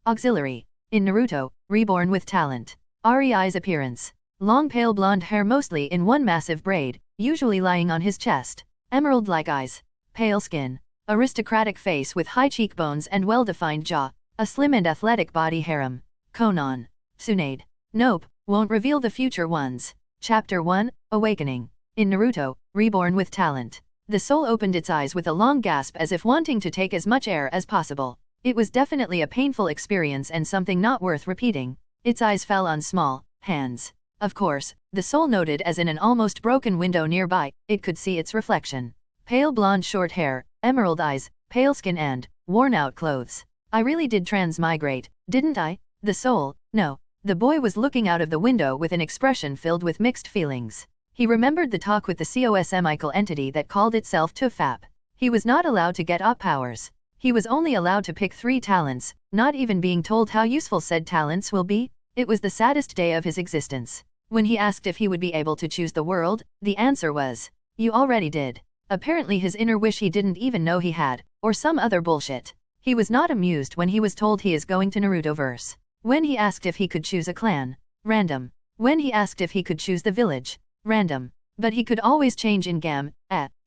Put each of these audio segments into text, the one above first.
Auxiliary. In Naruto, Reborn with talent. Rei's appearance. Long pale blonde hair mostly in one massive braid, usually lying on his chest. Emerald-like eyes. Pale skin. Aristocratic face with high cheekbones and well-defined jaw. A slim and athletic body harem. Konan. Tsunade. Nope, won't reveal the future ones. Chapter 1, Awakening. In Naruto, Reborn with talent. The soul opened its eyes with a long gasp as if wanting to take as much air as possible. It was definitely a painful experience and something not worth repeating. Its eyes fell on small hands. Of course, the soul noted as in an almost broken window nearby, it could see its reflection. Pale blonde short hair, emerald eyes, pale skin and worn-out clothes. I really did transmigrate, didn't I? The soul, no. The boy was looking out of the window with an expression filled with mixed feelings. He remembered the talk with the cosmical entity that called itself Tufap. He was not allowed to get up powers. He was only allowed to pick 3 talents, not even being told how useful said talents will be. It was the saddest day of his existence. When he asked if he would be able to choose the world, the answer was, "You already did." Apparently his inner wish he didn't even know he had, or some other bullshit. He was not amused when he was told he is going to Narutoverse. When he asked if he could choose a clan, random. When he asked if he could choose the village, random. But he could always change in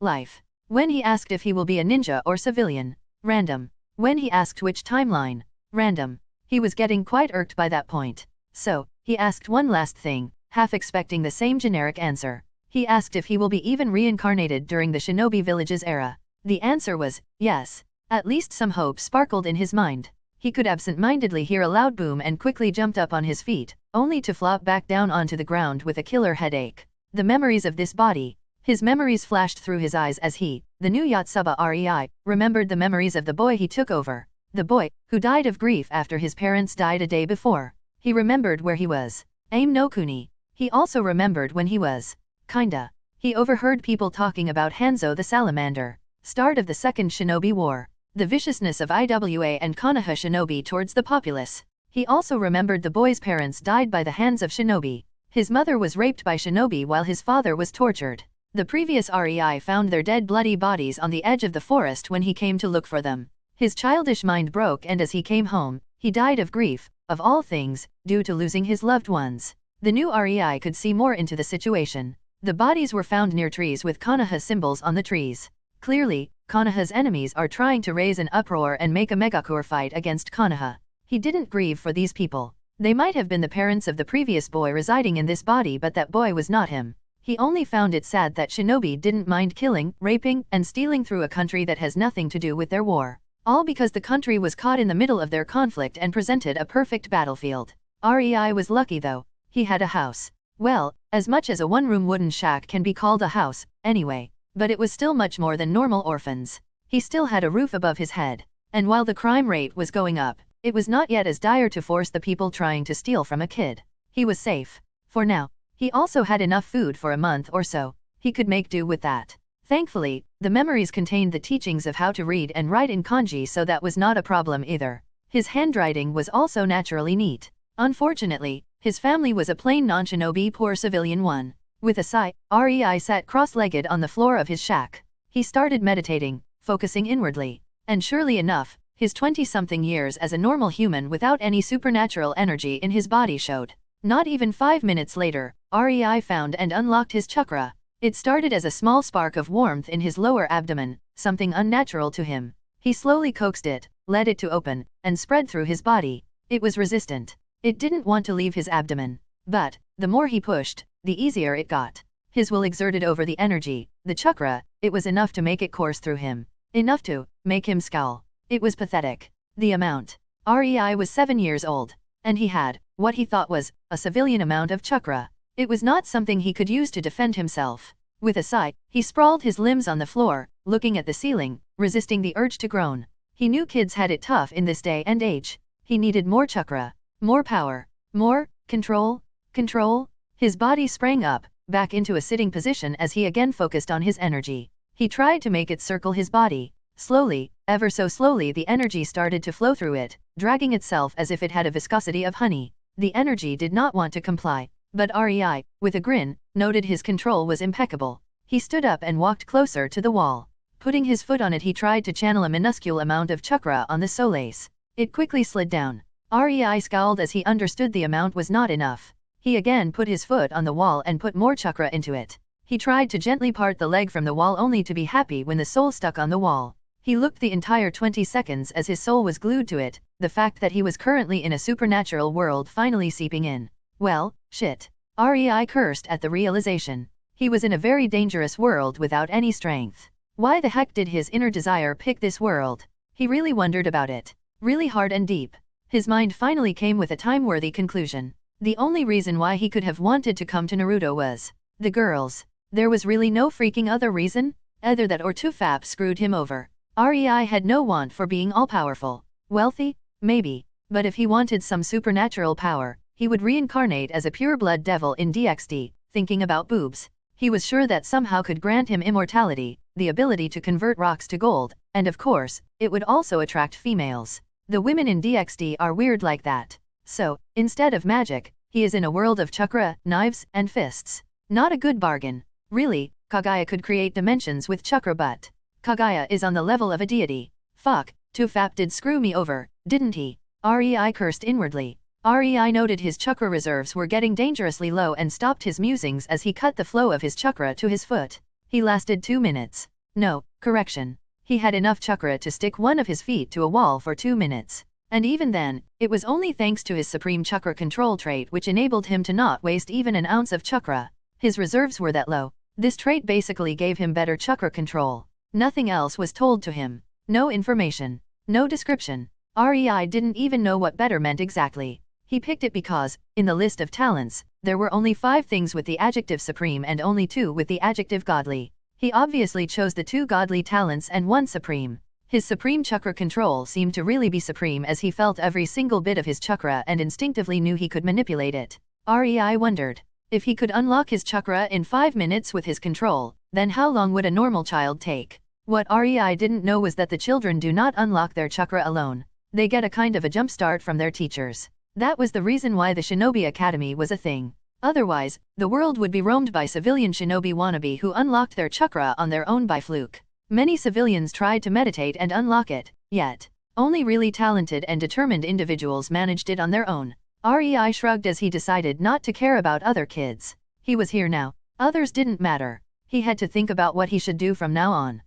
life. When he asked if he will be a ninja or civilian, random. When he asked which timeline, random. He was getting quite irked by that point. So, he asked one last thing, half expecting the same generic answer. He asked if he will be even reincarnated during the shinobi village's era. The answer was, yes. At least some hope sparkled in his mind. He could absent-mindedly hear a loud boom and quickly jumped up on his feet, only to flop back down onto the ground with a killer headache. The memories of this body. His memories flashed through his eyes as he, the new Yotsuba Rei, remembered the memories of the boy he took over. The boy, who died of grief after his parents died a day before. He remembered where he was. Aim no Kuni. He also remembered when he was. Kinda. He overheard people talking about Hanzo the Salamander. Start of the Second Shinobi War. The viciousness of Iwa and Konoha shinobi towards the populace. He also remembered the boy's parents died by the hands of shinobi. His mother was raped by shinobi while his father was tortured. The previous Rei found their dead bloody bodies on the edge of the forest when he came to look for them. His childish mind broke and as he came home, he died of grief, of all things, due to losing his loved ones. The new Rei could see more into the situation. The bodies were found near trees with Konoha symbols on the trees. Clearly, Konoha's enemies are trying to raise an uproar and make a megacore fight against Konoha. He didn't grieve for these people. They might have been the parents of the previous boy residing in this body, but that boy was not him. He only found it sad that shinobi didn't mind killing, raping, and stealing through a country that has nothing to do with their war. All because the country was caught in the middle of their conflict and presented a perfect battlefield. Rei was lucky though. He had a house. Well, as much as a one-room wooden shack can be called a house, anyway. But it was still much more than normal orphans. He still had a roof above his head. And while the crime rate was going up, it was not yet as dire to force the people trying to steal from a kid. He was safe. For now. He also had enough food for a month or so. He could make do with that. Thankfully, the memories contained the teachings of how to read and write in kanji, so that was not a problem either. His handwriting was also naturally neat. Unfortunately, his family was a plain non-shinobi poor civilian one. With a sigh, Rei sat cross-legged on the floor of his shack. He started meditating, focusing inwardly. And surely enough, his 20-something years as a normal human without any supernatural energy in his body showed. Not even 5 minutes later, Rei found and unlocked his chakra. It started as a small spark of warmth in his lower abdomen, something unnatural to him. He slowly coaxed it, led it to open, and spread through his body. It was resistant. It didn't want to leave his abdomen. But, the more he pushed, the easier it got. His will exerted over the energy, the chakra, it was enough to make it course through him. Enough to make him scowl. It was pathetic. The amount. Rei was 7 years old. And he had, what he thought was, a civilian amount of chakra. It was not something he could use to defend himself. With a sigh, he sprawled his limbs on the floor, looking at the ceiling, resisting the urge to groan. He knew kids had it tough in this day and age. He needed more chakra. More power. More control. Control. His body sprang up, back into a sitting position as he again focused on his energy. He tried to make it circle his body. Slowly, ever so slowly, the energy started to flow through it, dragging itself as if it had a viscosity of honey. The energy did not want to comply. But Rei, with a grin, noted his control was impeccable. He stood up and walked closer to the wall. Putting his foot on it, he tried to channel a minuscule amount of chakra on the solace. It quickly slid down. REI scowled as he understood the amount was not enough. He again put his foot on the wall and put more chakra into it. He tried to gently part the leg from the wall only to be happy when the soul stuck on the wall. He looked the entire 20 seconds as his soul was glued to it, the fact that he was currently in a supernatural world finally seeping in. Well, shit. REI cursed at the realization. He was in a very dangerous world without any strength. Why the heck did his inner desire pick this world? He really wondered about it. Really hard and deep. His mind finally came with a time-worthy conclusion. The only reason why he could have wanted to come to Naruto was the girls. There was really no freaking other reason? Either that or Tufap screwed him over. REI had no want for being all-powerful. Wealthy? Maybe. But if he wanted some supernatural power, he would reincarnate as a pure-blood devil in DxD, thinking about boobs. He was sure that somehow could grant him immortality, the ability to convert rocks to gold, and of course, it would also attract females. The women in DxD are weird like that. So, instead of magic, he is in a world of chakra, knives, and fists. Not a good bargain. Really, Kaguya could create dimensions with chakra but Kaguya is on the level of a deity. Fuck, Tufap did screw me over, didn't he? REI cursed inwardly. REI noted his chakra reserves were getting dangerously low and stopped his musings as he cut the flow of his chakra to his foot. He lasted 2 minutes. No, correction. He had enough chakra to stick one of his feet to a wall for 2 minutes. And even then, it was only thanks to his supreme chakra control trait which enabled him to not waste even an ounce of chakra. His reserves were that low. This trait basically gave him better chakra control. Nothing else was told to him. No information. No description. REI didn't even know what better meant exactly. He picked it because, in the list of talents, there were only 5 things with the adjective supreme and only 2 with the adjective godly. He obviously chose the 2 godly talents and 1 supreme. His supreme chakra control seemed to really be supreme as he felt every single bit of his chakra and instinctively knew he could manipulate it. REI wondered. If he could unlock his chakra in 5 minutes with his control, then how long would a normal child take? What REI didn't know was that the children do not unlock their chakra alone. They get a kind of a jump start from their teachers. That was the reason why the Shinobi Academy was a thing. Otherwise, the world would be roamed by civilian shinobi wannabe who unlocked their chakra on their own by fluke. Many civilians tried to meditate and unlock it, yet only really talented and determined individuals managed it on their own. REI shrugged as he decided not to care about other kids. He was here now. Others didn't matter. He had to think about what he should do from now on.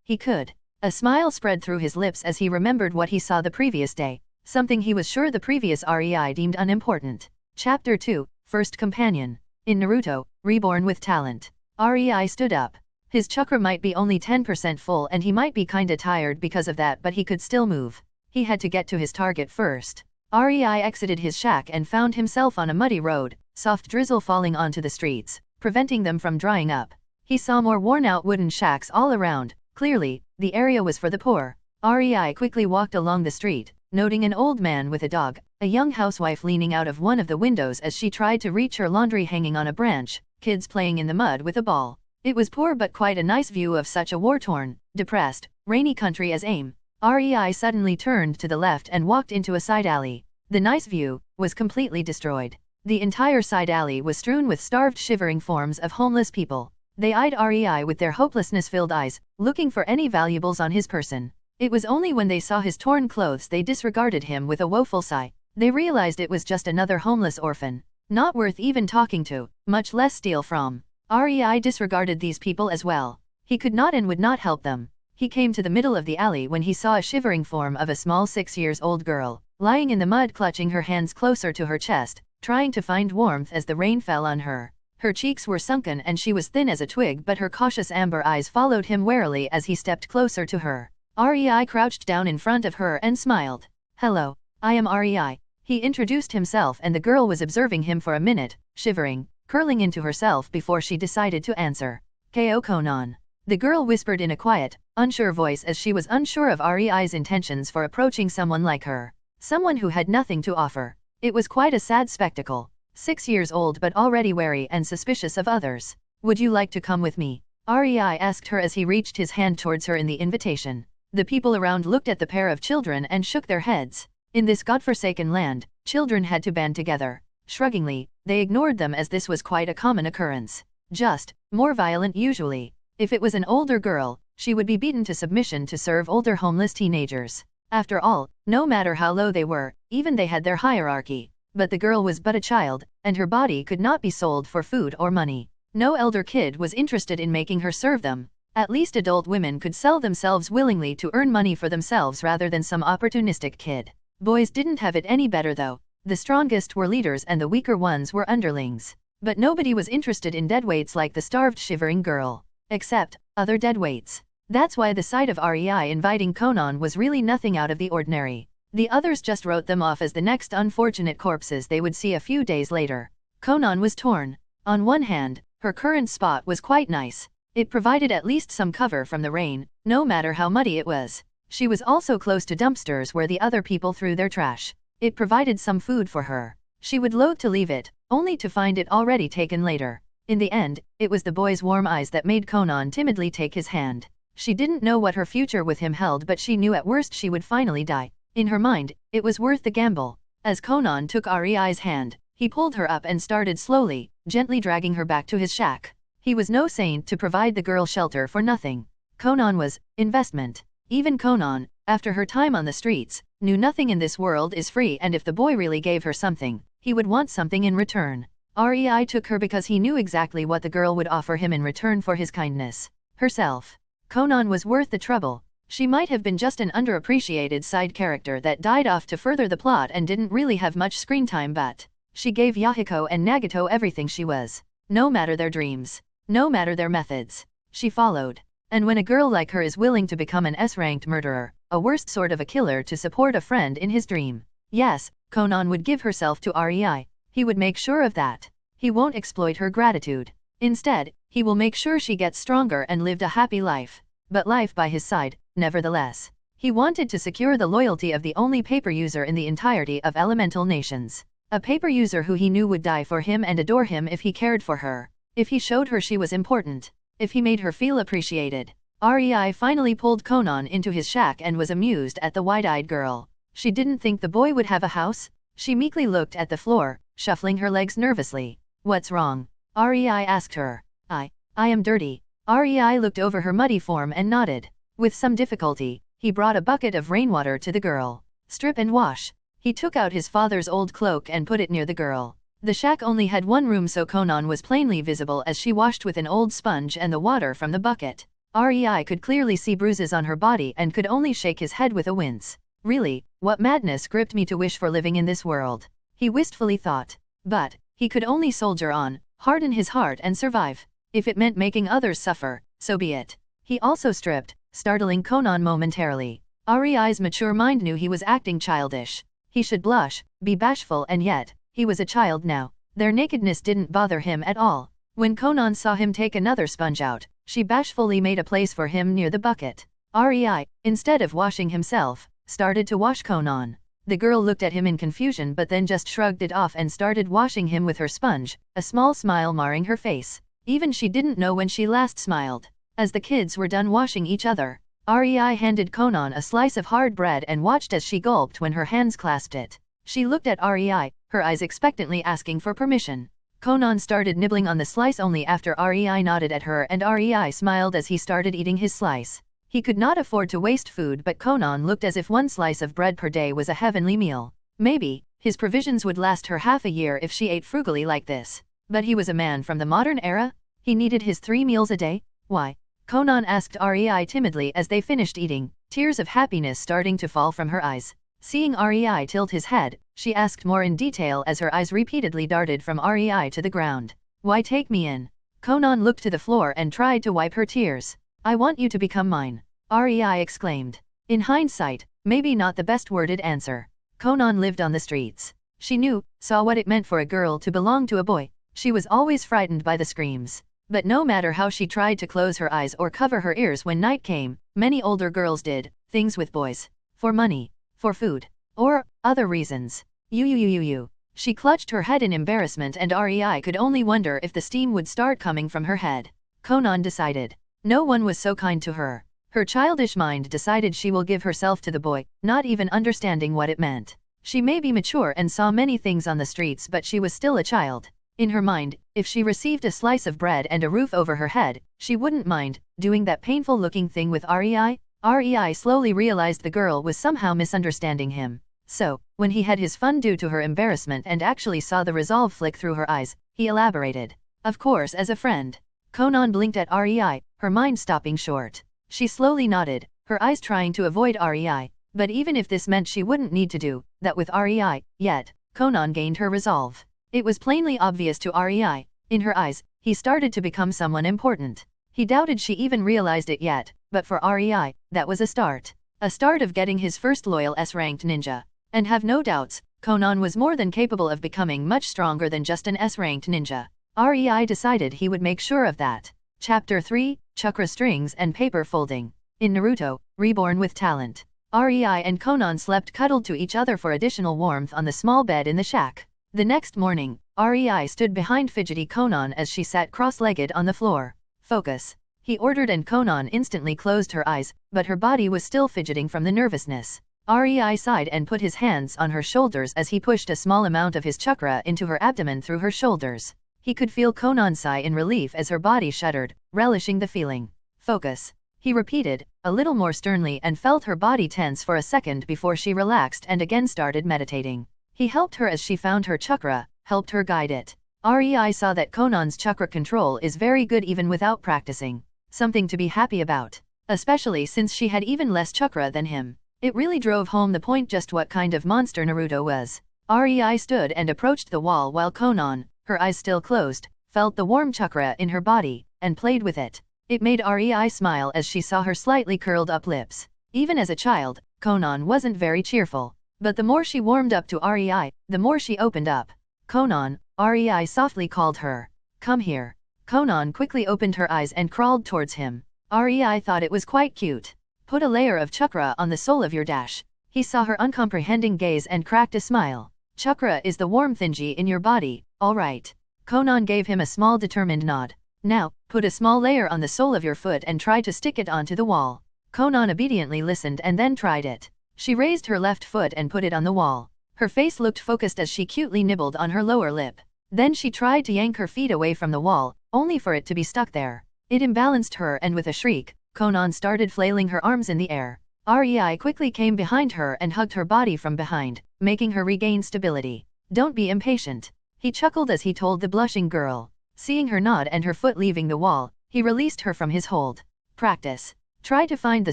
He could. A smile spread through his lips as he remembered what he saw the previous day. Something he was sure the previous REI deemed unimportant. Chapter 2, First Companion. In Naruto, Reborn with Talent. REI stood up. His chakra might be only 10% full and he might be kinda tired because of that, but he could still move. He had to get to his target first. REI exited his shack and found himself on a muddy road, soft drizzle falling onto the streets, preventing them from drying up. He saw more worn-out wooden shacks all around. Clearly, the area was for the poor. REI quickly walked along the street, noting an old man with a dog, a young housewife leaning out of one of the windows as she tried to reach her laundry hanging on a branch, kids playing in the mud with a ball. It was poor but quite a nice view of such a war-torn, depressed, rainy country as AIM. REI suddenly turned to the left and walked into a side alley. The nice view was completely destroyed. The entire side alley was strewn with starved, shivering forms of homeless people. They eyed REI with their hopelessness-filled eyes, looking for any valuables on his person. It was only when they saw his torn clothes they disregarded him with a woeful sigh. They realized it was just another homeless orphan. Not worth even talking to, much less steal from. REI disregarded these people as well. He could not and would not help them. He came to the middle of the alley when he saw a shivering form of a small 6-year-old girl, lying in the mud clutching her hands closer to her chest, trying to find warmth as the rain fell on her. Her cheeks were sunken and she was thin as a twig, but her cautious amber eyes followed him warily as he stepped closer to her. REI crouched down in front of her and smiled. "Hello, I am REI." He introduced himself and the girl was observing him for a minute, shivering, curling into herself before she decided to answer. "Ko Konan." The girl whispered in a quiet, unsure voice as she was unsure of REI's intentions for approaching someone like her. Someone who had nothing to offer. It was quite a sad spectacle. 6 years old but already wary and suspicious of others. "Would you like to come with me?" REI asked her as he reached his hand towards her in the invitation. The people around looked at the pair of children and shook their heads. In this godforsaken land, children had to band together. Shruggingly, they ignored them as this was quite a common occurrence. Just more violent usually. If it was an older girl, she would be beaten to submission to serve older homeless teenagers. After all, no matter how low they were, even they had their hierarchy. But the girl was but a child, and her body could not be sold for food or money. No elder kid was interested in making her serve them. At least adult women could sell themselves willingly to earn money for themselves rather than some opportunistic kid. Boys didn't have it any better though. The strongest were leaders and the weaker ones were underlings. But nobody was interested in deadweights like the starved shivering girl. Except other deadweights. That's why the sight of REI inviting Conan was really nothing out of the ordinary. The others just wrote them off as the next unfortunate corpses they would see a few days later. Conan was torn. On one hand, her current spot was quite nice. It provided at least some cover from the rain, no matter how muddy it was. She was also close to dumpsters where the other people threw their trash. It provided some food for her. She would loathe to leave it, only to find it already taken later. In the end, it was the boy's warm eyes that made Conan timidly take his hand. She didn't know what her future with him held, but she knew at worst she would finally die. In her mind, it was worth the gamble. As Conan took REI's hand, he pulled her up and started slowly, gently dragging her back to his shack. He was no saint to provide the girl shelter for nothing. Conan was investment. Even Conan, after her time on the streets, knew nothing in this world is free, and if the boy really gave her something, he would want something in return. REI took her because he knew exactly what the girl would offer him in return for his kindness. Herself. Conan was worth the trouble. She might have been just an underappreciated side character that died off to further the plot and didn't really have much screen time, but she gave Yahiko and Nagito everything she was. No matter their dreams, no matter their methods, she followed. And when a girl like her is willing to become an S-ranked murderer, a worst sort of a killer to support a friend in his dream, yes, Conan would give herself to REI. He would make sure of that. He won't exploit her gratitude. Instead, he will make sure she gets stronger and lived a happy life. But life by his side, nevertheless. He wanted to secure the loyalty of the only paper user in the entirety of elemental nations. A paper user who he knew would die for him and adore him if he cared for her. If he showed her she was important. If he made her feel appreciated. REI finally pulled Conan into his shack and was amused at the wide-eyed girl. She didn't think the boy would have a house. She meekly looked at the floor, shuffling her legs nervously. What's wrong? REI asked her. I am dirty. REI looked over her muddy form and nodded. With some difficulty, he brought a bucket of rainwater to the girl. Strip and wash. He took out his father's old cloak and put it near the girl. The shack only had one room, so Conan was plainly visible as she washed with an old sponge and the water from the bucket. REI could clearly see bruises on her body and could only shake his head with a wince. Really, what madness gripped me to wish for living in this world? He wistfully thought. But he could only soldier on, harden his heart and survive. If it meant making others suffer, so be it. He also stripped, startling Conan momentarily. REI's mature mind knew he was acting childish. He should blush, be bashful, and yet, he was a child now. Their nakedness didn't bother him at all. When Conan saw him take another sponge out, she bashfully made a place for him near the bucket. REI, instead of washing himself, started to wash Conan. The girl looked at him in confusion but then just shrugged it off and started washing him with her sponge, a small smile marring her face. Even she didn't know when she last smiled. As the kids were done washing each other, REI handed Conan a slice of hard bread and watched as she gulped when her hands clasped it. She looked at REI, her eyes expectantly asking for permission. Conan started nibbling on the slice only after REI nodded at her, and REI smiled as he started eating his slice. He could not afford to waste food, but Conan looked as if one slice of bread per day was a heavenly meal. Maybe his provisions would last her half a year if she ate frugally like this. But he was a man from the modern era? He needed his 3 meals a day? Why? Conan asked REI timidly as they finished eating, tears of happiness starting to fall from her eyes. Seeing REI tilt his head, she asked more in detail as her eyes repeatedly darted from REI to the ground. Why take me in? Conan looked to the floor and tried to wipe her tears. I want you to become mine, REI exclaimed. In hindsight, maybe not the best worded answer. Conan lived on the streets. She knew, saw what it meant for a girl to belong to a boy. She was always frightened by the screams. But no matter how she tried to close her eyes or cover her ears when night came, many older girls did things with boys. For money, for food, or other reasons. You. She clutched her head in embarrassment, and REI could only wonder if the steam would start coming from her head. Conan decided. No one was so kind to her. Her childish mind decided she will give herself to the boy, not even understanding what it meant. She may be mature and saw many things on the streets, but she was still a child. In her mind, if she received a slice of bread and a roof over her head, she wouldn't mind doing that painful-looking thing with REI. Rei slowly realized the girl was somehow misunderstanding him. So, when he had his fun due to her embarrassment and actually saw the resolve flick through her eyes, he elaborated. Of course, as a friend. Konan blinked at Rei, her mind stopping short. She slowly nodded, her eyes trying to avoid Rei, but even if this meant she wouldn't need to do that with Rei, yet, Konan gained her resolve. It was plainly obvious to Rei. In her eyes, he started to become someone important. He doubted she even realized it yet, but for Rei, that was a start. A start of getting his first loyal S-ranked ninja. And have no doubts, Konan was more than capable of becoming much stronger than just an S-ranked ninja. Rei decided he would make sure of that. Chapter 3, Chakra Strings and Paper Folding. In Naruto, Reborn with Talent. Rei and Konan slept cuddled to each other for additional warmth on the small bed in the shack. The next morning, Rei stood behind fidgety Konan as she sat cross-legged on the floor. Focus. He ordered and Konan instantly closed her eyes, but her body was still fidgeting from the nervousness. Rei sighed and put his hands on her shoulders as he pushed a small amount of his chakra into her abdomen through her shoulders. He could feel Konan sigh in relief as her body shuddered, relishing the feeling. Focus. He repeated, a little more sternly, and felt her body tense for a second before she relaxed and again started meditating. He helped her as she found her chakra, helped her guide it. Rei saw that Konan's chakra control is very good even without practicing. Something to be happy about. Especially since she had even less chakra than him. It really drove home the point just what kind of monster Naruto was. Rei stood and approached the wall while Konan, her eyes still closed, felt the warm chakra in her body, and played with it. It made Rei smile as she saw her slightly curled up lips. Even as a child, Konan wasn't very cheerful. But the more she warmed up to Rei, the more she opened up. Konan, Rei softly called her. Come here. Konan quickly opened her eyes and crawled towards him. Rei thought it was quite cute. Put a layer of chakra on the sole of your dash. He saw her uncomprehending gaze and cracked a smile. Chakra is the warm thingy in your body, alright. Konan gave him a small determined nod. Now, put a small layer on the sole of your foot and try to stick it onto the wall. Konan obediently listened and then tried it. She raised her left foot and put it on the wall. Her face looked focused as she cutely nibbled on her lower lip. Then she tried to yank her feet away from the wall, only for it to be stuck there. It imbalanced her and with a shriek, Konan started flailing her arms in the air. Rei quickly came behind her and hugged her body from behind, making her regain stability. Don't be impatient. He chuckled as he told the blushing girl. Seeing her nod and her foot leaving the wall, he released her from his hold. Practice. Try to find the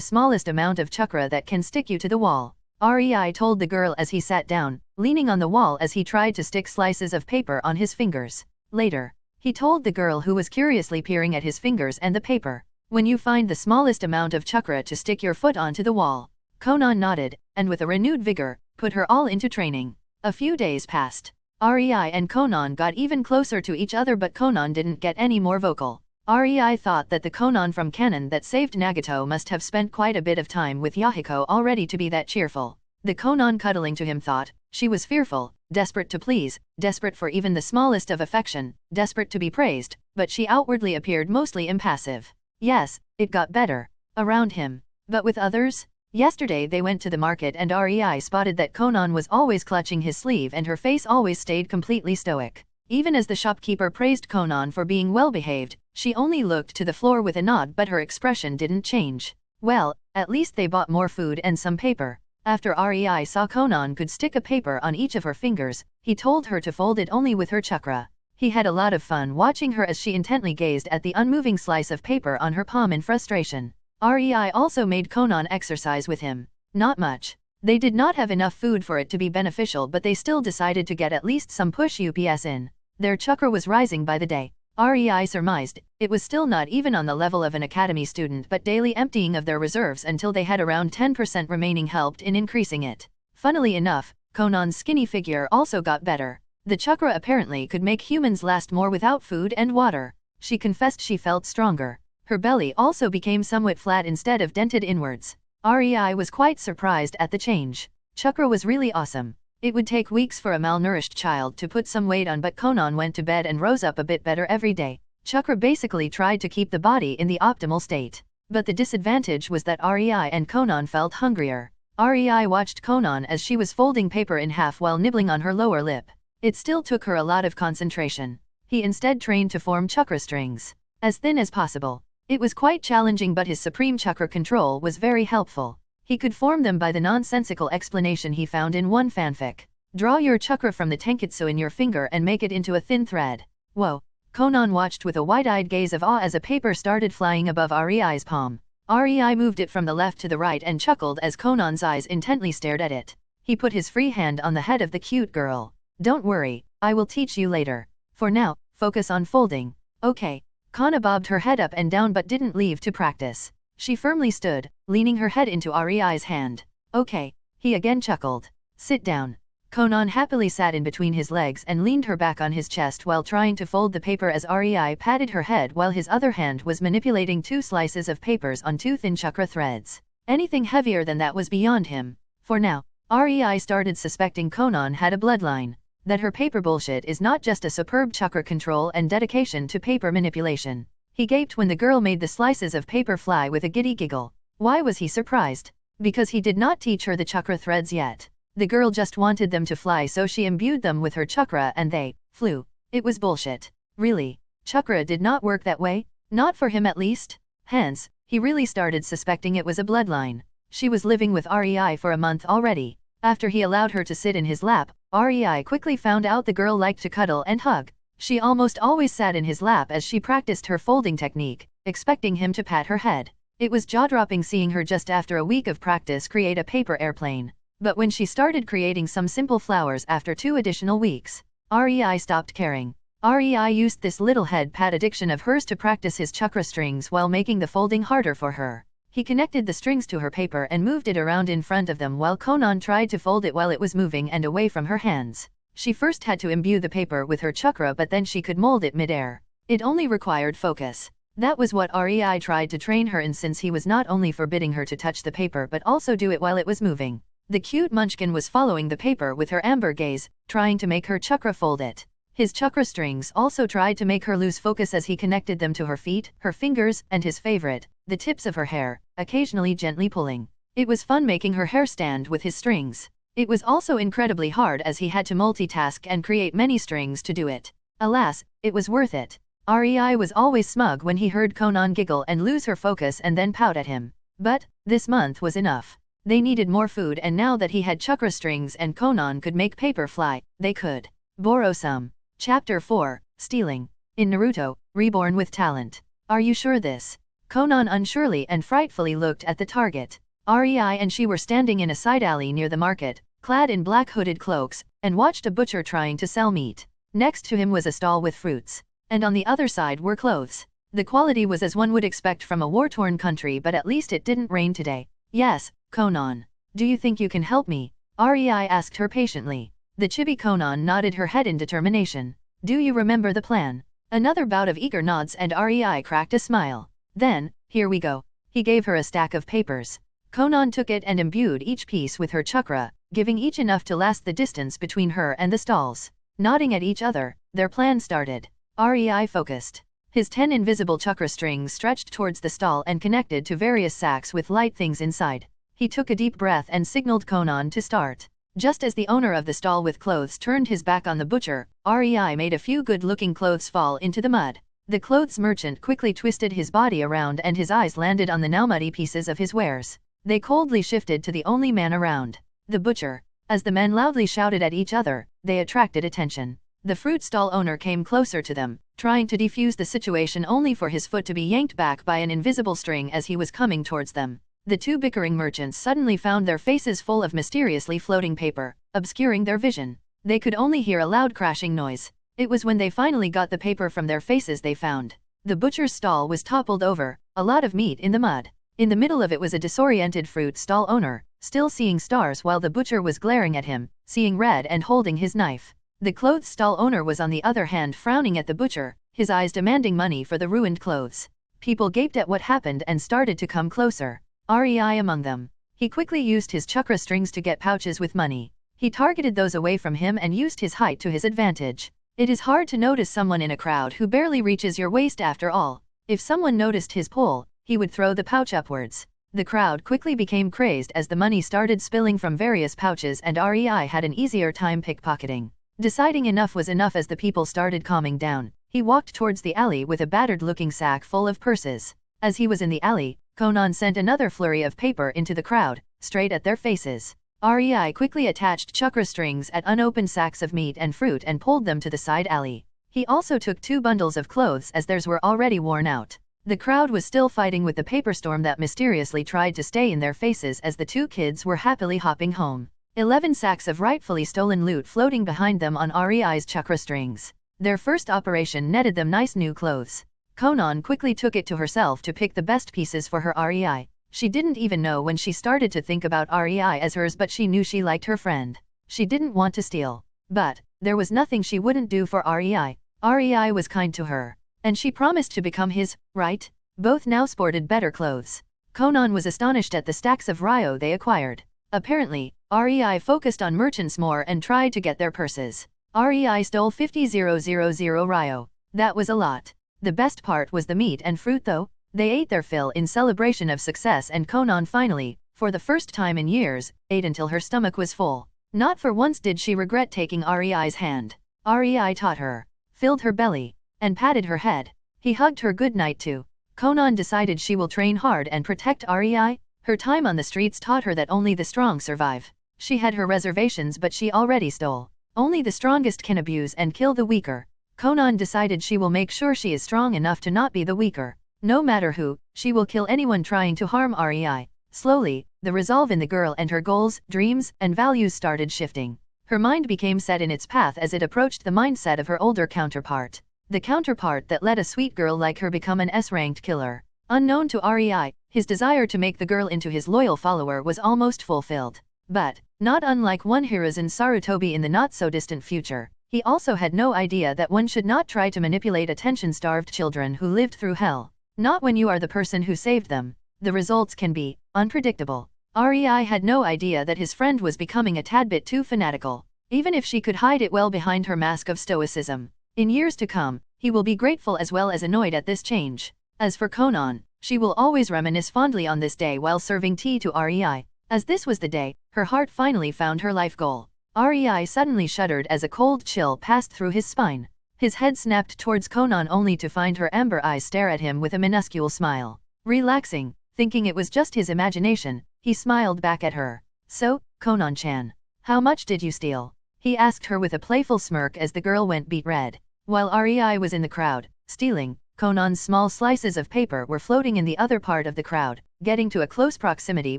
smallest amount of chakra that can stick you to the wall. Rei told the girl as he sat down, leaning on the wall as he tried to stick slices of paper on his fingers. Later, he told the girl who was curiously peering at his fingers and the paper. When you find the smallest amount of chakra to stick your foot onto the wall. Konan nodded, and with a renewed vigor, put her all into training. A few days passed. Rei and Konan got even closer to each other, but Konan didn't get any more vocal. Rei thought that the Konan from canon that saved Nagato must have spent quite a bit of time with Yahiko already to be that cheerful. The Konan cuddling to him thought, she was fearful, desperate to please, desperate for even the smallest of affection, desperate to be praised, but she outwardly appeared mostly impassive. Yes, it got better. Around him. But with others? Yesterday they went to the market and Rei spotted that Konan was always clutching his sleeve and her face always stayed completely stoic. Even as the shopkeeper praised Konan for being well-behaved, she only looked to the floor with a nod, but her expression didn't change. Well, at least they bought more food and some paper. After Rei saw Konan could stick a paper on each of her fingers, he told her to fold it only with her chakra. He had a lot of fun watching her as she intently gazed at the unmoving slice of paper on her palm in frustration. Rei also made Konan exercise with him. Not much. They did not have enough food for it to be beneficial, but they still decided to get at least some push-ups in. Their chakra was rising by the day. Rei surmised, it was still not even on the level of an academy student, but daily emptying of their reserves until they had around 10% remaining helped in increasing it. Funnily enough, Konan's skinny figure also got better. The chakra apparently could make humans last more without food and water. She confessed she felt stronger. Her belly also became somewhat flat instead of dented inwards. Rei was quite surprised at the change. Chakra was really awesome. It would take weeks for a malnourished child to put some weight on, but Konan went to bed and rose up a bit better every day. Chakra basically tried to keep the body in the optimal state. But the disadvantage was that Rei and Konan felt hungrier. Rei watched Konan as she was folding paper in half while nibbling on her lower lip. It still took her a lot of concentration. He instead trained to form chakra strings. As thin as possible. It was quite challenging, but his supreme chakra control was very helpful. He could form them by the nonsensical explanation he found in one fanfic. Draw your chakra from the tenketsu in your finger and make it into a thin thread. Whoa! Conan watched with a wide-eyed gaze of awe as a paper started flying above Rei's palm. Rei moved it from the left to the right and chuckled as Conan's eyes intently stared at it. He put his free hand on the head of the cute girl. Don't worry, I will teach you later. For now, focus on folding. Okay. Kana bobbed her head up and down but didn't leave to practice. She firmly stood, leaning her head into Rei's hand. Okay. He again chuckled. Sit down. Conan happily sat in between his legs and leaned her back on his chest while trying to fold the paper as Rei patted her head while his other hand was manipulating 2 slices of papers on 2 thin chakra threads. Anything heavier than that was beyond him. For now, Rei started suspecting Conan had a bloodline. That her paper bullshit is not just a superb chakra control and dedication to paper manipulation. He gaped when the girl made the slices of paper fly with a giddy giggle. Why was he surprised? Because he did not teach her the chakra threads yet. The girl just wanted them to fly, so she imbued them with her chakra and they flew. It was bullshit. Really? Chakra did not work that way? Not for him at least? Hence, he really started suspecting it was a bloodline. She was living with Rei for a month already. After he allowed her to sit in his lap, Rei quickly found out the girl liked to cuddle and hug. She almost always sat in his lap as she practiced her folding technique, expecting him to pat her head. It was jaw-dropping seeing her just after a week of practice create a paper airplane. But when she started creating some simple flowers after 2 additional weeks, Rei stopped caring. Rei used this little head pat addiction of hers to practice his chakra strings while making the folding harder for her. He connected the strings to her paper and moved it around in front of them while Conan tried to fold it while it was moving and away from her hands. She first had to imbue the paper with her chakra, but then she could mold it mid-air. It only required focus. That was what Rei tried to train her in, since he was not only forbidding her to touch the paper but also do it while it was moving. The cute munchkin was following the paper with her amber gaze, trying to make her chakra fold it. His chakra strings also tried to make her lose focus as he connected them to her feet, her fingers, and his favorite, the tips of her hair, occasionally gently pulling. It was fun making her hair stand with his strings. It was also incredibly hard as he had to multitask and create many strings to do it. Alas, it was worth it. Rei was always smug when he heard Conan giggle and lose her focus and then pout at him. But this month was enough. They needed more food, and now that he had chakra strings and Conan could make paper fly, they could borrow some. Chapter 4, Stealing. In Naruto, Reborn with Talent. Are you sure this? Conan unsurely and frightfully looked at the target. Rei and she were standing in a side alley near the market, clad in black hooded cloaks, and watched a butcher trying to sell meat. Next to him was a stall with fruits, and on the other side were clothes. The quality was as one would expect from a war-torn country, but at least it didn't rain today. Yes, Conan. Do you think you can help me? Rei asked her patiently. The chibi Conan nodded her head in determination. Do you remember the plan? Another bout of eager nods and Rei cracked a smile. Then, here we go. He gave her a stack of papers. Conan took it and imbued each piece with her chakra, giving each enough to last the distance between her and the stalls. Nodding at each other, their plan started. Rei focused. His 10 invisible chakra strings stretched towards the stall and connected to various sacks with light things inside. He took a deep breath and signaled Conan to start. Just as the owner of the stall with clothes turned his back on the butcher, Rei made a few good-looking clothes fall into the mud. The clothes merchant quickly twisted his body around and his eyes landed on the now muddy pieces of his wares. They coldly shifted to the only man around, the butcher. As the men loudly shouted at each other, they attracted attention. The fruit stall owner came closer to them, trying to defuse the situation, only for his foot to be yanked back by an invisible string as he was coming towards them. The 2 bickering merchants suddenly found their faces full of mysteriously floating paper, obscuring their vision. They could only hear a loud crashing noise. It was when they finally got the paper from their faces they found the butcher's stall was toppled over, a lot of meat in the mud. In the middle of it was a disoriented fruit stall owner, still seeing stars while the butcher was glaring at him, seeing red and holding his knife. The clothes stall owner was on the other hand frowning at the butcher, his eyes demanding money for the ruined clothes. People gaped at what happened and started to come closer. Rei among them. He quickly used his chakra strings to get pouches with money. He targeted those away from him and used his height to his advantage. It is hard to notice someone in a crowd who barely reaches your waist after all. If someone noticed his pull, he would throw the pouch upwards. The crowd quickly became crazed as the money started spilling from various pouches and Rei had an easier time pickpocketing. Deciding enough was enough as the people started calming down, he walked towards the alley with a battered-looking sack full of purses. As he was in the alley, Conan sent another flurry of paper into the crowd, straight at their faces. Rei quickly attached chakra strings at unopened sacks of meat and fruit and pulled them to the side alley. He also took 2 bundles of clothes as theirs were already worn out. The crowd was still fighting with the paper storm that mysteriously tried to stay in their faces as the 2 kids were happily hopping home. 11 sacks of rightfully stolen loot floating behind them on Rei's chakra strings. Their first operation netted them nice new clothes. Conan quickly took it to herself to pick the best pieces for her Rei. She didn't even know when she started to think about Rei as hers, but she knew she liked her friend. She didn't want to steal. But there was nothing she wouldn't do for Rei. Rei was kind to her. And she promised to become his, right? Both now sported better clothes. Conan was astonished at the stacks of ryo they acquired. Apparently, Rei focused on merchants more and tried to get their purses. Rei stole 50,000 ryo. That was a lot. The best part was the meat and fruit though. They ate their fill in celebration of success, and Conan finally, for the first time in years, ate until her stomach was full. Not for once did she regret taking Rei's hand. Rei taught her, filled her belly, and patted her head. He hugged her good night too. Conan decided she will train hard and protect Rei. Her time on the streets taught her that only the strong survive. She had her reservations, but she already stole. Only the strongest can abuse and kill the weaker. Conan decided she will make sure she is strong enough to not be the weaker. No matter who, she will kill anyone trying to harm Rei. Slowly, the resolve in the girl and her goals, dreams, and values started shifting. Her mind became set in its path as it approached the mindset of her older counterpart. The counterpart that let a sweet girl like her become an S-ranked killer. Unknown to Rei, his desire to make the girl into his loyal follower was almost fulfilled. But, not unlike one Hiruzen Sarutobi in the not-so-distant future, he also had no idea that one should not try to manipulate attention-starved children who lived through hell. Not when you are the person who saved them. The results can be unpredictable. Rei had no idea that his friend was becoming a tad bit too fanatical, even if she could hide it well behind her mask of stoicism. In years to come, he will be grateful as well as annoyed at this change. As for Conan, she will always reminisce fondly on this day while serving tea to Rei. As this was the day, her heart finally found her life goal. Rei suddenly shuddered as a cold chill passed through his spine. His head snapped towards Conan only to find her amber eyes stare at him with a minuscule smile. Relaxing, thinking it was just his imagination, he smiled back at her. So, Conan-chan, how much did you steal? He asked her with a playful smirk as the girl went beet red. While Rei was in the crowd, stealing, Conan's small slices of paper were floating in the other part of the crowd, getting to a close proximity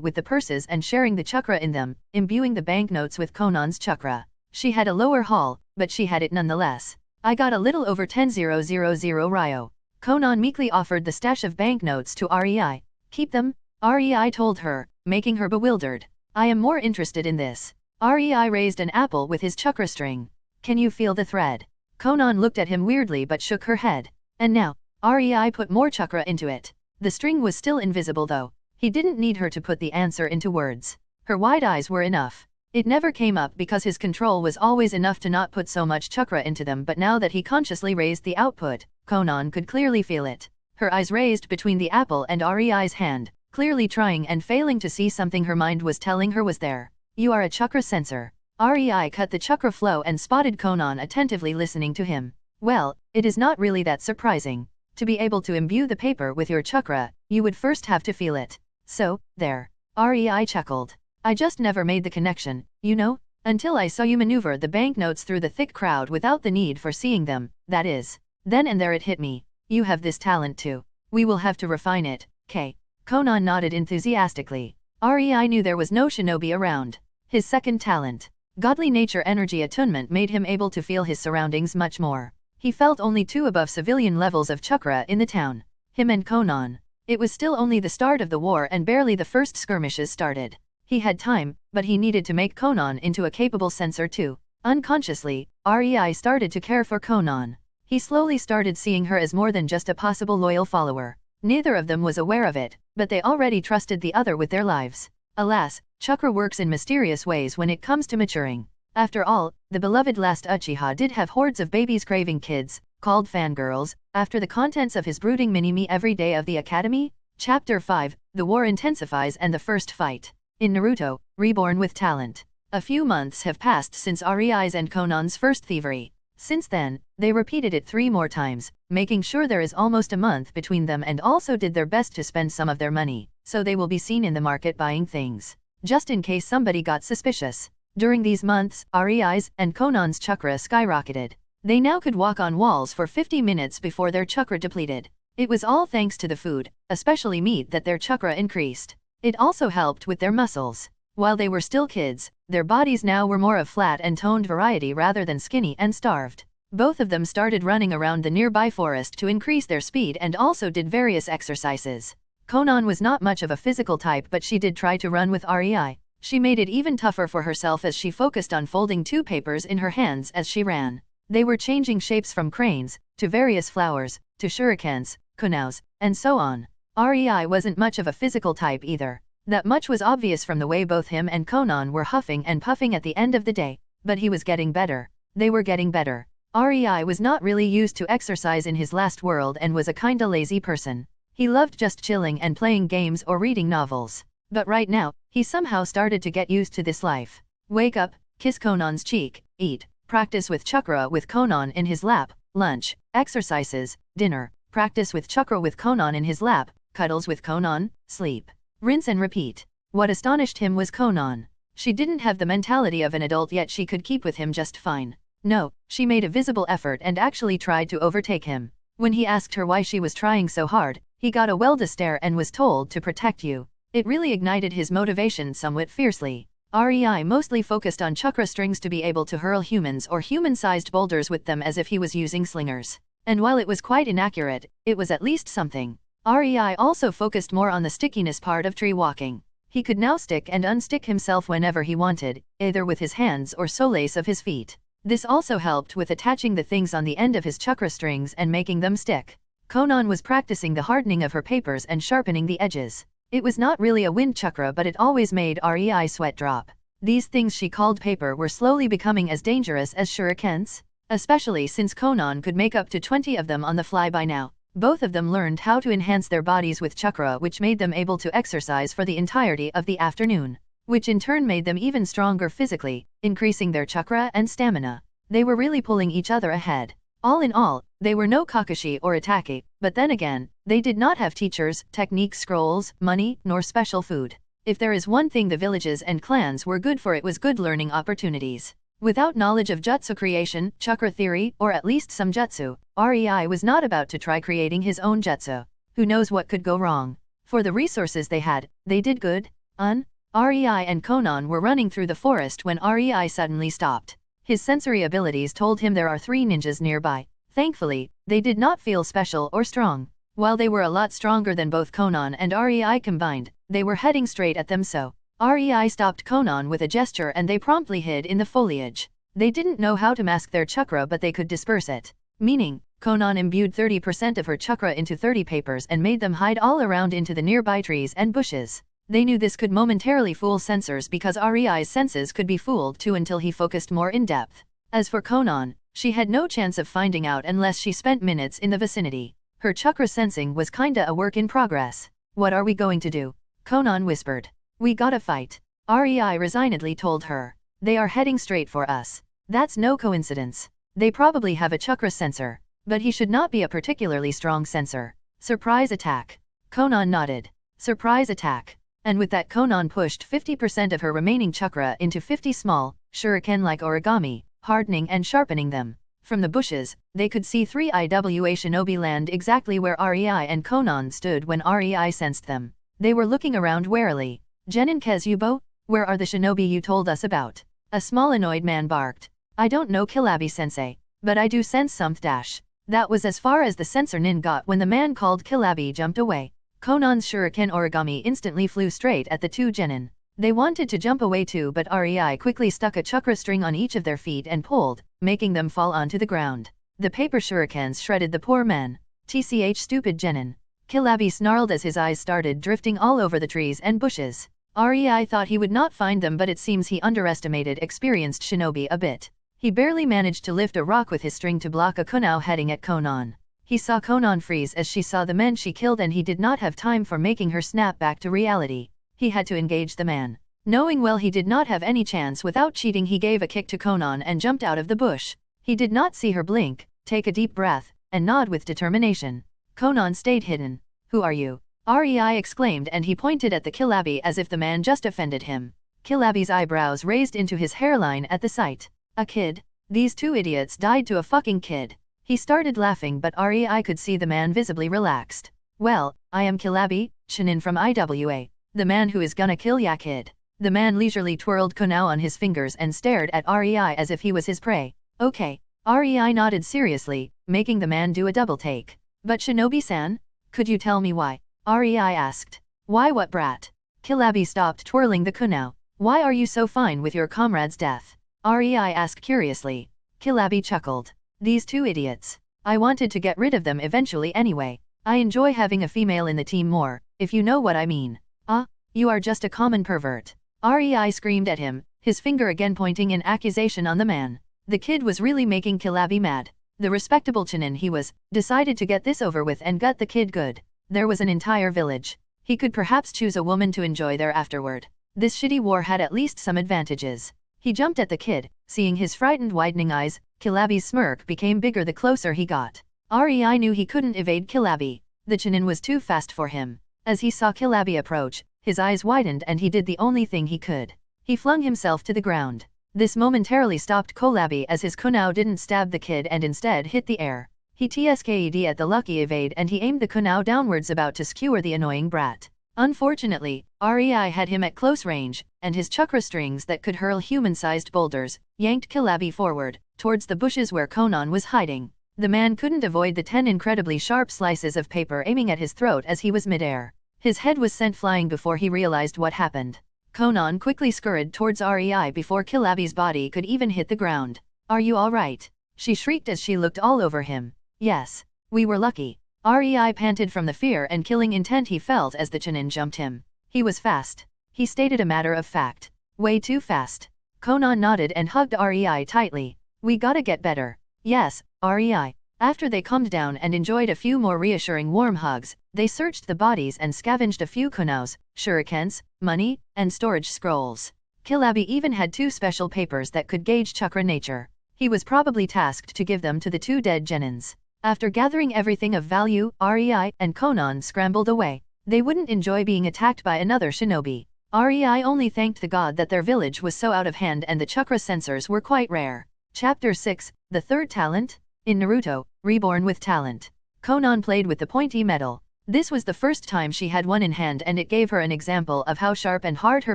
with the purses and sharing the chakra in them, imbuing the banknotes with Conan's chakra. She had a lower haul, but she had it nonetheless. I got a little over 10,000 ryo. Conan meekly offered the stash of banknotes to Rei. Keep them, Rei told her, making her bewildered. I am more interested in this. Rei raised an apple with his chakra string. Can you feel the thread? Conan looked at him weirdly but shook her head. And now, Rei put more chakra into it. The string was still invisible though. He didn't need her to put the answer into words. Her wide eyes were enough. It never came up because his control was always enough to not put so much chakra into them, but now that he consciously raised the output, Conan could clearly feel it. Her eyes raised between the apple and Rei's hand, clearly trying and failing to see something her mind was telling her was there. You are a chakra sensor. Rei cut the chakra flow and spotted Conan attentively listening to him. Well, it is not really that surprising. To be able to imbue the paper with your chakra, you would first have to feel it. So, there. Rei chuckled. I just never made the connection, you know, until I saw you maneuver the banknotes through the thick crowd without the need for seeing them, that is. Then and there it hit me. You have this talent too. We will have to refine it, K. Conan nodded enthusiastically. Rei knew there was no shinobi around. His second talent, godly nature energy attunement, made him able to feel his surroundings much more. He felt only 2 above civilian levels of chakra in the town. Him and Conan. It was still only the start of the war and barely the first skirmishes started. He had time, but he needed to make Conan into a capable sensor too. Unconsciously, Rei started to care for Conan. He slowly started seeing her as more than just a possible loyal follower. Neither of them was aware of it, but they already trusted the other with their lives. Alas, chakra works in mysterious ways when it comes to maturing. After all, the beloved last Uchiha did have hordes of babies craving kids, called fangirls, after the contents of his brooding mini-me every day of the academy. Chapter 5, The War Intensifies and the First Fight. In Naruto, Reborn with Talent. A few months have passed since Rei's and Conan's first thievery. Since then, they repeated it 3 more times, making sure there is almost a month between them, and also did their best to spend some of their money, so they will be seen in the market buying things, just in case somebody got suspicious. During these months, Rei's and Conan's chakra skyrocketed. They now could walk on walls for 50 minutes before their chakra depleted. It was all thanks to the food, especially meat, that their chakra increased. It also helped with their muscles. While they were still kids, their bodies now were more of flat and toned variety rather than skinny and starved. Both of them started running around the nearby forest to increase their speed and also did various exercises. Conan was not much of a physical type, but she did try to run with Rei. She made it even tougher for herself as she focused on folding 2 papers in her hands as she ran. They were changing shapes from cranes, to various flowers, to shurikens, kunaus, and so on. Rei wasn't much of a physical type either. That much was obvious from the way both him and Conan were huffing and puffing at the end of the day, but he was getting better. They were getting better. Rei was not really used to exercise in his last world and was a kinda lazy person. He loved just chilling and playing games or reading novels. But right now, he somehow started to get used to this life. Wake up, kiss Conan's cheek, eat, practice with chakra with Conan in his lap, lunch, exercises, dinner, practice with chakra with Conan in his lap, cuddles with Conan, sleep. Rinse and repeat. What astonished him was Conan. She didn't have the mentality of an adult, yet she could keep with him just fine. No, she made a visible effort and actually tried to overtake him. When he asked her why she was trying so hard, he got a well-to stare and was told to protect you. It really ignited his motivation somewhat fiercely. Rei mostly focused on chakra strings to be able to hurl humans or human-sized boulders with them as if he was using slingers. And while it was quite inaccurate, it was at least something. Rei also focused more on the stickiness part of tree walking. He could now stick and unstick himself whenever he wanted, either with his hands or soles of his feet. This also helped with attaching the things on the end of his chakra strings and making them stick. Conan was practicing the hardening of her papers and sharpening the edges. It was not really a wind chakra, but it always made Rei sweat drop. These things she called paper were slowly becoming as dangerous as shurikens, especially since Conan could make up to 20 of them on the fly by now. Both of them learned how to enhance their bodies with chakra, which made them able to exercise for the entirety of the afternoon, which in turn made them even stronger physically, increasing their chakra and stamina. They were really pulling each other ahead. All in all, they were no Kakashi or Itachi, but then again, they did not have teachers, technique scrolls, money, nor special food. If there is one thing the villages and clans were good for, it was good learning opportunities. Without knowledge of jutsu creation, chakra theory, or at least some jutsu, Rei was not about to try creating his own jutsu. Who knows what could go wrong? For the resources they had, they did good. Rei and Conan were running through the forest when Rei suddenly stopped. His sensory abilities told him there are 3 ninjas nearby. Thankfully, they did not feel special or strong. While they were a lot stronger than both Conan and Rei combined, they were heading straight at them, so Rei stopped Conan with a gesture and they promptly hid in the foliage. They didn't know how to mask their chakra, but they could disperse it. Meaning, Conan imbued 30% of her chakra into 30 papers and made them hide all around into the nearby trees and bushes. They knew this could momentarily fool sensors because Rei's senses could be fooled too until he focused more in depth. As for Conan, she had no chance of finding out unless she spent minutes in the vicinity. Her chakra sensing was kinda a work in progress. What are we going to do? Conan whispered. We gotta fight. Rei resignedly told her. They are heading straight for us. That's no coincidence. They probably have a chakra sensor, but he should not be a particularly strong sensor. Surprise attack. Conan nodded. Surprise attack. And with that, Conan pushed 50% of her remaining chakra into 50 small, shuriken-like origami, hardening and sharpening them. From the bushes, they could see 3 IWA shinobi land exactly where Rei and Conan stood when Rei sensed them. They were looking around warily. Genin Kezubo, where are the shinobi you told us about? A small annoyed man barked. I don't know Kilabi-sensei, but I do sense something. That was as far as the sensor nin got when the man called Kilabi jumped away. Conan's shuriken origami instantly flew straight at the 2 genin. They wanted to jump away too, but Rei quickly stuck a chakra string on each of their feet and pulled, making them fall onto the ground. The paper shurikens shredded the poor man. Tch stupid genin. Kilabi snarled as his eyes started drifting all over the trees and bushes. Rei thought he would not find them, but it seems he underestimated experienced shinobi a bit. He barely managed to lift a rock with his string to block a kunao heading at Conan. He saw Conan freeze as she saw the men she killed, and he did not have time for making her snap back to reality. He had to engage the man. Knowing well he did not have any chance without cheating, he gave a kick to Conan and jumped out of the bush. He did not see her blink, take a deep breath, and nod with determination. Conan stayed hidden. Who are you? Rei exclaimed, and he pointed at the Kilabi as if the man just offended him. Kilabi's eyebrows raised into his hairline at the sight. A kid? These two idiots died to a fucking kid. He started laughing, but Rei could see the man visibly relaxed. Well, I am Kilabi, Chunin from IWA. The man who is gonna kill ya kid. The man leisurely twirled kunao on his fingers and stared at Rei as if he was his prey. Okay. Rei nodded seriously, making the man do a double take. But Shinobi-san? Could you tell me why? Rei asked. Why what brat? Kilabi stopped twirling the kunao. Why are you so fine with your comrade's death? Rei asked curiously. Kilabi chuckled. These two idiots. I wanted to get rid of them eventually anyway. I enjoy having a female in the team more, if you know what I mean. Ah, you are just a common pervert. Rei screamed at him, his finger again pointing in accusation on the man. The kid was really making Kilabi mad. The respectable Chunin he was, decided to get this over with and gut the kid good. There was an entire village. He could perhaps choose a woman to enjoy there afterward. This shitty war had at least some advantages. He jumped at the kid, seeing his frightened widening eyes. Kilabi's smirk became bigger the closer he got. Rei knew he couldn't evade Kilabi. The Chunin was too fast for him. As he saw Kilabi approach, his eyes widened and he did the only thing he could. He flung himself to the ground. This momentarily stopped Kilabi as his kunao didn't stab the kid and instead hit the air. He tsked at the lucky evade and he aimed the kunao downwards about to skewer the annoying brat. Unfortunately, Rei had him at close range, and his chakra strings that could hurl human-sized boulders, yanked Kilabi forward, towards the bushes where Conan was hiding. The man couldn't avoid the 10 incredibly sharp slices of paper aiming at his throat as he was midair. His head was sent flying before he realized what happened. Conan quickly scurried towards Rei before Kilabi's body could even hit the ground. Are you alright? She shrieked as she looked all over him. Yes. We were lucky. Rei panted from the fear and killing intent he felt as the Chunin jumped him. He was fast. He stated a matter of fact. Way too fast. Conan nodded and hugged Rei tightly. We gotta get better. Yes, Rei. After they calmed down and enjoyed a few more reassuring warm hugs, they searched the bodies and scavenged a few kunaos, shurikens, money, and storage scrolls. Kilabi even had 2 special papers that could gauge chakra nature. He was probably tasked to give them to the 2 dead genins. After gathering everything of value, Rei and Conan scrambled away. They wouldn't enjoy being attacked by another shinobi. Rei only thanked the god that their village was so out of hand and the chakra sensors were quite rare. Chapter 6, The Third Talent? In Naruto, Reborn with Talent. Conan played with the pointy metal. This was the first time she had one in hand and it gave her an example of how sharp and hard her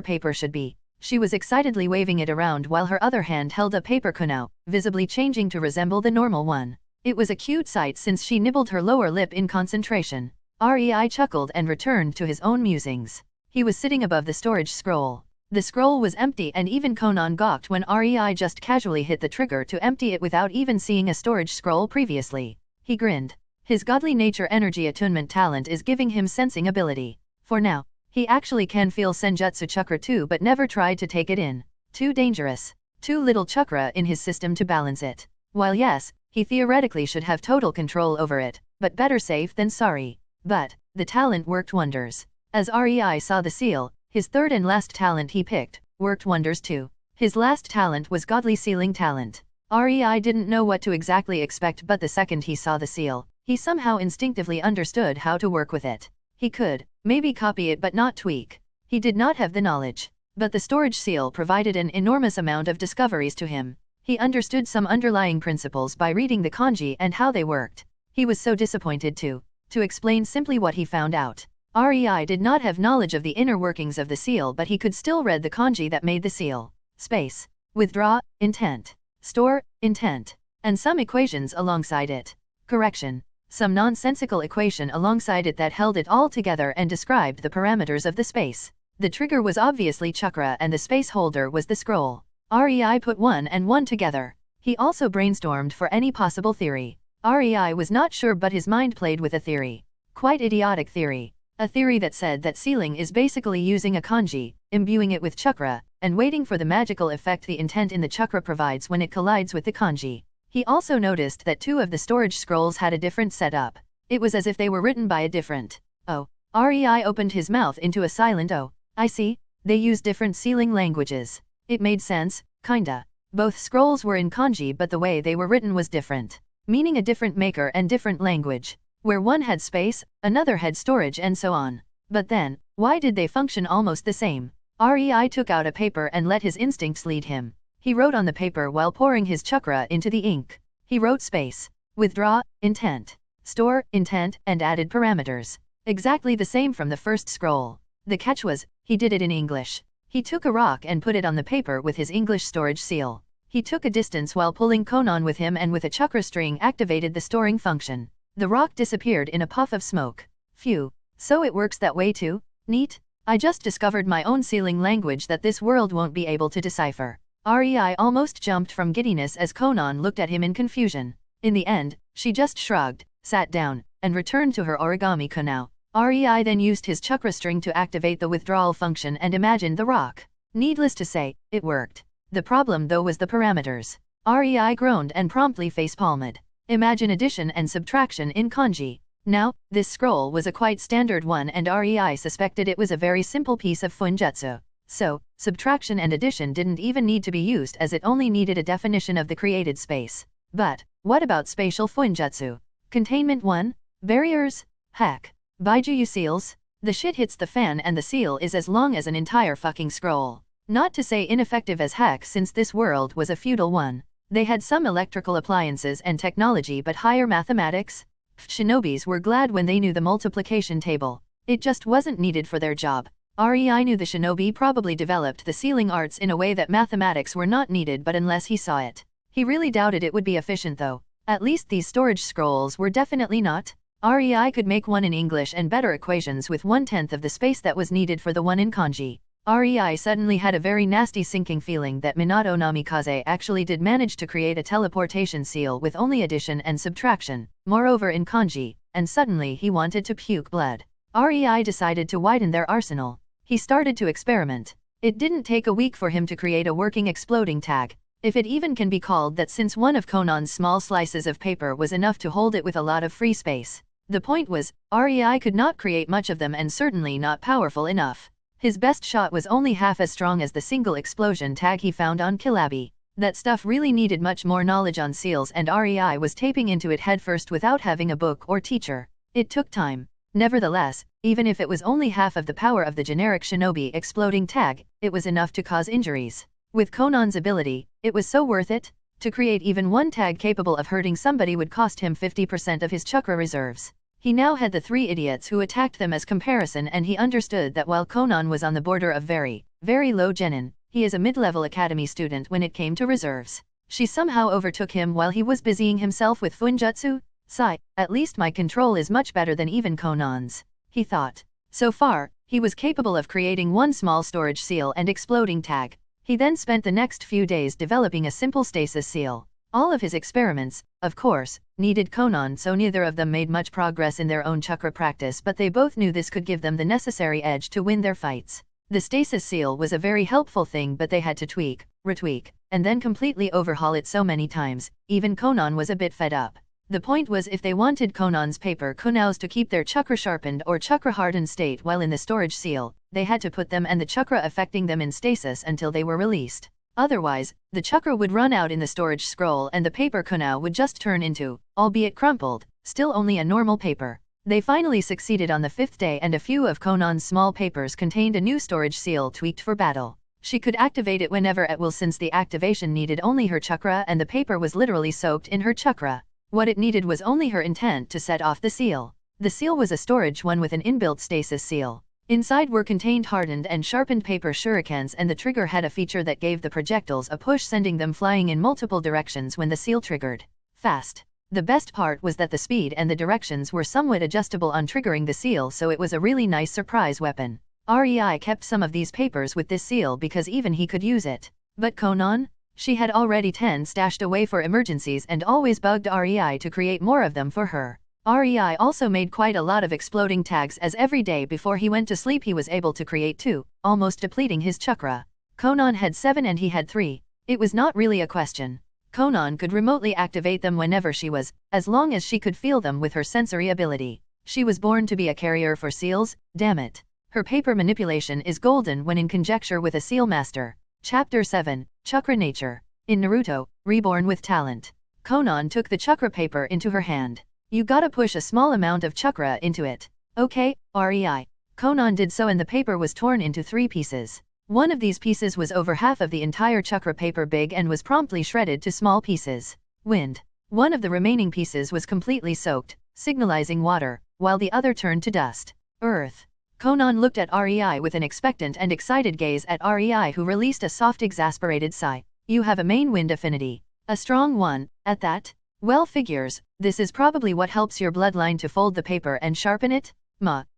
paper should be. She was excitedly waving it around while her other hand held a paper kunao, visibly changing to resemble the normal one. It was a cute sight since she nibbled her lower lip in concentration. Rei chuckled and returned to his own musings. He was sitting above the storage scroll. The scroll was empty and even Conan gawked when Rei just casually hit the trigger to empty it without even seeing a storage scroll previously. He grinned. His godly nature energy attunement talent is giving him sensing ability. For now, he actually can feel senjutsu chakra too but never tried to take it in. Too dangerous. Too little chakra in his system to balance it. While yes, he theoretically should have total control over it, but better safe than sorry. But, the talent worked wonders. As Rei saw the seal, his third and last talent he picked, worked wonders too. His last talent was godly sealing talent. Rei didn't know what to exactly expect but the second he saw the seal, he somehow instinctively understood how to work with it. He could, maybe copy it but not tweak. He did not have the knowledge. But the storage seal provided an enormous amount of discoveries to him. He understood some underlying principles by reading the kanji and how they worked. He was so disappointed to explain simply what he found out. Rei did not have knowledge of the inner workings of the seal but he could still read the kanji that made the seal. Space. Withdraw, intent. Store, intent. And some equations alongside it. Correction. Some nonsensical equation alongside it that held it all together and described the parameters of the space. The trigger was obviously chakra and the space holder was the scroll. Rei put 1 and 1 together. He also brainstormed for any possible theory. Rei was not sure but his mind played with a theory. Quite idiotic theory. A theory that said that sealing is basically using a kanji, imbuing it with chakra, and waiting for the magical effect the intent in the chakra provides when it collides with the kanji. He also noticed that 2 of the storage scrolls had a different setup. It was as if they were written by a different. Oh. Rei opened his mouth into a silent oh. I see, they use different sealing languages. It made sense, kinda. Both scrolls were in kanji, but the way they were written was different, meaning a different maker and different language, where one had space, another had storage, and so on. But then, why did they function almost the same? Rei took out a paper and let his instincts lead him. He wrote on the paper while pouring his chakra into the ink. He wrote space, withdraw, intent, store, intent, and added parameters. Exactly the same from the first scroll. The catch was, he did it in English. He took a rock and put it on the paper with his English storage seal. He took a distance while pulling Konan with him and with a chakra string activated the storing function. The rock disappeared in a puff of smoke. Phew. So it works that way too? Neat. I just discovered my own sealing language that this world won't be able to decipher. Rei almost jumped from giddiness as Konan looked at him in confusion. In the end, she just shrugged, sat down, and returned to her origami kunao. Rei then used his chakra string to activate the withdrawal function and imagined the rock. Needless to say, it worked. The problem though was the parameters. Rei groaned and promptly facepalmed. Imagine addition and subtraction in kanji. Now, this scroll was a quite standard one and Rei suspected it was a very simple piece of funjutsu. So, subtraction and addition didn't even need to be used as it only needed a definition of the created space. But, what about spatial funjutsu? Containment 1? Barriers? Heck. Baijuyu seals? The shit hits the fan and the seal is as long as an entire fucking scroll. Not to say ineffective as heck since this world was a feudal one. They had some electrical appliances and technology but higher mathematics? Shinobis were glad when they knew the multiplication table. It just wasn't needed for their job. Rei knew the shinobi probably developed the sealing arts in a way that mathematics were not needed, but unless he saw it. He really doubted it would be efficient though. At least these storage scrolls were definitely not. Rei could make one in English and better equations with 1/10 of the space that was needed for the one in kanji. Rei suddenly had a very nasty sinking feeling that Minato Namikaze actually did manage to create a teleportation seal with only addition and subtraction, moreover in kanji, and suddenly he wanted to puke blood. Rei decided to widen their arsenal. He started to experiment. It didn't take a week for him to create a working exploding tag, if it even can be called that, since one of Konan's small slices of paper was enough to hold it with a lot of free space. The point was, Rei could not create much of them and certainly not powerful enough. His best shot was only half as strong as the single explosion tag he found on Kilabi. That stuff really needed much more knowledge on seals and Rei was taping into it headfirst without having a book or teacher. It took time. Nevertheless, even if it was only half of the power of the generic shinobi exploding tag, it was enough to cause injuries. With Konan's ability, it was so worth it. To create even one tag capable of hurting somebody would cost him 50% of his chakra reserves. He now had the 3 idiots who attacked them as comparison, and he understood that while Konan was on the border of very, very low genin, he is a mid-level academy student when it came to reserves. She somehow overtook him while he was busying himself with funjutsu. Sigh, at least my control is much better than even Konan's, he thought. So far, he was capable of creating one small storage seal and exploding tag. He then spent the next few days developing a simple stasis seal. All of his experiments, of course, needed Konan, so neither of them made much progress in their own chakra practice, but they both knew this could give them the necessary edge to win their fights. The stasis seal was a very helpful thing, but they had to tweak, retweak, and then completely overhaul it so many times, even Konan was a bit fed up. The point was, if they wanted Konan's paper kunaos to keep their chakra sharpened or chakra hardened state while in the storage seal, they had to put them and the chakra affecting them in stasis until they were released. Otherwise, the chakra would run out in the storage scroll and the paper kunao would just turn into, albeit crumpled, still only a normal paper. They finally succeeded on the 5th day, and a few of Konan's small papers contained a new storage seal tweaked for battle. She could activate it whenever at will, since the activation needed only her chakra and the paper was literally soaked in her chakra. What it needed was only her intent to set off the seal. The seal was a storage one with an inbuilt stasis seal. Inside were contained hardened and sharpened paper shurikens, and the trigger had a feature that gave the projectiles a push, sending them flying in multiple directions when the seal triggered. Fast. The best part was that the speed and the directions were somewhat adjustable on triggering the seal, so it was a really nice surprise weapon. Rei kept some of these papers with this seal because even he could use it. But Konan? She had already 10 stashed away for emergencies and always bugged Rei to create more of them for her. Rei also made quite a lot of exploding tags, as every day before he went to sleep he was able to create 2, almost depleting his chakra. Konan had 7 and he had 3. It was not really a question. Konan could remotely activate them whenever she was, as long as she could feel them with her sensory ability. She was born to be a carrier for seals, damn it. Her paper manipulation is golden when in conjecture with a seal master. Chapter 7, Chakra Nature. In Naruto, Reborn with Talent, Konan took the chakra paper into her hand. You gotta push a small amount of chakra into it. Okay, REI. Konan did so and the paper was torn into 3 pieces. One of these pieces was over half of the entire chakra paper big and was promptly shredded to small pieces. Wind. One of the remaining pieces was completely soaked, signalizing water, while the other turned to dust. Earth. Konan looked at REI with an expectant and excited gaze at REI, who released a soft exasperated sigh. You have a main wind affinity. A strong one, at that? Well, figures, this is probably what helps your bloodline to fold the paper and sharpen it?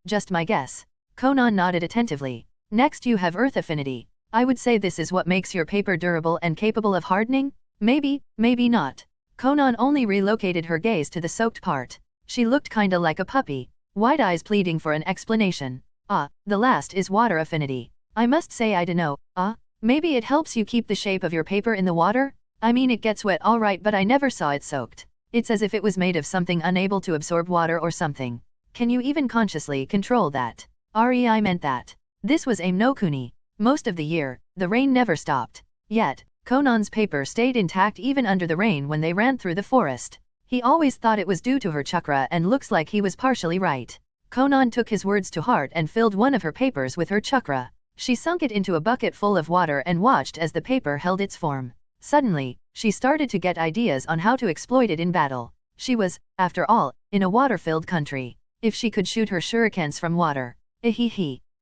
Just my guess. Konan nodded attentively. Next you have earth affinity. I would say this is what makes your paper durable and capable of hardening? Maybe, maybe not. Konan only relocated her gaze to the soaked part. She looked kinda like a puppy, wide eyes pleading for an explanation. The last is water affinity. I must say I dunno, maybe it helps you keep the shape of your paper in the water? I mean it gets wet alright but I never saw it soaked. It's as if it was made of something unable to absorb water or something. Can you even consciously control that? REI meant that. This was Aim no Kuni. Most of the year, the rain never stopped. Yet, Konan's paper stayed intact even under the rain when they ran through the forest. He always thought it was due to her chakra and looks like he was partially right. Konan took his words to heart and filled one of her papers with her chakra. She sunk it into a bucket full of water and watched as the paper held its form. Suddenly, she started to get ideas on how to exploit it in battle. She was, after all, in a water-filled country. If she could shoot her shurikens from water.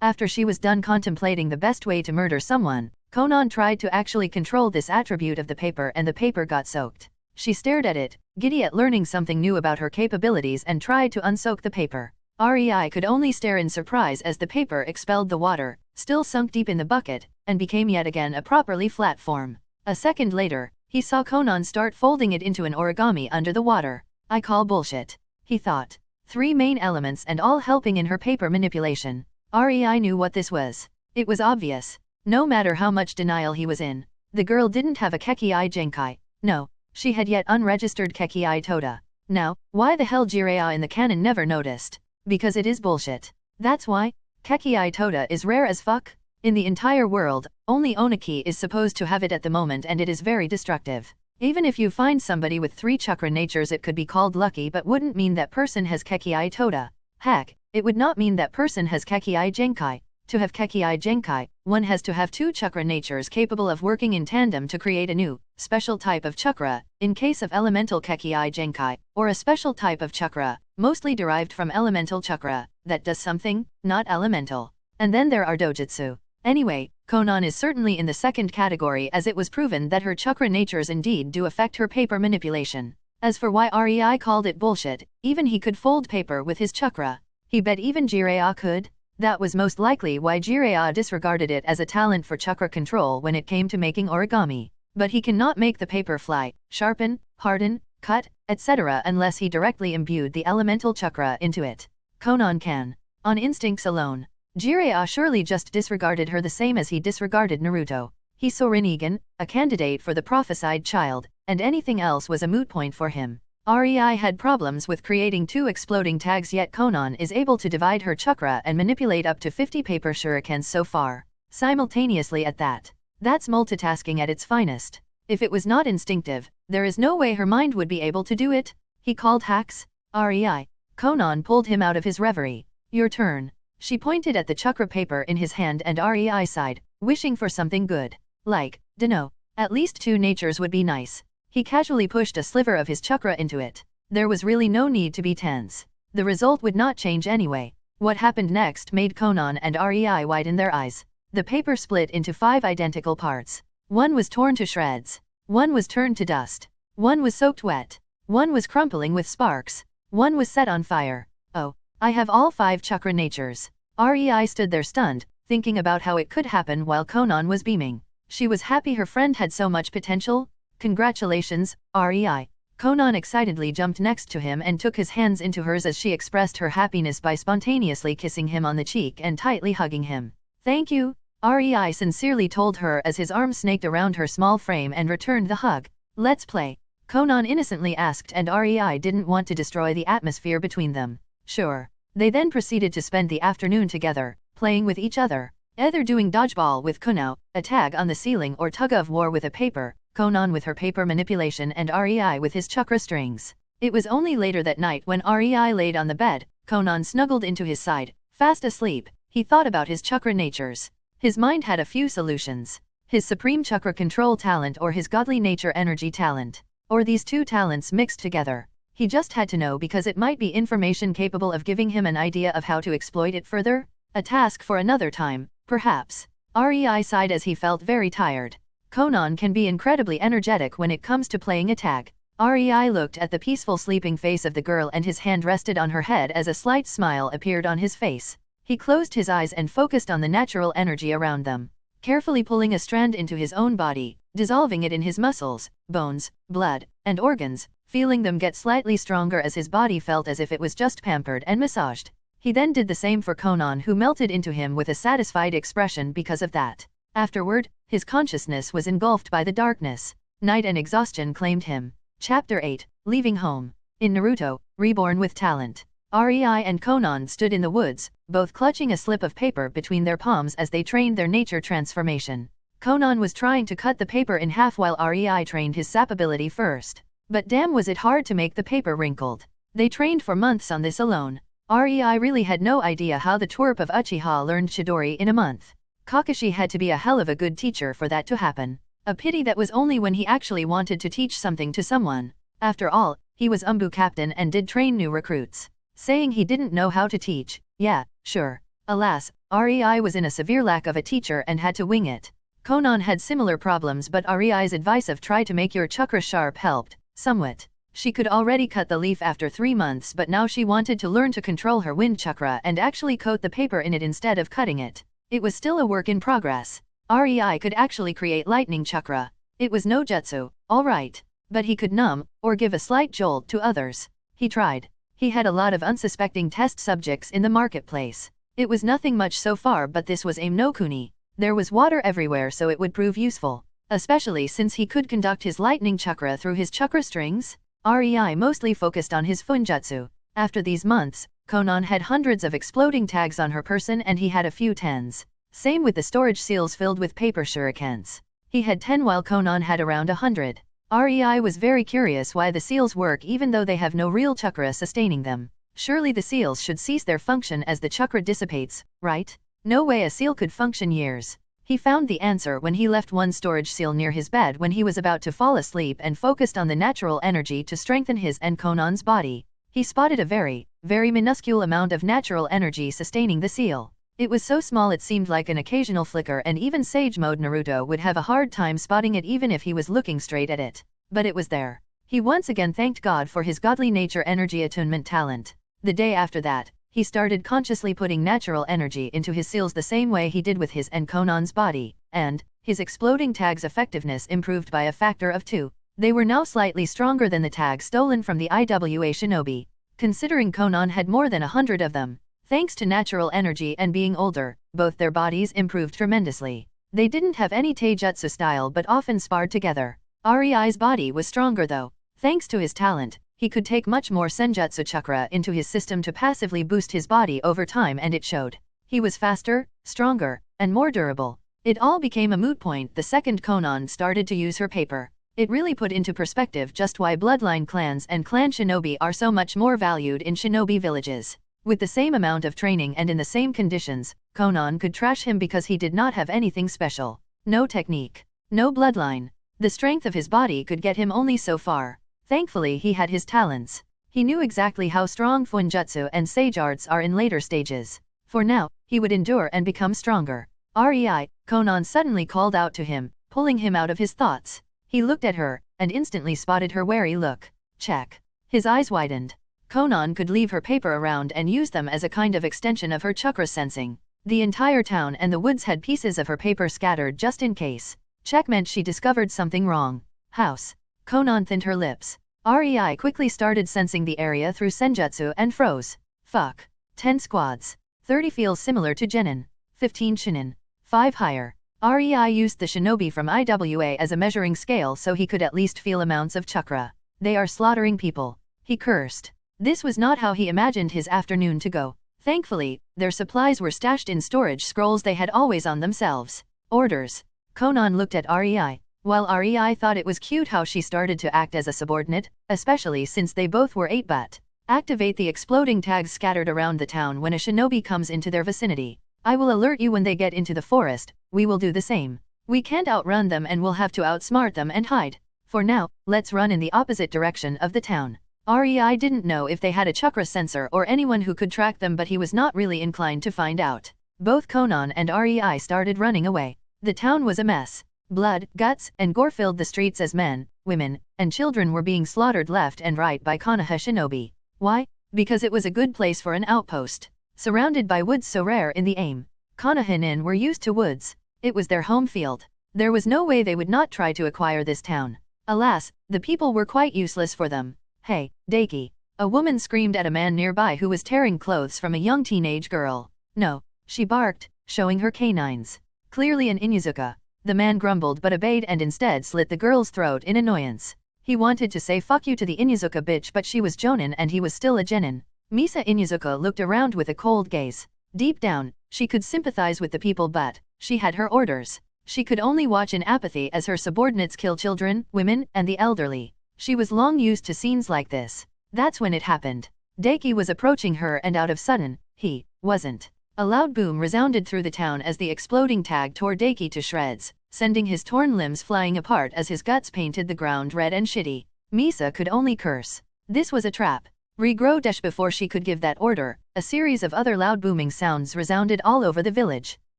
After she was done contemplating the best way to murder someone, Konan tried to actually control this attribute of the paper and the paper got soaked. She stared at it, giddy at learning something new about her capabilities, and tried to unsoak the paper. REI could only stare in surprise as the paper expelled the water, still sunk deep in the bucket, and became yet again a properly flat form. A second later, he saw Konan start folding it into an origami under the water. I call bullshit, he thought. 3 main elements and all helping in her paper manipulation. REI knew what this was. It was obvious. No matter how much denial he was in, the girl didn't have a Kekii Genkai. No, she had yet unregistered Kekii Toda. Now, why the hell Jiraiya in the canon never noticed? Because it is bullshit. That's why. Kekii Toda is rare as fuck. In the entire world, only Oniki is supposed to have it at the moment and it is very destructive. Even if you find somebody with 3 chakra natures it could be called lucky but wouldn't mean that person has Kekii Toda. Heck, it would not mean that person has Kekii Genkai. To have Kekii Genkai, one has to have 2 chakra natures capable of working in tandem to create a new, special type of chakra, in case of elemental Kekii Genkai, or a special type of chakra, mostly derived from elemental chakra, that does something, not elemental. And then there are dojutsu. Anyway, Konan is certainly in the second category as it was proven that her chakra natures indeed do affect her paper manipulation. As for why REI called it bullshit, even he could fold paper with his chakra. He bet even Jiraiya could? That was most likely why Jiraiya disregarded it as a talent for chakra control when it came to making origami. But he cannot make the paper fly, sharpen, harden, cut, etc. unless he directly imbued the elemental chakra into it. Konan can. On instincts alone. Jiraiya surely just disregarded her the same as he disregarded Naruto. He saw Rinnegan, a candidate for the prophesied child, and anything else was a moot point for him. REI had problems with creating 2 exploding tags, yet Konan is able to divide her chakra and manipulate up to 50 paper shurikens so far. Simultaneously at that. That's multitasking at its finest. If it was not instinctive, there is no way her mind would be able to do it. He called hacks. REI. Konan pulled him out of his reverie. Your turn. She pointed at the chakra paper in his hand and REI sighed, wishing for something good. Like, dunno, at least 2 natures would be nice. He casually pushed a sliver of his chakra into it. There was really no need to be tense. The result would not change anyway. What happened next made Konan and REI widen their eyes. The paper split into 5 identical parts. One was torn to shreds. One was turned to dust. One was soaked wet. One was crumpling with sparks. One was set on fire. Oh, I have all 5 chakra natures. REI stood there stunned, thinking about how it could happen while Konan was beaming. She was happy her friend had so much potential. Congratulations, REI. Konan excitedly jumped next to him and took his hands into hers as she expressed her happiness by spontaneously kissing him on the cheek and tightly hugging him. Thank you, REI sincerely told her as his arm snaked around her small frame and returned the hug. Let's play, Konan innocently asked, and REI didn't want to destroy the atmosphere between them. Sure. They then proceeded to spend the afternoon together, playing with each other. Either doing dodgeball with Kunao, a tag on the ceiling, or tug of war with a paper, Conan with her paper manipulation and Rei with his chakra strings. It was only later that night when Rei laid on the bed, Conan snuggled into his side, fast asleep. He thought about his chakra natures. His mind had a few solutions. His supreme chakra control talent or his godly nature energy talent. Or these two talents mixed together. He just had to know because it might be information capable of giving him an idea of how to exploit it further. A task for another time, perhaps. Rei sighed as he felt very tired. Conan can be incredibly energetic when it comes to playing a tag. Rei looked at the peaceful sleeping face of the girl and his hand rested on her head as a slight smile appeared on his face. He closed his eyes and focused on the natural energy around them, carefully pulling a strand into his own body, dissolving it in his muscles, bones, blood, and organs, feeling them get slightly stronger as his body felt as if it was just pampered and massaged. He then did the same for Conan, who melted into him with a satisfied expression because of that. Afterward, his consciousness was engulfed by the darkness. Night and exhaustion claimed him. Chapter 8, Leaving Home. In Naruto, Reborn with Talent. Rei and Conan stood in the woods, both clutching a slip of paper between their palms as they trained their nature transformation. Conan was trying to cut the paper in half while Rei trained his sap ability first. But damn was it hard to make the paper wrinkled. They trained for months on this alone. Rei really had no idea how the twerp of Uchiha learned Chidori in a month. Kakashi had to be a hell of a good teacher for that to happen. A pity that was only when he actually wanted to teach something to someone. After all, he was Umbu captain and did train new recruits. Saying he didn't know how to teach, yeah, sure. Alas, Rei was in a severe lack of a teacher and had to wing it. Conan had similar problems, but Rei's advice of try to make your chakra sharp helped, somewhat. She could already cut the leaf after 3 months, but now she wanted to learn to control her wind chakra and actually coat the paper in it instead of cutting it. It was still a work in progress. Rei could actually create lightning chakra. It was no jutsu, alright. But he could numb, or give a slight jolt to others. He tried. He had a lot of unsuspecting test subjects in the marketplace. It was nothing much so far, but this was aim no kuni. There was water everywhere, so it would prove useful. Especially since he could conduct his lightning chakra through his chakra strings. Rei mostly focused on his funjutsu. After these months, Conan had hundreds of exploding tags on her person and he had a few tens. Same with the storage seals filled with paper shurikens. He had 10 while Conan had around 100. Rei was very curious why the seals work even though they have no real chakra sustaining them. Surely the seals should cease their function as the chakra dissipates, right? No way a seal could function years. He found the answer when he left one storage seal near his bed when he was about to fall asleep and focused on the natural energy to strengthen his and Conan's body. He spotted a very, very minuscule amount of natural energy sustaining the seal. It was so small it seemed like an occasional flicker, and even Sage Mode Naruto would have a hard time spotting it even if he was looking straight at it. But it was there. He once again thanked God for his godly nature energy attunement talent. The day after that, he started consciously putting natural energy into his seals the same way he did with his and Conan's body, and his exploding tags' effectiveness improved by a factor of 2. They were now slightly stronger than the tags stolen from the IWA shinobi. Considering Conan had more than 100 of them. Thanks to natural energy and being older, both their bodies improved tremendously. They didn't have any taijutsu style but often sparred together. Rei's body was stronger though. Thanks to his talent, he could take much more senjutsu chakra into his system to passively boost his body over time, and it showed. He was faster, stronger, and more durable. It all became a moot point the second Conan started to use her paper. It really put into perspective just why bloodline clans and clan shinobi are so much more valued in shinobi villages. With the same amount of training and in the same conditions, Conan could trash him because he did not have anything special. No technique. No bloodline. The strength of his body could get him only so far. Thankfully he had his talents. He knew exactly how strong funjutsu and sage arts are in later stages. For now, he would endure and become stronger. Rei, Conan suddenly called out to him, pulling him out of his thoughts. He looked at her, and instantly spotted her wary look. Check. His eyes widened. Conan could leave her paper around and use them as a kind of extension of her chakra sensing. The entire town and the woods had pieces of her paper scattered just in case. Check meant she discovered something wrong. House. Conan thinned her lips. Rei quickly started sensing the area through senjutsu and froze. Fuck. 10 squads. 30 feels similar to genin. 15 shinin. 5 higher. Rei used the shinobi from IWA as a measuring scale so he could at least feel amounts of chakra. They are slaughtering people. He cursed. This was not how he imagined his afternoon to go. Thankfully, their supplies were stashed in storage scrolls they had always on themselves. Orders. Conan looked at Rei. while Rei thought it was cute how she started to act as a subordinate, especially since they both were 8-but. Activate the exploding tags scattered around the town when a shinobi comes into their vicinity. I will alert you when they get into the forest. We will do the same. We can't outrun them and we'll have to outsmart them and hide. For now, let's run in the opposite direction of the town. Rei didn't know if they had a chakra sensor or anyone who could track them, but he was not really inclined to find out. Both Konan and Rei started running away. The town was a mess. Blood, guts, and gore filled the streets as men, women, and children were being slaughtered left and right by Konoha shinobi. Why? Because it was a good place for an outpost. Surrounded by woods so rare in the aim. Konoha were used to woods. It was their home field. There was no way they would not try to acquire this town. Alas, the people were quite useless for them. Hey, Daiki! A woman screamed at a man nearby who was tearing clothes from a young teenage girl. No, she barked, showing her canines. Clearly an Inuzuka. The man grumbled but obeyed and instead slit the girl's throat in annoyance. He wanted to say fuck you to the Inuzuka bitch, but she was Jonin and he was still a genin. Misa Inuzuka looked around with a cold gaze. Deep down, she could sympathize with the people, but she had her orders. She could only watch in apathy as her subordinates kill children, women, and the elderly. She was long used to scenes like this. That's when it happened. Daiki was approaching her and out of sudden, he wasn't. A loud boom resounded through the town as the exploding tag tore Daiki to shreds, sending his torn limbs flying apart as his guts painted the ground red and shitty. Misa could only curse. This was a trap. Regrow dash. Before she could give that order, a series of other loud booming sounds resounded all over the village.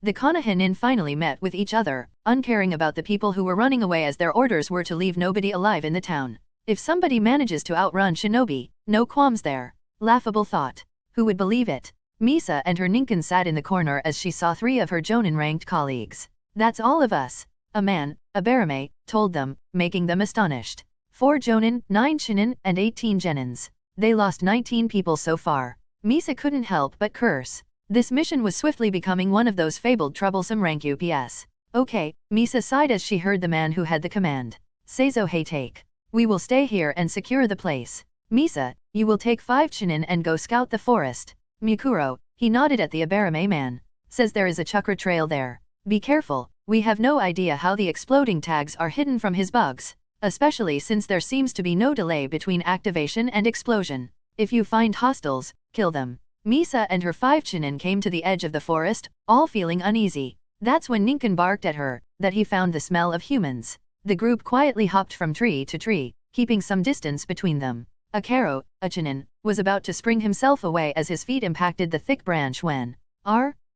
The Konoha finally met with each other, uncaring about the people who were running away, as their orders were to leave nobody alive in the town. If somebody manages to outrun shinobi, no qualms there. Laughable thought. Who would believe it? Misa and her ninkin sat in the corner as she saw 3 of her Jonin-ranked colleagues. That's all of us. A man, a barame, told them, making them astonished. 4 Jonin, 9 shinin, and 18 genins. They lost 19 people so far. Misa couldn't help but curse. This mission was swiftly becoming one of those fabled troublesome rank UPS. Okay, Misa sighed as she heard the man who had the command. Seizo hey take. We will stay here and secure the place. Misa, you will take 5 shinin and go scout the forest. Mikuro, he nodded at the Abarame man. Says there is a chakra trail there. Be careful, we have no idea how the exploding tags are hidden from his bugs. Especially since there seems to be no delay between activation and explosion. If you find hostiles, kill them. Misa and her 5 shinin came to the edge of the forest, all feeling uneasy. That's when Ninkin barked at her, that he found the smell of humans. The group quietly hopped from tree to tree, keeping some distance between them. Akaro, a shinin, was about to spring himself away as his feet impacted the thick branch when,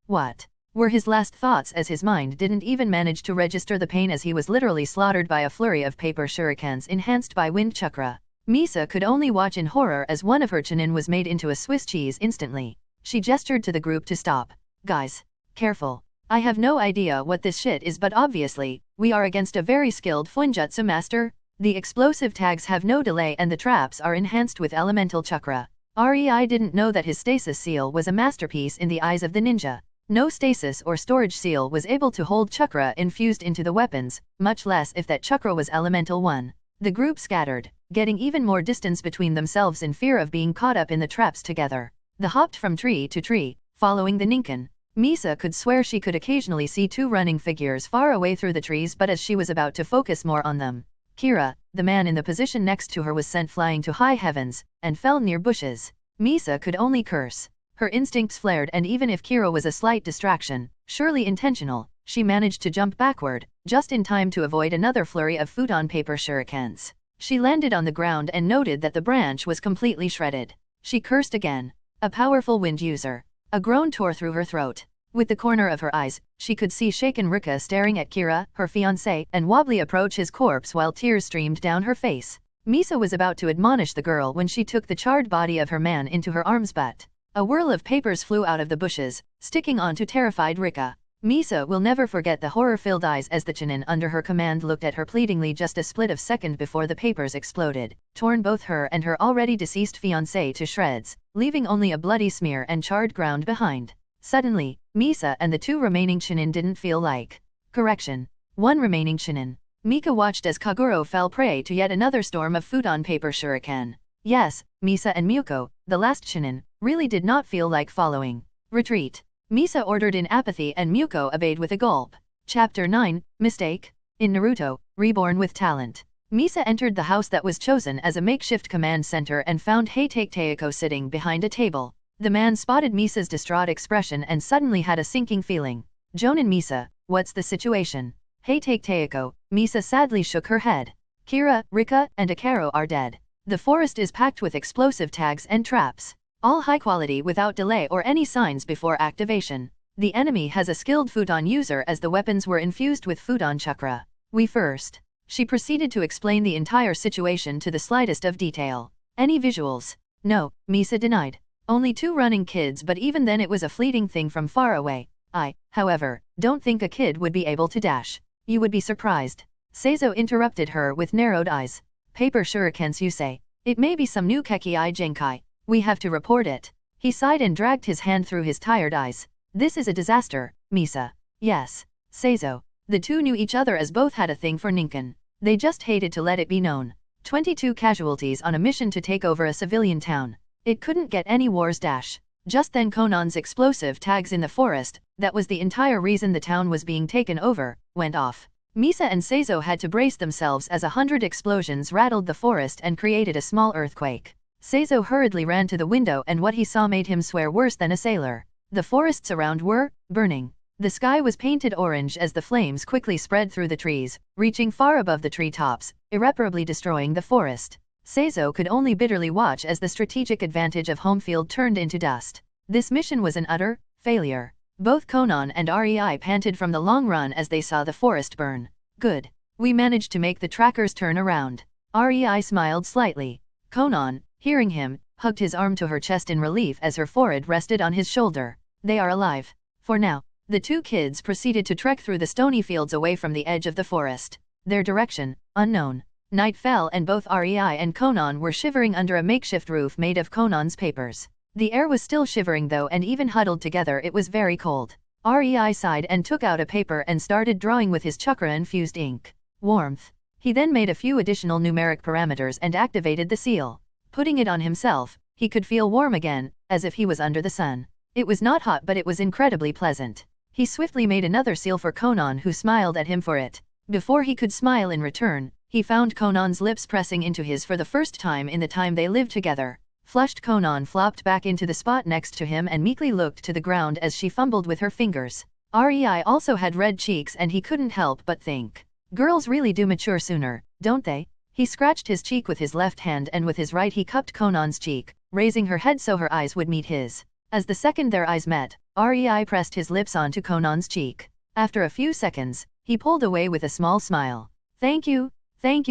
what? Were his last thoughts, as his mind didn't even manage to register the pain as he was literally slaughtered by a flurry of paper shurikens enhanced by wind chakra. Misa could only watch in horror as one of her shinin was made into a Swiss cheese instantly. She gestured to the group to stop. Guys, careful. I have no idea what this shit is, but obviously, we are against a very skilled Funjutsu master. The explosive tags have no delay and the traps are enhanced with elemental chakra. Rei didn't know that his stasis seal was a masterpiece in the eyes of the ninja. No stasis or storage seal was able to hold chakra infused into the weapons, much less if that chakra was elemental one. The group scattered, getting even more distance between themselves in fear of being caught up in the traps together. They hopped from tree to tree, following the Ninkin. Misa could swear she could occasionally see 2 running figures far away through the trees, but as she was about to focus more on them, Kira, the man in the position next to her, was sent flying to high heavens, and fell near bushes. Misa could only curse. Her instincts flared, and even if Kira was a slight distraction, surely intentional, she managed to jump backward, just in time to avoid another flurry of futon paper shurikens. She landed on the ground and noted that the branch was completely shredded. She cursed again. A powerful wind user. A groan tore through her throat. With the corner of her eyes, she could see shaken Rika staring at Kira, her fiancé, and wobbly approach his corpse while tears streamed down her face. Misa was about to admonish the girl when she took the charred body of her man into her arms, but a whirl of papers flew out of the bushes, sticking onto terrified Rika. Misa will never forget the horror-filled eyes as the chinin under her command looked at her pleadingly just a split of second before the papers exploded, torn both her and her already deceased fiancé to shreds, leaving only a bloody smear and charred ground behind. Suddenly, Misa and the 2 remaining shinin didn't feel like correction. 1 remaining shinin. Mika watched as Kaguro fell prey to yet another storm of futon paper shuriken. Yes, Misa and Muko, the last shinin, really did not feel like following. Retreat. Misa ordered in apathy and Muko obeyed with a gulp. Chapter 9, Mistake. In Naruto, Reborn with talent. Misa entered the house that was chosen as a makeshift command center and found Heitake sitting behind a table. The man spotted Misa's distraught expression and suddenly had a sinking feeling. Jonan Misa, what's the situation? Heitake, Misa sadly shook her head. Kira, Rika, and Akaro are dead. The forest is packed with explosive tags and traps. All high quality without delay or any signs before activation. The enemy has a skilled futon user as the weapons were infused with futon chakra. We first. She proceeded to explain the entire situation to the slightest of detail. Any visuals? No, Misa denied. Only 2 running kids, but even then it was a fleeting thing from far away. I, however, don't think a kid would be able to dash. You would be surprised. Seizo interrupted her with narrowed eyes. Paper shurikens you say. It may be some new Kekii Genkai. We have to report it. He sighed and dragged his hand through his tired eyes. This is a disaster, Misa. Yes. Seizo. The two knew each other as both had a thing for Ninkan. They just hated to let it be known. 22 casualties on a mission to take over a civilian town. It couldn't get any worse. Just then Conan's explosive tags in the forest, that was the entire reason the town was being taken over, went off. Misa and Seizo had to brace themselves as 100 explosions rattled the forest and created a small earthquake. Seizo hurriedly ran to the window and what he saw made him swear worse than a sailor. The forests around were burning. The sky was painted orange as the flames quickly spread through the trees, reaching far above the treetops, irreparably destroying the forest. Seizo could only bitterly watch as the strategic advantage of home field turned into dust. This mission was an utter failure. Both Conan and Rei panted from the long run as they saw the forest burn. Good. We managed to make the trackers turn around. Rei smiled slightly. Conan, hearing him, hugged his arm to her chest in relief as her forehead rested on his shoulder. They are alive. For now. The 2 kids proceeded to trek through the stony fields away from the edge of the forest. Their direction, unknown. Night fell and both Rei and Conan were shivering under a makeshift roof made of Conan's papers. The air was still shivering though, and even huddled together it was very cold. Rei sighed and took out a paper and started drawing with his chakra-infused ink. Warmth. He then made a few additional numeric parameters and activated the seal. Putting it on himself, he could feel warm again, as if he was under the sun. It was not hot but it was incredibly pleasant. He swiftly made another seal for Conan, who smiled at him for it. Before he could smile in return, he found Conan's lips pressing into his for the first time in the time they lived together. Flushed Conan flopped back into the spot next to him and meekly looked to the ground as she fumbled with her fingers. Rei also had red cheeks and he couldn't help but think. Girls really do mature sooner, don't they? He scratched his cheek with his left hand and with his right he cupped Conan's cheek, raising her head so her eyes would meet his. As the second their eyes met, Rei pressed his lips onto Conan's cheek. After a few seconds, he pulled away with a small smile. Thank you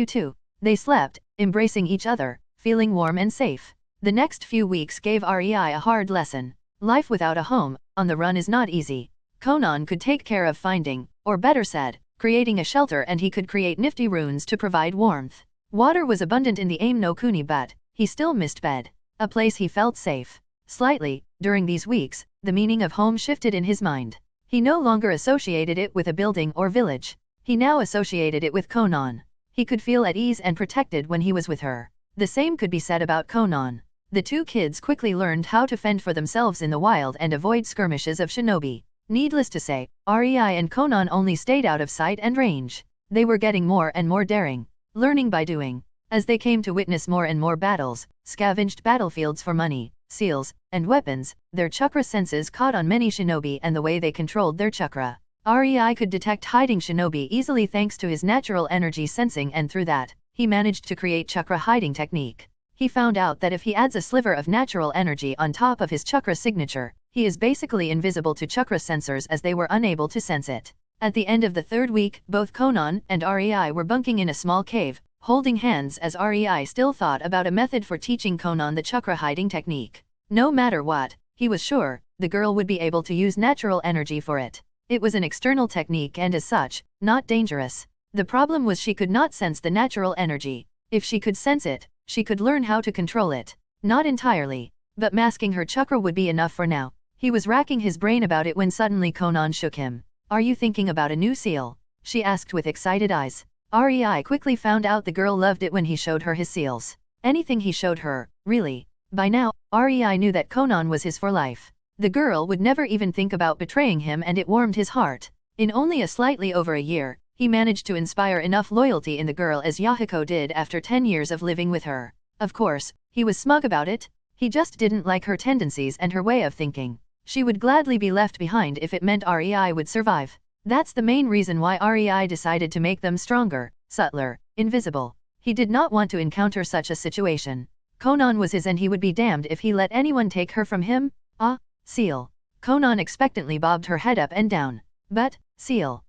too. They slept, embracing each other, feeling warm and safe. The next few weeks gave Rei a hard lesson. Life without a home, on the run is not easy. Conan could take care of finding, or better said, creating a shelter, and he could create nifty runes to provide warmth. Water was abundant in the Aim no Kuni, but he still missed bed. A place he felt safe. Slightly, during these weeks, the meaning of home shifted in his mind. He no longer associated it with a building or village. He now associated it with Conan. He could feel at ease and protected when he was with her. The same could be said about Conan. The 2 kids quickly learned how to fend for themselves in the wild and avoid skirmishes of shinobi. Needless to say, Rei and Conan only stayed out of sight and range. They were getting more and more daring, learning by doing. As they came to witness more and more battles, scavenged battlefields for money, seals, and weapons, their chakra senses caught on many shinobi and the way they controlled their chakra. Rei could detect hiding shinobi easily thanks to his natural energy sensing, and through that, he managed to create chakra hiding technique. He found out that if he adds a sliver of natural energy on top of his chakra signature, he is basically invisible to chakra sensors as they were unable to sense it. At the end of the 3rd week, both Conan and Rei were bunking in a small cave, holding hands as Rei still thought about a method for teaching Conan the chakra hiding technique. No matter what, he was sure, the girl would be able to use natural energy for it. It was an external technique and as such, not dangerous. The problem was she could not sense the natural energy. If she could sense it, she could learn how to control it. Not entirely, but masking her chakra would be enough for now. He was racking his brain about it when suddenly Conan shook him. Are you thinking about a new seal? She asked with excited eyes. Rei quickly found out the girl loved it when he showed her his seals. Anything he showed her, really. By now, Rei knew that Conan was his for life. The girl would never even think about betraying him, and it warmed his heart. In only a slightly over a year, he managed to inspire enough loyalty in the girl as Yahiko did after 10 years of living with her. Of course, he was smug about it. He just didn't like her tendencies and her way of thinking. She would gladly be left behind if it meant REI would survive. That's the main reason why REI decided to make them stronger, subtler, invisible. He did not want to encounter such a situation. Conan was his and he would be damned if he let anyone take her from him. Ah, Seal. Conan expectantly bobbed her head up and down. But, Seal.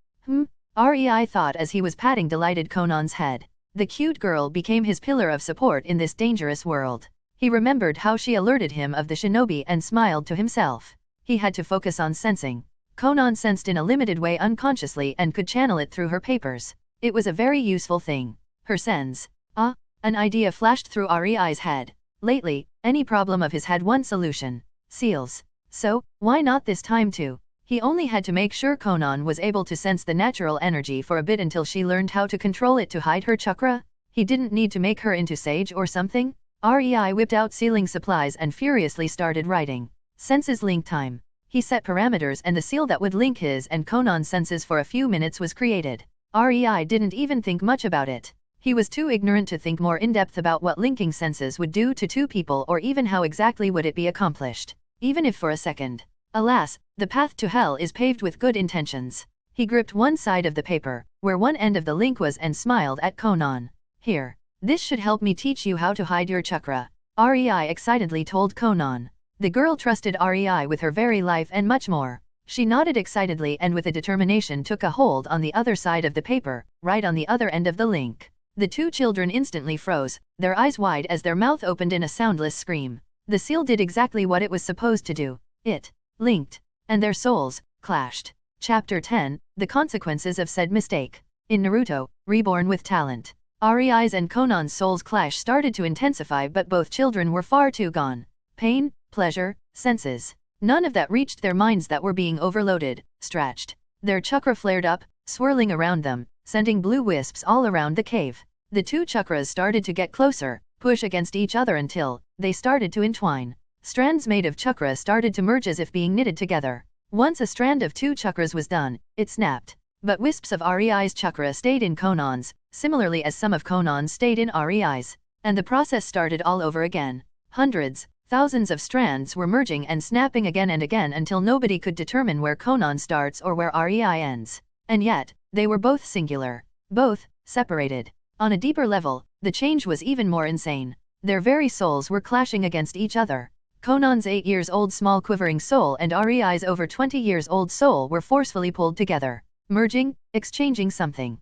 REI thought as he was patting delighted Conan's head. The cute girl became his pillar of support in this dangerous world. He remembered how she alerted him of the shinobi and smiled to himself. He had to focus on sensing. Conan sensed in a limited way unconsciously and could channel it through her papers. It was a very useful thing. Her sense. An idea flashed through REI's head. Lately, any problem of his had one solution. Seals. So, why not this time too? He only had to make sure Conan was able to sense the natural energy for a bit until she learned how to control it to hide her chakra. He didn't need to make her into sage or something. REI whipped out sealing supplies and furiously started writing. Senses link time. He set parameters and the seal that would link his and Conan's senses for a few minutes was created. REI didn't even think much about it. He was too ignorant to think more in-depth about what linking senses would do to two people or even how exactly would it be accomplished, even if for a second. Alas, the path to hell is paved with good intentions. He gripped one side of the paper, where one end of the link was and smiled at Conan. Here. This should help me teach you how to hide your chakra. REI excitedly told Conan. The girl trusted REI with her very life and much more. She nodded excitedly and with a determination took a hold on the other side of the paper, right on the other end of the link. The two children instantly froze, their eyes wide as their mouth opened in a soundless scream. The seal did exactly what it was supposed to do. It linked, and their souls clashed. Chapter 10, The Consequences of Said Mistake. In Naruto, Reborn with Talent. REI's and Conan's souls clash started to intensify but both children were far too gone. Pain, pleasure, senses. None of that reached their minds that were being overloaded, stretched. Their chakra flared up, swirling around them, sending blue wisps all around the cave. The two chakras started to get closer, push against each other until they started to entwine. Strands made of chakra started to merge as if being knitted together. Once a strand of two chakras was done, it snapped. But wisps of REI's chakra stayed in Conan's, similarly as some of Conan's stayed in REI's. And the process started all over again. Hundreds, thousands of strands were merging and snapping again and again until nobody could determine where Conan starts or where REI ends. And yet, they were both singular. Both, separated. On a deeper level, the change was even more insane. Their very souls were clashing against each other. Conan's 8 years old small quivering soul and REI's over 20 years old soul were forcefully pulled together, merging, exchanging something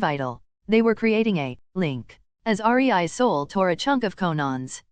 vital. They were creating a link. As REI's soul tore a chunk of Conan's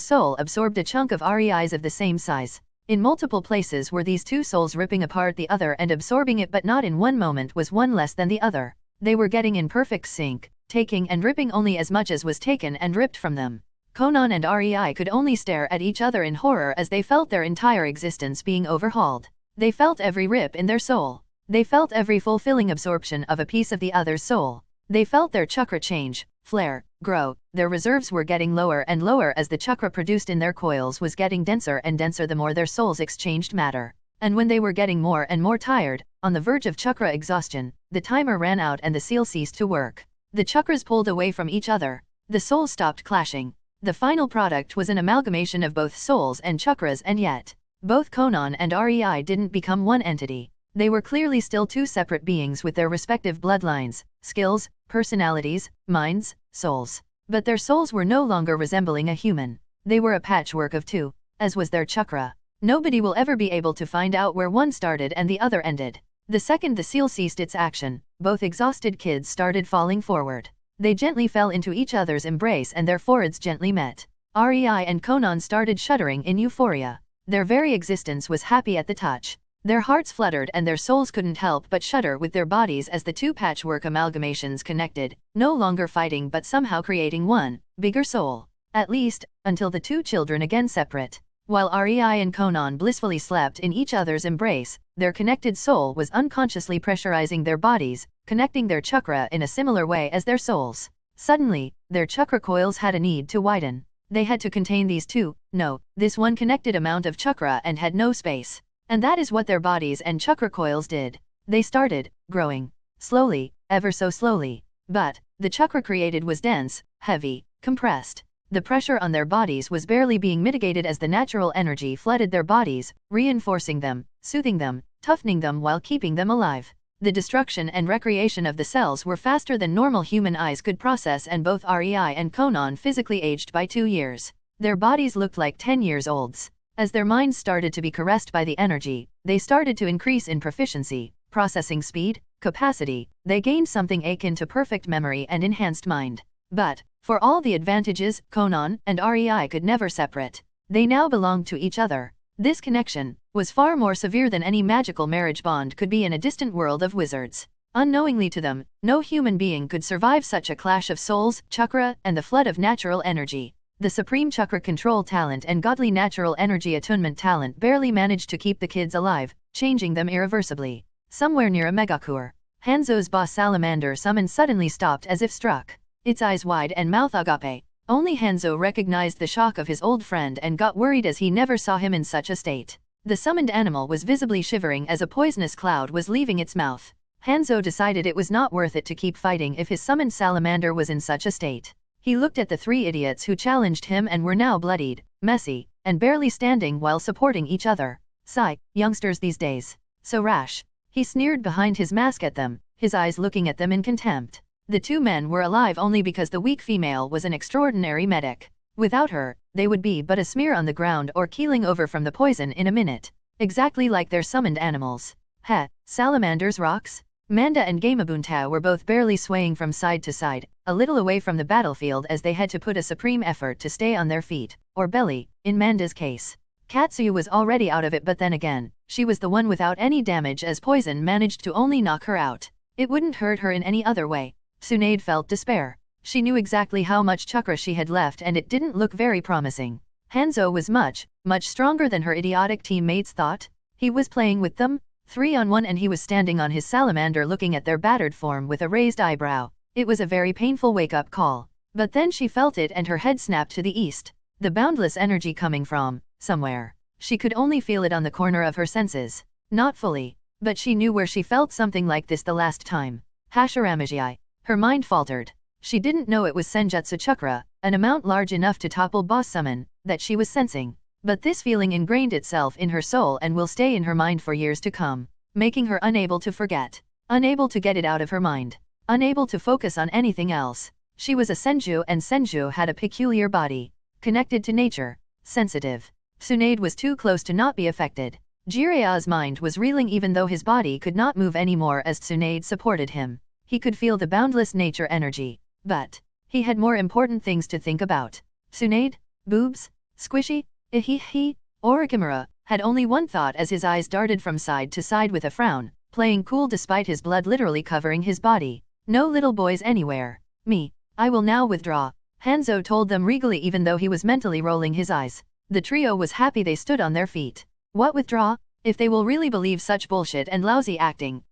soul absorbed a chunk of REI's of the same size. In multiple places were these two souls ripping apart the other and absorbing it, but not in one moment was one less than the other. They were getting in perfect sync, taking and ripping only as much as was taken and ripped from them. Conan and REI could only stare at each other in horror as they felt their entire existence being overhauled. They felt every rip in their soul. They felt every fulfilling absorption of a piece of the other's soul. They felt their chakra change, flare, grow. Their reserves were getting lower and lower as the chakra produced in their coils was getting denser and denser the more their souls exchanged matter. And when they were getting more and more tired, on the verge of chakra exhaustion, the timer ran out and the seal ceased to work. The chakras pulled away from each other. The souls stopped clashing. The final product was an amalgamation of both souls and chakras, and yet, both Conan and REI didn't become one entity. They were clearly still two separate beings with their respective bloodlines, skills, personalities, minds, souls. But their souls were no longer resembling a human. They were a patchwork of two, as was their chakra. Nobody will ever be able to find out where one started and the other ended. The second the seal ceased its action, both exhausted kids started falling forward. They gently fell into each other's embrace and their foreheads gently met. REI and Conan started shuddering in euphoria. Their very existence was happy at the touch. Their hearts fluttered and their souls couldn't help but shudder with their bodies as the two patchwork amalgamations connected, no longer fighting but somehow creating one bigger soul. At least, until the two children again separate. While REI and Conan blissfully slept in each other's embrace, their connected soul was unconsciously pressurizing their bodies, connecting their chakra in a similar way as their souls. Suddenly, their chakra coils had a need to widen. They had to contain this one connected amount of chakra and had no space. And that is what their bodies and chakra coils did. They started growing. Slowly, ever so slowly. But the chakra created was dense, heavy, compressed. The pressure on their bodies was barely being mitigated as the natural energy flooded their bodies, reinforcing them, soothing them, toughening them while keeping them alive. The destruction and recreation of the cells were faster than normal human eyes could process, and both Rei and Conan physically aged by 2 years. Their bodies looked like 10 years olds. As their minds started to be caressed by the energy, they started to increase in proficiency, processing speed, capacity. They gained something akin to perfect memory and enhanced mind. But, for all the advantages, Conan and Rei could never separate. They now belonged to each other. This connection was far more severe than any magical marriage bond could be in a distant world of wizards. Unknowingly to them, no human being could survive such a clash of souls, chakra, and the flood of natural energy. The supreme chakra control talent and godly natural energy attunement talent barely managed to keep the kids alive, changing them irreversibly. Somewhere near a megakur, Hanzo's boss salamander summon suddenly stopped as if struck. Its eyes wide and mouth agape. Only Hanzo recognized the shock of his old friend and got worried as he never saw him in such a state. The summoned animal was visibly shivering as a poisonous cloud was leaving its mouth. Hanzo decided it was not worth it to keep fighting if his summoned salamander was in such a state. He looked at the 3 idiots who challenged him and were now bloodied, messy, and barely standing while supporting each other. Sigh, youngsters these days. So rash. He sneered behind his mask at them, his eyes looking at them in contempt. The 2 men were alive only because the weak female was an extraordinary medic. Without her, they would be but a smear on the ground or keeling over from the poison in a minute. Exactly like their summoned animals. Heh, salamanders rocks? Manda and Gamabunta were both barely swaying from side to side, a little away from the battlefield as they had to put a supreme effort to stay on their feet, or belly, in Manda's case. Katsuyu was already out of it, but then again, she was the one without any damage as poison managed to only knock her out. It wouldn't hurt her in any other way. Tsunade felt despair. She knew exactly how much chakra she had left and it didn't look very promising. Hanzo was much stronger than her idiotic teammates thought. He was playing with them, 3-on-1, and he was standing on his salamander looking at their battered form with a raised eyebrow. It was a very painful wake-up call. But then she felt it and her head snapped to the east. The boundless energy coming from somewhere. She could only feel it on the corner of her senses. Not fully. But she knew where she felt something like this the last time. Hashiramagi. Her mind faltered. She didn't know it was Senjutsu chakra, an amount large enough to topple boss summon, that she was sensing. But this feeling ingrained itself in her soul and will stay in her mind for years to come, making her unable to forget, unable to get it out of her mind, unable to focus on anything else. She was a Senju, and Senju had a peculiar body, connected to nature, sensitive. Tsunade was too close to not be affected. Jiraiya's mind was reeling even though his body could not move anymore as Tsunade supported him. He could feel the boundless nature energy, but he had more important things to think about. Tsunade? Boobs? Squishy? Ihihi? Orochimaru had only one thought as his eyes darted from side to side with a frown, playing cool despite his blood literally covering his body. No little boys anywhere. Me. I will now withdraw. Hanzo told them regally even though he was mentally rolling his eyes. The trio was happy they stood on their feet. What withdraw? If they will really believe such bullshit and lousy acting,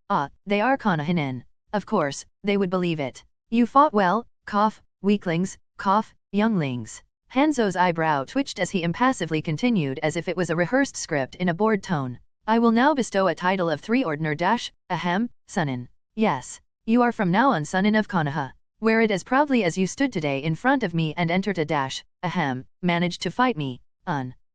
they are Konohinen. Of course, they would believe it. You fought well, cough, weaklings, cough, younglings. Hanzo's eyebrow twitched as he impassively continued as if it was a rehearsed script in a bored tone. I will now bestow a title of 3 ordner ahem, Sunin. Yes, you are from now on Sunin of Konoha. Wear it as proudly as you stood today in front of me and entered a ahem, managed to fight me,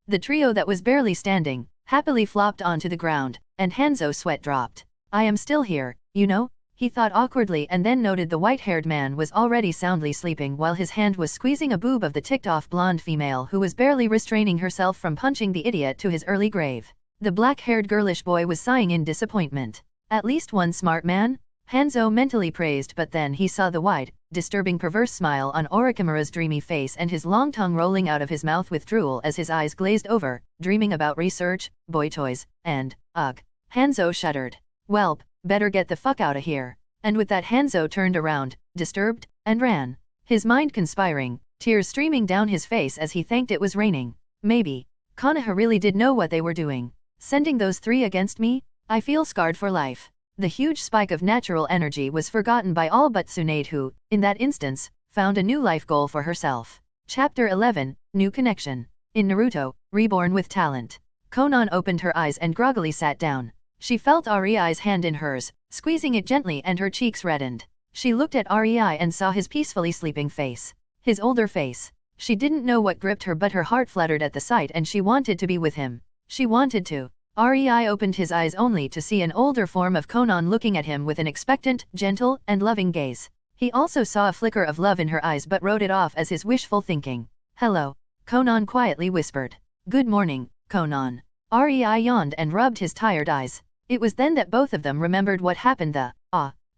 The trio that was barely standing, happily flopped onto the ground, and Hanzo's sweat dropped. I am still here, you know? He thought awkwardly and then noted the white-haired man was already soundly sleeping while his hand was squeezing a boob of the ticked-off blonde female who was barely restraining herself from punching the idiot to his early grave. The black-haired girlish boy was sighing in disappointment. At least one smart man? Hanzo mentally praised, but then he saw the wide, disturbing perverse smile on Orochimaru's dreamy face and his long tongue rolling out of his mouth with drool as his eyes glazed over, dreaming about research, boy toys, and, ugh. Hanzo shuddered. Welp, better get the fuck outta here. And with that Hanzo turned around, disturbed, and ran. His mind conspiring, tears streaming down his face as he thanked it was raining. Maybe Konoha really did know what they were doing. Sending those 3 against me? I feel scarred for life. The huge spike of natural energy was forgotten by all but Tsunade who, in that instance, found a new life goal for herself. Chapter 11, New Connection. In Naruto, Reborn with Talent. Konan opened her eyes and groggily sat down. She felt Ariai's hand in hers, squeezing it gently and her cheeks reddened. She looked at REI and saw his peacefully sleeping face. His older face. She didn't know what gripped her, but her heart fluttered at the sight and she wanted to be with him. She wanted to. REI opened his eyes only to see an older form of Conan looking at him with an expectant, gentle, and loving gaze. He also saw a flicker of love in her eyes but wrote it off as his wishful thinking. Hello, Conan quietly whispered. Good morning, Conan. REI yawned and rubbed his tired eyes. It was then that both of them remembered what happened.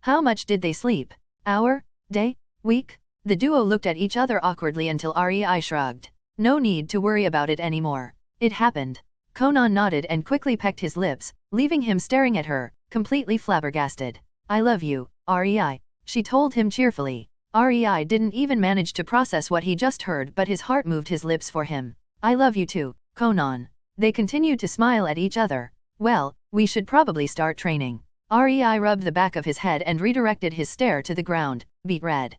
How much did they sleep? Hour? Day? Week? The duo looked at each other awkwardly until REI shrugged. No need to worry about it anymore. It happened. Conan nodded and quickly pecked his lips, leaving him staring at her, completely flabbergasted. I love you, REI, she told him cheerfully. REI didn't even manage to process what he just heard, but his heart moved his lips for him. I love you too, Conan. They continued to smile at each other. Well, we should probably start training. REI rubbed the back of his head and redirected his stare to the ground, beet red.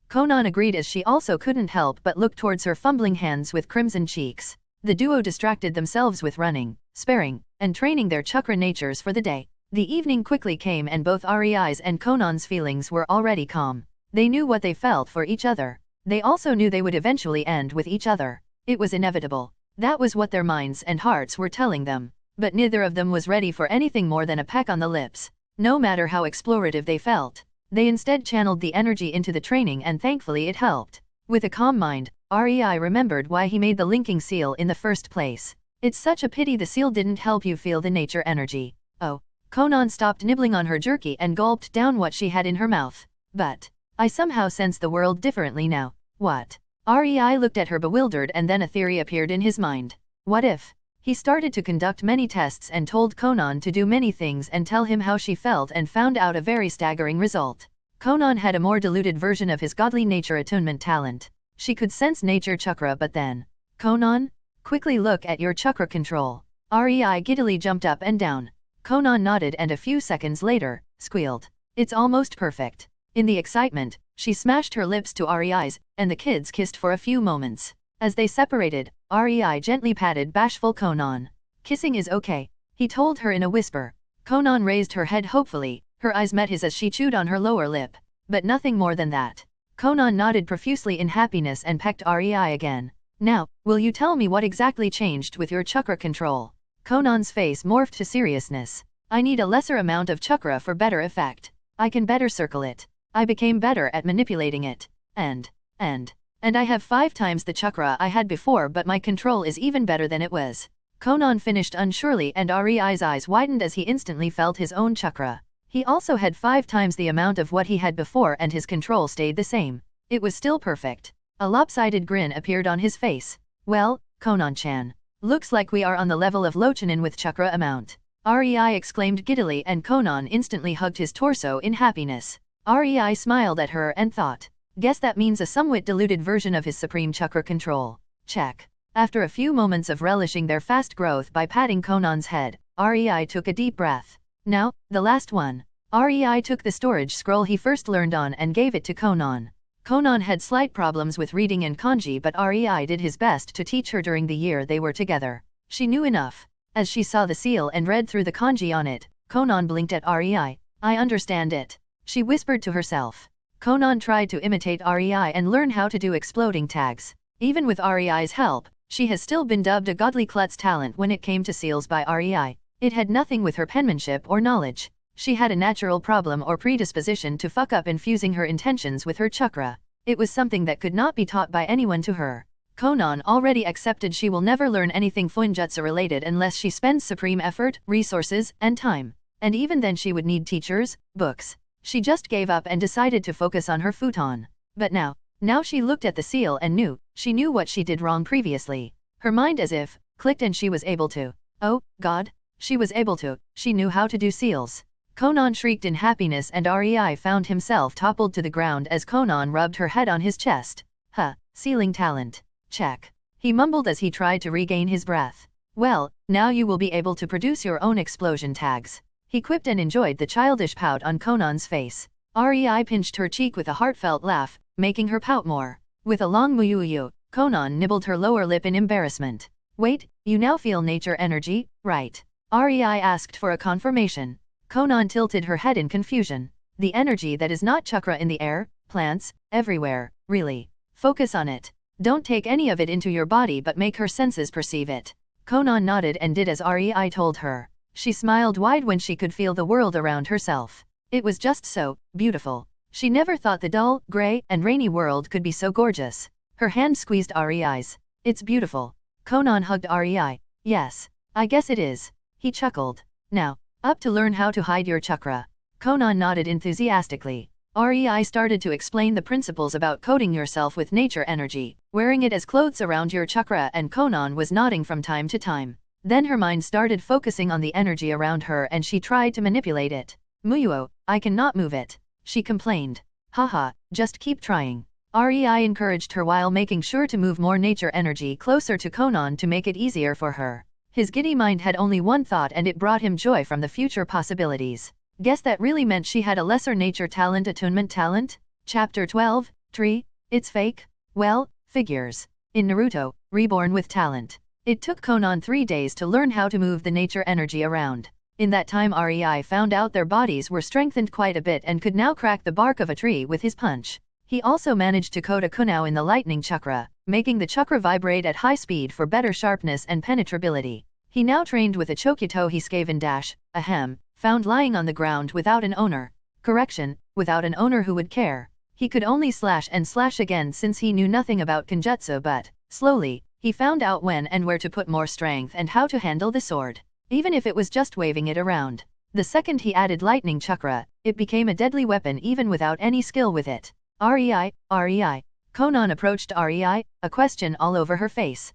Conan agreed as she also couldn't help but look towards her fumbling hands with crimson cheeks. The duo distracted themselves with running, sparring, and training their chakra natures for the day. The evening quickly came and both REI's and Conan's feelings were already calm. They knew what they felt for each other. They also knew they would eventually end with each other. It was inevitable. That was what their minds and hearts were telling them. But neither of them was ready for anything more than a peck on the lips. No matter how explorative they felt, they instead channeled the energy into the training and thankfully it helped. With a calm mind, REI remembered why he made the linking seal in the first place. It's such a pity the seal didn't help you feel the nature energy. Oh. Conan stopped nibbling on her jerky and gulped down what she had in her mouth. But I somehow sense the world differently now. What? REI looked at her bewildered and then a theory appeared in his mind. What if? He started to conduct many tests and told Conan to do many things and tell him how she felt and found out a very staggering result. Conan had a more diluted version of his godly nature attunement talent. She could sense nature chakra, but then, Conan? Quickly look at your chakra control. REI giddily jumped up and down. Conan nodded and a few seconds later, squealed. It's almost perfect. In the excitement, she smashed her lips to REI's, and the kids kissed for a few moments. As they separated, REI gently patted bashful Conan. Kissing is okay, he told her in a whisper. Conan raised her head hopefully, her eyes met his as she chewed on her lower lip. But nothing more than that. Conan nodded profusely in happiness and pecked REI again. Now, will you tell me what exactly changed with your chakra control? Conan's face morphed to seriousness. I need a lesser amount of chakra for better effect. I can better circle it. I became better at manipulating it. And I have 5 times the chakra I had before, but my control is even better than it was. Conan finished unsurely and REI's eyes widened as he instantly felt his own chakra. He also had 5 times the amount of what he had before and his control stayed the same. It was still perfect. A lopsided grin appeared on his face. Well, Conan-chan. Looks like we are on the level of Lochanin with chakra amount. REI exclaimed giddily and Conan instantly hugged his torso in happiness. REI smiled at her and thought, guess that means a somewhat diluted version of his supreme chakra control. Check. After a few moments of relishing their fast growth by patting Conan's head, REI took a deep breath. Now, the last one. REI took the storage scroll he first learned on and gave it to Conan. Conan had slight problems with reading and kanji, but REI did his best to teach her during the year they were together. She knew enough. As she saw the seal and read through the kanji on it, Conan blinked at REI. I understand it, she whispered to herself. Conan tried to imitate REI and learn how to do exploding tags. Even with REI's help, she has still been dubbed a godly klutz talent when it came to seals by REI. It had nothing with her penmanship or knowledge. She had a natural problem or predisposition to fuck up infusing her intentions with her chakra. It was something that could not be taught by anyone to her. Conan already accepted she will never learn anything Fuinjutsu related unless she spends supreme effort, resources, and time. And even then she would need teachers, books. She just gave up and decided to focus on her futon. But now she looked at the seal and she knew what she did wrong previously. Her mind as if clicked and she was able to. Oh, God. She was able to. She knew how to do seals. Conan shrieked in happiness and REI found himself toppled to the ground as Conan rubbed her head on his chest. Sealing talent. Check. He mumbled as he tried to regain his breath. Well, now you will be able to produce your own explosion tags. He quipped and enjoyed the childish pout on Conan's face. REI pinched her cheek with a heartfelt laugh, making her pout more. With a long muyu, Conan nibbled her lower lip in embarrassment. Wait, you now feel nature energy, right? REI asked for a confirmation. Conan tilted her head in confusion. The energy that is not chakra in the air, plants, everywhere, really. Focus on it. Don't take any of it into your body but make her senses perceive it. Konan nodded and did as Rei told her. She smiled wide when she could feel the world around herself. It was just so beautiful. She never thought the dull, gray, and rainy world could be so gorgeous. Her hand squeezed Rei's. It's beautiful. Konan hugged Rei. Yes, I guess it is. He chuckled. Now, up to learn how to hide your chakra. Konan nodded enthusiastically. Rei started to explain the principles about coating yourself with nature energy, wearing it as clothes around your chakra, and Konan was nodding from time to time. Then her mind started focusing on the energy around her and she tried to manipulate it. Muyuo, I cannot move it. She complained. Haha, just keep trying. Rei encouraged her while making sure to move more nature energy closer to Konan to make it easier for her. His giddy mind had only one thought and it brought him joy from the future possibilities. Guess that really meant she had a lesser nature talent, attunement talent? Chapter 12, Tree, it's fake? Well, figures. In Naruto, Reborn with talent. It took Konan 3 days to learn how to move the nature energy around. In that time Rei found out their bodies were strengthened quite a bit and could now crack the bark of a tree with his punch. He also managed to coat a kunao in the lightning chakra, making the chakra vibrate at high speed for better sharpness and penetrability. He now trained with a Chokyuto Hiskaven dash, a hem, found lying on the ground without an owner. Correction, without an owner who would care. He could only slash and slash again since he knew nothing about Kenjutsu, but, slowly, he found out when and where to put more strength and how to handle the sword. Even if it was just waving it around. The second he added lightning chakra, it became a deadly weapon even without any skill with it. Rei. Konan approached Rei, a question all over her face.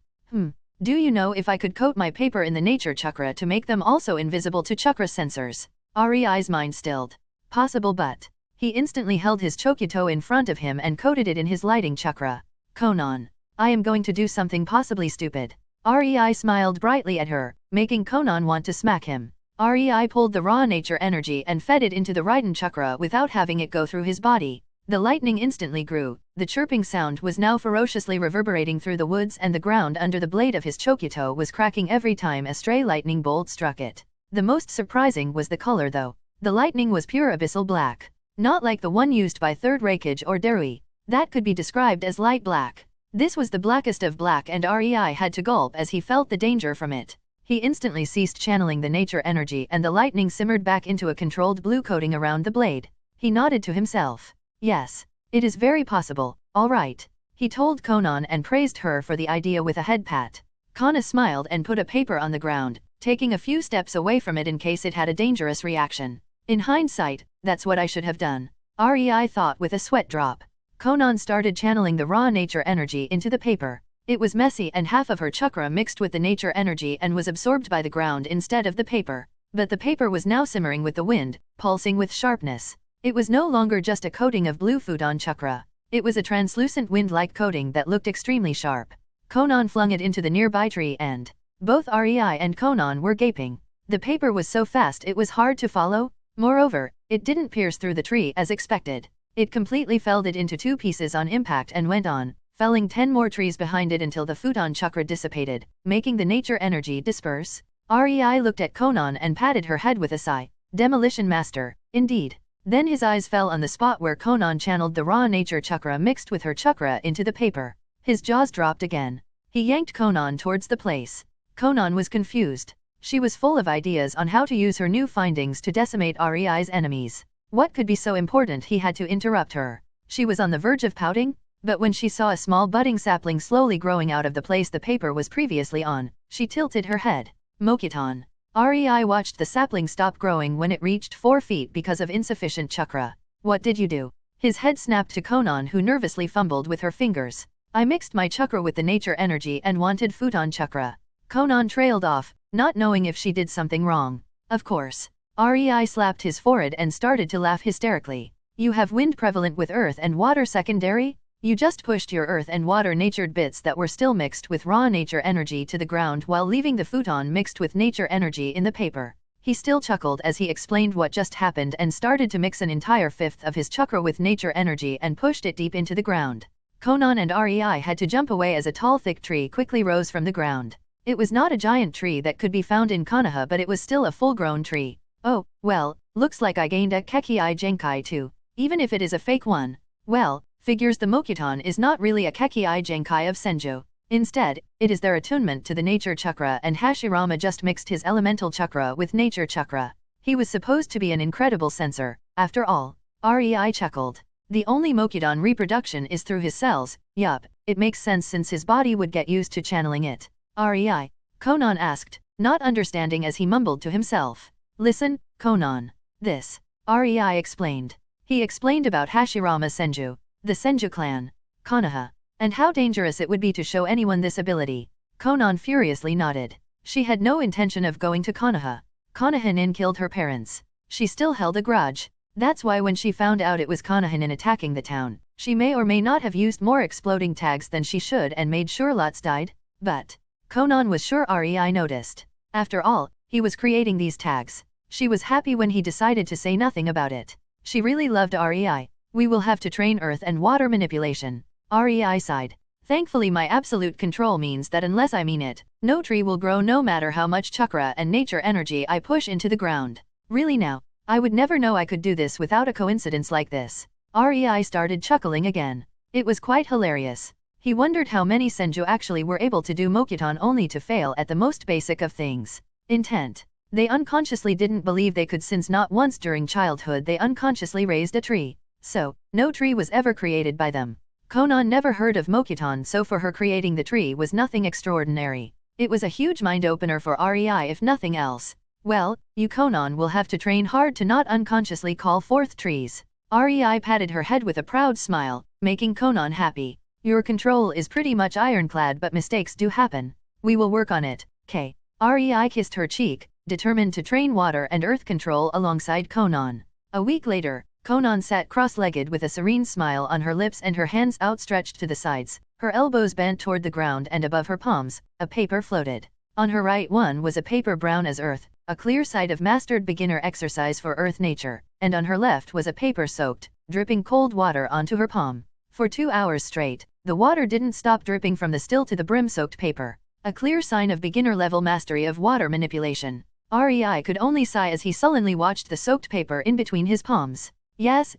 Do you know if I could coat my paper in the nature chakra to make them also invisible to chakra sensors? Rei's mind stilled. Possible, but he instantly held his Chokyuto in front of him and coated it in his lighting chakra. Konan, I am going to do something possibly stupid. Rei smiled brightly at her, making Konan want to smack him. Rei pulled the raw nature energy and fed it into the Raiden chakra without having it go through his body. The lightning instantly grew. The chirping sound was now ferociously reverberating through the woods and the ground under the blade of his Chokyuto was cracking every time a stray lightning bolt struck it. The most surprising was the color though. The lightning was pure abyssal black. Not like the one used by Third Reikage or Derui. That could be described as light black. This was the blackest of black and Rei had to gulp as he felt the danger from it. He instantly ceased channeling the nature energy and the lightning simmered back into a controlled blue coating around the blade. He nodded to himself. Yes, it is very possible, all right. He told Konan and praised her for the idea with a head pat. Kana smiled and put a paper on the ground, taking a few steps away from it in case it had a dangerous reaction. In hindsight, that's what I should have done. Rei thought with a sweat drop. Konan started channeling the raw nature energy into the paper. It was messy and half of her chakra mixed with the nature energy and was absorbed by the ground instead of the paper. But the paper was now simmering with the wind, pulsing with sharpness. It was no longer just a coating of blue futon chakra. It was a translucent wind-like coating that looked extremely sharp. Konan flung it into the nearby tree and both Rei and Konan were gaping. The paper was so fast it was hard to follow. Moreover, it didn't pierce through the tree as expected. It completely felled it into 2 pieces on impact and went on, felling 10 more trees behind it until the futon chakra dissipated, making the nature energy disperse. Rei looked at Konan and patted her head with a sigh. Demolition master, indeed. Then his eyes fell on the spot where Konan channeled the raw nature chakra mixed with her chakra into the paper. His jaws dropped again. He yanked Konan towards the place. Konan was confused. She was full of ideas on how to use her new findings to decimate Rei's enemies. What could be so important he had to interrupt her? She was on the verge of pouting, but when she saw a small budding sapling slowly growing out of the place the paper was previously on, she tilted her head. Mokitan. Rei watched the sapling stop growing when it reached 4 feet because of insufficient chakra. What did you do? His head snapped to Konan who nervously fumbled with her fingers. I mixed my chakra with the nature energy and wanted futon chakra. Konan trailed off, not knowing if she did something wrong. Of course. Rei slapped his forehead and started to laugh hysterically. You have wind prevalent with earth and water secondary? You just pushed your earth and water natured bits that were still mixed with raw nature energy to the ground while leaving the futon mixed with nature energy in the paper. He still chuckled as he explained what just happened and started to mix an entire 1/5 of his chakra with nature energy and pushed it deep into the ground. Konan and Rei had to jump away as a tall thick tree quickly rose from the ground. It was not a giant tree that could be found in Konoha, but it was still a full-grown tree. Oh, well, looks like I gained a Kekii Genkai too, even if it is a fake one. Well, figures the Mokuton is not really a Kekii Genkai of Senju. Instead, it is their attunement to the nature chakra, and Hashirama just mixed his elemental chakra with nature chakra. He was supposed to be an incredible sensor, after all. Rei chuckled. The only Mokuton reproduction is through his cells. Yup, it makes sense since his body would get used to channeling it. Rei? Konan asked, not understanding as he mumbled to himself. Listen, Konan. This. Rei explained. He explained about Hashirama Senju, the Senju clan, Konoha, and how dangerous it would be to show anyone this ability. Konan furiously nodded. She had no intention of going to Konoha. Konohinin killed her parents. She still held a grudge. That's why when she found out it was Konohinin attacking the town, she may or may not have used more exploding tags than she should and made sure lots died. But Konan was sure Rei noticed. After all, he was creating these tags. She was happy when he decided to say nothing about it. She really loved Rei. We will have to train earth and water manipulation. Rei sighed. Thankfully my absolute control means that unless I mean it, no tree will grow no matter how much chakra and nature energy I push into the ground. Really now, I would never know I could do this without a coincidence like this. Rei started chuckling again. It was quite hilarious. He wondered how many Senju actually were able to do Mokuton only to fail at the most basic of things. Intent. They unconsciously didn't believe they could since not once during childhood they unconsciously raised a tree. So, no tree was ever created by them. Konan never heard of Mokuton, so for her creating the tree was nothing extraordinary. It was a huge mind-opener for Rei if nothing else. Well, you Konan will have to train hard to not unconsciously call forth trees. Rei patted her head with a proud smile, making Konan happy. Your control is pretty much ironclad, but mistakes do happen. We will work on it, K. Rei kissed her cheek, determined to train water and earth control alongside Konan. A week later, Konan sat cross-legged with a serene smile on her lips and her hands outstretched to the sides, her elbows bent toward the ground, and above her palms, a paper floated. On her right one was a paper brown as earth, a clear site of mastered beginner exercise for earth nature, and on her left was a paper soaked, dripping cold water onto her palm. For 2 hours straight, the water didn't stop dripping from the still to the brim soaked paper, a clear sign of beginner-level mastery of water manipulation. Rei could only sigh as he sullenly watched the soaked paper in between his palms. Yes,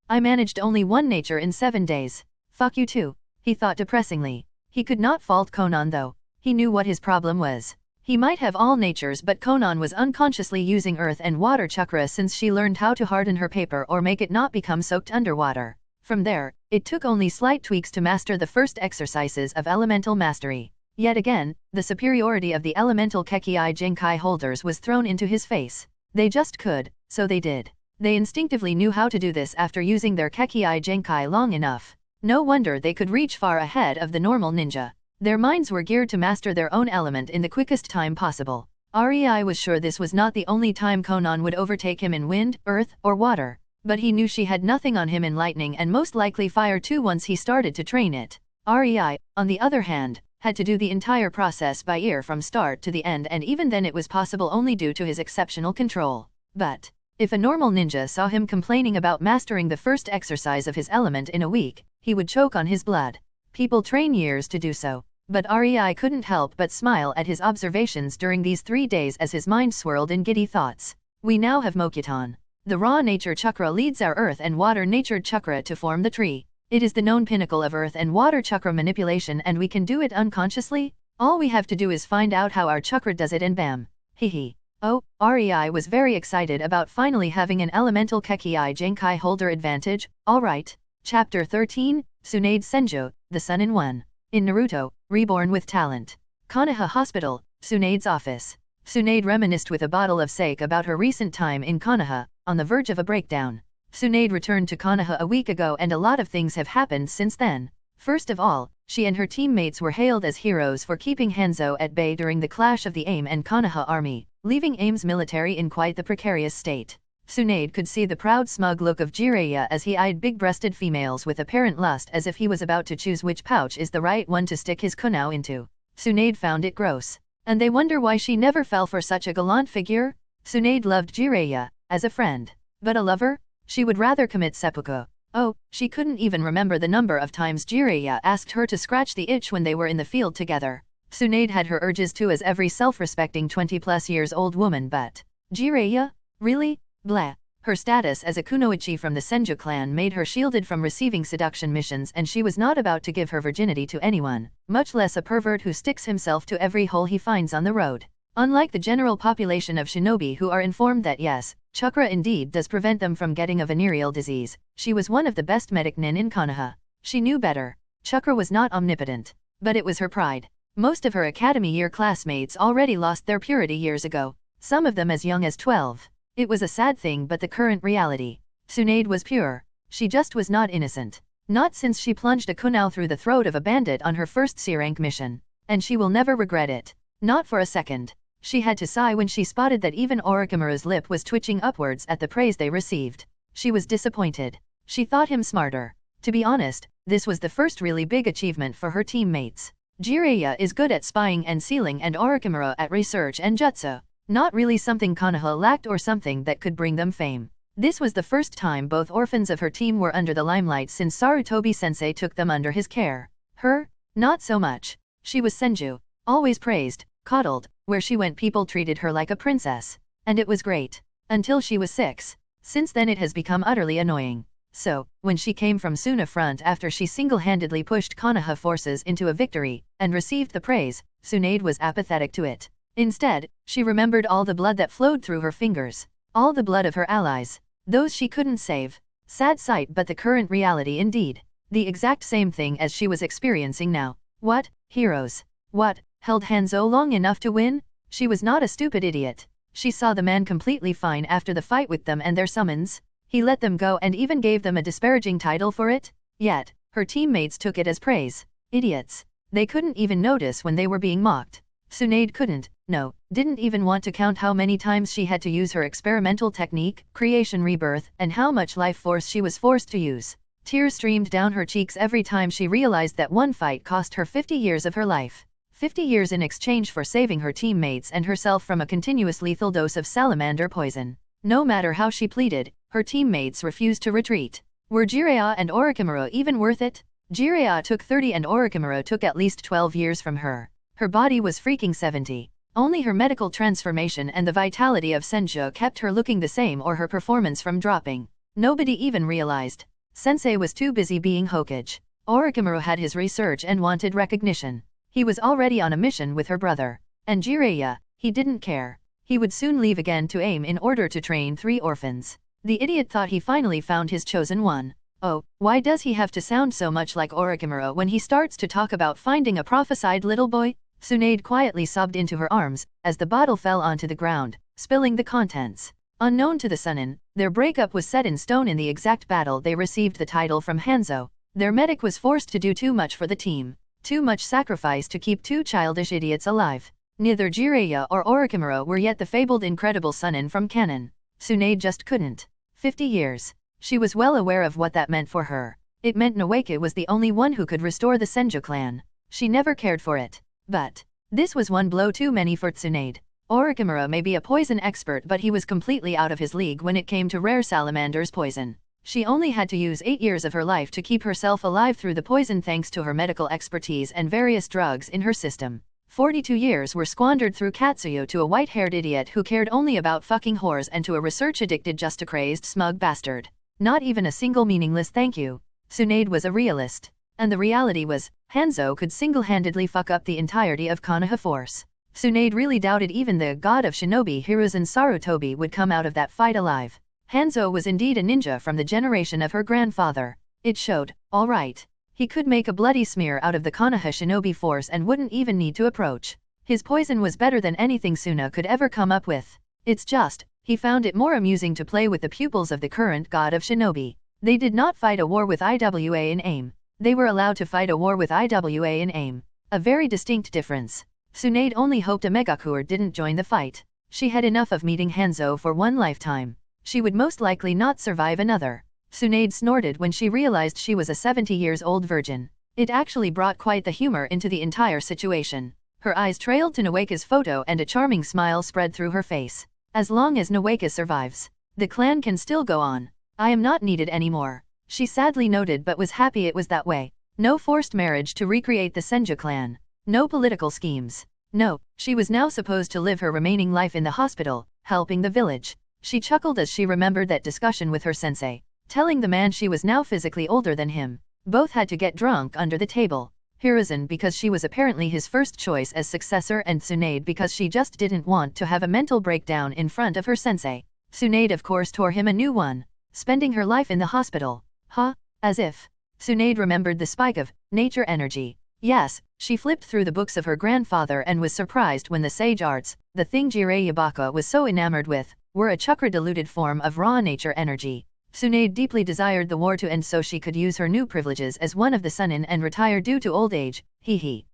I managed only one nature in 7 days. Fuck you too, he thought depressingly. He could not fault Konan though. He knew what his problem was. He might have all natures, but Konan was unconsciously using earth and water chakra since she learned how to harden her paper or make it not become soaked underwater. From there, it took only slight tweaks to master the first exercises of elemental mastery. Yet again, the superiority of the elemental Kekii Genkai holders was thrown into his face. They just could, so they did. They instinctively knew how to do this after using their Kekii Genkai long enough. No wonder they could reach far ahead of the normal ninja. Their minds were geared to master their own element in the quickest time possible. Rei was sure this was not the only time Konan would overtake him in wind, earth, or water, but he knew she had nothing on him in lightning and most likely fire too once he started to train it. Rei, on the other hand, had to do the entire process by ear from start to the end, and even then it was possible only due to his exceptional control. But if a normal ninja saw him complaining about mastering the first exercise of his element in a week, he would choke on his blood. People train years to do so, but Rei couldn't help but smile at his observations during these 3 days as his mind swirled in giddy thoughts. We now have Mokuton. The raw nature chakra leads our earth and water natured chakra to form the tree. It is the known pinnacle of earth and water chakra manipulation, and we can do it unconsciously. All we have to do is find out how our chakra does it and bam. Hehe. Oh, Rei was very excited about finally having an elemental Kekii Genkai holder advantage. Alright. Chapter 13, Tsunade Senju, the Sun in One. In Naruto, Reborn with Talent. Konoha Hospital, Tsunade's office. Tsunade reminisced with a bottle of sake about her recent time in Konoha, on the verge of a breakdown. Tsunade returned to Konoha a week ago and a lot of things have happened since then. First of all, she and her teammates were hailed as heroes for keeping Hanzo at bay during the clash of the AIM and Konoha army, leaving AIM's military in quite the precarious state. Tsunade could see the proud smug look of Jiraiya as he eyed big-breasted females with apparent lust, as if he was about to choose which pouch is the right one to stick his kunao into. Tsunade found it gross. And they wonder why she never fell for such a gallant figure? Tsunade loved Jiraiya, as a friend. But a lover? She would rather commit seppuku. Oh, she couldn't even remember the number of times Jiraiya asked her to scratch the itch when they were in the field together. Tsunade had her urges too as every self-respecting 20-plus years old woman, but Jiraiya? Really? Blah. Her status as a kunoichi from the Senju clan made her shielded from receiving seduction missions, and she was not about to give her virginity to anyone, much less a pervert who sticks himself to every hole he finds on the road. Unlike the general population of shinobi who are informed that yes, chakra indeed does prevent them from getting a venereal disease, she was one of the best medic nin in Konoha. She knew better. Chakra was not omnipotent. But it was her pride. Most of her academy year classmates already lost their purity years ago, some of them as young as 12. It was a sad thing, but the current reality. Tsunade was pure. She just was not innocent. Not since she plunged a kunao through the throat of a bandit on her first C-rank mission. And she will never regret it. Not for a second. She had to sigh when she spotted that even Orochimaru's lip was twitching upwards at the praise they received. She was disappointed. She thought him smarter. To be honest, this was the first really big achievement for her teammates. Jiraiya is good at spying and sealing, and Orochimaru at research and jutsu. Not really something Konoha lacked or something that could bring them fame. This was the first time both orphans of her team were under the limelight since Sarutobi-sensei took them under his care. Her? Not so much. She was Senju. Always praised, coddled, where she went people treated her like a princess. And it was great. Until she was 6. Since then it has become utterly annoying. So, when she came from Suna front after she single-handedly pushed Konoha forces into a victory, and received the praise, Tsunade was apathetic to it. Instead, she remembered all the blood that flowed through her fingers. All the blood of her allies. Those she couldn't save. Sad sight, but the current reality indeed. The exact same thing as she was experiencing now. What? Heroes. What? Held Hanzo long enough to win? She was not a stupid idiot. She saw the man completely fine after the fight with them and their summons. He let them go and even gave them a disparaging title for it. Yet, her teammates took it as praise. Idiots. They couldn't even notice when they were being mocked. Tsunade couldn't, no, didn't even want to count how many times she had to use her experimental technique, creation rebirth, and how much life force she was forced to use. Tears streamed down her cheeks every time she realized that one fight cost her 50 years of her life. 50 years in exchange for saving her teammates and herself from a continuous lethal dose of salamander poison. No matter how she pleaded, her teammates refused to retreat. Were Jiraiya and Orochimaru even worth it? Jiraiya took 30 and Orochimaru took at least 12 years from her. Her body was freaking 70. Only her medical transformation and the vitality of Senju kept her looking the same or her performance from dropping. Nobody even realized. Sensei was too busy being Hokage. Orochimaru had his research and wanted recognition. He was already on a mission with her brother. And Jiraiya, he didn't care. He would soon leave again to aim in order to train 3 orphans. The idiot thought he finally found his chosen one. Oh, why does he have to sound so much like Orochimaru when he starts to talk about finding a prophesied little boy? Tsunade quietly sobbed into her arms, as the bottle fell onto the ground, spilling the contents. Unknown to the Sunin, their breakup was set in stone in the exact battle they received the title from Hanzo. Their medic was forced to do too much for the team. Too much sacrifice to keep 2 childish idiots alive. Neither Jiraiya or Orochimaru were yet the fabled incredible Sunin from canon. Tsunade just couldn't. 50 years. She was well aware of what that meant for her. It meant Noeke was the only one who could restore the Senju clan. She never cared for it. But this was one blow too many for Tsunade. Orochimaru may be a poison expert, but he was completely out of his league when it came to rare salamander's poison. She only had to use 8 years of her life to keep herself alive through the poison thanks to her medical expertise and various drugs in her system. 42 years were squandered through Katsuyo to a white-haired idiot who cared only about fucking whores and to a research-addicted just a crazed smug bastard. Not even a single meaningless thank you. Tsunade was a realist. And the reality was, Hanzo could single-handedly fuck up the entirety of Konoha force. Tsunade really doubted even the god of shinobi Hiruzen Sarutobi would come out of that fight alive. Hanzo was indeed a ninja from the generation of her grandfather. It showed, all right. He could make a bloody smear out of the Konoha shinobi force and wouldn't even need to approach. His poison was better than anything Suna could ever come up with. It's just, he found it more amusing to play with the pupils of the current god of shinobi. They did not fight a war with IWA in aim. They were allowed to fight a war with IWA in aim. A very distinct difference. Tsunade only hoped a Megakuer didn't join the fight. She had enough of meeting Hanzo for one lifetime. She would most likely not survive another. Tsunade snorted when she realized she was a 70-years-old virgin. It actually brought quite the humor into the entire situation. Her eyes trailed to Noeke's photo and a charming smile spread through her face. As long as Noeke survives, the clan can still go on. I am not needed anymore. She sadly noted but was happy it was that way. No forced marriage to recreate the Senju clan. No political schemes. No, she was now supposed to live her remaining life in the hospital, helping the village. She chuckled as she remembered that discussion with her sensei, telling the man she was now physically older than him. Both had to get drunk under the table. Hiruzen because she was apparently his first choice as successor and Tsunade because she just didn't want to have a mental breakdown in front of her sensei. Tsunade of course tore him a new one, spending her life in the hospital. Huh? As if. Tsunade remembered the spike of nature energy. Yes, she flipped through the books of her grandfather and was surprised when the sage arts, the thing Jiraiya Baka was so enamored with, were a chakra-diluted form of raw nature energy. Tsunade deeply desired the war to end so she could use her new privileges as one of the Sunin and retire due to old age,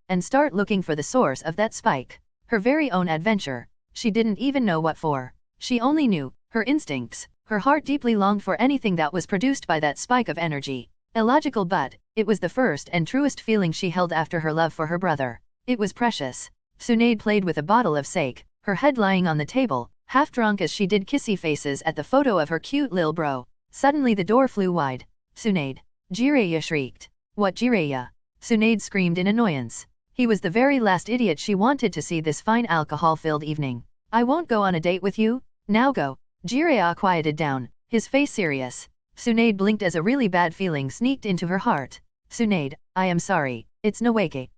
and start looking for the source of that spike. Her very own adventure. She didn't even know what for. She only knew, her instincts, her heart deeply longed for anything that was produced by that spike of energy. Illogical but, it was the first and truest feeling she held after her love for her brother. It was precious. Tsunade played with a bottle of sake, her head lying on the table, half drunk as she did kissy faces at the photo of her cute lil bro. Suddenly the door flew wide. Tsunade. Jiraiya shrieked. What Jiraiya? Tsunade screamed in annoyance. He was the very last idiot she wanted to see this fine alcohol-filled evening. I won't go on a date with you. Now go. Jiraiya quieted down, his face serious. Tsunade blinked as a really bad feeling sneaked into her heart. Tsunade, I am sorry, it's Nawake.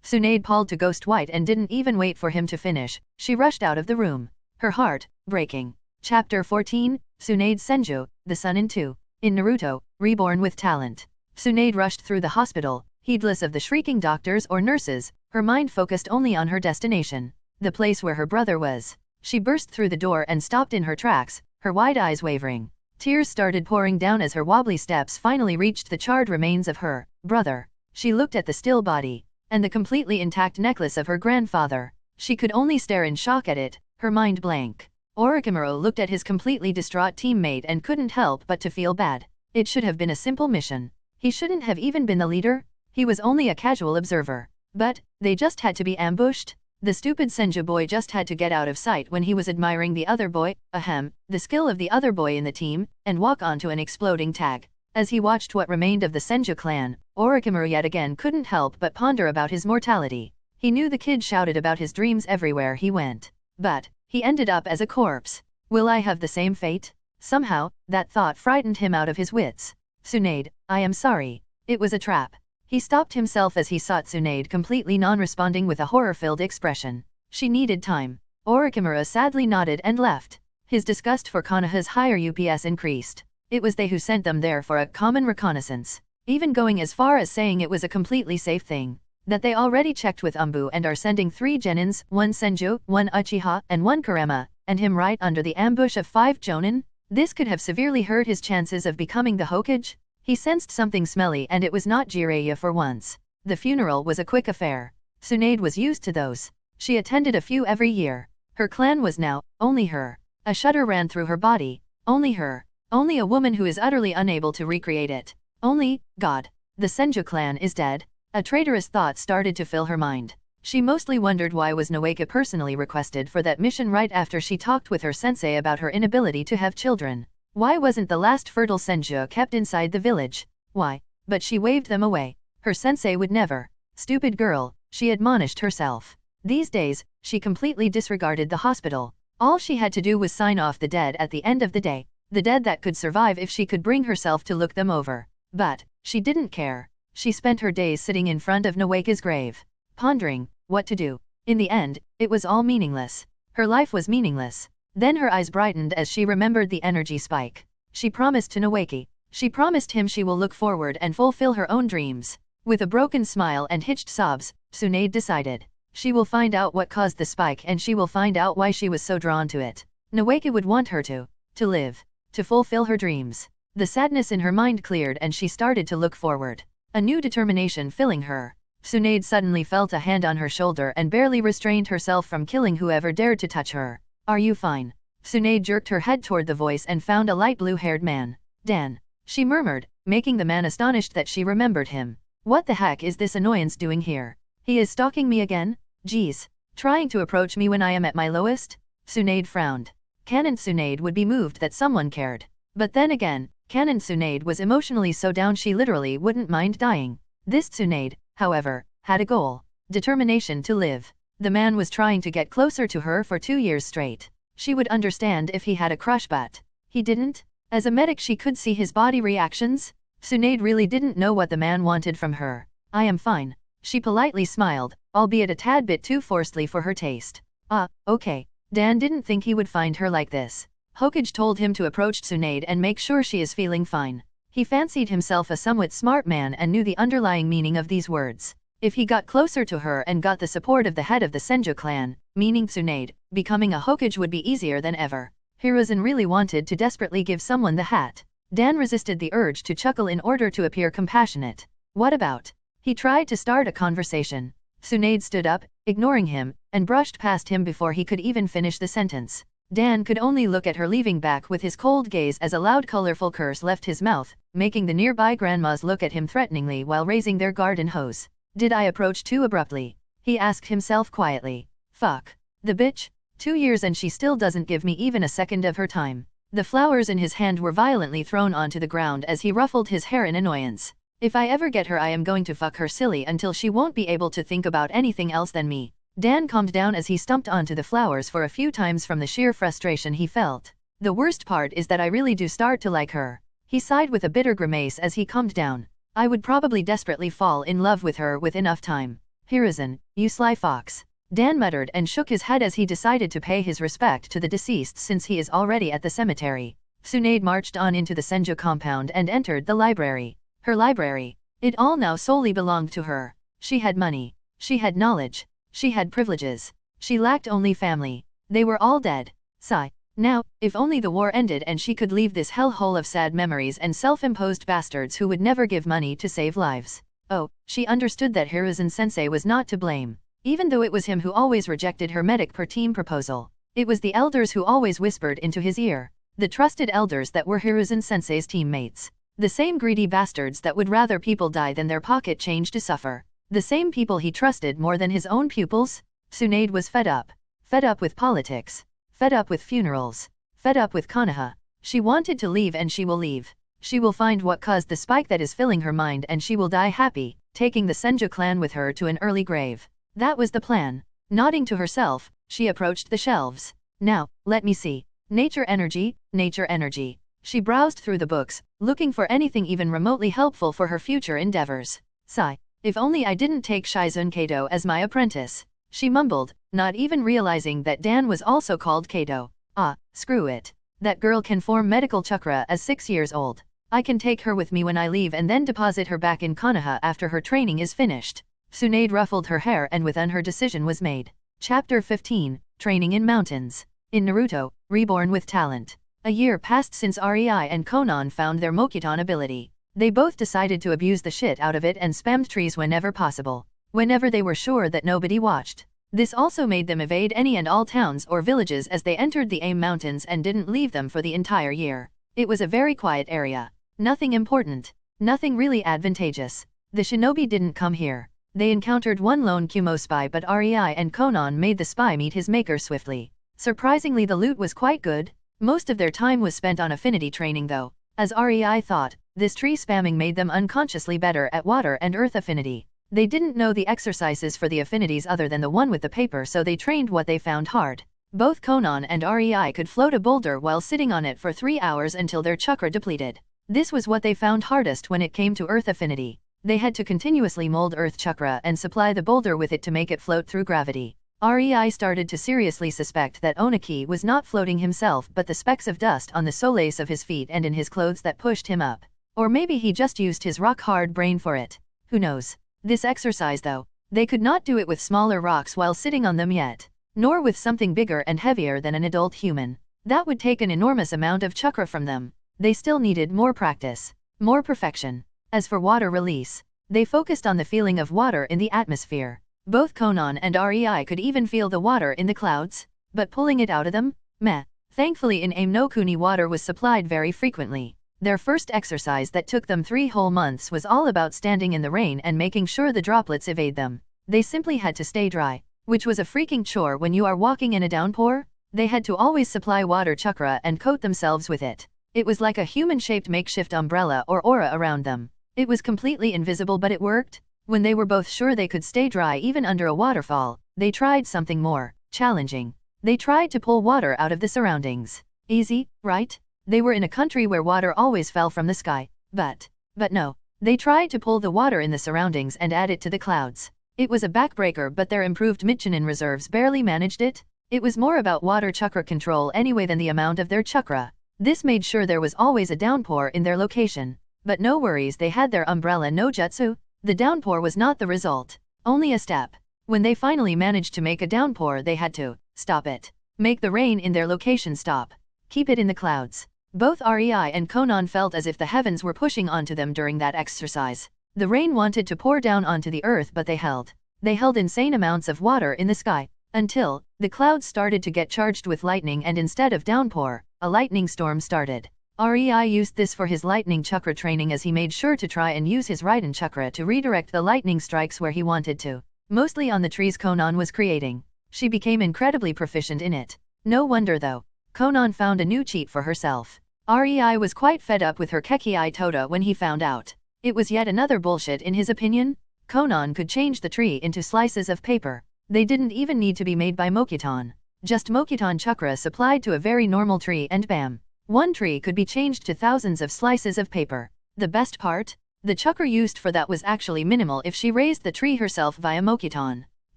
Tsunade palled to ghost white and didn't even wait for him to finish, she rushed out of the room. Her heart, breaking. Chapter 14, Tsunade Senju, the Sunin 2. In Naruto, Reborn with Talent. Tsunade rushed through the hospital, heedless of the shrieking doctors or nurses, her mind focused only on her destination. The place where her brother was. She burst through the door and stopped in her tracks, her wide eyes wavering. Tears started pouring down as her wobbly steps finally reached the charred remains of her brother. She looked at the still body, and the completely intact necklace of her grandfather. She could only stare in shock at it, her mind blank. Orochimaru looked at his completely distraught teammate and couldn't help but to feel bad. It should have been a simple mission. He shouldn't have even been the leader. He was only a casual observer. But, they just had to be ambushed? The stupid Senju boy just had to get out of sight when he was admiring the other boy, the skill of the other boy in the team, and walk onto an exploding tag. As he watched what remained of the Senju clan, Orochimaru yet again couldn't help but ponder about his mortality. He knew the kid shouted about his dreams everywhere he went. But, he ended up as a corpse. Will I have the same fate? Somehow, that thought frightened him out of his wits. Tsunade, I am sorry. It was a trap. He stopped himself as he saw Tsunade completely non-responding with a horror-filled expression. She needed time. Orochimaru sadly nodded and left. His disgust for Konoha's higher UPS increased. It was they who sent them there for a common reconnaissance. Even going as far as saying it was a completely safe thing. That they already checked with Umbu and are sending 3 Genins, 1 Senju, 1 Uchiha, and 1 Kurama, and him right under the ambush of 5 Jonin? This could have severely hurt his chances of becoming the Hokage. He sensed something smelly and it was not Jiraiya for once. The funeral was a quick affair. Tsunade was used to those. She attended a few every year. Her clan was now, only her. A shudder ran through her body. Only her. Only a woman who is utterly unable to recreate it. Only, God. The Senju clan is dead. A traitorous thought started to fill her mind. She mostly wondered why was Nawake personally requested for that mission right after she talked with her sensei about her inability to have children. Why wasn't the last fertile Senju kept inside the village? Why? But she waved them away. Her sensei would never. Stupid girl, she admonished herself. These days, she completely disregarded the hospital. All she had to do was sign off the dead at the end of the day. The dead that could survive if she could bring herself to look them over. But, she didn't care. She spent her days sitting in front of Nawake's grave, pondering what to do. In the end, it was all meaningless. Her life was meaningless. Then her eyes brightened as she remembered the energy spike. She promised to Nawake. She promised him she will look forward and fulfill her own dreams. With a broken smile and hitched sobs, Tsunade decided. She will find out what caused the spike and she will find out why she was so drawn to it. Nawake would want her to live, to fulfill her dreams. The sadness in her mind cleared and she started to look forward. A new determination filling her. Tsunade suddenly felt a hand on her shoulder and barely restrained herself from killing whoever dared to touch her. Are you fine? Tsunade jerked her head toward the voice and found a light blue-haired man. Dan. She murmured, making the man astonished that she remembered him. What the heck is this annoyance doing here? He is stalking me again? Geez. Trying to approach me when I am at my lowest? Tsunade frowned. Canon Tsunade would be moved that someone cared. But then again, Canon Tsunade was emotionally so down she literally wouldn't mind dying. This Tsunade, however, had a goal. Determination to live. The man was trying to get closer to her for 2 years straight. She would understand if he had a crush, but he didn't. As a medic, she could see his body reactions. Tsunade really didn't know what the man wanted from her. I am fine. She politely smiled, albeit a tad bit too forcefully for her taste. Ah, okay. Dan didn't think he would find her like this. Hokage told him to approach Tsunade and make sure she is feeling fine. He fancied himself a somewhat smart man and knew the underlying meaning of these words. If he got closer to her and got the support of the head of the Senju clan, meaning Tsunade, becoming a Hokage would be easier than ever. Hiruzen really wanted to desperately give someone the hat. Dan resisted the urge to chuckle in order to appear compassionate. What about? He tried to start a conversation. Tsunade stood up, ignoring him, and brushed past him before he could even finish the sentence. Dan could only look at her leaving back with his cold gaze as a loud colorful curse left his mouth, making the nearby grandmas look at him threateningly while raising their garden hose. Did I approach too abruptly? He asked himself quietly. Fuck. The bitch. 2 years and she still doesn't give me even a second of her time. The flowers in his hand were violently thrown onto the ground as he ruffled his hair in annoyance. If I ever get her, I am going to fuck her silly until she won't be able to think about anything else than me. Dan calmed down as he stumped onto the flowers for a few times from the sheer frustration he felt. The worst part is that I really do start to like her. He sighed with a bitter grimace as he calmed down. I would probably desperately fall in love with her with enough time. Hiruzen, you sly fox. Dan muttered and shook his head as he decided to pay his respect to the deceased since he is already at the cemetery. Tsunade marched on into the Senju compound and entered the library. Her library. It all now solely belonged to her. She had money. She had knowledge. She had privileges. She lacked only family. They were all dead. Sigh. Now, if only the war ended and she could leave this hellhole of sad memories and self-imposed bastards who would never give money to save lives. Oh, she understood that Hiruzen-sensei was not to blame. Even though it was him who always rejected her medic per team proposal. It was the elders who always whispered into his ear. The trusted elders that were Hiruzen-sensei's teammates. The same greedy bastards that would rather people die than their pocket change to suffer. The same people he trusted more than his own pupils. Tsunade was fed up. Fed up with politics. Fed up with funerals. Fed up with Konoha. She wanted to leave and she will leave. She will find what caused the spike that is filling her mind and she will die happy, taking the Senju clan with her to an early grave. That was the plan. Nodding to herself, she approached the shelves. Now, let me see. Nature energy, nature energy. She browsed through the books, looking for anything even remotely helpful for her future endeavors. Sigh. If only I didn't take Shizun Kato as my apprentice. She mumbled, not even realizing that Dan was also called Kato. Ah, screw it. That girl can form medical chakra as 6 years old. I can take her with me when I leave and then deposit her back in Konoha after her training is finished. Tsunade ruffled her hair and within her decision was made. Chapter 15, Training in Mountains. In Naruto, Reborn with Talent. A year passed since Rei and Konan found their Mokuton ability. They both decided to abuse the shit out of it and spammed trees whenever possible. Whenever they were sure that nobody watched. This also made them evade any and all towns or villages as they entered the Aim Mountains and didn't leave them for the entire year. It was a very quiet area. Nothing important. Nothing really advantageous. The shinobi didn't come here. They encountered one lone Kumo spy, but Rei and Konan made the spy meet his maker swiftly. Surprisingly, the loot was quite good. Most of their time was spent on affinity training though. As Rei thought, this tree spamming made them unconsciously better at water and earth affinity. They didn't know the exercises for the affinities other than the one with the paper, so they trained what they found hard. Both Konan and Rei could float a boulder while sitting on it for 3 hours until their chakra depleted. This was what they found hardest when it came to earth affinity. They had to continuously mold earth chakra and supply the boulder with it to make it float through gravity. Rei started to seriously suspect that Oniki was not floating himself but the specks of dust on the soles of his feet and in his clothes that pushed him up. Or maybe he just used his rock-hard brain for it. Who knows? This exercise though, they could not do it with smaller rocks while sitting on them yet. Nor with something bigger and heavier than an adult human. That would take an enormous amount of chakra from them. They still needed more practice. More perfection. As for water release, they focused on the feeling of water in the atmosphere. Both Konan and Rei could even feel the water in the clouds, but pulling it out of them? Meh. Thankfully in Aim no Kuni water was supplied very frequently. Their first exercise that took them 3 whole months was all about standing in the rain and making sure the droplets evade them. They simply had to stay dry, which was a freaking chore when you are walking in a downpour. They had to always supply water chakra and coat themselves with it. It was like a human-shaped makeshift umbrella or aura around them. It was completely invisible but it worked. When they were both sure they could stay dry even under a waterfall, they tried something more challenging. They tried to pull water out of the surroundings. Easy, right? They were in a country where water always fell from the sky, but no. They tried to pull the water in the surroundings and add it to the clouds. It was a backbreaker, but their improved Michinin reserves barely managed it. It was more about water chakra control anyway than the amount of their chakra. This made sure there was always a downpour in their location. But no worries, they had their umbrella no jutsu. The downpour was not the result, only a step. When they finally managed to make a downpour, they had to stop it. Make the rain in their location stop. Keep it in the clouds. Both Rei and Konan felt as if the heavens were pushing onto them during that exercise. The rain wanted to pour down onto the earth, but they held insane amounts of water in the sky, until the clouds started to get charged with lightning, and instead of downpour, a lightning storm started. Rei used this for his lightning chakra training, as he made sure to try and use his Raiden chakra to redirect the lightning strikes where he wanted to, mostly on the trees Konan was creating. She became incredibly proficient in it. No wonder though, Konan found a new cheat for herself. Rei was quite fed up with her Kekii Toda when he found out it was yet another bullshit in his opinion. Konan could change the tree into slices of paper. They didn't even need to be made by Mokitan. Just Mokitan chakra supplied to a very normal tree and bam! One tree could be changed to thousands of slices of paper. The best part? The chakra used for that was actually minimal if she raised the tree herself via Mokitan.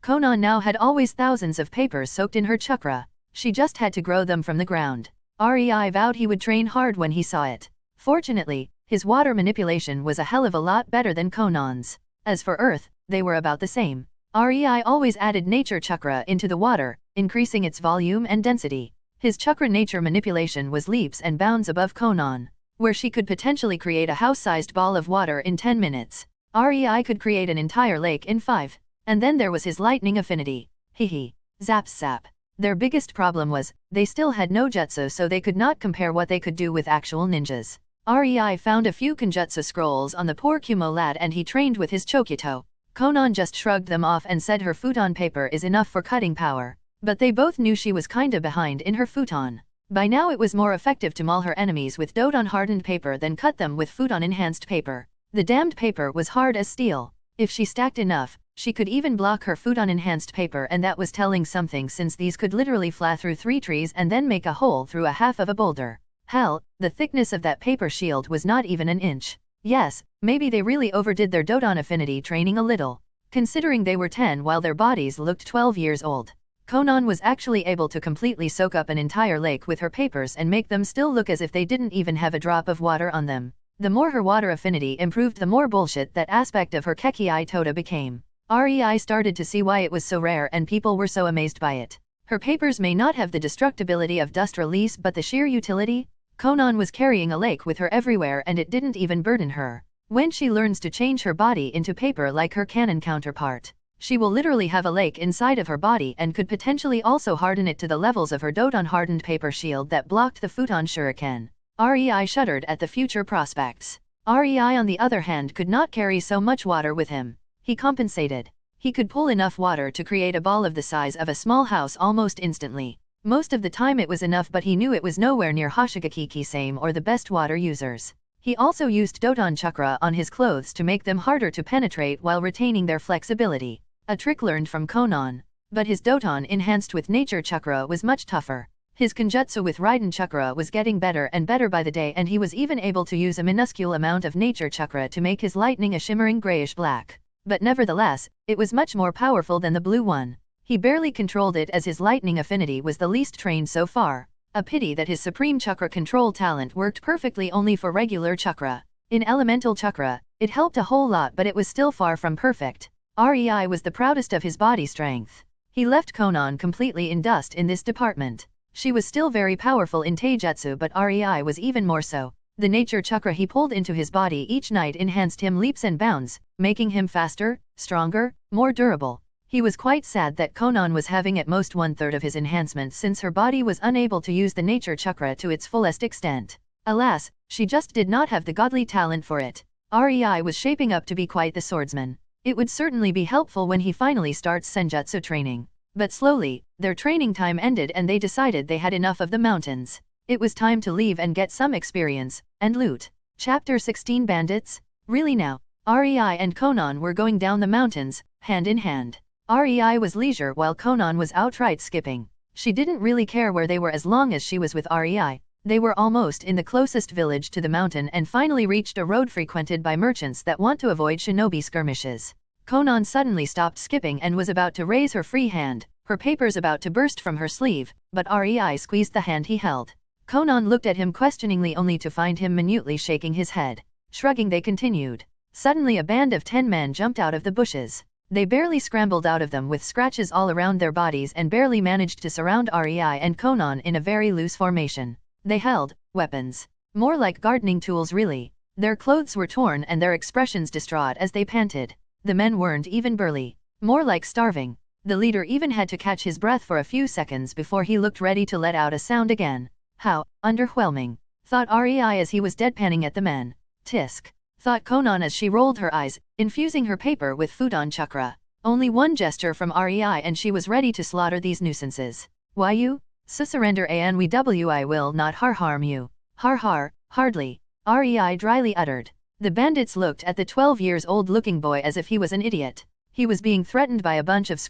Konan now had always thousands of papers soaked in her chakra. She just had to grow them from the ground. Rei vowed he would train hard when he saw it. Fortunately, his water manipulation was a hell of a lot better than Konan's. As for earth, they were about the same. Rei always added nature chakra into the water, increasing its volume and density. His chakra nature manipulation was leaps and bounds above Konan, where she could potentially create a house-sized ball of water in 10 minutes. Rei could create an entire lake in 5. And then there was his lightning affinity. Hehe. Zap zap. Their biggest problem was, they still had no jutsu, so they could not compare what they could do with actual ninjas. Rei found a few Kenjutsu scrolls on the poor Kumo lad and he trained with his Chokito. Konan just shrugged them off and said her futon paper is enough for cutting power. But they both knew she was kinda behind in her futon. By now it was more effective to maul her enemies with Doton hardened paper than cut them with futon enhanced paper. The damned paper was hard as steel. If she stacked enough, she could even block her futon enhanced paper, and that was telling something since these could literally fly through 3 trees and then make a hole through a half of a boulder. Hell, the thickness of that paper shield was not even an inch. Yes, maybe they really overdid their Doton affinity training a little, considering they were 10 while their bodies looked 12 years old. Konan was actually able to completely soak up an entire lake with her papers and make them still look as if they didn't even have a drop of water on them. The more her water affinity improved, the more bullshit that aspect of her Kekii Toda became. Rei started to see why it was so rare and people were so amazed by it. Her papers may not have the destructibility of dust release, but the sheer utility? Konan was carrying a lake with her everywhere and it didn't even burden her. When she learns to change her body into paper like her canon counterpart, she will literally have a lake inside of her body and could potentially also harden it to the levels of her Doton hardened paper shield that blocked the futon shuriken. Rei shuddered at the future prospects. Rei on the other hand could not carry so much water with him. He compensated. He could pull enough water to create a ball of the size of a small house almost instantly. Most of the time it was enough, but he knew it was nowhere near Hoshigaki-same or the best water users. He also used Doton chakra on his clothes to make them harder to penetrate while retaining their flexibility. A trick learned from Konan. But his Doton enhanced with nature chakra was much tougher. His Kenjutsu with Raiden chakra was getting better and better by the day, and he was even able to use a minuscule amount of nature chakra to make his lightning a shimmering grayish black. But nevertheless, it was much more powerful than the blue one. He barely controlled it as his lightning affinity was the least trained so far. A pity that his supreme chakra control talent worked perfectly only for regular chakra. In elemental chakra, it helped a whole lot, but it was still far from perfect. Rei was the proudest of his body strength. He left Konan completely in dust in this department. She was still very powerful in taijutsu, but Rei was even more so. The nature chakra he pulled into his body each night enhanced him leaps and bounds, making him faster, stronger, more durable. He was quite sad that Konan was having at most 1/3 of his enhancements, since her body was unable to use the nature chakra to its fullest extent. Alas, she just did not have the godly talent for it. Rei was shaping up to be quite the swordsman. It would certainly be helpful when he finally starts senjutsu training. But slowly, their training time ended and they decided they had enough of the mountains. It was time to leave and get some experience and loot. Chapter 16 Bandits? Really now? Rei and Konan were going down the mountains, hand in hand. Rei was leisure while Konan was outright skipping. She didn't really care where they were as long as she was with Rei. They were almost in the closest village to the mountain and finally reached a road frequented by merchants that want to avoid shinobi skirmishes. Konan suddenly stopped skipping and was about to raise her free hand, her papers about to burst from her sleeve, but Rei squeezed the hand he held. Konan looked at him questioningly only to find him minutely shaking his head. Shrugging, they continued. Suddenly a band of 10 men jumped out of the bushes. They barely scrambled out of them with scratches all around their bodies and barely managed to surround Rei and Konan in a very loose formation. They held weapons. More like gardening tools really. Their clothes were torn and their expressions distraught as they panted. The men weren't even burly. More like starving. The leader even had to catch his breath for a few seconds before he looked ready to let out a sound again. How underwhelming, thought Rei as he was deadpanning at the men. Tisk, thought Konan as she rolled her eyes, infusing her paper with Fudan chakra. Only one gesture from Rei and she was ready to slaughter these nuisances. Why you? Surrender and I will not harm you. Har, hardly. Rei dryly uttered. The bandits looked at the 12-years-old looking boy as if he was an idiot. He was being threatened by a bunch of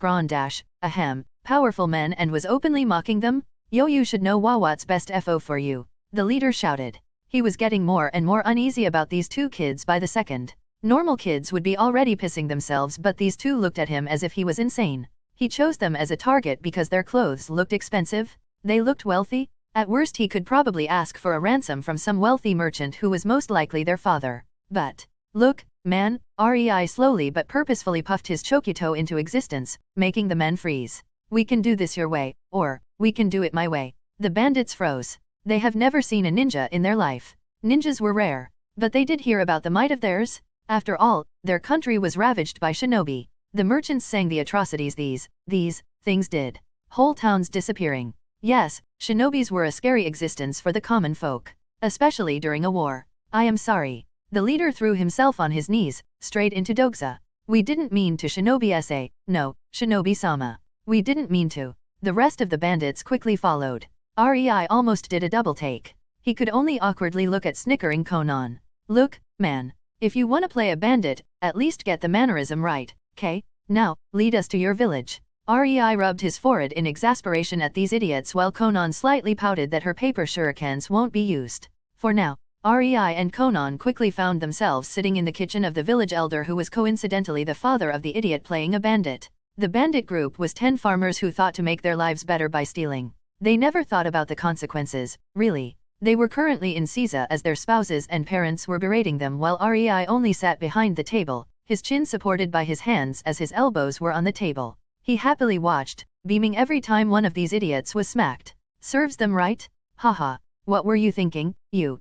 powerful men and was openly mocking them. Yo, you should know what's best for you, the leader shouted. He was getting more and more uneasy about these two kids by the second. Normal kids would be already pissing themselves, but these two looked at him as if he was insane. He chose them as a target because their clothes looked expensive. They looked wealthy. At worst he could probably ask for a ransom from some wealthy merchant who was most likely their father. But, look, man, Rei slowly but purposefully puffed his chokito into existence, making the men freeze. We can do this your way, or, we can do it my way. The bandits froze. They have never seen a ninja in their life. Ninjas were rare, but they did hear about the might of theirs. After all, their country was ravaged by shinobi. The merchants sang the atrocities these things did. Whole towns disappearing. Yes, shinobis were a scary existence for the common folk, especially during a war. I am sorry. The leader threw himself on his knees, straight into Dogza. We didn't mean to shinobi-sa, no, shinobi-sama. We didn't mean to. The rest of the bandits quickly followed. Rei almost did a double take. He could only awkwardly look at snickering Konan. Look, man. If you wanna play a bandit, at least get the mannerism right, okay? Now, lead us to your village. Rei rubbed his forehead in exasperation at these idiots while Konan slightly pouted that her paper shurikens won't be used. For now, Rei and Konan quickly found themselves sitting in the kitchen of the village elder who was coincidentally the father of the idiot playing a bandit. The bandit group was 10 farmers who thought to make their lives better by stealing. They never thought about the consequences, really. They were currently in Caesar as their spouses and parents were berating them while Rei only sat behind the table, his chin supported by his hands as his elbows were on the table. He happily watched, beaming every time one of these idiots was smacked. Serves them right? Haha. What were you thinking? You.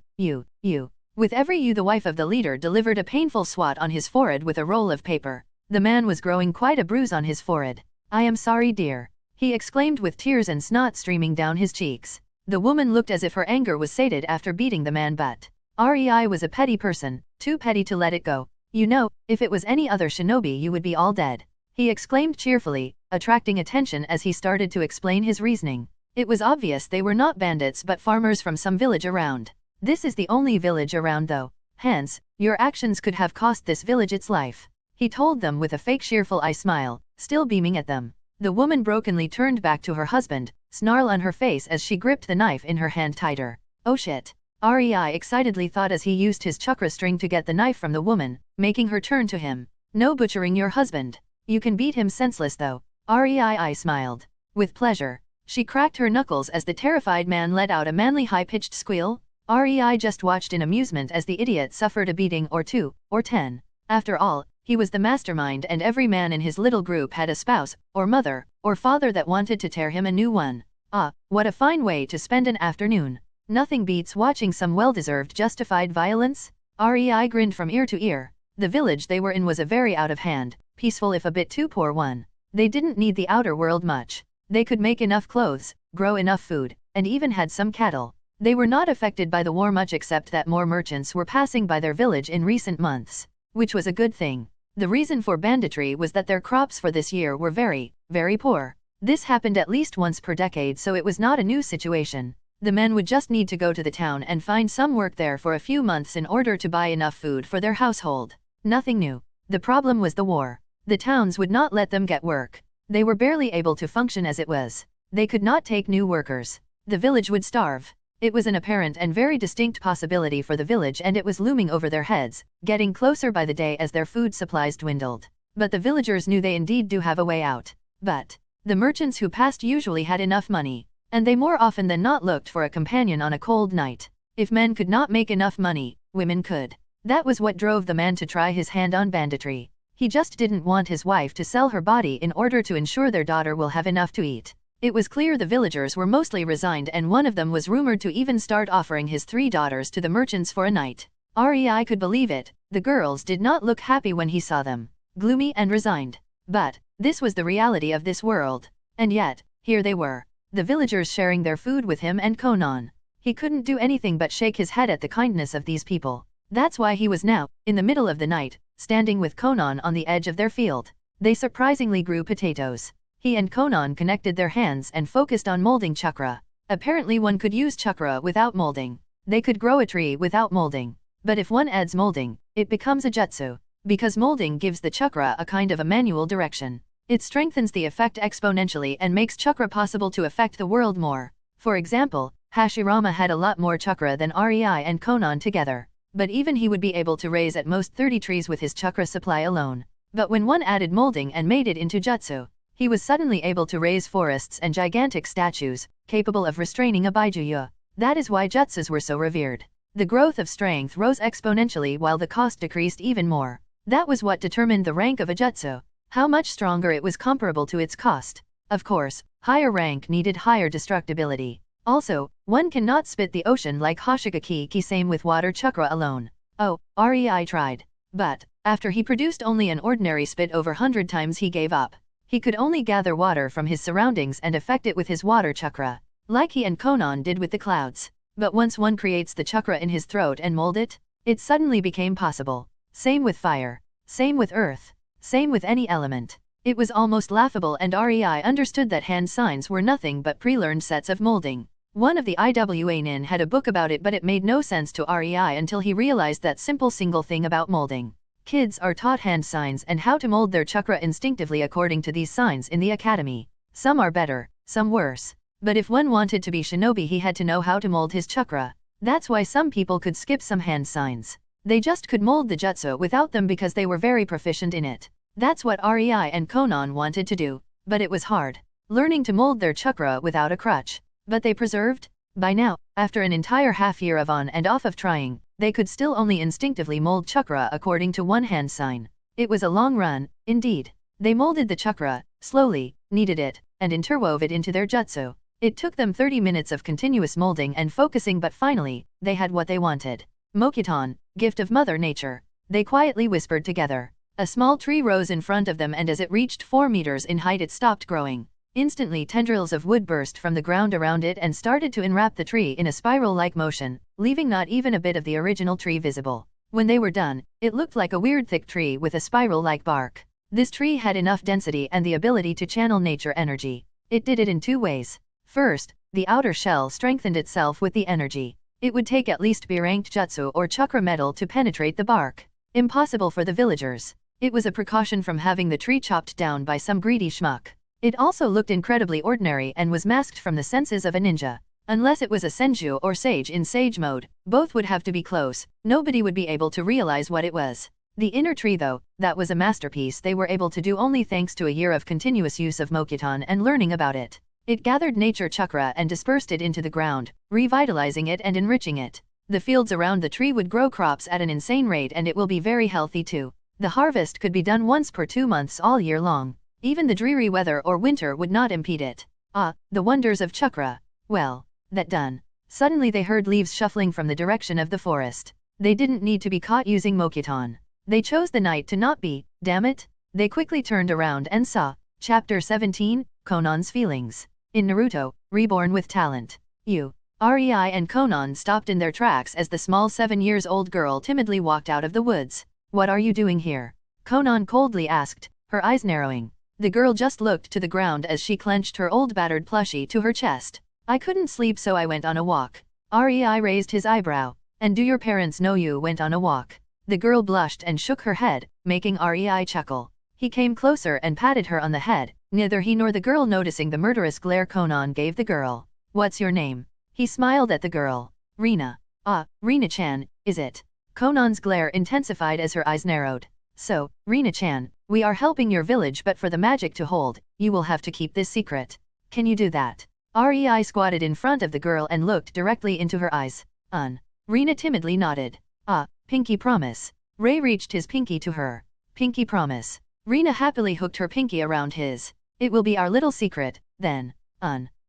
With every you, the wife of the leader delivered a painful swat on his forehead with a roll of paper. The man was growing quite a bruise on his forehead. I am sorry, dear, he exclaimed with tears and snot streaming down his cheeks. The woman looked as if her anger was sated after beating the man, but Rei was a petty person, too petty to let it go. You know, if it was any other shinobi you would be all dead, he exclaimed cheerfully, attracting attention as he started to explain his reasoning. It was obvious they were not bandits but farmers from some village around. This is the only village around though, hence, your actions could have cost this village its life, he told them with a fake cheerful eye smile, still beaming at them. The woman brokenly turned back to her husband, snarl on her face as she gripped the knife in her hand tighter. Oh shit, Rei excitedly thought as he used his chakra string to get the knife from the woman, making her turn to him. No butchering your husband. You can beat him senseless though. Rei smiled. With pleasure. She cracked her knuckles as the terrified man let out a manly high-pitched squeal. Rei just watched in amusement as the idiot suffered a beating or 2, or 10. After all, he was the mastermind and every man in his little group had a spouse, or mother, or father that wanted to tear him a new one. Ah, what a fine way to spend an afternoon. Nothing beats watching some well-deserved justified violence. Rei grinned from ear to ear. The village they were in was a very out-of-hand, peaceful if a bit too poor one. They didn't need the outer world much. They could make enough clothes, grow enough food, and even had some cattle. They were not affected by the war much except that more merchants were passing by their village in recent months, which was a good thing. The reason for banditry was that their crops for this year were very, very poor. This happened at least once per decade, so it was not a new situation. The men would just need to go to the town and find some work there for a few months in order to buy enough food for their household. Nothing new. The problem was the war. The towns would not let them get work. They were barely able to function as it was. They could not take new workers. The village would starve. It was an apparent and very distinct possibility for the village, and it was looming over their heads, getting closer by the day as their food supplies dwindled. But the villagers knew they indeed do have a way out. But the merchants who passed usually had enough money, and they more often than not looked for a companion on a cold night. If men could not make enough money, women could. That was what drove the man to try his hand on banditry. He just didn't want his wife to sell her body in order to ensure their daughter will have enough to eat. It was clear the villagers were mostly resigned, and one of them was rumored to even start offering his 3 daughters to the merchants for a night. Rei could believe it. The girls did not look happy when he saw them, gloomy and resigned. But this was the reality of this world. And yet, here they were, the villagers sharing their food with him and Conan. He couldn't do anything but shake his head at the kindness of these people. That's why he was now, in the middle of the night, standing with Conan on the edge of their field. They surprisingly grew potatoes. He and Conan connected their hands and focused on molding chakra. Apparently one could use chakra without molding. They could grow a tree without molding. But if one adds molding, it becomes a jutsu. Because molding gives the chakra a kind of a manual direction. It strengthens the effect exponentially and makes chakra possible to affect the world more. For example, Hashirama had a lot more chakra than Rei and Conan together. But even he would be able to raise at most 30 trees with his chakra supply alone. But when one added molding and made it into jutsu, he was suddenly able to raise forests and gigantic statues, capable of restraining a baijuya. That is why jutsus were so revered. The growth of strength rose exponentially while the cost decreased even more. That was what determined the rank of a jutsu. How much stronger it was comparable to its cost. Of course, higher rank needed higher destructibility. Also, one cannot spit the ocean like Hoshigaki, same with water chakra alone. Oh, Rei tried. But after he produced only an ordinary spit over 100 times, he gave up. He could only gather water from his surroundings and affect it with his water chakra, like he and Conan did with the clouds. But once one creates the chakra in his throat and mold it, it suddenly became possible. Same with fire. Same with earth. Same with any element. It was almost laughable, and Rei understood that hand signs were nothing but pre-learned sets of molding. One of the IWA nin had a book about it, but it made no sense to Rei until he realized that simple single thing about molding. Kids are taught hand signs and how to mold their chakra instinctively according to these signs in the academy. Some are better, some worse. But if one wanted to be shinobi, he had to know how to mold his chakra. That's why some people could skip some hand signs. They just could mold the jutsu without them because they were very proficient in it. That's what Rei and Conan wanted to do, but it was hard, learning to mold their chakra without a crutch. But they persevered. By now, after an entire half year of on and off of trying, they could still only instinctively mold chakra according to one hand sign. It was a long run, indeed. They molded the chakra, slowly, kneaded it, and interwove it into their jutsu. It took them 30 minutes of continuous molding and focusing, but finally, they had what they wanted. Mokuton, gift of Mother Nature. They quietly whispered together. A small tree rose in front of them, and as it reached 4 meters in height, it stopped growing. Instantly tendrils of wood burst from the ground around it and started to enwrap the tree in a spiral-like motion, leaving not even a bit of the original tree visible. When they were done, it looked like a weird thick tree with a spiral-like bark. This tree had enough density and the ability to channel nature energy. It did it in 2 ways. First, the outer shell strengthened itself with the energy. It would take at least B-ranked jutsu or chakra metal to penetrate the bark. Impossible for the villagers. It was a precaution from having the tree chopped down by some greedy schmuck. It also looked incredibly ordinary and was masked from the senses of a ninja. Unless it was a senju or sage in sage mode, both would have to be close. Nobody would be able to realize what it was. The inner tree, though, that was a masterpiece they were able to do only thanks to a year of continuous use of Mokuton and learning about it. It gathered nature chakra and dispersed it into the ground, revitalizing it and enriching it. The fields around the tree would grow crops at an insane rate, and it will be very healthy too. The harvest could be done once per 2 months all year long. Even the dreary weather or winter would not impede it. Ah, the wonders of chakra. Well, that done. Suddenly they heard leaves shuffling from the direction of the forest. They didn't need to be caught using Mokuton. They chose the night to not be, damn it. They quickly turned around and saw. Chapter 17, Conan's Feelings. In Naruto, Reborn with Talent. Rei and Conan stopped in their tracks as the small 7-year-old girl timidly walked out of the woods. What are you doing here? Conan coldly asked, her eyes narrowing. The girl just looked to the ground as she clenched her old battered plushie to her chest. I couldn't sleep, so I went on a walk. Rei raised his eyebrow. And do your parents know you went on a walk? The girl blushed and shook her head, making Rei chuckle. He came closer and patted her on the head, Neither he nor the girl noticing the murderous glare Konan gave the girl. What's your name? He smiled at the girl. Rina. Ah, Rina-chan, is it? Konan's glare intensified as her eyes narrowed. So, Rina-chan, we are helping your village, but for the magic to hold, you will have to keep this secret. Can you do that? Rei squatted in front of the girl and looked directly into her eyes. Rina timidly nodded. Ah, pinky promise. Ray reached his pinky to her. Pinky promise. Rina happily hooked her pinky around his. It will be our little secret, then.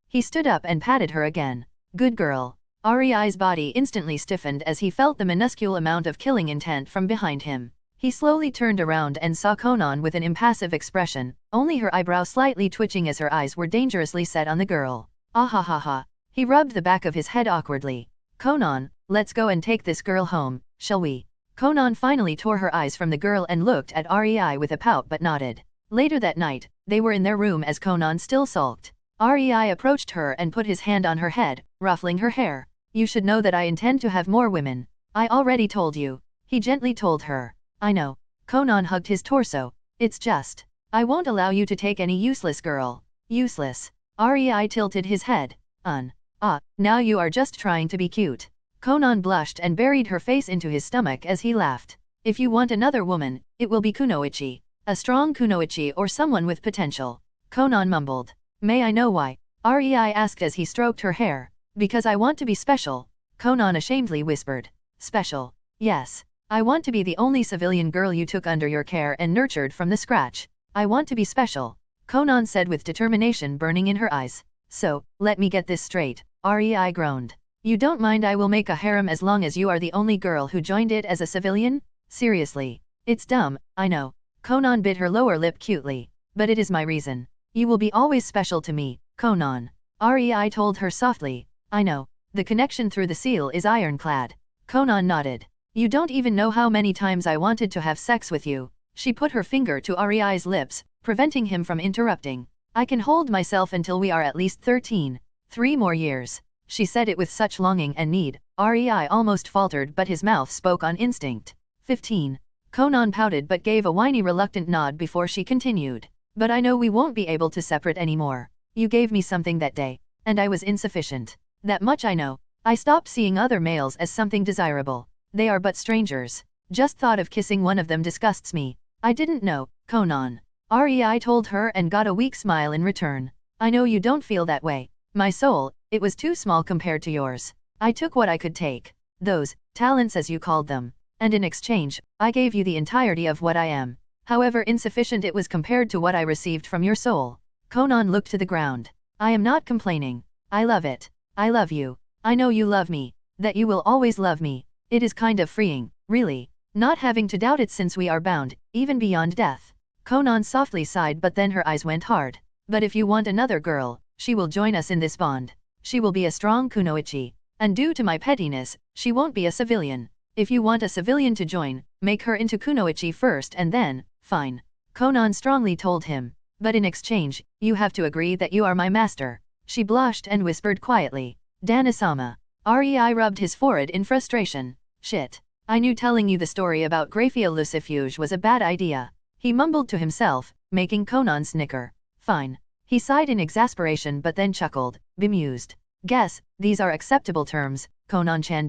He stood up and patted her again. Good girl. Rei's body instantly stiffened as he felt the minuscule amount of killing intent from behind him. He slowly turned around and saw Konan with an impassive expression, only her eyebrows slightly twitching as her eyes were dangerously set on the girl. Ah. He rubbed the back of his head awkwardly. Konan, let's go and take this girl home, shall we? Konan finally tore her eyes from the girl and looked at Rei with a pout but nodded. Later that night, they were in their room as Konan still sulked. Rei approached her and put his hand on her head, ruffling her hair. You should know that I intend to have more women. I already told you. He gently told her. I know. Konan hugged his torso. It's just. I won't allow you to take any useless girl. Useless. Rei tilted his head. Now you are just trying to be cute. Konan blushed and buried her face into his stomach as he laughed. If you want another woman, it will be kunoichi. A strong kunoichi or someone with potential. Konan mumbled. May I know why? Rei asked as he stroked her hair. Because I want to be special. Konan ashamedly whispered. Special. Yes. I want to be the only civilian girl you took under your care and nurtured from the scratch. I want to be special. Konan said with determination burning in her eyes. So, let me get this straight. Rei groaned. You don't mind I will make a harem as long as you are the only girl who joined it as a civilian? Seriously. It's dumb, I know. Konan bit her lower lip cutely. But it is my reason. You will be always special to me, Konan. Rei told her softly. I know. The connection through the seal is ironclad. Konan nodded. You don't even know how many times I wanted to have sex with you. She put her finger to Rei's lips, preventing him from interrupting. I can hold myself until we are at least 13. 3 more years. She said it with such longing and need. Rei almost faltered but his mouth spoke on instinct. 15. Konan pouted but gave a whiny reluctant nod before she continued. But I know we won't be able to separate anymore. You gave me something that day. And I was insufficient. That much I know. I stopped seeing other males as something desirable. They are but strangers. Just thought of kissing one of them disgusts me. I didn't know, Konan. Rei told her and got a weak smile in return. I know you don't feel that way. My soul, it was too small compared to yours. I took what I could take. Those, talents as you called them. And in exchange, I gave you the entirety of what I am. However insufficient it was compared to what I received from your soul. Konan looked to the ground. I am not complaining. I love it. I love you. I know you love me. That you will always love me. It is kind of freeing, really. Not having to doubt it since we are bound, even beyond death. Konan softly sighed but then her eyes went hard. But if you want another girl, she will join us in this bond. She will be a strong kunoichi. And due to my pettiness, she won't be a civilian. If you want a civilian to join, make her into kunoichi first and then, fine. Konan strongly told him. But in exchange, you have to agree that you are my master. She blushed and whispered quietly. Dana-sama. Rei rubbed his forehead in frustration. Shit. I knew telling you the story about Graphia Lucifuge was a bad idea. He mumbled to himself, making Konan snicker. Fine. He sighed in exasperation but then chuckled, bemused. Guess, these are acceptable terms, Konan-chan.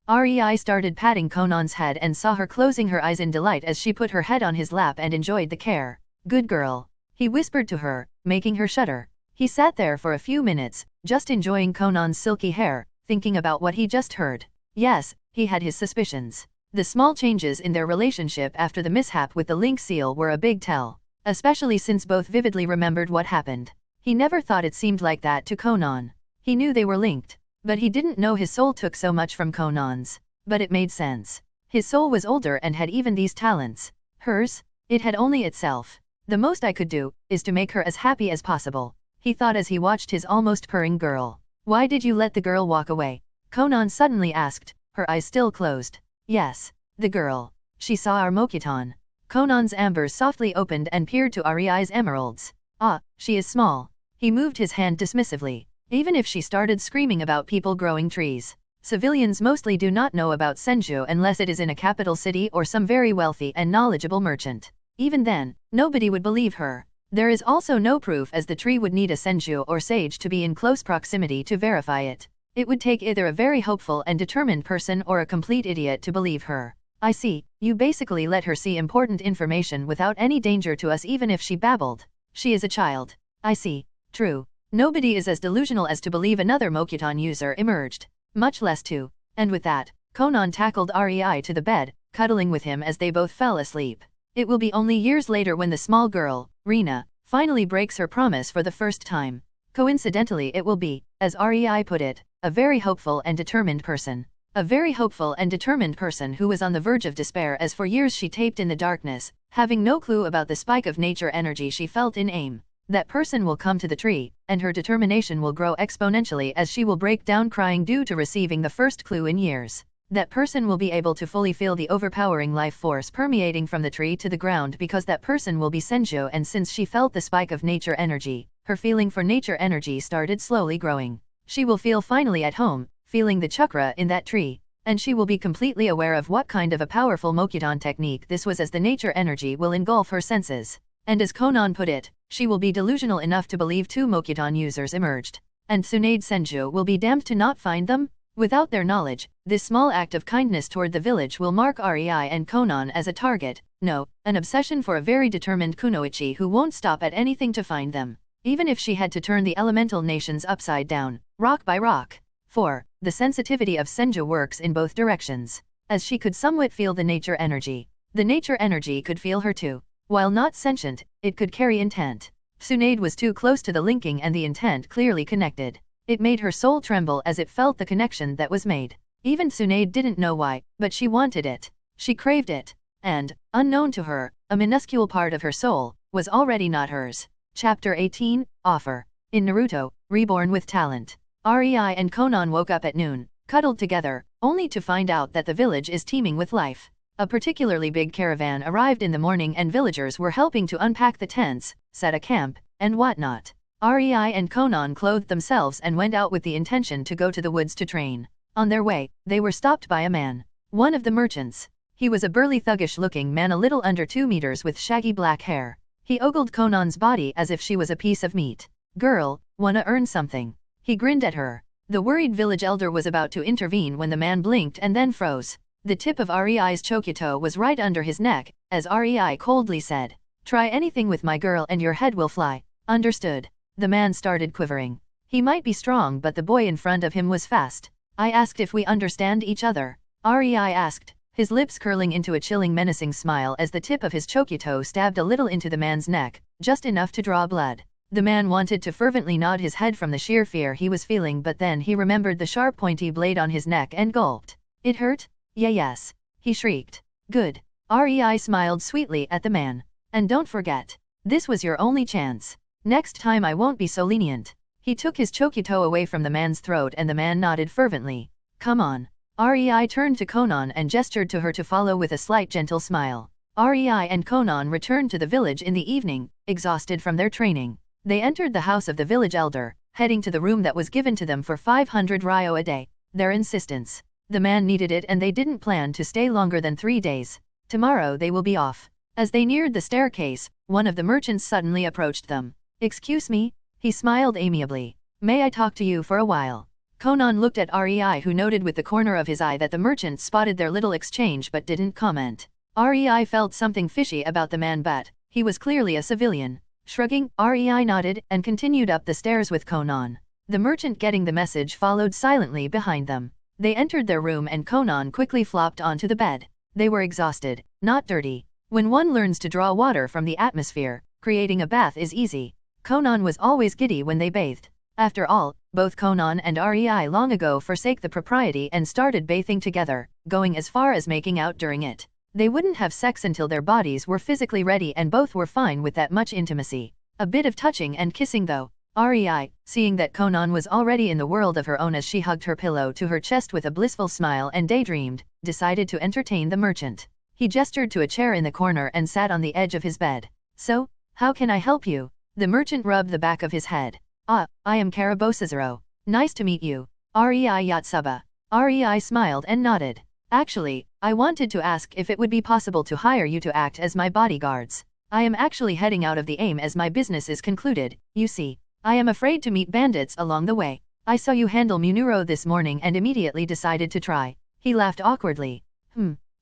Rei started patting Konan's head and saw her closing her eyes in delight as she put her head on his lap and enjoyed the care. Good girl. He whispered to her, making her shudder. He sat there for a few minutes, just enjoying Konan's silky hair, thinking about what he just heard. Yes, he had his suspicions. The small changes in their relationship after the mishap with the link seal were a big tell, especially since both vividly remembered what happened. He never thought it seemed like that to Konan. He knew they were linked, but he didn't know his soul took so much from Konan's. But it made sense. His soul was older and had even these talents. Hers? It had only itself. The most I could do, is to make her as happy as possible, he thought as he watched his almost purring girl. Why did you let the girl walk away? Konan suddenly asked, her eyes still closed. Yes, the girl. She saw our Mokutan. Konan's ambers softly opened and peered to Rei's emeralds. Ah, she is small. He moved his hand dismissively. Even if she started screaming about people growing trees. Civilians mostly do not know about Senju unless it is in a capital city or some very wealthy and knowledgeable merchant. Even then, nobody would believe her. There is also no proof, as the tree would need a senju or sage to be in close proximity to verify it. It would take either a very hopeful and determined person or a complete idiot to believe her. I see, you basically let her see important information without any danger to us even if she babbled. She is a child. I see. True. Nobody is as delusional as to believe another Mokuton user emerged. Much less two. And with that, Konan tackled Rei to the bed, cuddling with him as they both fell asleep. It will be only years later when the small girl, Rina, finally breaks her promise for the first time. Coincidentally, it will be, as Rei put it, a very hopeful and determined person. A very hopeful and determined person who was on the verge of despair, as for years she taped in the darkness, having no clue about the spike of nature energy she felt in AIM. That person will come to the tree, and her determination will grow exponentially as she will break down crying due to receiving the first clue in years. That person will be able to fully feel the overpowering life force permeating from the tree to the ground, because that person will be Senjo, and since she felt the spike of nature energy, her feeling for nature energy started slowly growing. She will feel finally at home, feeling the chakra in that tree, and she will be completely aware of what kind of a powerful Mokuton technique this was, as the nature energy will engulf her senses. And as Konan put it, she will be delusional enough to believe two Mokuton users emerged. And Tsunade Senju will be damned to not find them? Without their knowledge, this small act of kindness toward the village will mark Rei and Konan as a target, no, an obsession for a very determined kunoichi who won't stop at anything to find them, even if she had to turn the elemental nations upside down, rock by rock. 4. The sensitivity of Senju works in both directions. As she could somewhat feel the nature energy, the nature energy could feel her too. While not sentient, it could carry intent. Tsunade was too close to the linking, and the intent clearly connected. It made her soul tremble as it felt the connection that was made. Even Tsunade didn't know why, but she wanted it. She craved it. And, unknown to her, a minuscule part of her soul was already not hers. Chapter 18, Offer. In Naruto, Reborn with Talent. Rei and Konan woke up at noon, cuddled together, only to find out that the village is teeming with life. A particularly big caravan arrived in the morning, and villagers were helping to unpack the tents, set a camp, and whatnot. Rei and Konan clothed themselves and went out with the intention to go to the woods to train. On their way, they were stopped by a man. One of the merchants. He was a burly, thuggish-looking man, a little under 2 meters, with shaggy black hair. He ogled Konan's body as if she was a piece of meat. "Girl, wanna earn something?" He grinned at her. The worried village elder was about to intervene when the man blinked and then froze. The tip of Rei's chokito was right under his neck, as Rei coldly said, "Try anything with my girl and your head will fly." Understood. The man started quivering. He might be strong, but the boy in front of him was fast. "I asked if we understand each other," Rei asked, his lips curling into a chilling, menacing smile as the tip of his chokito stabbed a little into the man's neck, just enough to draw blood. The man wanted to fervently nod his head from the sheer fear he was feeling, but then he remembered the sharp, pointy blade on his neck and gulped. "It hurt?" Yes, he shrieked. "Good." Rei smiled sweetly at the man. "And don't forget, this was your only chance. Next time I won't be so lenient." He took his chokito away from the man's throat, and the man nodded fervently. "Come on." Rei turned to Konan and gestured to her to follow with a slight, gentle smile. Rei and Konan returned to the village in the evening, exhausted from their training. They entered the house of the village elder, heading to the room that was given to them for 500 ryo a day. Their insistence. The man needed it, and they didn't plan to stay longer than 3 days. Tomorrow they will be off. As they neared the staircase, one of the merchants suddenly approached them. "Excuse me?" He smiled amiably. "May I talk to you for a while?" Konan looked at Rei, who noted with the corner of his eye that the merchant spotted their little exchange but didn't comment. Rei felt something fishy about the man, but he was clearly a civilian. Shrugging, Rei nodded and continued up the stairs with Konan. The merchant, getting the message, followed silently behind them. They entered their room and Konan quickly flopped onto the bed. They were exhausted, not dirty. When one learns to draw water from the atmosphere, creating a bath is easy. Konan was always giddy when they bathed. After all, both Konan and Rei long ago forsake the propriety and started bathing together, going as far as making out during it. They wouldn't have sex until their bodies were physically ready, and both were fine with that much intimacy. A bit of touching and kissing though. Rei, seeing that Konan was already in the world of her own as she hugged her pillow to her chest with a blissful smile and daydreamed, decided to entertain the merchant. He gestured to a chair in the corner and sat on the edge of his bed. "So, how can I help you?" The merchant rubbed the back of his head. "Ah, I am Karabosizero. Nice to meet you." "Rei Yatsuba." Rei smiled and nodded. "Actually, I wanted to ask if it would be possible to hire you to act as my bodyguards. I am actually heading out of the aim as my business is concluded, you see. I am afraid to meet bandits along the way. I saw you handle Munuro this morning and immediately decided to try. He laughed awkwardly.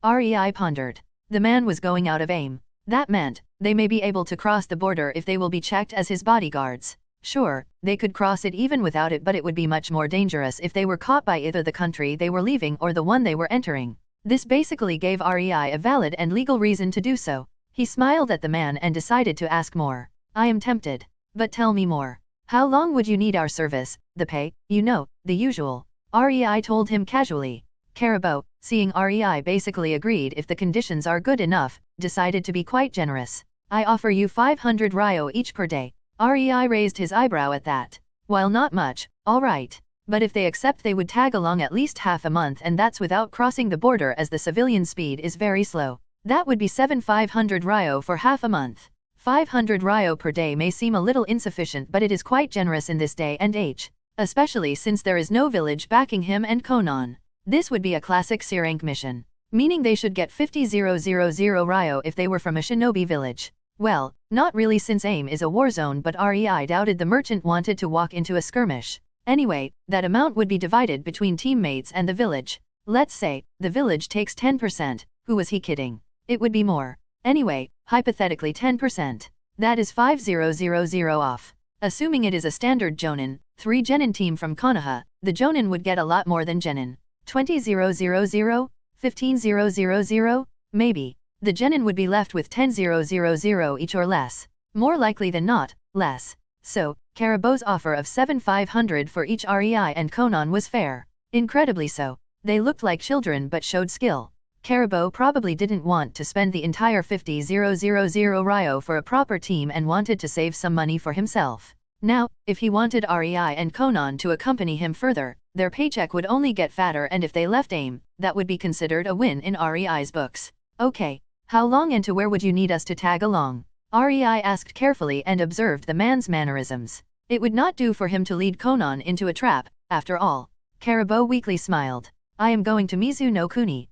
Rei pondered. The man was going out of aim. That meant, they may be able to cross the border if they will be checked as his bodyguards. Sure, they could cross it even without it, but it would be much more dangerous if they were caught by either the country they were leaving or the one they were entering. This basically gave Rei a valid and legal reason to do so. He smiled at the man and decided to ask more. I am tempted. But tell me more. How long would you need our service, the pay, the usual? Rei told him casually. Caribou, seeing Rei basically agreed if the conditions are good enough, decided to be quite generous. I offer you 500 ryo each per day. Rei raised his eyebrow at that. While not much, all right. But if they accept, they would tag along at least half a month, and that's without crossing the border as the civilian speed is very slow. That would be 500 ryo for half a month. 500 ryo per day may seem a little insufficient, but it is quite generous in this day and age. Especially since there is no village backing him and Konan. This would be a classic C-rank mission. Meaning they should get 50,000 ryo if they were from a shinobi village. Well, not really, since AIM is a war zone, but Rei doubted the merchant wanted to walk into a skirmish. Anyway, that amount would be divided between teammates and the village. Let's say, the village takes 10%. Who was he kidding? It would be more. Anyway, hypothetically 10%. That is 5000 off. Assuming it is a standard Jonin, 3 Genin team from Konoha, the Jonin would get a lot more than Genin. 20,000? 15,000? Maybe. The Genin would be left with 10,000 each or less. More likely than not, less. So, Caribou's offer of 7,500 for each Rei and Konan was fair. Incredibly so. They looked like children but showed skill. Caribou probably didn't want to spend the entire 50,000 ryo for a proper team and wanted to save some money for himself. Now, if he wanted Rei and Konan to accompany him further, their paycheck would only get fatter, and if they left AIM, that would be considered a win in Rei's books. Okay. How long and to where would you need us to tag along? Rei asked carefully and observed the man's mannerisms. It would not do for him to lead Konan into a trap, after all. Caribou weakly smiled. I am going to Mizu no Kuni.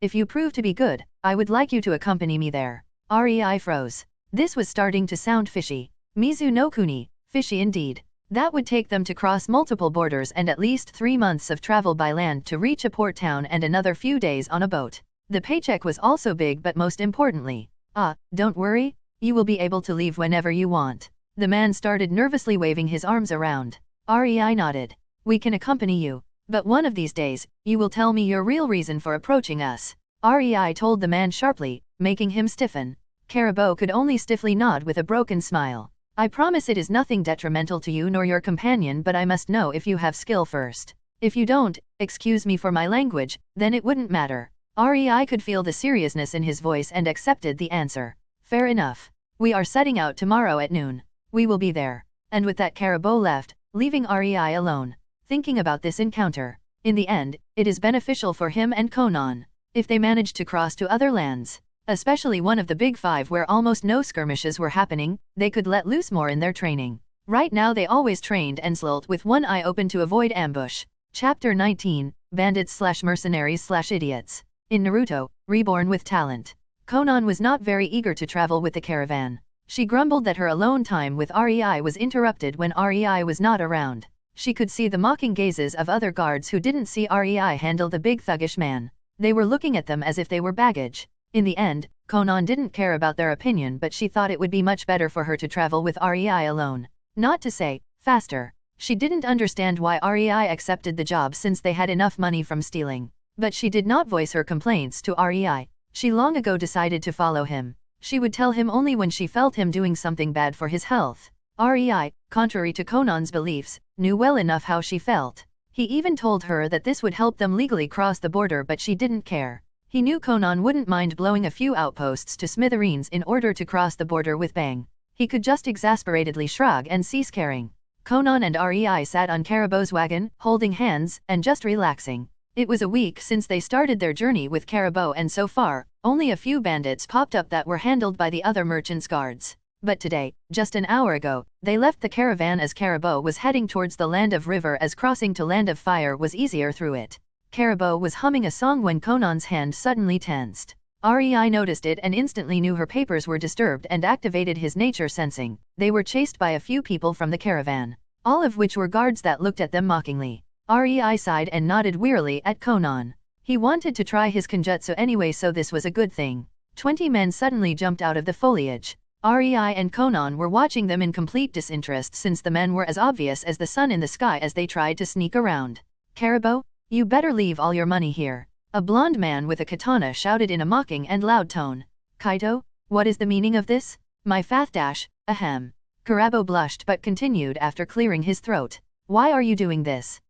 If you prove to be good, I would like you to accompany me there. Rei froze. This was starting to sound fishy. Mizu no Kuni, fishy indeed. That would take them to cross multiple borders and at least 3 months of travel by land to reach a port town and another few days on a boat. The paycheck was also big, but most importantly, don't worry, you will be able to leave whenever you want. The man started nervously waving his arms around. Rei nodded. We can accompany you, but one of these days, you will tell me your real reason for approaching us. Rei told the man sharply, making him stiffen. Caribou could only stiffly nod with a broken smile. I promise it is nothing detrimental to you nor your companion, but I must know if you have skill first. If you don't, excuse me for my language, then it wouldn't matter. Rei could feel the seriousness in his voice and accepted the answer. Fair enough. We are setting out tomorrow at noon. We will be there. And with that, Caribou left, leaving Rei alone, thinking about this encounter. In the end, it is beneficial for him and Konan. If they manage to cross to other lands, especially one of the big 5 where almost no skirmishes were happening, they could let loose more in their training. Right now they always trained and slowed with one eye open to avoid ambush. Chapter 19, Bandits/Mercenaries/Idiots. In Naruto, Reborn with Talent. Konan was not very eager to travel with the caravan. She grumbled that her alone time with Rei was interrupted when Rei was not around. She could see the mocking gazes of other guards who didn't see Rei handle the big thuggish man. They were looking at them as if they were baggage. In the end, Konan didn't care about their opinion, but she thought it would be much better for her to travel with Rei alone. Not to say, faster. She didn't understand why Rei accepted the job since they had enough money from stealing. But she did not voice her complaints to Rei. She long ago decided to follow him. She would tell him only when she felt him doing something bad for his health. Rei, contrary to Konan's beliefs, knew well enough how she felt. He even told her that this would help them legally cross the border, but she didn't care. He knew Konan wouldn't mind blowing a few outposts to smithereens in order to cross the border with bang. He could just exasperatedly shrug and cease caring. Konan and Rei sat on Caribou's wagon, holding hands, and just relaxing. It was a week since they started their journey with Caribou, and so far, only a few bandits popped up that were handled by the other merchants' guards. But today, just an hour ago, they left the caravan as Caribou was heading towards the Land of River, as crossing to Land of Fire was easier through it. Caribou was humming a song when Konan's hand suddenly tensed. REI noticed it and instantly knew her papers were disturbed and activated his nature sensing. They were chased by a few people from the caravan, all of which were guards that looked at them mockingly. REI sighed and nodded wearily at Conan. He wanted to try his kenjutsu anyway, so this was a good thing. 20 men suddenly jumped out of the foliage. REI and Conan were watching them in complete disinterest since the men were as obvious as the sun in the sky as they tried to sneak around. Caribou, you better leave all your money here. A blond man with a katana shouted in a mocking and loud tone. Kaito, what is the meaning of this? My fath dash, ahem. Karabo blushed but continued after clearing his throat. Why are you doing this?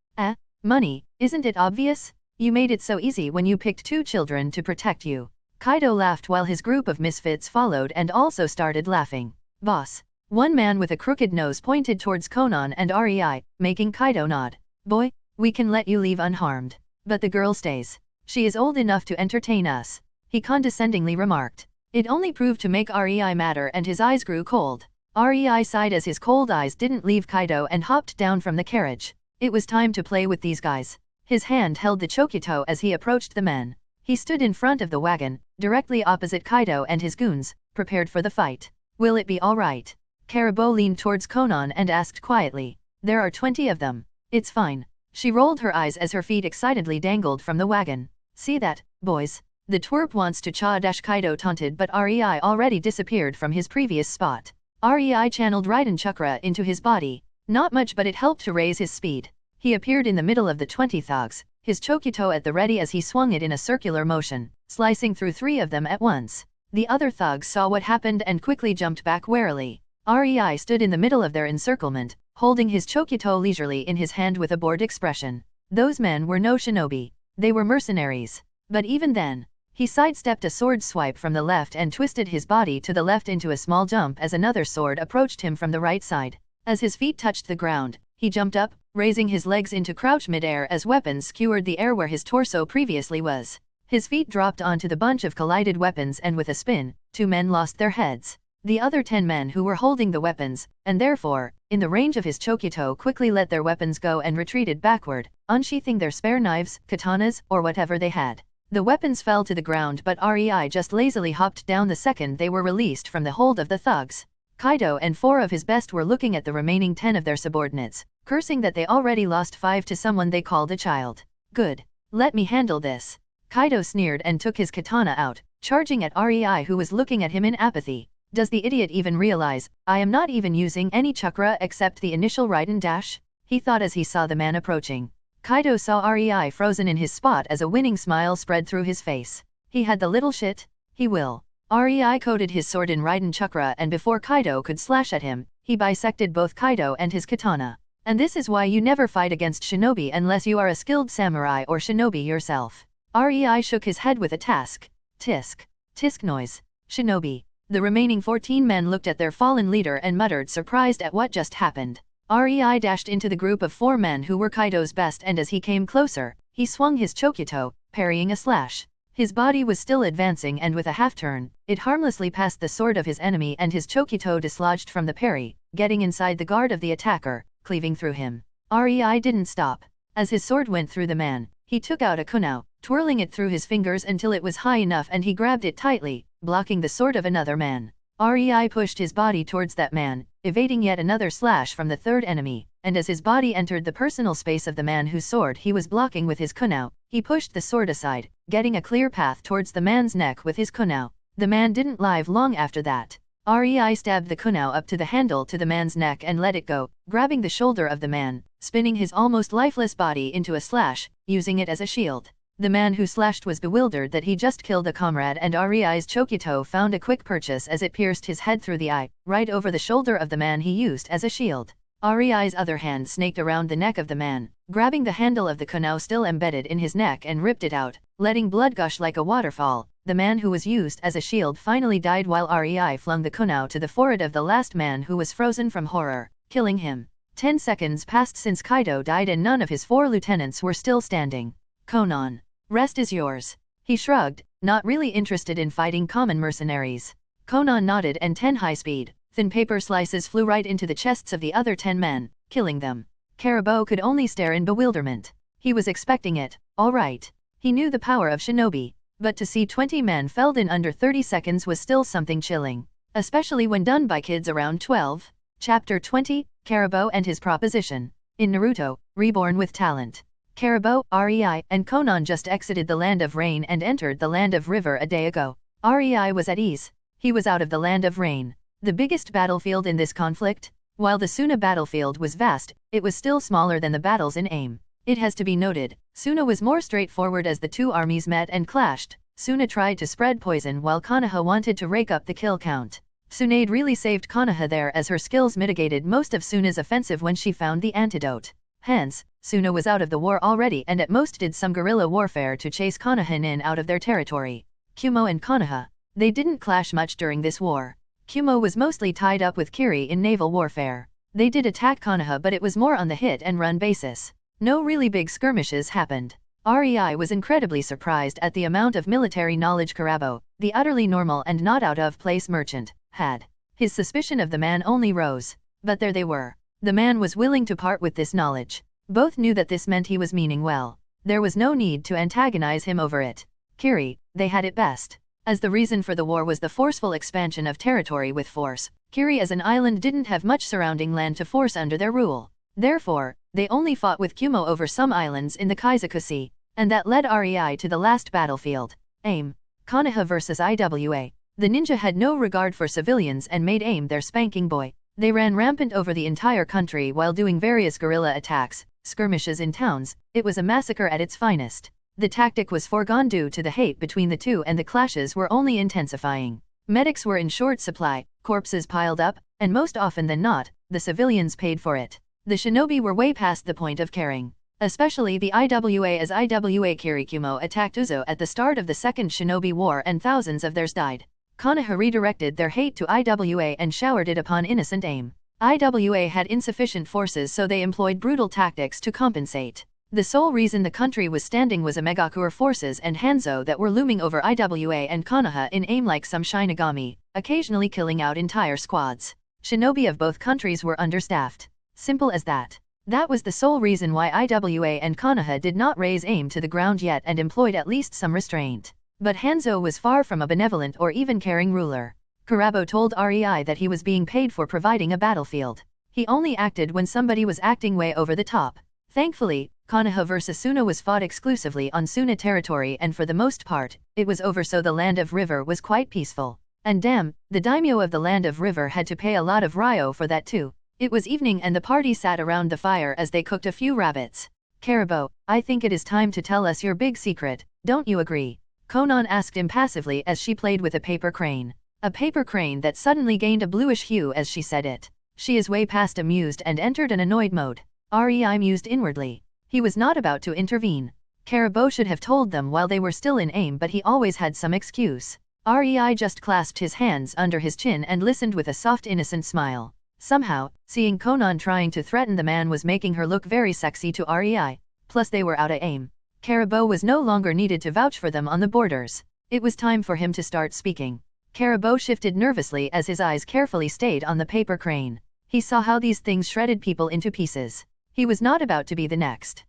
Money, isn't it obvious? You made it so easy when you picked 2 children to protect you. Kaito laughed while his group of misfits followed and also started laughing. Boss. One man with a crooked nose pointed towards Conan and REI, making Kaito nod. Boy, we can let you leave unharmed. But the girl stays. She is old enough to entertain us, he condescendingly remarked. It only proved to make REI madder and his eyes grew cold. REI sighed as his cold eyes didn't leave Kaito and hopped down from the carriage. It was time to play with these guys. His hand held the chokito as he approached the men. He stood in front of the wagon, directly opposite Kaito and his goons, prepared for the fight. Will it be all right? Caribou leaned towards Conan and asked quietly. There are 20 of them. It's fine. She rolled her eyes as her feet excitedly dangled from the wagon. See that, boys? The twerp wants to cha-dash, Kaito taunted, but REI already disappeared from his previous spot. REI channeled Raiden Chakra into his body. Not much, but it helped to raise his speed. He appeared in the middle of the 20 thugs, his chokito at the ready as he swung it in a circular motion, slicing through 3 of them at once. The other thugs saw what happened and quickly jumped back warily. REI stood in the middle of their encirclement, holding his chokito leisurely in his hand with a bored expression. Those men were no shinobi. They were mercenaries. But even then, he sidestepped a sword swipe from the left and twisted his body to the left into a small jump as another sword approached him from the right side. As his feet touched the ground, he jumped up, raising his legs into crouch midair as weapons skewered the air where his torso previously was. His feet dropped onto the bunch of collided weapons and with a spin, 2 men lost their heads. The other 10 men who were holding the weapons, and therefore, in the range of his chokito, quickly let their weapons go and retreated backward, unsheathing their spare knives, katanas, or whatever they had. The weapons fell to the ground, but REI just lazily hopped down the second they were released from the hold of the thugs. Kaito and 4 of his best were looking at the remaining 10 of their subordinates, cursing that they already lost 5 to someone they called a child. Good. Let me handle this. Kaito sneered and took his katana out, charging at REI, who was looking at him in apathy. Does the idiot even realize, I am not even using any chakra except the initial Raiden dash? He thought as he saw the man approaching. Kaito saw REI frozen in his spot as a winning smile spread through his face. He had the little shit. He will. REI coated his sword in Raiden chakra, and before Kaito could slash at him, he bisected both Kaito and his katana. And this is why you never fight against shinobi unless you are a skilled samurai or shinobi yourself. REI shook his head with a task. Tisk. Tisk noise. Shinobi. The remaining 14 men looked at their fallen leader and muttered, surprised at what just happened. REI dashed into the group of 4 men who were Kaito's best, and as he came closer, he swung his chokito, parrying a slash. His body was still advancing, and with a half-turn, it harmlessly passed the sword of his enemy and his chokito dislodged from the parry, getting inside the guard of the attacker, cleaving through him. REI didn't stop. As his sword went through the man, he took out a kunao, twirling it through his fingers until it was high enough and he grabbed it tightly, blocking the sword of another man. REI pushed his body towards that man, evading yet another slash from the third enemy, and as his body entered the personal space of the man whose sword he was blocking with his kunao, he pushed the sword aside, getting a clear path towards the man's neck with his kunao. The man didn't live long after that. REI stabbed the kunao up to the handle to the man's neck and let it go, grabbing the shoulder of the man, spinning his almost lifeless body into a slash, using it as a shield. The man who slashed was bewildered that he just killed a comrade, and REI's chokito found a quick purchase as it pierced his head through the eye, right over the shoulder of the man he used as a shield. REI's other hand snaked around the neck of the man, grabbing the handle of the kunao still embedded in his neck and ripped it out, letting blood gush like a waterfall. The man who was used as a shield finally died while REI flung the kunao to the forehead of the last man who was frozen from horror, killing him. 10 seconds passed since Kaito died and none of his 4 lieutenants were still standing. Conan. Rest is yours. He shrugged, not really interested in fighting common mercenaries. Conan nodded and 10 high-speed, thin paper slices flew right into the chests of the other 10 men, killing them. Caribou could only stare in bewilderment. He was expecting it, all right. He knew the power of shinobi, but to see 20 men felled in under 30 seconds was still something chilling, especially when done by kids around 12. Chapter 20, Caribou and his proposition. In Naruto, Reborn with talent. Caribou, Rei, and Konan just exited the land of rain and entered the land of river a day ago. Rei was at ease. He was out of the land of rain, the biggest battlefield in this conflict. While the Suna battlefield was vast, it was still smaller than the battles in AIM. It has to be noted, Suna was more straightforward as the two armies met and clashed. Suna tried to spread poison while Konoha wanted to rake up the kill count. Tsunade really saved Konoha there as her skills mitigated most of Suna's offensive when she found the antidote. Hence, Suna was out of the war already and at most did some guerrilla warfare to chase Konoha in out of their territory. Kumo and Konoha. They didn't clash much during this war. Kumo was mostly tied up with Kiri in naval warfare. They did attack Konoha but it was more on the hit and run basis. No really big skirmishes happened. Rei was incredibly surprised at the amount of military knowledge Caribou, the utterly normal and not out-of-place merchant, had. His suspicion of the man only rose. But there they were. The man was willing to part with this knowledge. Both knew that this meant he was meaning well. There was no need to antagonize him over it. Kiri, they had it best. As the reason for the war was the forceful expansion of territory with force, Kiri as an island didn't have much surrounding land to force under their rule. Therefore, they only fought with Kumo over some islands in the Kaizoku Sea, and that led Rei to the last battlefield. AIM. Konoha vs IWA. The ninja had no regard for civilians and made AIM their spanking boy. They ran rampant over the entire country while doing various guerrilla attacks, skirmishes in towns. It was a massacre at its finest. The tactic was foregone due to the hate between the two and the clashes were only intensifying. Medics were in short supply, corpses piled up, and most often than not, the civilians paid for it. The shinobi were way past the point of caring. Especially the IWA as IWA Kirikumo attacked Uzo at the start of the Second Shinobi War and thousands of theirs died. Konoha redirected their hate to IWA and showered it upon innocent AIM. IWA had insufficient forces so they employed brutal tactics to compensate. The sole reason the country was standing was Megakure forces and Hanzo that were looming over IWA and Konoha in AIM like some Shinigami, occasionally killing out entire squads. Shinobi of both countries were understaffed. Simple as that. That was the sole reason why IWA and Konoha did not raise AIM to the ground yet and employed at least some restraint. But Hanzo was far from a benevolent or even caring ruler. Caribou told Rei that he was being paid for providing a battlefield. He only acted when somebody was acting way over the top. Thankfully, Konoha vs Suna was fought exclusively on Suna territory and for the most part, it was over so the land of river was quite peaceful. And damn, the daimyo of the land of river had to pay a lot of ryo for that too. It was evening and the party sat around the fire as they cooked a few rabbits. Caribou, I think it is time to tell us your big secret, don't you agree? Konan asked impassively as she played with a paper crane. A paper crane that suddenly gained a bluish hue as she said it. She is way past amused and entered an annoyed mode. Rei mused inwardly. He was not about to intervene. Caribou should have told them while they were still in AIM but he always had some excuse. Rei just clasped his hands under his chin and listened with a soft innocent smile. Somehow, seeing Konan trying to threaten the man was making her look very sexy to Rei. Plus they were out of AIM. Caribou was no longer needed to vouch for them on the borders. It was time for him to start speaking. Caribou shifted nervously as his eyes carefully stayed on the paper crane. He saw how these things shredded people into pieces. He was not about to be the next.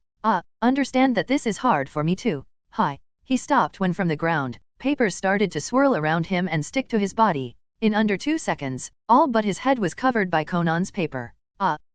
Understand that this is hard for me too. Hi. He stopped when from the ground, papers started to swirl around him and stick to his body. In under 2 seconds, all but his head was covered by Konan's paper.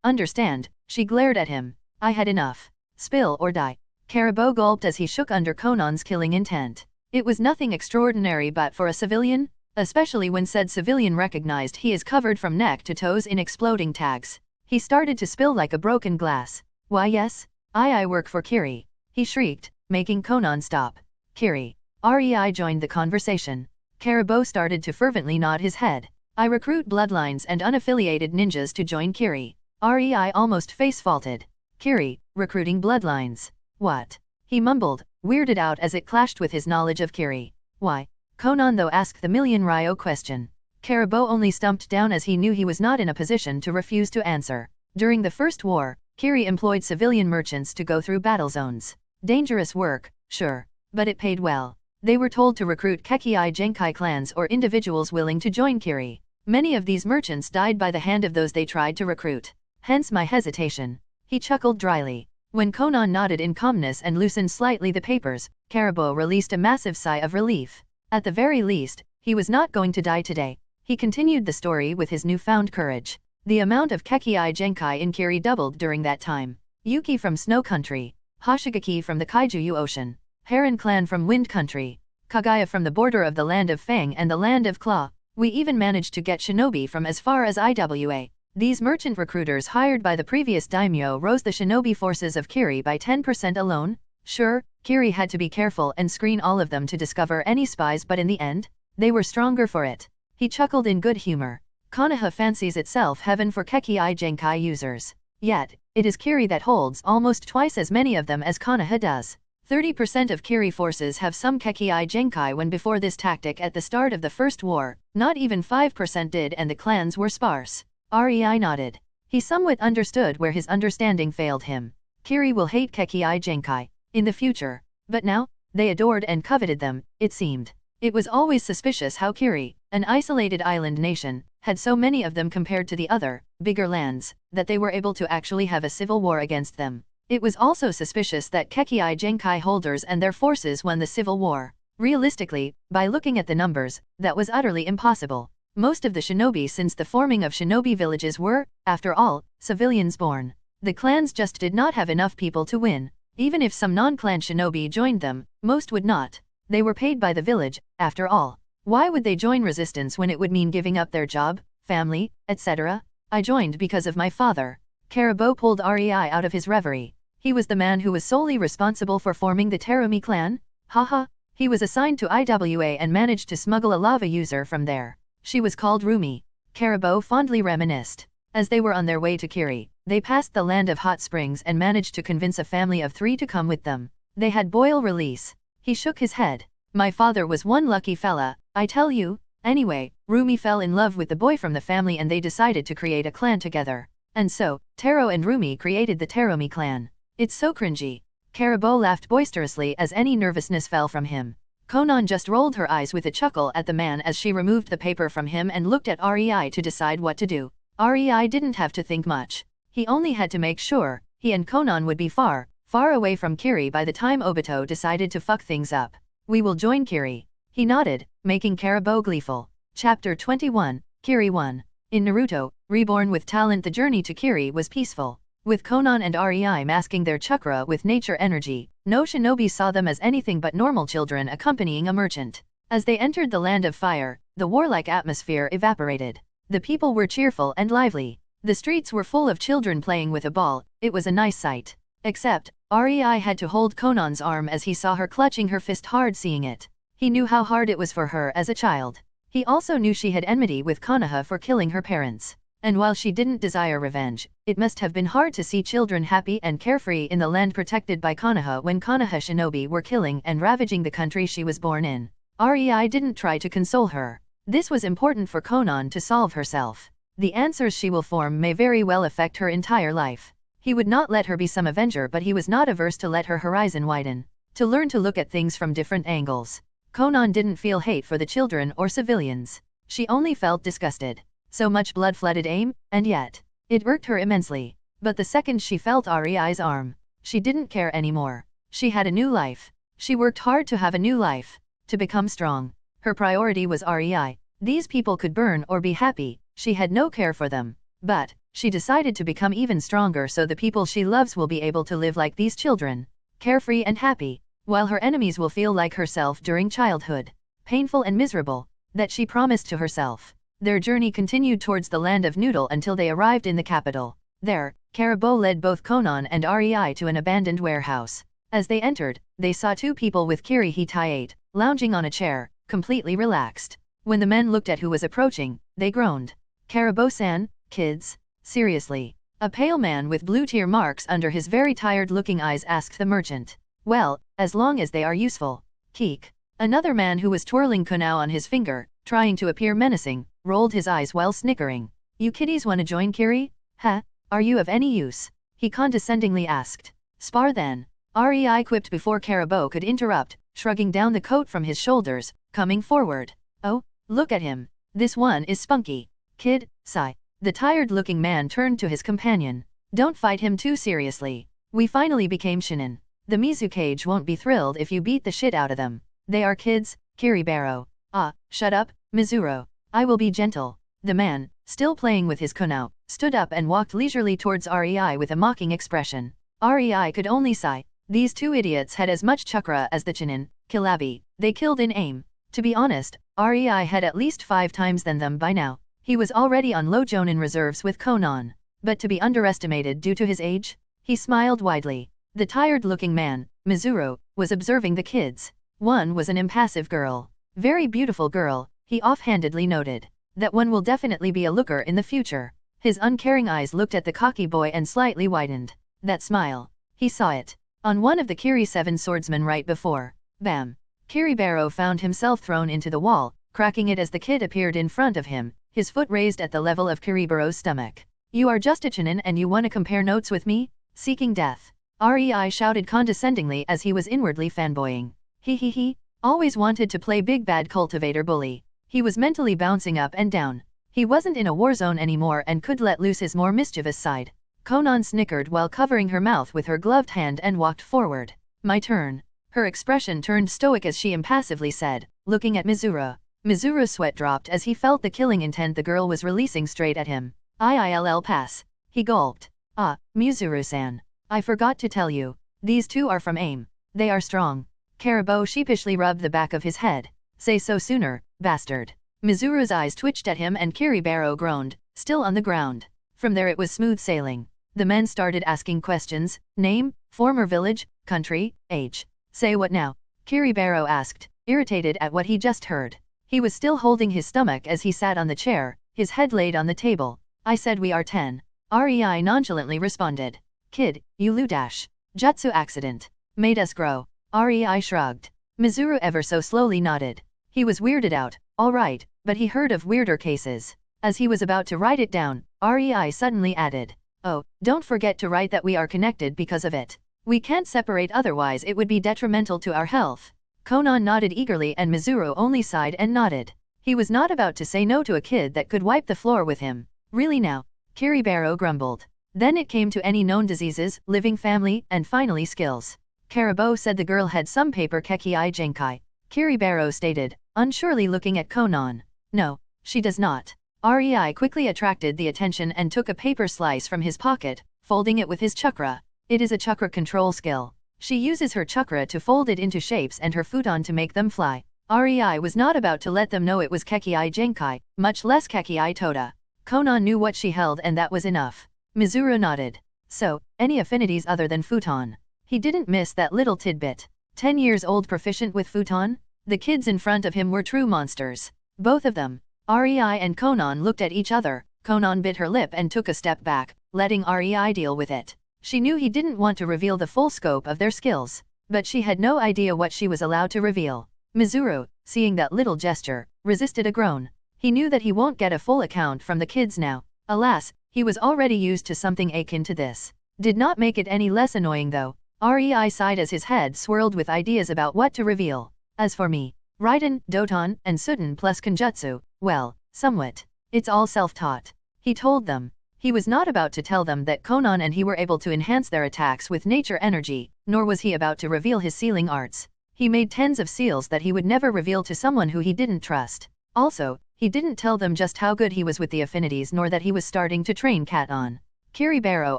Understand, she glared at him. I had enough. Spill or die. Caribou gulped as he shook under Konan's killing intent. It was nothing extraordinary but for a civilian, especially when said civilian recognized he is covered from neck to toes in exploding tags. He started to spill like a broken glass. Why yes, I work for Kiri. He shrieked, making Konan stop. Kiri. Rei joined the conversation. Caribou started to fervently nod his head. I recruit bloodlines and unaffiliated ninjas to join Kiri. Rei almost face-faulted. Kiri, recruiting bloodlines. What? He mumbled, weirded out as it clashed with his knowledge of Kiri. Why? Konan though asked the million ryo question. Caribou only stumped down as he knew he was not in a position to refuse to answer. During the First War, Kiri employed civilian merchants to go through battle zones. Dangerous work, sure, but it paid well. They were told to recruit Kekii Genkai clans or individuals willing to join Kiri. Many of these merchants died by the hand of those they tried to recruit. Hence my hesitation. He chuckled dryly. When Conan nodded in calmness and loosened slightly the papers, Caribou released a massive sigh of relief. At the very least, he was not going to die today. He continued the story with his newfound courage. The amount of Kekii Genkai in Kiri doubled during that time. Yuki from Snow Country, Hoshigaki from the Kaijuyu Ocean, Heron Clan from Wind Country, Kagaya from the border of the Land of Fang and the Land of Claw. We even managed to get shinobi from as far as Iwa. These merchant recruiters hired by the previous daimyo rose the shinobi forces of Kiri by 10% alone. Sure, Kiri had to be careful and screen all of them to discover any spies, but in the end, they were stronger for it. He chuckled in good humor. Konoha fancies itself heaven for Kekii Genkai users. Yet, it is Kiri that holds almost twice as many of them as Konoha does. 30% of Kiri forces have some Kekii Genkai when before this tactic at the start of the First War, not even 5% did, and the clans were sparse. Rei nodded. He somewhat understood where his understanding failed him. Kiri will hate Kekii Genkai in the future, but now, they adored and coveted them, it seemed. It was always suspicious how Kiri, an isolated island nation, had so many of them compared to the other, bigger lands, that they were able to actually have a civil war against them. It was also suspicious that Kekii Genkai holders and their forces won the civil war. Realistically, by looking at the numbers, that was utterly impossible. Most of the shinobi since the forming of shinobi villages were, after all, civilians born. The clans just did not have enough people to win. Even if some non-clan shinobi joined them, most would not. They were paid by the village, after all. Why would they join resistance when it would mean giving up their job, family, etc.? I joined because of my father. Caribou pulled Rei out of his reverie. He was the man who was solely responsible for forming the Terumi clan? Haha. He was assigned to Iwa and managed to smuggle a lava user from there. She was called Rumi. Caribou fondly reminisced. As they were on their way to Kiri, they passed the Land of Hot Springs and managed to convince a family of 3 to come with them. They had boil release. He shook his head. My father was one lucky fella, I tell you. Anyway, Rumi fell in love with the boy from the family and they decided to create a clan together. And so, Taro and Rumi created the Terumi clan. It's so cringy. Caribou laughed boisterously as any nervousness fell from him. Conan just rolled her eyes with a chuckle at the man as she removed the paper from him and looked at Rei to decide what to do. Rei didn't have to think much. He only had to make sure he and Conan would be far, far away from Kiri by the time Obito decided to fuck things up. We will join Kiri. He nodded, making Caribou gleeful. Chapter 21, Kiri 1. In Naruto, Reborn with talent, the journey to Kiri was peaceful. With Conan and Rei masking their chakra with nature energy, no shinobi saw them as anything but normal children accompanying a merchant. As they entered the Land of Fire, the warlike atmosphere evaporated. The people were cheerful and lively. The streets were full of children playing with a ball. It was a nice sight. Except, Rei had to hold Conan's arm as he saw her clutching her fist hard. Seeing it, he knew how hard it was for her as a child. He also knew she had enmity with Konoha for killing her parents. And while she didn't desire revenge, it must have been hard to see children happy and carefree in the land protected by Konoha when Konoha shinobi were killing and ravaging the country she was born in. Rei didn't try to console her. This was important for Conan to solve herself. The answers she will form may very well affect her entire life. He would not let her be some avenger, but he was not averse to let her horizon widen, to learn to look at things from different angles. Conan didn't feel hate for the children or civilians. She only felt disgusted. So much blood-flooded aim, and yet, it irked her immensely. But the second she felt Rei's arm, she didn't care anymore. She had a new life. She worked hard to have a new life, to become strong. Her priority was Rei. These people could burn or be happy, she had no care for them. But, she decided to become even stronger so the people she loves will be able to live like these children, carefree and happy, while her enemies will feel like herself during childhood, painful and miserable, that she promised to herself. Their journey continued towards the land of Noodle until they arrived in the capital. There, Caribou led both Conan and Rei to an abandoned warehouse. As they entered, they saw 2 people with Kiri-hitaate, lounging on a chair, completely relaxed. When the men looked at who was approaching, they groaned. Caribou-san, kids? Seriously? A pale man with blue tear marks under his very tired-looking eyes asked the merchant. Well, as long as they are useful. Keek. Another man who was twirling kunao on his finger, trying to appear menacing, rolled his eyes while snickering. You kiddies wanna join Kiri? Huh? Are you of any use? He condescendingly asked. Spar then. Rei quipped before Caribou could interrupt, shrugging down the coat from his shoulders, coming forward. Oh, look at him. This one is spunky. Kid, sigh. The tired-looking man turned to his companion. Don't fight him too seriously. We finally became shinin. The Mizukage won't be thrilled if you beat the shit out of them. They are kids, Kiribaro. Ah, shut up, Mizuru. I will be gentle. The man, still playing with his kunao, stood up and walked leisurely towards Rei with a mocking expression. Rei could only sigh. These two idiots had as much chakra as the Chunin, Kilabi. They killed in aim. To be honest, Rei had at least 5 times than them by now. He was already on low Jonin reserves with Konan. But to be underestimated due to his age? He smiled widely. The tired-looking man, Mizuru, was observing the kids. One was an impassive girl. Very beautiful girl, he offhandedly noted. That one will definitely be a looker in the future. His uncaring eyes looked at the cocky boy and slightly widened. That smile. He saw it. On one of the Kiri 7 swordsmen right before. Bam. Kiribaro found himself thrown into the wall, cracking it as the kid appeared in front of him, his foot raised at the level of Kiribaro's stomach. You are just a Chunin and you wanna compare notes with me? Seeking death. Rei shouted condescendingly as he was inwardly fanboying. He, always wanted to play big bad cultivator bully. He was mentally bouncing up and down. He wasn't in a war zone anymore and could let loose his more mischievous side. Konan snickered while covering her mouth with her gloved hand and walked forward. My turn. Her expression turned stoic as she impassively said, looking at Mizuru. Mizuru's sweat dropped as he felt the killing intent the girl was releasing straight at him. Ill pass. He gulped. Ah, Mizuru-san. I forgot to tell you. These two are from AIM. They are strong. Caribou sheepishly rubbed the back of his head. Say so sooner, bastard. Mizuru's eyes twitched at him and Kiribaro groaned, still on the ground. From there it was smooth sailing. The men started asking questions, name, former village, country, age. Say what now? Kiribaro asked, irritated at what he just heard. He was still holding his stomach as he sat on the chair, his head laid on the table. I said we are 10. Rei nonchalantly responded. Kid, you Ludash. Jutsu accident. Made us grow. Rei shrugged. Mizuru ever so slowly nodded. He was weirded out, all right, but he heard of weirder cases. As he was about to write it down, Rei suddenly added. Oh, don't forget to write that we are connected because of it. We can't separate otherwise it would be detrimental to our health. Konan nodded eagerly and Mizuru only sighed and nodded. He was not about to say no to a kid that could wipe the floor with him. Really now? Kiribaro grumbled. Then it came to any known diseases, living family, and finally skills. Caribou said the girl had some paper Kekii Genkai. Kiribaro stated, unsurely looking at Konan. No, she does not. Rei quickly attracted the attention and took a paper slice from his pocket, folding it with his chakra. It is a chakra control skill. She uses her chakra to fold it into shapes and her futon to make them fly. Rei was not about to let them know it was Kekii Genkai, much less Kekii Toda. Konan knew what she held and that was enough. Mizuru nodded. So, any affinities other than futon? He didn't miss that little tidbit. 10 years old proficient with futon? The kids in front of him were true monsters. Both of them. Rei and Konan looked at each other. Konan bit her lip and took a step back, letting Rei deal with it. She knew he didn't want to reveal the full scope of their skills, but she had no idea what she was allowed to reveal. Mizuru, seeing that little gesture, resisted a groan. He knew that he won't get a full account from the kids now. Alas, he was already used to something akin to this. Did not make it any less annoying though. Rei sighed as his head swirled with ideas about what to reveal. As for me, Raiden, Doton, and Suden plus Kenjutsu, well, somewhat. It's all self-taught. He told them. He was not about to tell them that Konan and he were able to enhance their attacks with nature energy, nor was he about to reveal his sealing arts. He made tens of seals that he would never reveal to someone who he didn't trust. Also, he didn't tell them just how good he was with the affinities nor that he was starting to train Cat on. Kiribaro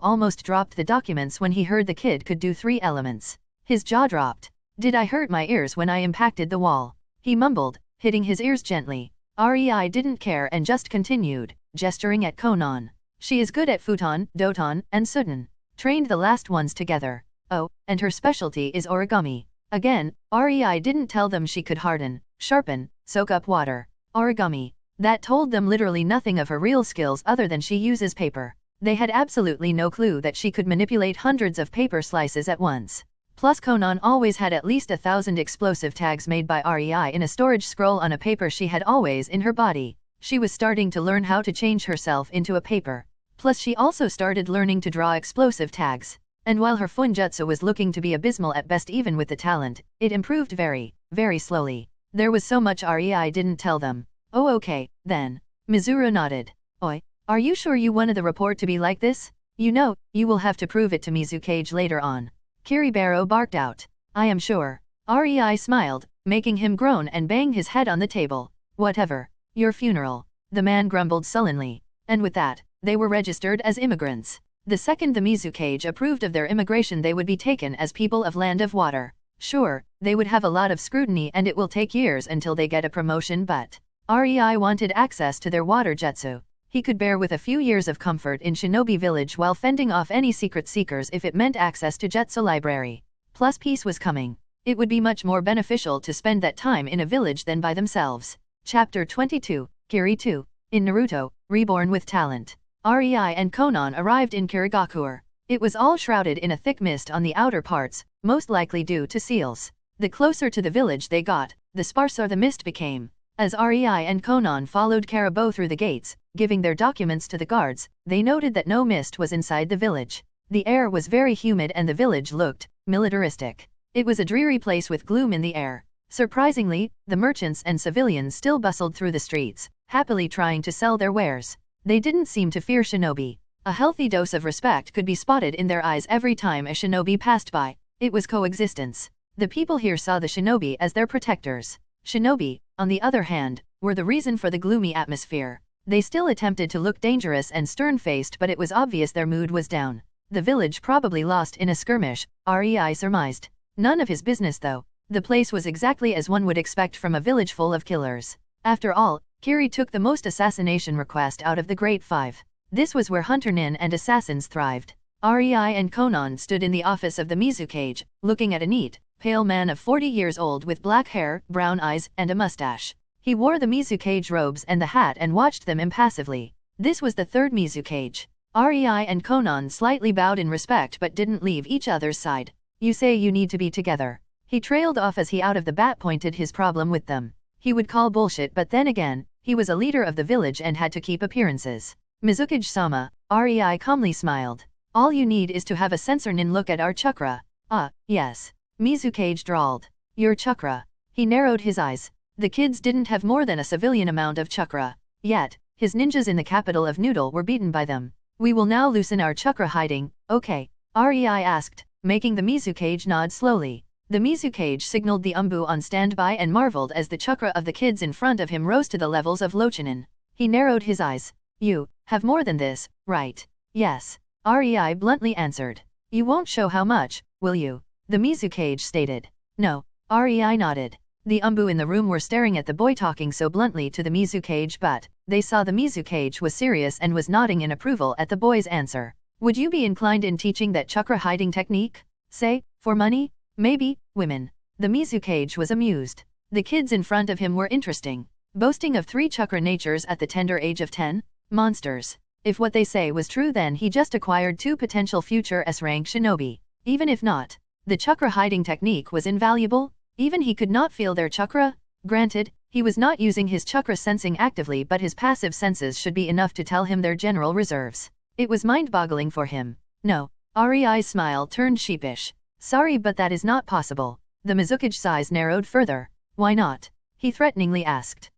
almost dropped the documents when he heard the kid could do 3 elements. His jaw dropped. Did I hurt my ears when I impacted the wall? He mumbled, hitting his ears gently. Rei didn't care and just continued, gesturing at Konan. She is good at futon, Doton, and Suden. Trained the last ones together. Oh, and her specialty is origami. Again, Rei didn't tell them she could harden, sharpen, soak up water. Origami. That told them literally nothing of her real skills other than she uses paper. They had absolutely no clue that she could manipulate hundreds of paper slices at once. Plus Konan always had at least 1,000 explosive tags made by Rei in a storage scroll on a paper she had always in her body. She was starting to learn how to change herself into a paper. Plus she also started learning to draw explosive tags. And while her funjutsu was looking to be abysmal at best even with the talent, it improved very, very slowly. There was so much Rei didn't tell them. Oh okay, then. Mizuru nodded. Oi, are you sure you wanted the report to be like this? You know, you will have to prove it to Mizukage later on. Kiribaro barked out. I am sure. Rei smiled, making him groan and bang his head on the table. Whatever. Your funeral. The man grumbled sullenly. And with that, they were registered as immigrants. The second the Mizukage approved of their immigration, they would be taken as people of Land of Water. Sure, they would have a lot of scrutiny and it will take years until they get a promotion, but Rei wanted access to their water jutsu. He could bear with a few years of comfort in Shinobi Village while fending off any secret seekers if it meant access to Jutsu Library. Plus peace was coming. It would be much more beneficial to spend that time in a village than by themselves. Chapter 22, Kiri 2. In Naruto, Reborn with Talent. Rei and Konan arrived in Kirigakure. It was all shrouded in a thick mist on the outer parts, most likely due to seals. The closer to the village they got, the sparser the mist became. As Rei and Konan followed Karabo through the gates, giving their documents to the guards, they noted that no mist was inside the village. The air was very humid and the village looked militaristic. It was a dreary place with gloom in the air. Surprisingly, the merchants and civilians still bustled through the streets, happily trying to sell their wares. They didn't seem to fear shinobi. A healthy dose of respect could be spotted in their eyes every time a shinobi passed by. It was coexistence. The people here saw the shinobi as their protectors. Shinobi, on the other hand, were the reason for the gloomy atmosphere. They still attempted to look dangerous and stern-faced, but it was obvious their mood was down. The village probably lost in a skirmish, Rei surmised. None of his business though. The place was exactly as one would expect from a village full of killers. After all, Kiri took the most assassination request out of the Great Five. This was where hunter-nin and assassins thrived. Rei and Konan stood in the office of the Mizukage, looking at a neat, pale man of 40 years old with black hair, brown eyes, and a mustache. He wore the Mizukage robes and the hat and watched them impassively. This was the third Mizukage. Rei and Konan slightly bowed in respect but didn't leave each other's side. You say you need to be together. He trailed off as he out of the bat pointed his problem with them. He would call bullshit, but then again, he was a leader of the village and had to keep appearances. Mizukage-sama, Rei calmly smiled. All you need is to have a sensor-nin look at our chakra. Ah, yes. Mizukage drawled. Your chakra. He narrowed his eyes. The kids didn't have more than a civilian amount of chakra. Yet, his ninjas in the capital of Noodle were beaten by them. We will now loosen our chakra hiding, okay? Rei asked, making the Mizukage nod slowly. The Mizukage signaled the Umbu on standby and marveled as the chakra of the kids in front of him rose to the levels of Lochinin. He narrowed his eyes. You have more than this, right? Yes. Rei bluntly answered. You won't show how much, will you? The Mizukage stated. No. Rei nodded. The Umbu in the room were staring at the boy talking so bluntly to the Mizukage, but they saw the Mizukage was serious and was nodding in approval at the boy's answer. Would you be inclined in teaching that chakra hiding technique? Say, for money? Maybe, women. The Mizukage was amused. The kids in front of him were interesting. Boasting of 3 chakra natures at the tender age of 10? Monsters. If what they say was true, then he just acquired 2 potential future S-rank shinobi. Even if not, the chakra hiding technique was invaluable. Even he could not feel their chakra. Granted, he was not using his chakra sensing actively, but his passive senses should be enough to tell him their general reserves. It was mind-boggling for him. No. Rei's smile turned sheepish. Sorry, but that is not possible. The Mizukage's eyes narrowed further. Why not? He threateningly asked.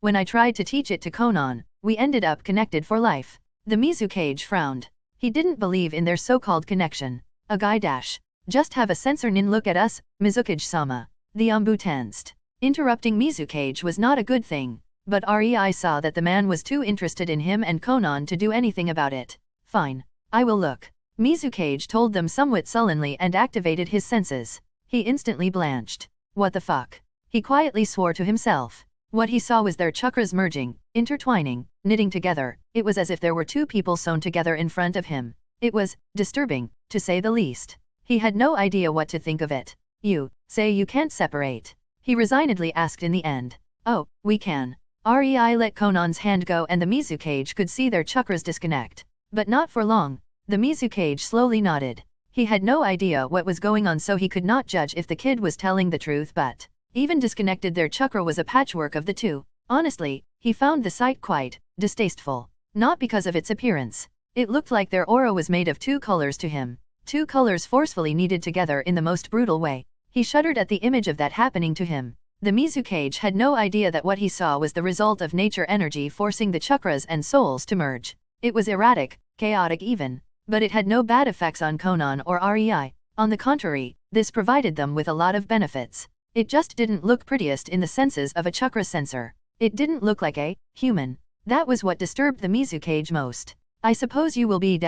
When I tried to teach it to Konan, we ended up connected for life. The Mizukage frowned. He didn't believe in their so-called connection. A guy dash. Just have a sensor-nin look at us, Mizukage-sama. The Umbu tensed. Interrupting Mizukage was not a good thing, but Rei saw that the man was too interested in him and Konan to do anything about it. Fine. I will look. Mizukage told them somewhat sullenly and activated his senses. He instantly blanched. What the fuck? He quietly swore to himself. What he saw was their chakras merging, intertwining, knitting together. It was as if there were 2 people sewn together in front of him. It was disturbing, to say the least. He had no idea what to think of it. You say you can't separate? He resignedly asked in the end. Oh, we can. Rei let Konan's hand go and the Mizukage could see their chakras disconnect. But not for long. The Mizukage slowly nodded. He had no idea what was going on, so he could not judge if the kid was telling the truth, but even disconnected, their chakra was a patchwork of the 2. Honestly, he found the sight quite distasteful. Not because of its appearance. It looked like their aura was made of 2 colors to him. 2 colors forcefully kneaded together in the most brutal way. He shuddered at the image of that happening to him. The Mizukage had no idea that what he saw was the result of nature energy forcing the chakras and souls to merge. It was erratic, chaotic even. But it had no bad effects on Konan or REI. On the contrary, this provided them with a lot of benefits. It just didn't look prettiest in the senses of a chakra sensor. It didn't look like a human. That was what disturbed the Mizukage most. I suppose you will be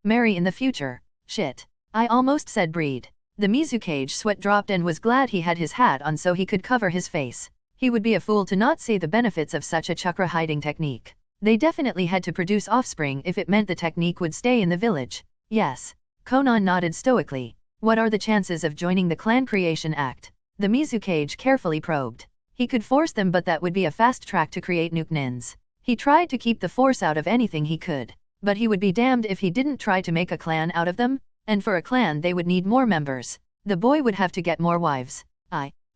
Mary in the future. Shit. I almost said breed. The Mizukage sweat dropped and was glad he had his hat on so he could cover his face. He would be a fool to not see the benefits of such a chakra hiding technique. They definitely had to produce offspring if it meant the technique would stay in the village. Yes. Konan nodded stoically. What are the chances of joining the clan creation act? The Mizukage carefully probed. He could force them, but that would be a fast track to create nuke nins. He tried to keep the force out of anything he could. But he would be damned if he didn't try to make a clan out of them, and for a clan they would need more members. The boy would have to get more wives.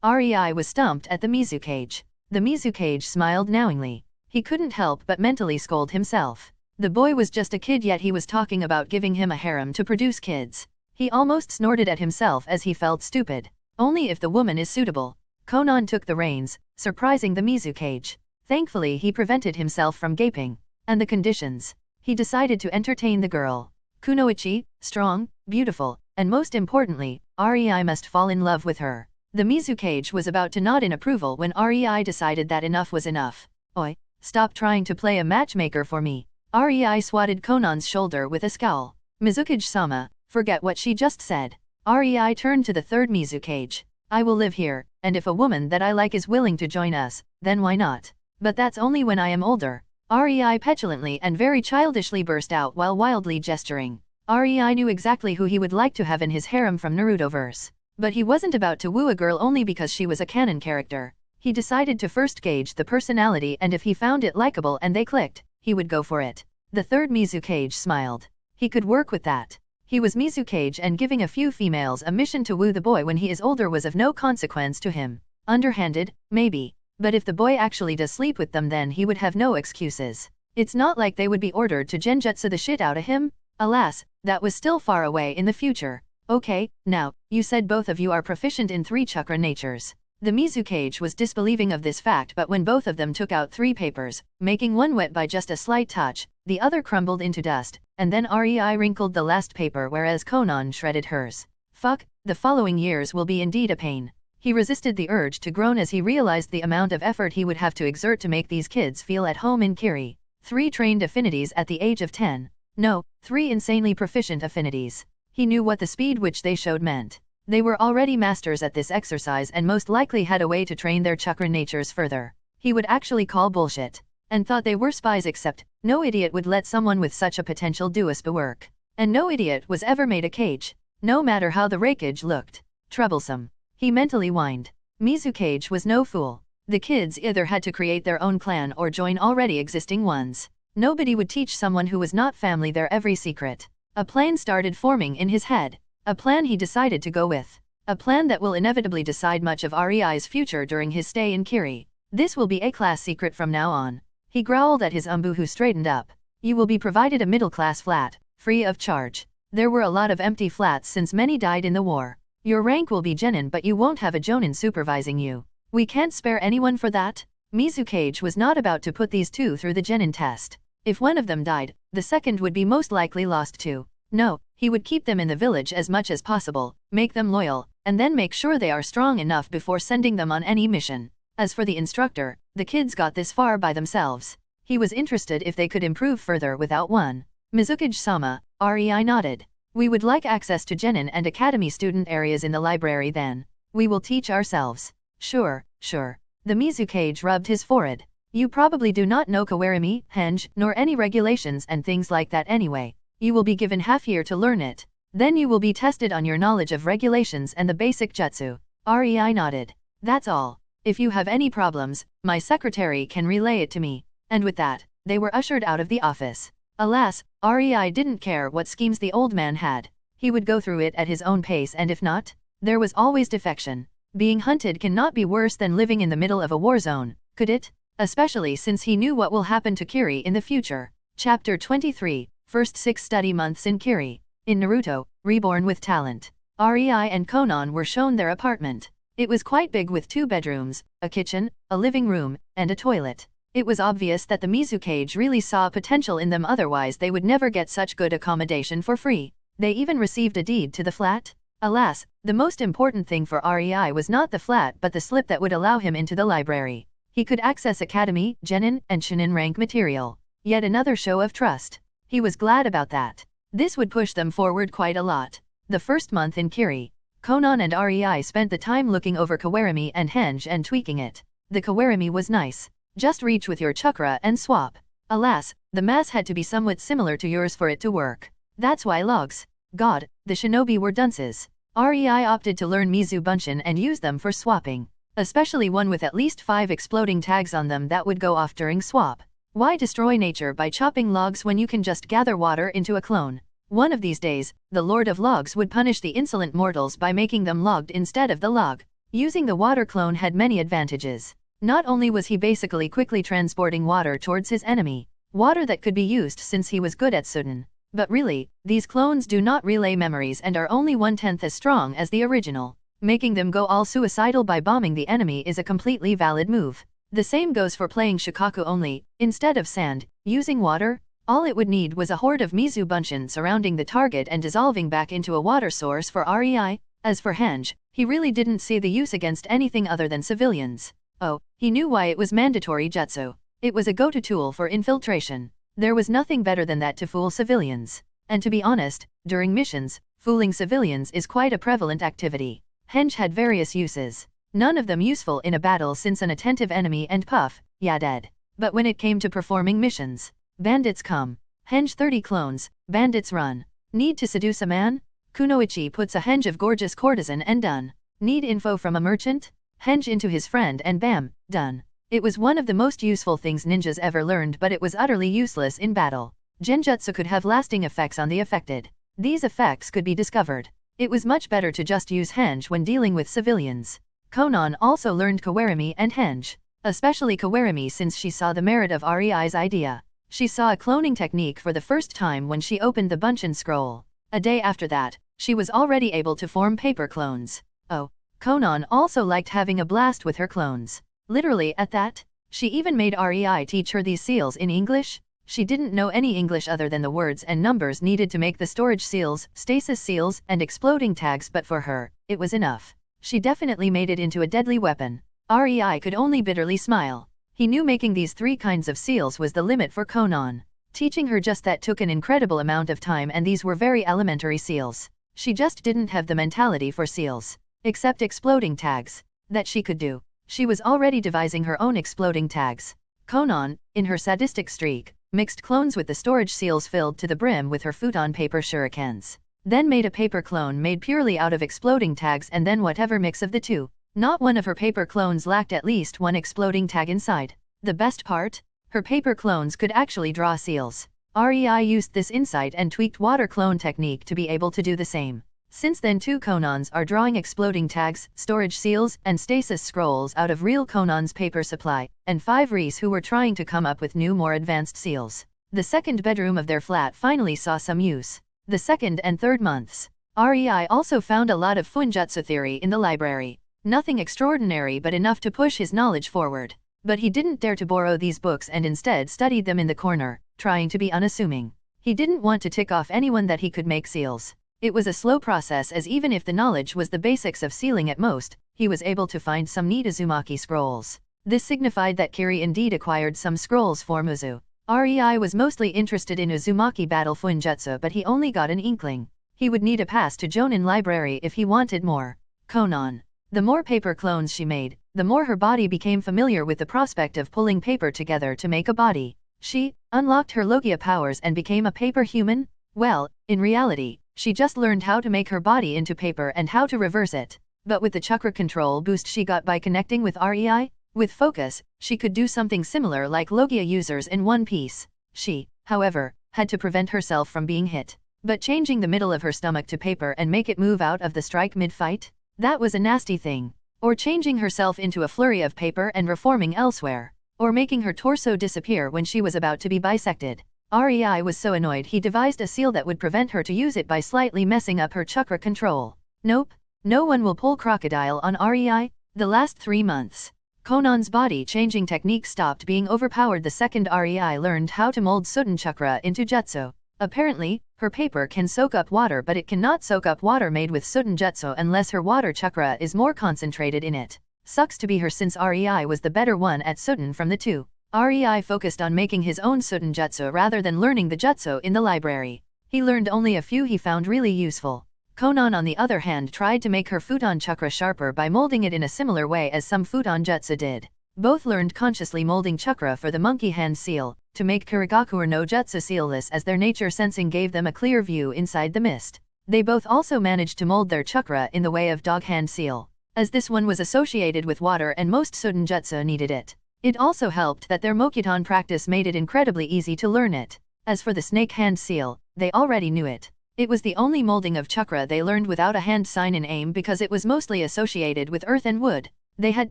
REI was stumped at the Mizukage. The Mizukage smiled knowingly. He couldn't help but mentally scold himself. The boy was just a kid, yet he was talking about giving him a harem to produce kids. He almost snorted at himself as he felt stupid. Only if the woman is suitable. Konan took the reins, surprising the Mizukage. Thankfully he prevented himself from gaping. And the conditions. He decided to entertain the girl. Kunoichi, strong, beautiful, and most importantly, REI must fall in love with her. The Mizukage was about to nod in approval when REI decided that enough was enough. Oi, stop trying to play a matchmaker for me. REI swatted Konan's shoulder with a scowl. Mizukage-sama, forget what she just said. REI turned to the third Mizukage. I will live here, and if a woman that I like is willing to join us, then why not? But that's only when I am older. REI petulantly and very childishly burst out while wildly gesturing. REI knew exactly who he would like to have in his harem from Narutoverse. But he wasn't about to woo a girl only because she was a canon character. He decided to first gauge the personality, and if he found it likable and they clicked, he would go for it. The third Mizukage smiled. He could work with that. He was Mizukage, and giving a few females a mission to woo the boy when he is older was of no consequence to him. Underhanded, maybe. But if the boy actually does sleep with them, then he would have no excuses. It's not like they would be ordered to genjutsu the shit out of him. Alas, that was still far away in the future. Okay, now, you said both of you are proficient in 3 chakra natures. The Mizukage was disbelieving of this fact, but when both of them took out 3 papers, making one wet by just a slight touch, the other crumbled into dust, and then REI wrinkled the last paper whereas Konan shredded hers. Fuck, the following years will be indeed a pain. He resisted the urge to groan as he realized the amount of effort he would have to exert to make these kids feel at home in Kiri. 3 trained affinities at the age of 10. No, 3 insanely proficient affinities. He knew what the speed which they showed meant. They were already masters at this exercise and most likely had a way to train their chakra natures further. He would actually call bullshit. And thought they were spies, except, no idiot would let someone with such a potential do a spa work. And no idiot was ever made a cage. No matter how the rakage looked. Troublesome. He mentally whined. Mizukage was no fool. The kids either had to create their own clan or join already existing ones. Nobody would teach someone who was not family their every secret. A plan started forming in his head. A plan he decided to go with. A plan that will inevitably decide much of REI's future during his stay in Kiri. This will be a class secret from now on. He growled at his umbu, who straightened up. You will be provided a middle-class flat, free of charge. There were a lot of empty flats since many died in the war. Your rank will be genin, but you won't have a jonin supervising you. We can't spare anyone for that. Mizukage was not about to put these 2 through the genin test. If one of them died, the second would be most likely lost too. No, he would keep them in the village as much as possible, make them loyal, and then make sure they are strong enough before sending them on any mission. As for the instructor, the kids got this far by themselves. He was interested if they could improve further without one. Mizukage-sama, REI nodded. We would like access to genin and academy student areas in the library then. We will teach ourselves. Sure, sure. The Mizukage rubbed his forehead. You probably do not know kawarimi, henge, nor any regulations and things like that anyway. You will be given half year to learn it. Then you will be tested on your knowledge of regulations and the basic jutsu. REI nodded. That's all. If you have any problems, my secretary can relay it to me. And with that, they were ushered out of the office. Alas, REI didn't care what schemes the old man had. He would go through it at his own pace, and if not, there was always defection. Being hunted cannot be worse than living in the middle of a war zone, could it? Especially since he knew what will happen to Kiri in the future. Chapter 23, First 6 Study Months in Kiri. In Naruto, Reborn with Talent. REI and Konan were shown their apartment. It was quite big with 2 bedrooms, a kitchen, a living room, and a toilet. It was obvious that the Mizu cage really saw potential in them, otherwise they would never get such good accommodation for free. They even received a deed to the flat. Alas, the most important thing for REI was not the flat but the slip that would allow him into the library. He could access Academy, Genin, and Shinin rank material. Yet another show of trust. He was glad about that. This would push them forward quite a lot. The first month in Kiri, Konan and REI spent the time looking over Kawarimi and Henge and tweaking it. The Kawarimi was nice. Just reach with your chakra and swap. Alas, the mass had to be somewhat similar to yours for it to work. That's why logs, God, the shinobi were dunces. REI opted to learn Mizu Bunshin and use them for swapping. Especially one with at least 5 exploding tags on them that would go off during swap. Why destroy nature by chopping logs when you can just gather water into a clone? One of these days, the Lord of Logs would punish the insolent mortals by making them logged instead of the log. Using the water clone had many advantages. Not only was he basically quickly transporting water towards his enemy, water that could be used since he was good at Sudden, but really, these clones do not relay memories and are only 1/10 as strong as the original. Making them go all suicidal by bombing the enemy is a completely valid move. The same goes for playing Shikaku only, instead of sand, using water. All it would need was a horde of Mizu Bunshin surrounding the target and dissolving back into a water source for REI. As for Henge, he really didn't see the use against anything other than civilians. Oh, he knew why it was mandatory jutsu. It was a go-to tool for infiltration. There was nothing better than that to fool civilians. And to be honest, during missions, fooling civilians is quite a prevalent activity. Henge had various uses. None of them useful in a battle since an attentive enemy and Puff, yeah dead. But when it came to performing missions, bandits come. Henge 30 clones, bandits run. Need to seduce a man? Kunoichi puts a henge of gorgeous courtesan and done. Need info from a merchant? Henge into his friend and bam, done. It was one of the most useful things ninjas ever learned, but it was utterly useless in battle. Genjutsu could have lasting effects on the affected. These effects could be discovered. It was much better to just use Henge when dealing with civilians. Konan also learned Kawarimi and Henge. Especially Kawarimi since she saw the merit of REI's idea. She saw a cloning technique for the first time when she opened the Bunshin scroll. A day after that, she was already able to form paper clones. Oh, Konan also liked having a blast with her clones. Literally at that, she even made REI teach her these seals in English. She didn't know any English other than the words and numbers needed to make the storage seals, stasis seals, and exploding tags, but for her, it was enough. She definitely made it into a deadly weapon. REI could only bitterly smile. He knew making these 3 kinds of seals was the limit for Konan. Teaching her just that took an incredible amount of time, and these were very elementary seals. She just didn't have the mentality for seals. Except exploding tags. That she could do. She was already devising her own exploding tags. Konan, in her sadistic streak, mixed clones with the storage seals filled to the brim with her futon paper shurikens. Then made a paper clone made purely out of exploding tags, and then whatever mix of the two. Not one of her paper clones lacked at least one exploding tag inside. The best part? Her paper clones could actually draw seals. REI used this insight and tweaked water clone technique to be able to do the same. Since then 2 Konans are drawing exploding tags, storage seals, and stasis scrolls out of real Konan's paper supply, and 5 Rees who were trying to come up with new more advanced seals. The second bedroom of their flat finally saw some use. The 2nd and 3rd months. REI also found a lot of Funjutsu theory in the library. Nothing extraordinary but enough to push his knowledge forward. But he didn't dare to borrow these books and instead studied them in the corner, trying to be unassuming. He didn't want to tick off anyone that he could make seals. It was a slow process, as even if the knowledge was the basics of sealing at most, he was able to find some neat Uzumaki scrolls. This signified that Kiri indeed acquired some scrolls for Muzu. REI was mostly interested in Uzumaki battle Funjutsu, but he only got an inkling. He would need a pass to Jonin Library if he wanted more. Konan. The more paper clones she made, the more her body became familiar with the prospect of pulling paper together to make a body. She unlocked her Logia powers and became a paper human? Well, in reality, she just learned how to make her body into paper and how to reverse it. But with the chakra control boost she got by connecting with REI, with focus, she could do something similar like Logia users in One Piece. She, however, had to prevent herself from being hit. But changing the middle of her stomach to paper and make it move out of the strike mid-fight? That was a nasty thing. Or changing herself into a flurry of paper and reforming elsewhere. Or making her torso disappear when she was about to be bisected. REI was so annoyed he devised a seal that would prevent her to use it by slightly messing up her chakra control. Nope. No one will pull crocodile on REI. The last 3 months. Conan's body-changing technique stopped being overpowered the second REI learned how to mold Sudden Chakra into Jutsu. Apparently, her paper can soak up water, but it cannot soak up water made with Sudden Jutsu unless her water chakra is more concentrated in it. Sucks to be her since REI was the better one at Sudden from the two. REI focused on making his own Sudden Jutsu rather than learning the Jutsu in the library. He learned only a few he found really useful. Conan on the other hand tried to make her Futon chakra sharper by molding it in a similar way as some Futon Jutsu did. Both learned consciously molding chakra for the monkey hand seal, to make Kirigaku no Jutsu sealless as their nature sensing gave them a clear view inside the mist. They both also managed to mold their chakra in the way of dog hand seal, as this one was associated with water and most Sudden Jutsu needed it. It also helped that their Mokuton practice made it incredibly easy to learn it. As for the snake hand seal, they already knew it. It was the only molding of chakra they learned without a hand sign in aim because it was mostly associated with earth and wood. They had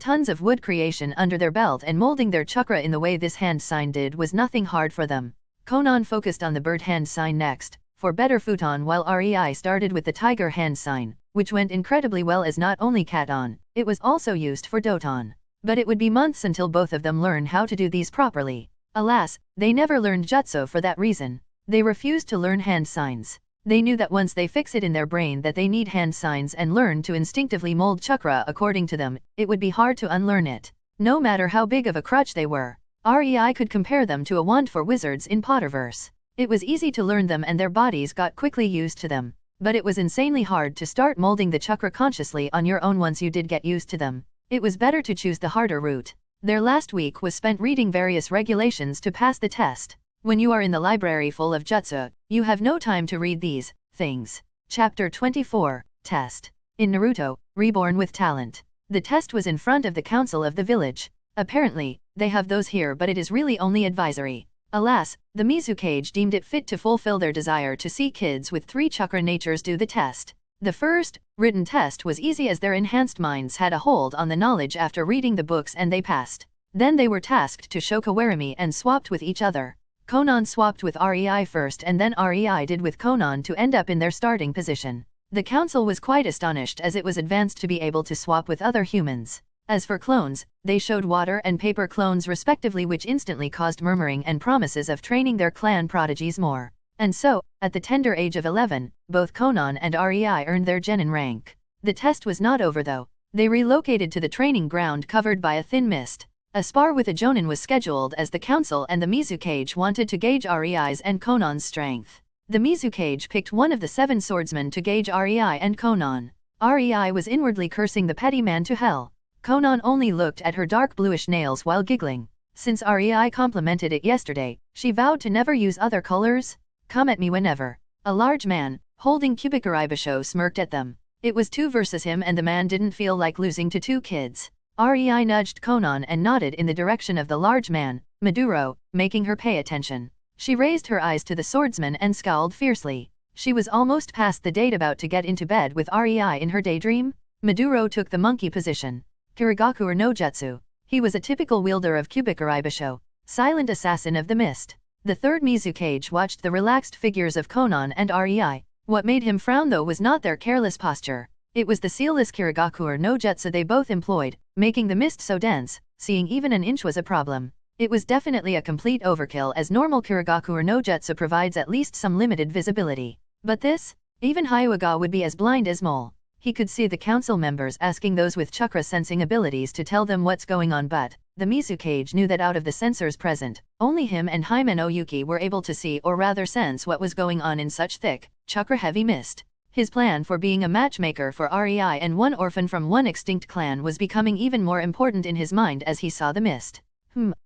tons of wood creation under their belt and molding their chakra in the way this hand sign did was nothing hard for them. Conan focused on the bird hand sign next, for better futon, while REI started with the tiger hand sign, which went incredibly well as not only katon, it was also used for doton. But it would be months until both of them learn how to do these properly. Alas, they never learned jutsu for that reason. They refused to learn hand signs. They knew that once they fix it in their brain that they need hand signs and learn to instinctively mold chakra according to them, it would be hard to unlearn it. No matter how big of a crutch they were, REI could compare them to a wand for wizards in Potterverse. It was easy to learn them and their bodies got quickly used to them, but it was insanely hard to start molding the chakra consciously on your own once you did get used to them. It was better to choose the harder route. Their last week was spent reading various regulations to pass the test. When you are in the library full of jutsu, you have no time to read these things. Chapter 24, Test. In Naruto, Reborn with Talent. The test was in front of the council of the village. Apparently, they have those here but it is really only advisory. Alas, the Mizukage deemed it fit to fulfill their desire to see kids with 3 chakra natures do the test. The first, written test was easy as their enhanced minds had a hold on the knowledge after reading the books and they passed. Then they were tasked to show kawarimi and swapped with each other. Conan swapped with REI first and then REI did with Conan to end up in their starting position. The council was quite astonished as it was advanced to be able to swap with other humans. As for clones, they showed water and paper clones respectively, which instantly caused murmuring and promises of training their clan prodigies more. And so, at the tender age of 11, both Conan and REI earned their genin rank. The test was not over though. They relocated to the training ground covered by a thin mist. A spar with a jonin was scheduled as the council and the Mizukage wanted to gauge REI's and Conan's strength. The Mizukage picked one of the 7 swordsmen to gauge REI and Conan. REI was inwardly cursing the petty man to hell. Conan only looked at her dark bluish nails while giggling. Since REI complimented it yesterday, she vowed to never use other colors. Come at me whenever. A large man, holding Kubikaribasho, smirked at them. It was 2 versus him and the man didn't feel like losing to 2 kids. REI nudged Conan and nodded in the direction of the large man, Maduro, making her pay attention. She raised her eyes to the swordsman and scowled fiercely. She was almost past the date, about to get into bed with REI in her daydream. Maduro took the monkey position. Kirigaku no Jutsu. He was a typical wielder of Kubikaribasho, silent assassin of the mist. The third Mizukage watched the relaxed figures of Conan and REI. What made him frown though was not their careless posture. It was the sealless Kirigaku no Jutsu they both employed, making the mist so dense, seeing even an inch was a problem. It was definitely a complete overkill as normal Kirigaku no Jutsu provides at least some limited visibility. But this? Even Hyuga would be as blind as mole. He could see the council members asking those with chakra sensing abilities to tell them what's going on, but the Mizukage knew that out of the sensors present, only him and Himeno Yuki were able to see or rather sense what was going on in such thick, chakra-heavy mist. His plan for being a matchmaker for REI and one orphan from one extinct clan was becoming even more important in his mind as he saw the mist.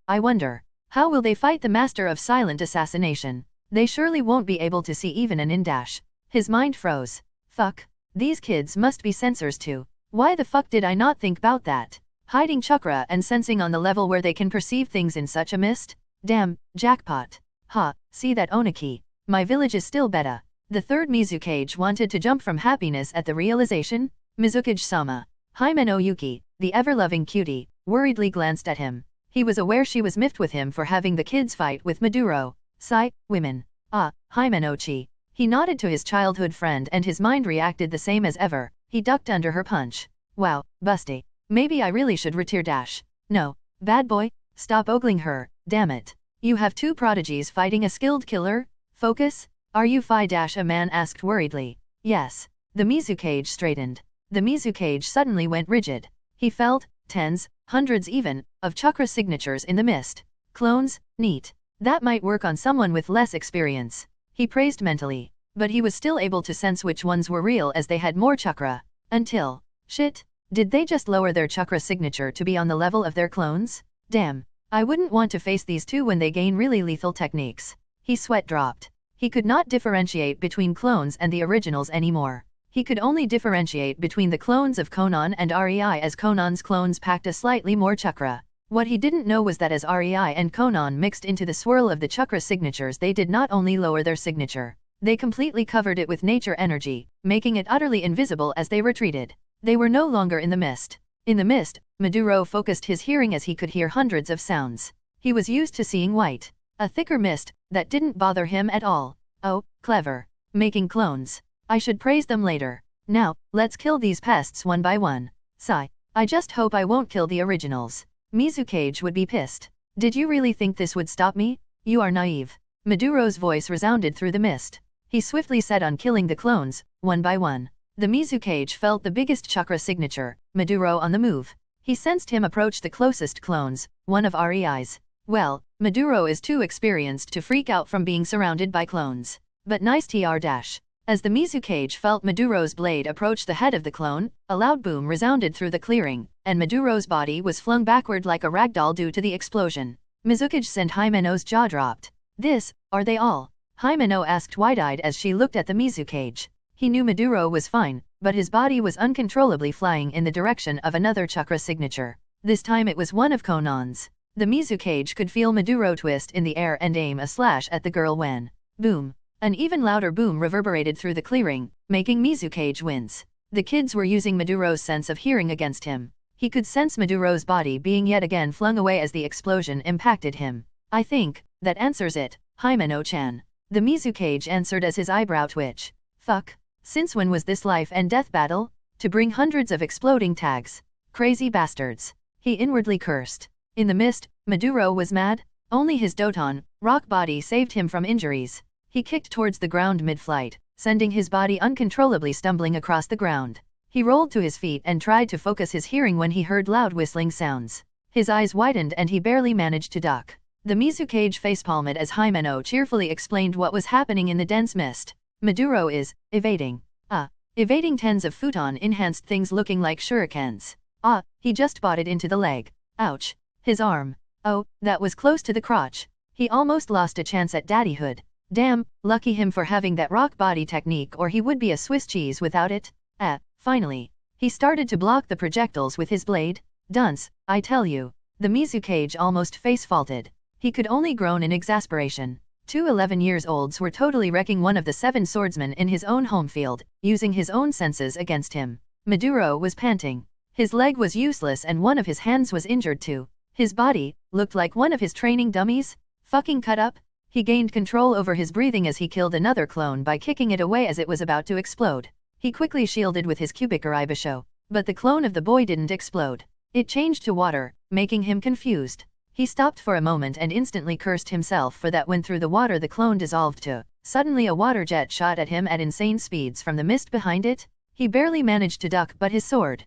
I wonder, how will they fight the master of silent assassination? They surely won't be able to see even an in-dash. His mind froze. Fuck. These kids must be sensors too. Why the fuck did I not think about that? Hiding chakra and sensing on the level where they can perceive things in such a mist? Damn, jackpot. Ha, see that Oniki. My village is still better. The third Mizukage wanted to jump from happiness at the realization. Mizukage-sama. Himeno Yuki, the ever-loving cutie, worriedly glanced at him. He was aware she was miffed with him for having the kids fight with Maduro. Sigh, women. Ah, Himeno-chi. He nodded to his childhood friend and his mind reacted the same as ever. He ducked under her punch. Wow, busty. Maybe I really should retire dash. No, bad boy, stop ogling her, damn it. You have two prodigies fighting a skilled killer? Focus? Are you a man asked worriedly. Yes. The Mizukage straightened. The Mizukage suddenly went rigid. He felt, tens, hundreds even, of chakra signatures in the mist. Clones? Neat. That might work on someone with less experience. He praised mentally. But he was still able to sense which ones were real as they had more chakra. Until, shit, did they just lower their chakra signature to be on the level of their clones? Damn. I wouldn't want to face these two when they gain really lethal techniques. His sweat dropped. He could not differentiate between clones and the originals anymore. He could only differentiate between the clones of Konan and REI as Konan's clones packed a slightly more chakra. What he didn't know was that as REI and Konan mixed into the swirl of the chakra signatures, they did not only lower their signature, they completely covered it with nature energy, making it utterly invisible as they retreated. They were no longer in the mist. In the mist, Maduro focused his hearing as he could hear hundreds of sounds. He was used to seeing white, a thicker mist, that didn't bother him at all. Oh, clever. Making clones. I should praise them later. Now, let's kill these pests one by one. Sigh. I just hope I won't kill the originals. Mizukage would be pissed. Did you really think this would stop me? You are naive. Maduro's voice resounded through the mist. He swiftly set on killing the clones, one by one. The Mizukage felt the biggest chakra signature, Maduro on the move. He sensed him approach the closest clones, one of REI's. Well, Maduro is too experienced to freak out from being surrounded by clones. But nice tr dash. As the Mizukage felt Maduro's blade approach the head of the clone, a loud boom resounded through the clearing, and Maduro's body was flung backward like a ragdoll due to the explosion. Mizukage and Himeno's jaw dropped. This, are they all? Himeno asked wide-eyed as she looked at the Mizukage. He knew Maduro was fine, but his body was uncontrollably flying in the direction of another chakra signature. This time it was one of Konan's. The Mizukage could feel Maduro twist in the air and aim a slash at the girl when, boom. An even louder boom reverberated through the clearing, making Mizukage wince. The kids were using Maduro's sense of hearing against him. He could sense Maduro's body being yet again flung away as the explosion impacted him. I think, that answers it, Himeno-chan. The Mizukage answered as his eyebrow twitch. Fuck. Since when was this life and death battle? To bring hundreds of exploding tags. Crazy bastards. He inwardly cursed. In the mist, Maduro was mad. Only his Doton, rock body saved him from injuries. He kicked towards the ground mid-flight, sending his body uncontrollably stumbling across the ground. He rolled to his feet and tried to focus his hearing when he heard loud whistling sounds. His eyes widened and he barely managed to duck. The Mizukage facepalmed as Himeno cheerfully explained what was happening in the dense mist. Maduro is evading. Evading tens of futon-enhanced things looking like shurikens. He just bought it into the leg. Ouch. His arm. Oh, that was close to the crotch. He almost lost a chance at daddyhood. Damn, lucky him for having that rock body technique or he would be a Swiss cheese without it. Finally. He started to block the projectiles with his blade. Dunce, I tell you. The Mizukage almost face-faulted. He could only groan in exasperation. Two 11-year-olds were totally wrecking one of the 7 swordsmen in his own home field, using his own senses against him. Maduro was panting. His leg was useless and one of his hands was injured too. His body looked like one of his training dummies. Fucking cut up. He gained control over his breathing as he killed another clone by kicking it away as it was about to explode. He quickly shielded with his Kubikaraibisho, but the clone of the boy didn't explode. It changed to water, making him confused. He stopped for a moment and instantly cursed himself for that when through the water the clone dissolved to. Suddenly a water jet shot at him at insane speeds from the mist behind it. He barely managed to duck but his sword.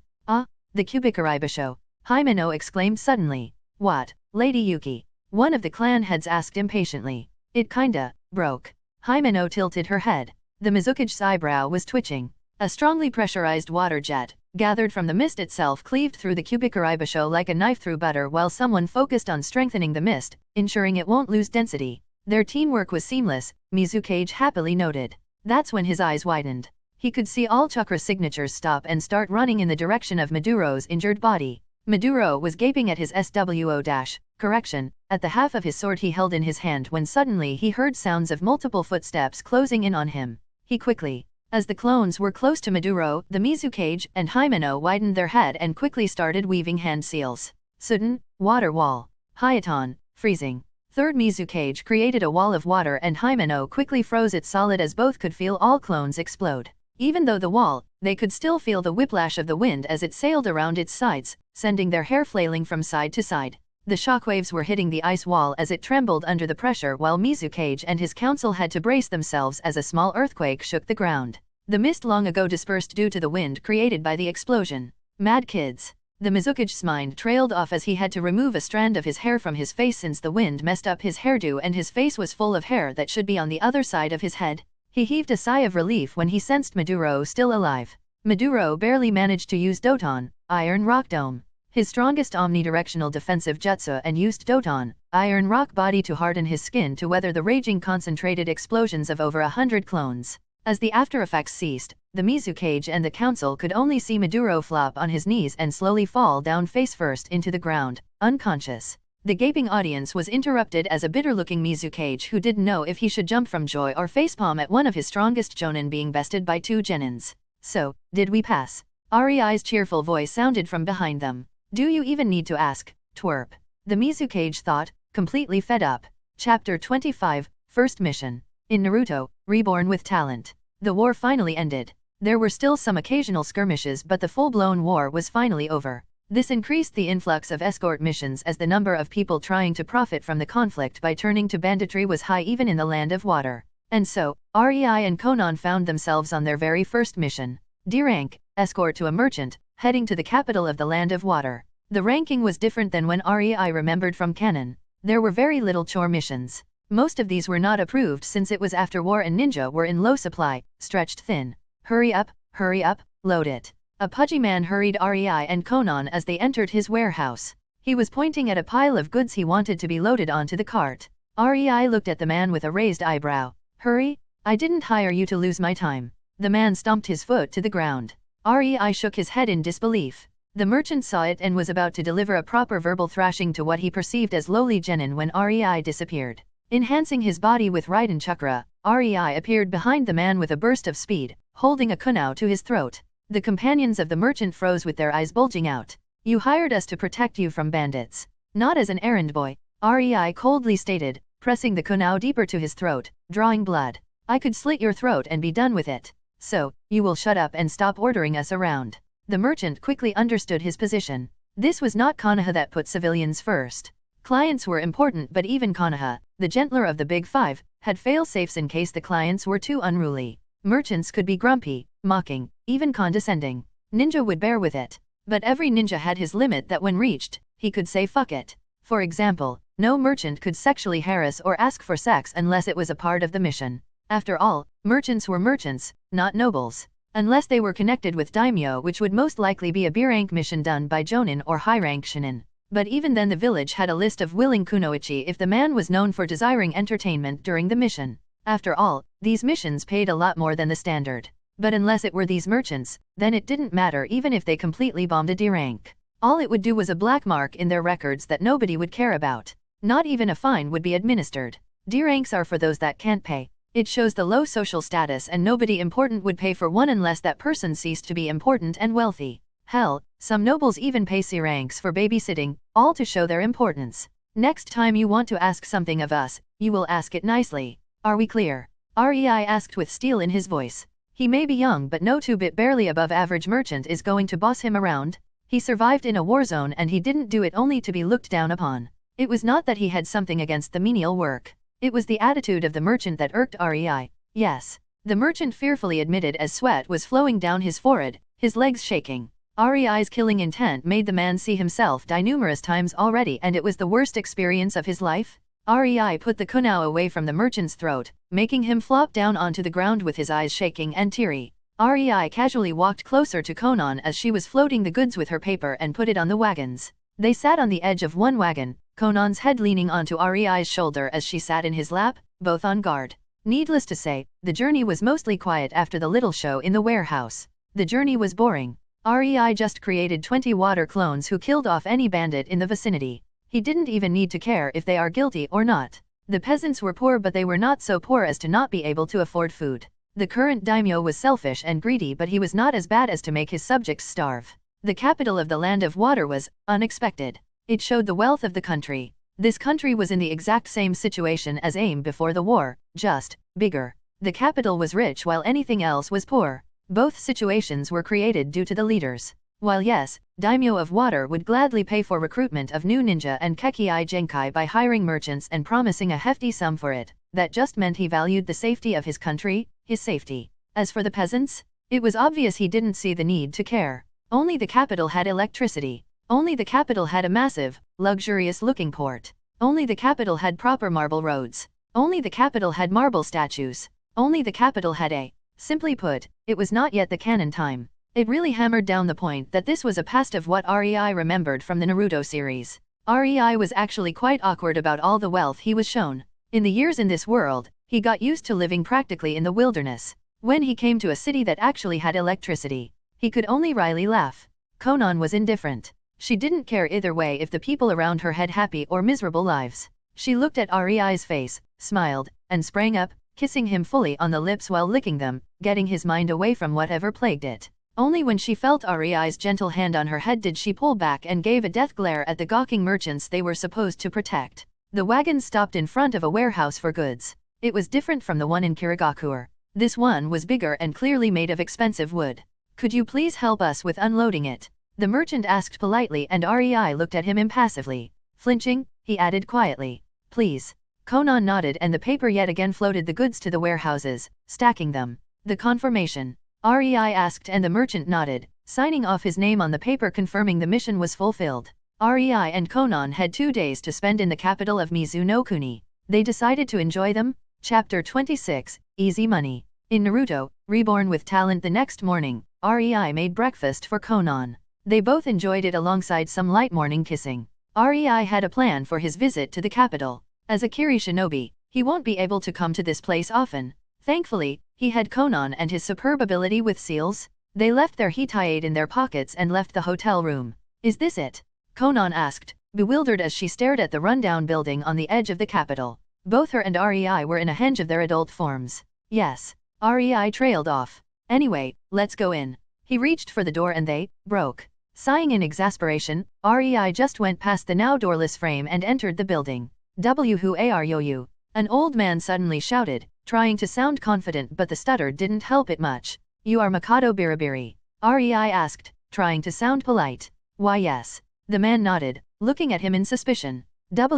The Kubikaraibisho. Himeno exclaimed suddenly. What, Lady Yuki? One of the clan heads asked impatiently. It kinda broke. Himeno tilted her head. The Mizukage's eyebrow was twitching. A strongly pressurized water jet, gathered from the mist itself, cleaved through the Kubikaraibisho like a knife through butter while someone focused on strengthening the mist, ensuring it won't lose density. Their teamwork was seamless, Mizukage happily noted. That's when his eyes widened. He could see all chakra signatures stop and start running in the direction of Maduro's injured body. Maduro was gaping at his SWO- correction, at the half of his sword he held in his hand when suddenly he heard sounds of multiple footsteps closing in on him. He quickly. As the clones were close to Maduro, the Mizukage and Himeno widened their head and quickly started weaving hand seals. Sudden, water wall. Hayaton, freezing. Third Mizukage created a wall of water and Himeno quickly froze it solid as both could feel all clones explode. Even though the wall, they could still feel the whiplash of the wind as it sailed around its sides, sending their hair flailing from side to side. The shockwaves were hitting the ice wall as it trembled under the pressure, while Mizukage and his council had to brace themselves as a small earthquake shook the ground. The mist long ago dispersed due to the wind created by the explosion. Mad kids. The Mizukage's mind trailed off as he had to remove a strand of his hair from his face since the wind messed up his hairdo and his face was full of hair that should be on the other side of his head. He heaved a sigh of relief when he sensed Maduro still alive. Maduro barely managed to use Doton, Iron Rock Dome, his strongest omnidirectional defensive jutsu, and used Doton, Iron Rock Body to harden his skin to weather the raging concentrated explosions of over 100 clones. As the aftereffects ceased, the Mizukage and the council could only see Maduro flop on his knees and slowly fall down face first into the ground, unconscious. The gaping audience was interrupted as a bitter-looking Mizukage who didn't know if he should jump from joy or facepalm at one of his strongest jonin being bested by two genins. So, did we pass? Ari's cheerful voice sounded from behind them. Do you even need to ask, twerp? The Mizukage thought, completely fed up. Chapter 25, First Mission. In Naruto, Reborn with Talent. The war finally ended. There were still some occasional skirmishes, but the full-blown war was finally over. This increased the influx of escort missions as the number of people trying to profit from the conflict by turning to banditry was high even in the land of water. And so, Rei and Konan found themselves on their very first mission. D rank, escort to a merchant, heading to the capital of the land of water. The ranking was different than when Rei remembered from canon. There were very little chore missions. Most of these were not approved since it was after war and ninja were in low supply, stretched thin. Hurry up, load it. A pudgy man hurried Rei and Konan as they entered his warehouse. He was pointing at a pile of goods he wanted to be loaded onto the cart. Rei looked at the man with a raised eyebrow. Hurry? I didn't hire you to lose my time. The man stomped his foot to the ground. Rei shook his head in disbelief. The merchant saw it and was about to deliver a proper verbal thrashing to what he perceived as lowly genin when Rei disappeared. Enhancing his body with Raiden Chakra, Rei appeared behind the man with a burst of speed, holding a kunai to his throat. The companions of the merchant froze with their eyes bulging out. You hired us to protect you from bandits. Not as an errand boy, Rei coldly stated, pressing the kunai deeper to his throat, drawing blood. I could slit your throat and be done with it. So, you will shut up and stop ordering us around. The merchant quickly understood his position. This was not Konoha that put civilians first. Clients were important, but even Konoha, the gentler of the big five, had fail-safes in case the clients were too unruly. Merchants could be grumpy, mocking, even condescending. Ninja would bear with it. But every ninja had his limit that when reached, he could say fuck it. For example, no merchant could sexually harass or ask for sex unless it was a part of the mission. After all, merchants were merchants, not nobles. Unless they were connected with daimyo, which would most likely be a B-rank mission done by jonin or high-rank shinin. But even then the village had a list of willing kunoichi if the man was known for desiring entertainment during the mission. After all, these missions paid a lot more than the standard. But unless it were these merchants, then it didn't matter even if they completely bombed a D rank. All it would do was a black mark in their records that nobody would care about. Not even a fine would be administered. D ranks are for those that can't pay. It shows the low social status and nobody important would pay for one unless that person ceased to be important and wealthy. Hell, some nobles even pay C ranks for babysitting, all to show their importance. Next time you want to ask something of us, you will ask it nicely. Are we clear? Rei asked with steel in his voice. He may be young but no 2-bit barely above average merchant is going to boss him around. He survived in a war zone and he didn't do it only to be looked down upon. It was not that he had something against the menial work. It was the attitude of the merchant that irked Rei. Yes. The merchant fearfully admitted as sweat was flowing down his forehead, his legs shaking. Rei's killing intent made the man see himself die numerous times already and it was the worst experience of his life. Rei put the kunai away from the merchant's throat, making him flop down onto the ground with his eyes shaking and teary. Rei casually walked closer to Konan as she was floating the goods with her paper and put it on the wagons. They sat on the edge of one wagon, Konan's head leaning onto Rei's shoulder as she sat in his lap, both on guard. Needless to say, the journey was mostly quiet after the little show in the warehouse. The journey was boring. Rei just created 20 water clones who killed off any bandit in the vicinity. He didn't even need to care if they are guilty or not. The peasants were poor but they were not so poor as to not be able to afford food. The current daimyo was selfish and greedy but he was not as bad as to make his subjects starve. The capital of the land of water was unexpected. It showed the wealth of the country. This country was in the exact same situation as AIM before the war, just bigger. The capital was rich while anything else was poor. Both situations were created due to the leaders. While yes, Daimyo of Water would gladly pay for recruitment of new ninja and Kekii Genkai by hiring merchants and promising a hefty sum for it, that just meant he valued the safety of his country, his safety. As for the peasants, it was obvious he didn't see the need to care. Only the capital had electricity. Only the capital had a massive, luxurious-looking port. Only the capital had proper marble roads. Only the capital had marble statues. Only the capital had a. Simply put, it was not yet the canon time. It really hammered down the point that this was a past of what Rei remembered from the Naruto series. Rei was actually quite awkward about all the wealth he was shown. In the years in this world, he got used to living practically in the wilderness. When he came to a city that actually had electricity, he could only wryly laugh. Konan was indifferent. She didn't care either way if the people around her had happy or miserable lives. She looked at Rei's face, smiled, and sprang up, kissing him fully on the lips while licking them, getting his mind away from whatever plagued it. Only when she felt Rei's gentle hand on her head did she pull back and gave a death glare at the gawking merchants they were supposed to protect. The wagon stopped in front of a warehouse for goods. It was different from the one in Kirigakure. This one was bigger and clearly made of expensive wood. Could you please help us with unloading it? The merchant asked politely and Rei looked at him impassively. Flinching, he added quietly. Please. Konan nodded and the paper yet again floated the goods to the warehouses, stacking them. The confirmation. Rei asked and the merchant nodded, signing off his name on the paper confirming the mission was fulfilled. Rei and Konan had 2 days to spend in the capital of Mizunokuni. They decided to enjoy them. Chapter 26, Easy Money. In Naruto, Reborn with Talent the next morning, Rei made breakfast for Konan. They both enjoyed it alongside some light morning kissing. Rei had a plan for his visit to the capital. As a Kiri shinobi, he won't be able to come to this place often. Thankfully, he had Konan and his superb ability with seals. They left their hitayate in their pockets and left the hotel room. Is this it? Konan asked, bewildered as she stared at the rundown building on the edge of the capital. Both her and Rei were in a henge of their adult forms. Yes. Rei trailed off. Anyway, let's go in. He reached for the door and they broke. Sighing in exasperation, Rei just went past the now doorless frame and entered the building. Who are you? An old man suddenly shouted, trying to sound confident but the stutter didn't help it much. You are Mikado Biribiri? Rei asked, trying to sound polite. Why yes. The man nodded, looking at him in suspicion. What do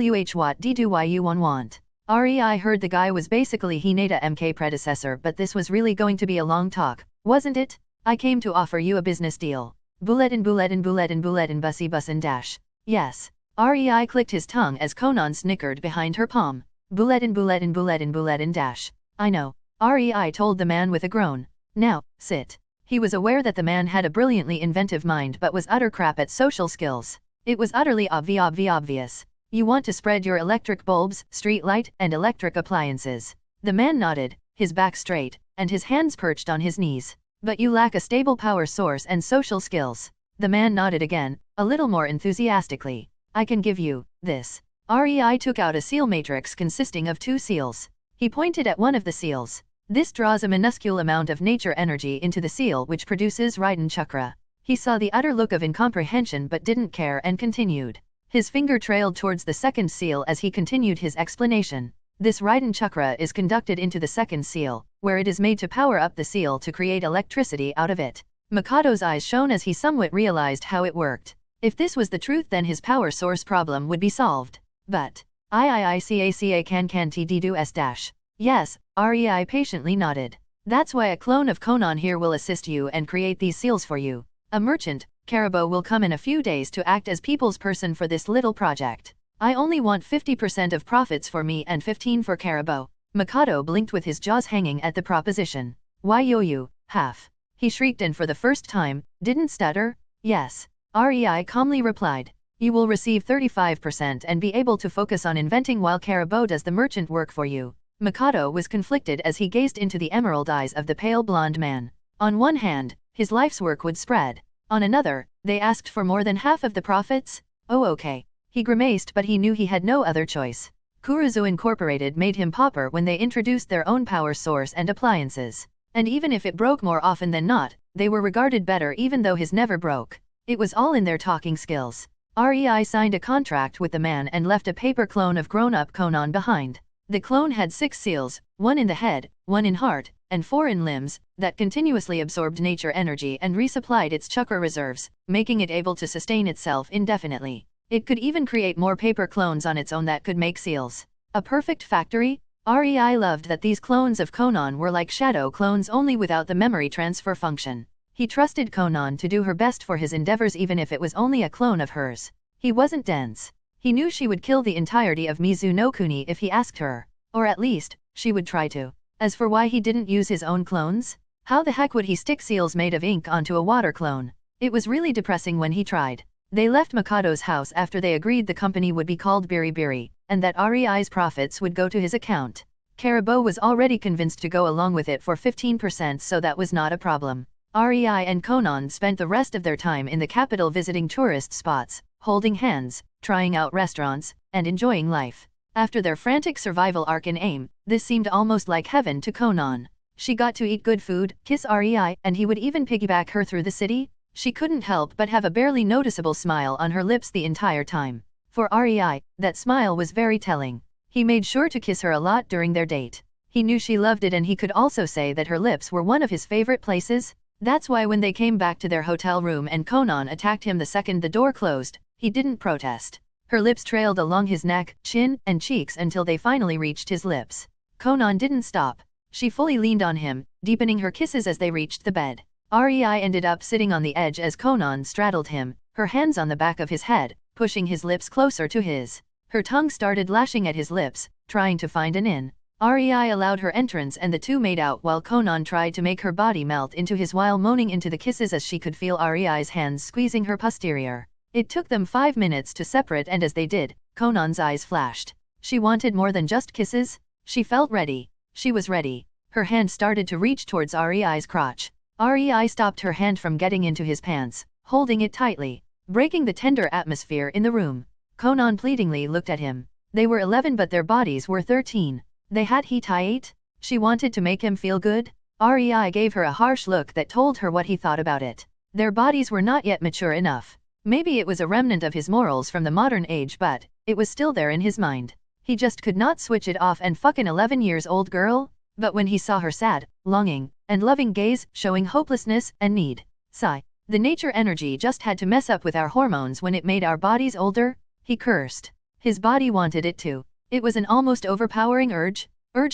you want? Rei heard the guy was basically Hinata MK predecessor but this was really going to be a long talk, wasn't it? I came to offer you a business deal. Bulletin bussy bussin dash. Yes. Rei clicked his tongue as Konan snickered behind her palm. Bulletin dash. I know. Rei told the man with a groan. Now, sit. He was aware that the man had a brilliantly inventive mind but was utter crap at social skills. It was utterly obvious. You want to spread your electric bulbs, street light, and electric appliances. The man nodded, his back straight, and his hands perched on his knees. But you lack a stable power source and social skills. The man nodded again, a little more enthusiastically. I can give you this. Rei took out a seal matrix consisting of 2 seals. He pointed at one of the seals. This draws a minuscule amount of nature energy into the seal which produces Raiden chakra. He saw the utter look of incomprehension but didn't care and continued. His finger trailed towards the second seal as he continued his explanation. This Raiden chakra is conducted into the second seal, where it is made to power up the seal to create electricity out of it. Mikado's eyes shone as he somewhat realized how it worked. If this was the truth then his power source problem would be solved. But, IIICACA can TD S dash. Yes, Rei patiently nodded. That's why a clone of Konan here will assist you and create these seals for you. A merchant, Caribou will come in a few days to act as people's person for this little project. I only want 50% of profits for me and 15 for Caribou. Mikado blinked with his jaws hanging at the proposition. Why you, half? He shrieked and for the first time, didn't stutter. Yes. Rei calmly replied. You will receive 35% and be able to focus on inventing while Caribou does the merchant work for you. Mikado was conflicted as he gazed into the emerald eyes of the pale blonde man. On one hand, his life's work would spread. On another, they asked for more than half of the profits? Oh okay. He grimaced but he knew he had no other choice. Kuruzu Incorporated made him pauper when they introduced their own power source and appliances. And even if it broke more often than not, they were regarded better even though his never broke. It was all in their talking skills. Rei signed a contract with the man and left a paper clone of grown-up Konan behind. The clone had 6 seals, 1 in the head, 1 in heart, and 4 in limbs, that continuously absorbed nature energy and resupplied its chakra reserves, making it able to sustain itself indefinitely. It could even create more paper clones on its own that could make seals. A perfect factory? Rei loved that these clones of Konan were like shadow clones only without the memory transfer function. He trusted Konan to do her best for his endeavors even if it was only a clone of hers. He wasn't dense. He knew she would kill the entirety of Mizunokuni if he asked her. Or at least, she would try to. As for why he didn't use his own clones? How the heck would he stick seals made of ink onto a water clone? It was really depressing when he tried. They left Mikado's house after they agreed the company would be called Biribiri, and that Rei's profits would go to his account. Karibo was already convinced to go along with it for 15%, so that was not a problem. Rei and Konan spent the rest of their time in the capital visiting tourist spots, holding hands, trying out restaurants, and enjoying life. After their frantic survival arc in AIM, this seemed almost like heaven to Konan. She got to eat good food, kiss Rei, and he would even piggyback her through the city. She couldn't help but have a barely noticeable smile on her lips the entire time. For Rei, that smile was very telling. He made sure to kiss her a lot during their date. He knew she loved it, and he could also say that her lips were one of his favorite places. That's why when they came back to their hotel room and Konan attacked him the second the door closed, he didn't protest. Her lips trailed along his neck, chin, and cheeks until they finally reached his lips. Konan didn't stop. She fully leaned on him, deepening her kisses as they reached the bed. Rei ended up sitting on the edge as Konan straddled him, her hands on the back of his head, pushing his lips closer to his. Her tongue started lashing at his lips, trying to find an in. Rei allowed her entrance and the two made out while Konan tried to make her body melt into his while moaning into the kisses as she could feel Rei's hands squeezing her posterior. It took them 5 minutes to separate, and as they did, Konan's eyes flashed. She wanted more than just kisses. She felt ready. She was ready. Her hand started to reach towards Rei's crotch. Rei stopped her hand from getting into his pants, holding it tightly, breaking the tender atmosphere in the room. Konan pleadingly looked at him. They were 11 but their bodies were 13. They had heat. She wanted to make him feel good. Rei gave her a harsh look that told her what he thought about it. Their bodies were not yet mature enough. Maybe it was a remnant of his morals from the modern age, but it was still there in his mind. He just could not switch it off and fuck an 11-year-old girl. But when he saw her sad, longing, and loving gaze, showing hopelessness and need, sigh, the nature energy just had to mess up with our hormones when it made our bodies older, he cursed. His body wanted it too. It was an almost overpowering urge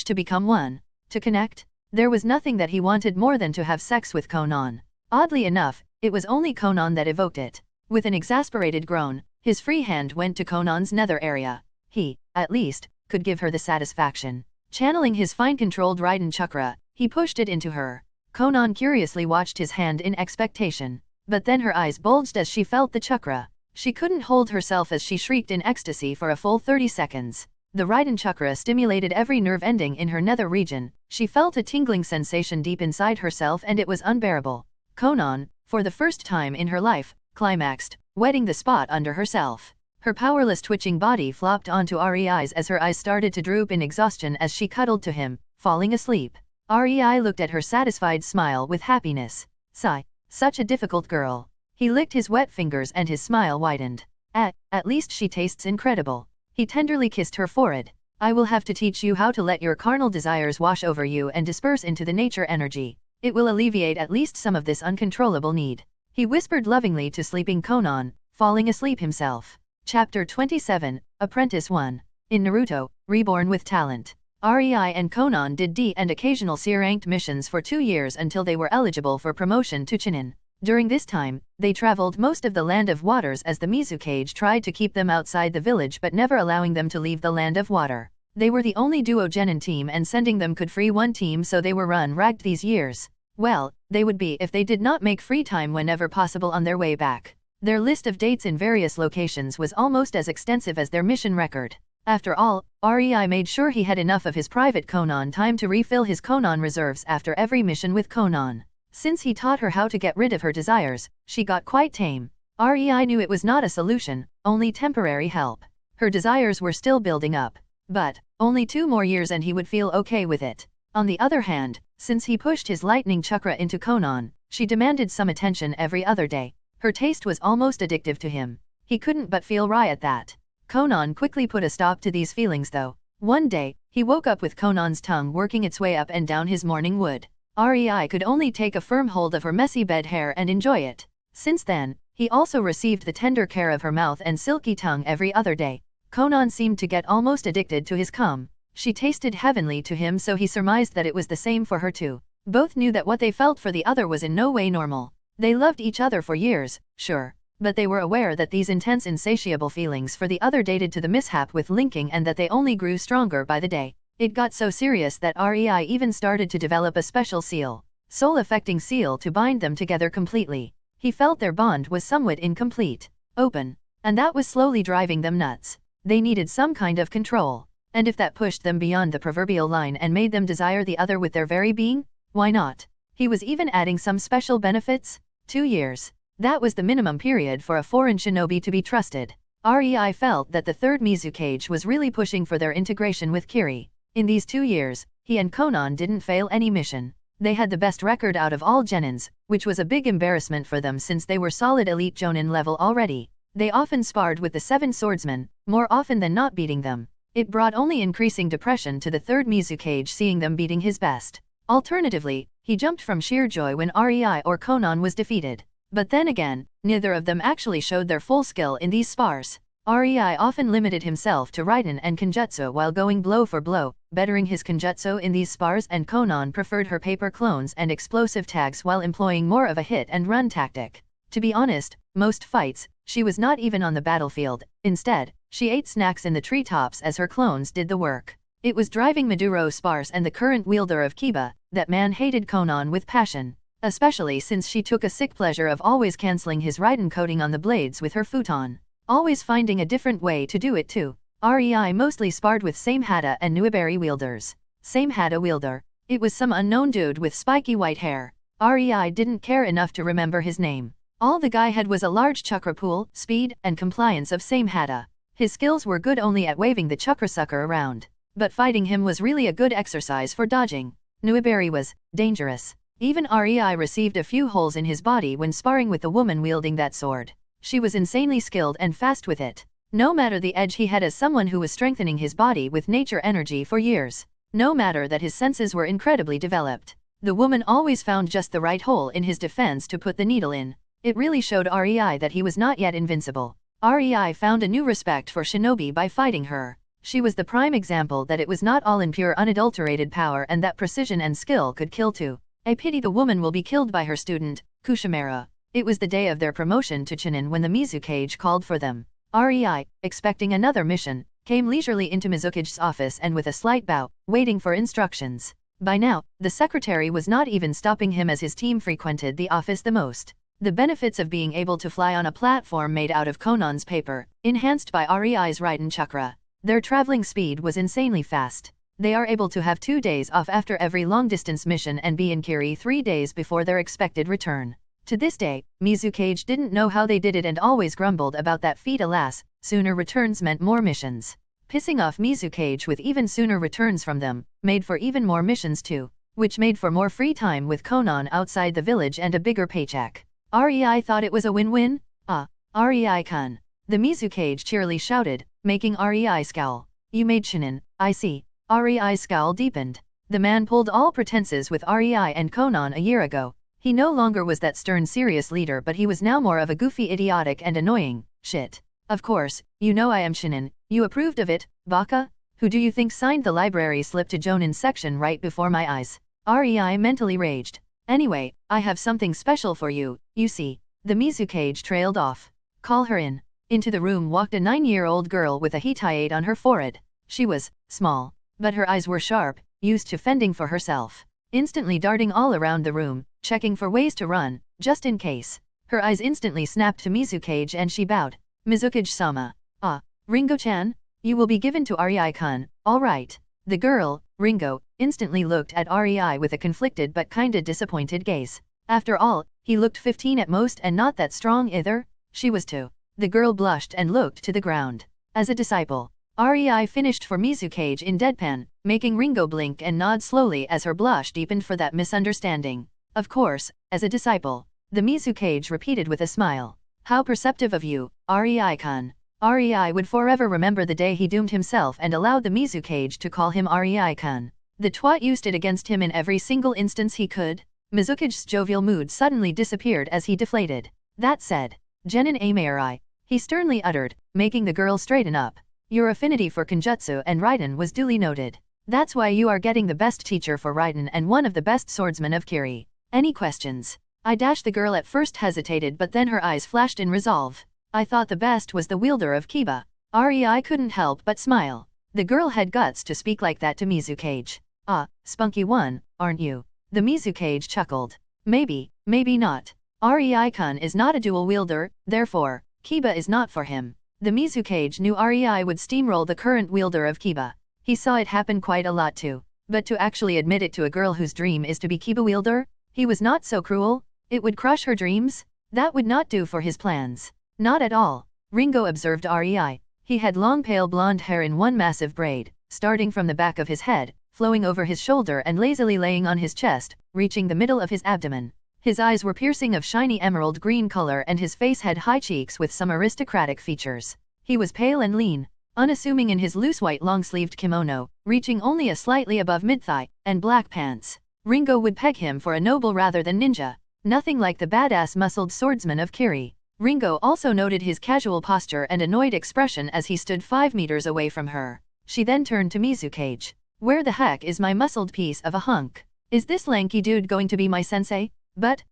to become one, to connect. There was nothing that he wanted more than to have sex with Konan. Oddly enough, it was only Konan that evoked it. With an exasperated groan, his free hand went to Konan's nether area. He, at least, could give her the satisfaction. Channeling his fine-controlled Raiden chakra, he pushed it into her. Konan curiously watched his hand in expectation. But then her eyes bulged as she felt the chakra. She couldn't hold herself as she shrieked in ecstasy for a full 30 seconds. The Raiden chakra stimulated every nerve ending in her nether region. She felt a tingling sensation deep inside herself and it was unbearable. Konan, for the first time in her life, climaxed, wetting the spot under herself. Her powerless twitching body flopped onto Rei's as her eyes started to droop in exhaustion as she cuddled to him, falling asleep. Rei looked at her satisfied smile with happiness. Sigh, such a difficult girl. He licked his wet fingers and his smile widened. At least she tastes incredible. He tenderly kissed her forehead. I will have to teach you how to let your carnal desires wash over you and disperse into the nature energy. It will alleviate at least some of this uncontrollable need. He whispered lovingly to sleeping Konan, falling asleep himself. Chapter 27, Apprentice 1. In Naruto, Reborn with Talent. Rei and Konan did D and occasional C-ranked missions for 2 years until they were eligible for promotion to Chunin. During this time, they traveled most of the Land of Waters as the Mizukage tried to keep them outside the village but never allowing them to leave the Land of Water. They were the only duo genin team and sending them could free one team, so they were run-ragged these years. Well, they would be if they did not make free time whenever possible on their way back. Their list of dates in various locations was almost as extensive as their mission record. After all, Rei made sure he had enough of his private Konan time to refill his Konan reserves after every mission with Konan. Since he taught her how to get rid of her desires, she got quite tame. Rei knew it was not a solution, only temporary help. Her desires were still building up. But, only 2 more years and he would feel okay with it. On the other hand, since he pushed his lightning chakra into Konan, she demanded some attention every other day. Her taste was almost addictive to him. He couldn't but feel right at that. Konan quickly put a stop to these feelings though. One day, He woke up with Conan's tongue working its way up and down his morning wood. Rei could only take a firm hold of her messy bed hair and enjoy it. Since then, he also received the tender care of her mouth and silky tongue every other day. Conan seemed to get almost addicted to his cum. She tasted heavenly to him, so he surmised that it was the same for her too. Both knew that what they felt for the other was in no way normal. They loved each other for years, sure, but they were aware that these intense insatiable feelings for the other dated to the mishap with linking and that they only grew stronger by the day. It got so serious that Rei even started to develop a special seal, soul-affecting seal to bind them together completely. He felt their bond was somewhat incomplete, open, and that was slowly driving them nuts. They needed some kind of control, and if that pushed them beyond the proverbial line and made them desire the other with their very being, why not? He was even adding some special benefits. 2 years. That was the minimum period for a foreign shinobi to be trusted. Rei felt that the third Mizukage was really pushing for their integration with Kiri. In these 2 years, he and Conan didn't fail any mission. They had the best record out of all genins, which was a big embarrassment for them since they were solid elite jonin level already. They often sparred with the 7 swordsmen, more often than not beating them. It brought only increasing depression to the third Mizukage seeing them beating his best. Alternatively, he jumped from sheer joy when Rei or Conan was defeated. But then again, neither of them actually showed their full skill in these spars. Rei often limited himself to Raiden and Kenjutsu while going blow for blow, bettering his Kenjutsu in these spars, and Conan preferred her paper clones and explosive tags while employing more of a hit-and-run tactic. To be honest, most fights, she was not even on the battlefield. Instead, she ate snacks in the treetops as her clones did the work. It was driving Maduro sparse and the current wielder of Kiba, that man hated Conan with passion, especially since she took a sick pleasure of always cancelling his Raiden coating on the blades with her futon. Always finding a different way to do it too. Rei mostly sparred with Same Hada and Nuiberi wielders. Same Hada wielder. It was some unknown dude with spiky white hair. Rei didn't care enough to remember his name. All the guy had was a large chakra pool, speed, and compliance of Same Hada. His skills were good only at waving the chakra sucker around. But fighting him was really a good exercise for dodging. Nuiberi was dangerous. Even Rei received a few holes in his body when sparring with the woman wielding that sword. She was insanely skilled and fast with it. No matter the edge he had as someone who was strengthening his body with nature energy for years. No matter that his senses were incredibly developed. The woman always found just the right hole in his defense to put the needle in. It really showed Rei that he was not yet invincible. Rei found a new respect for shinobi by fighting her. She was the prime example that it was not all in pure unadulterated power and that precision and skill could kill too. A pity the woman will be killed by her student, Kushimera. It was the day of their promotion to Chunin when the Mizukage called for them. Rei, expecting another mission, came leisurely into Mizukage's office and with a slight bow, waiting for instructions. By now, the secretary was not even stopping him as his team frequented the office the most. The benefits of being able to fly on a platform made out of Conan's paper, enhanced by Rei's Raiden chakra. Their traveling speed was insanely fast. They are able to have 2 days off after every long-distance mission and be in Kiri 3 days before their expected return. To this day, Mizukage didn't know how they did it and always grumbled about that feat. Alas, sooner returns meant more missions. Pissing off Mizukage with even sooner returns from them, made for even more missions too, which made for more free time with Conan outside the village and a bigger paycheck. Rei thought it was a win-win? Ah, Rei-kun. The Mizukage cheerily shouted, making Rei scowl. You made Chunin, I see. Rei's scowl deepened. The man pulled all pretenses with Rei and Conan a year ago. He no longer was that stern serious leader, but he was now more of a goofy idiotic and annoying shit. Of course, you know I am Chunin. You approved of it, Baka? Who do you think signed the library slip to Jonin section right before my eyes? Rei mentally raged. Anyway, I have something special for you, you see. The Mizukage trailed off. Call her in. Into the room walked a 9-year-old girl with a hitayate on her forehead. She was small, but her eyes were sharp, used to fending for herself. Instantly darting all around the room, checking for ways to run, just in case. Her eyes instantly snapped to Mizukage and she bowed. Mizukage-sama. Ah, Ringo-chan? You will be given to Rei-kun, all right. The girl, Ringo, instantly looked at Rei with a conflicted but kinda disappointed gaze. After all, he looked 15 at most and not that strong either. She was too. The girl blushed and looked to the ground. As a disciple, Rei finished for Mizukage in deadpan, making Ringo blink and nod slowly as her blush deepened for that misunderstanding. Of course, as a disciple, the Mizukage repeated with a smile. How perceptive of you, Rei-kun. REI would forever remember the day he doomed himself and allowed the Mizukage to call him REI-kun. The twat used it against him in every single instance he could. Mizukage's jovial mood suddenly disappeared as he deflated. That said, Genin Amaeri, he sternly uttered, making the girl straighten up. Your affinity for Kenjutsu and Raiden was duly noted. That's why you are getting the best teacher for Raiden and one of the best swordsmen of Kiri. Any questions? The girl at first hesitated, but then her eyes flashed in resolve. I thought the best was the wielder of Kiba. REI couldn't help but smile. The girl had guts to speak like that to Mizukage. Ah, spunky one, aren't you? The Mizukage chuckled. Maybe, maybe not. REI-kun is not a dual wielder, therefore, Kiba is not for him. The Mizukage knew REI would steamroll the current wielder of Kiba. He saw it happen quite a lot too. But to actually admit it to a girl whose dream is to be Kiba wielder, he was not so cruel. It would crush her dreams? That would not do for his plans. Not at all. Ringo observed REI. He had long pale blonde hair in one massive braid, starting from the back of his head, flowing over his shoulder and lazily laying on his chest, reaching the middle of his abdomen. His eyes were piercing of shiny emerald green color and his face had high cheeks with some aristocratic features. He was pale and lean, unassuming in his loose white long-sleeved kimono, reaching only a slightly above mid-thigh, and black pants. Ringo would peg him for a noble rather than ninja. Nothing like the badass muscled swordsman of Kiri. Ringo also noted his casual posture and annoyed expression as he stood 5 meters away from her. She then turned to Mizukage. Where the heck is my muscled piece of a hunk? Is this lanky dude going to be my sensei? But,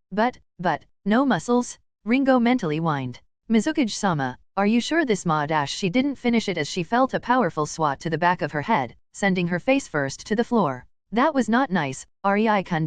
no muscles? Ringo mentally whined. Mizukage-sama, are you sure this ma dash? She didn't finish it as she felt a powerful swat to the back of her head, sending her face first to the floor. That was not nice, REI-kun.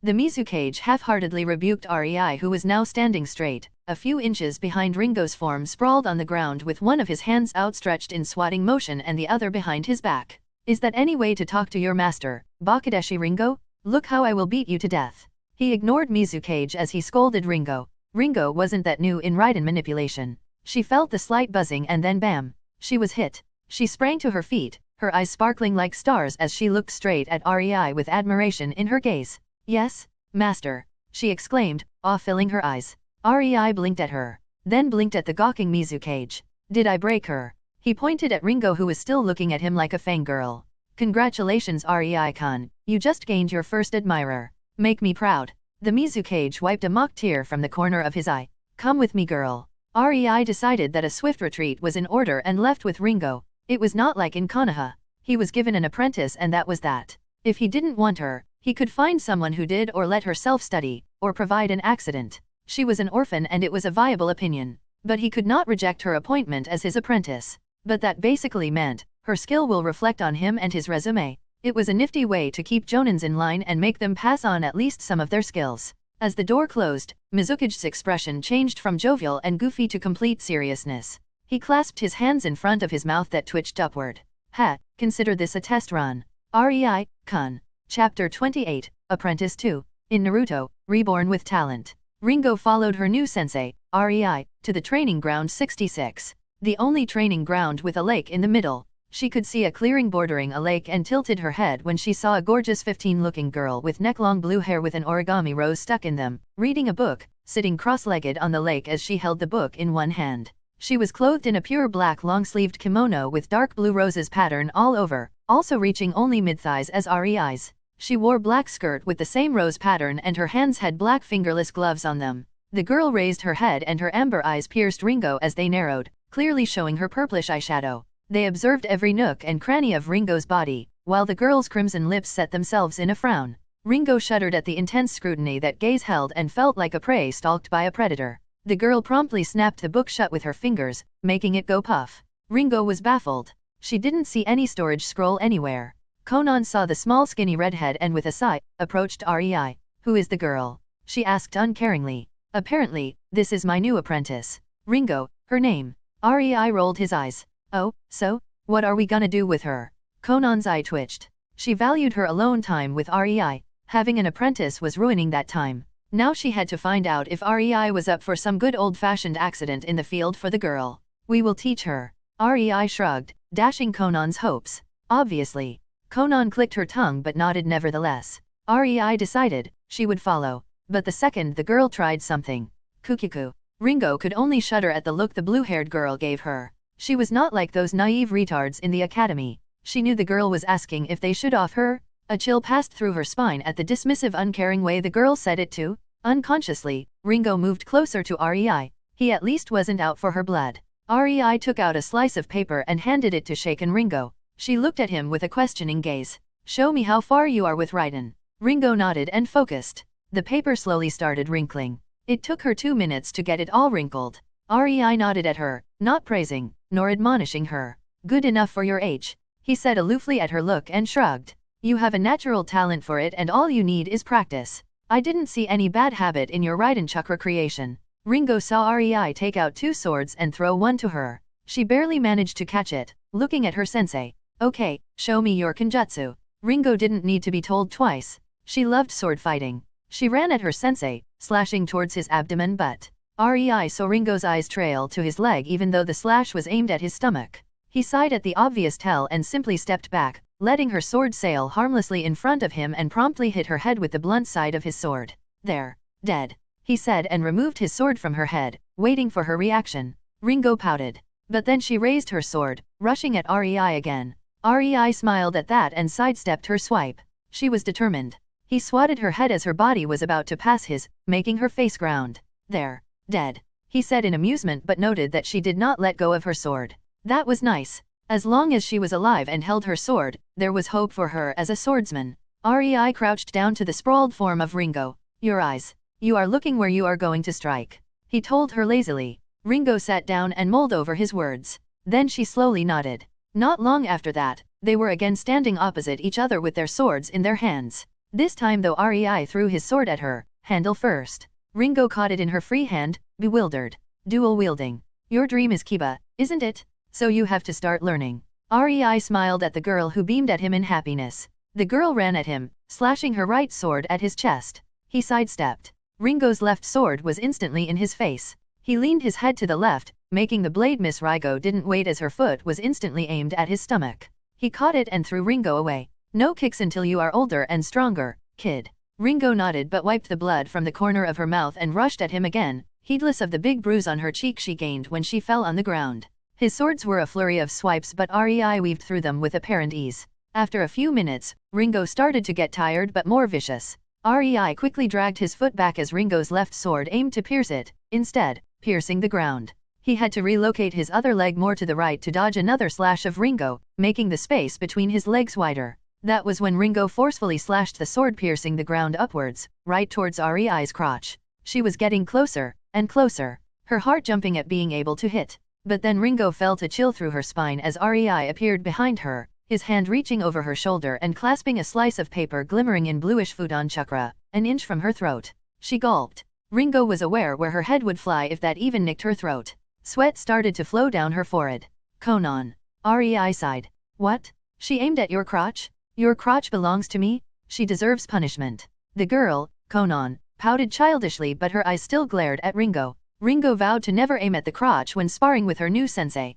The Mizukage half-heartedly rebuked REI, who was now standing straight, a few inches behind Ringo's form, sprawled on the ground with one of his hands outstretched in swatting motion and the other behind his back. Is that any way to talk to your master, Bakadeshi Ringo? Look how I will beat you to death. He ignored Mizukage as he scolded Ringo. Ringo wasn't that new in Raiden manipulation. She felt the slight buzzing and then bam! She was hit. She sprang to her feet, her eyes sparkling like stars as she looked straight at REI with admiration in her gaze. Yes, master, she exclaimed, awe-filling her eyes. REI blinked at her, then blinked at the gawking Mizukage. Did I break her? He pointed at Ringo, who was still looking at him like a fangirl. Congratulations REI-kun, you just gained your first admirer. Make me proud. The Mizukage wiped a mock tear from the corner of his eye. Come with me, girl. REI decided that a swift retreat was in order and left with Ringo. It was not like in Konoha. He was given an apprentice and that was that. If he didn't want her, he could find someone who did, or let her self-study, or provide an accident. She was an orphan and it was a viable opinion. But he could not reject her appointment as his apprentice. But that basically meant, her skill will reflect on him and his resume. It was a nifty way to keep jonins in line and make them pass on at least some of their skills. As the door closed, Mizukage's expression changed from jovial and goofy to complete seriousness. He clasped his hands in front of his mouth that twitched upward. Ha, consider this a test run. REI-kun. Chapter 28, Apprentice 2. In Naruto, Reborn with Talent. Ringo followed her new sensei, REI, to the training ground 66. The only training ground with a lake in the middle. She could see a clearing bordering a lake and tilted her head when she saw a gorgeous 15-looking girl with neck-long blue hair with an origami rose stuck in them, reading a book, sitting cross-legged on the lake as she held the book in one hand. She was clothed in a pure black long-sleeved kimono with dark blue roses pattern all over, also reaching only mid-thighs as REI's. She wore black skirt with the same rose pattern and her hands had black fingerless gloves on them. The girl raised her head and her amber eyes pierced Ringo as they narrowed, clearly showing her purplish eyeshadow. They observed every nook and cranny of Ringo's body, while the girl's crimson lips set themselves in a frown. Ringo shuddered at the intense scrutiny that gaze held and felt like a prey stalked by a predator. The girl promptly snapped the book shut with her fingers, making it go puff. Ringo was baffled. She didn't see any storage scroll anywhere. Konan saw the small skinny redhead and with a sigh, approached REI. Who is the girl? She asked uncaringly. Apparently, this is my new apprentice. Ringo, her name. REI rolled his eyes. Oh, so? What are we gonna do with her? Konan's eye twitched. She valued her alone time with REI. Having an apprentice was ruining that time. Now she had to find out if REI was up for some good old-fashioned accident in the field for the girl. We will teach her. REI shrugged, dashing Konan's hopes. Obviously. Konan clicked her tongue but nodded nevertheless. REI decided she would follow. But the second the girl tried something. Kukiku. Ringo could only shudder at the look the blue-haired girl gave her. She was not like those naive retards in the academy. She knew the girl was asking if they should off her. A chill passed through her spine at the dismissive, uncaring way the girl said it too. Unconsciously, Ringo moved closer to Rei. He at least wasn't out for her blood. Rei took out a slice of paper and handed it to shaken Ringo. She looked at him with a questioning gaze. "Show me how far you are with Raiden." Ringo nodded and focused. The paper slowly started wrinkling. It took her 2 minutes to get it all wrinkled. Rei nodded at her, not praising, nor admonishing her. "Good enough for your age," he said aloofly at her look and shrugged. "You have a natural talent for it and all you need is practice. I didn't see any bad habit in your Raiden chakra creation." Ringo saw Rei take out 2 swords and throw one to her. She barely managed to catch it, looking at her sensei. "Okay, show me your kenjutsu." Ringo didn't need to be told twice. She loved sword fighting. She ran at her sensei, slashing towards his abdomen but Rei saw Ringo's eyes trail to his leg even though the slash was aimed at his stomach. He sighed at the obvious tell and simply stepped back, letting her sword sail harmlessly in front of him and promptly hit her head with the blunt side of his sword. "There. Dead," he said and removed his sword from her head, waiting for her reaction. Ringo pouted. But then she raised her sword, rushing at Rei again. Rei smiled at that and sidestepped her swipe. She was determined. He swatted her head as her body was about to pass his, making her face ground. "There. Dead," he said in amusement but noted that she did not let go of her sword. That was nice. As long as she was alive and held her sword, there was hope for her as a swordsman. Rei crouched down to the sprawled form of Ringo. "Your eyes. You are looking where you are going to strike," he told her lazily. Ringo sat down and mulled over his words. Then she slowly nodded. Not long after that, they were again standing opposite each other with their swords in their hands. This time though Rei threw his sword at her, handle first. Ringo caught it in her free hand, bewildered. "Dual wielding. Your dream is Kiba, isn't it? So you have to start learning." Rei smiled at the girl who beamed at him in happiness. The girl ran at him, slashing her right sword at his chest. He sidestepped. Ringo's left sword was instantly in his face. He leaned his head to the left, making the blade miss. Ringo didn't wait as her foot was instantly aimed at his stomach. He caught it and threw Ringo away. "No kicks until you are older and stronger, kid." Ringo nodded but wiped the blood from the corner of her mouth and rushed at him again, heedless of the big bruise on her cheek she gained when she fell on the ground. His swords were a flurry of swipes but Rei weaved through them with apparent ease. After a few minutes, Ringo started to get tired but more vicious. Rei quickly dragged his foot back as Ringo's left sword aimed to pierce it, instead, piercing the ground. He had to relocate his other leg more to the right to dodge another slash of Ringo, making the space between his legs wider. That was when Ringo forcefully slashed the sword piercing the ground upwards, right towards Rei's crotch. She was getting closer, and closer, her heart jumping at being able to hit. But then Ringo felt a chill through her spine as Rei appeared behind her, his hand reaching over her shoulder and clasping a slice of paper glimmering in bluish futon chakra, an inch from her throat. She gulped. Ringo was aware where her head would fly if that even nicked her throat. Sweat started to flow down her forehead. "Conan." Rei sighed. "What? She aimed at your crotch? Your crotch belongs to me? She deserves punishment." The girl, Conan, pouted childishly but her eyes still glared at Ringo. Ringo vowed to never aim at the crotch when sparring with her new sensei.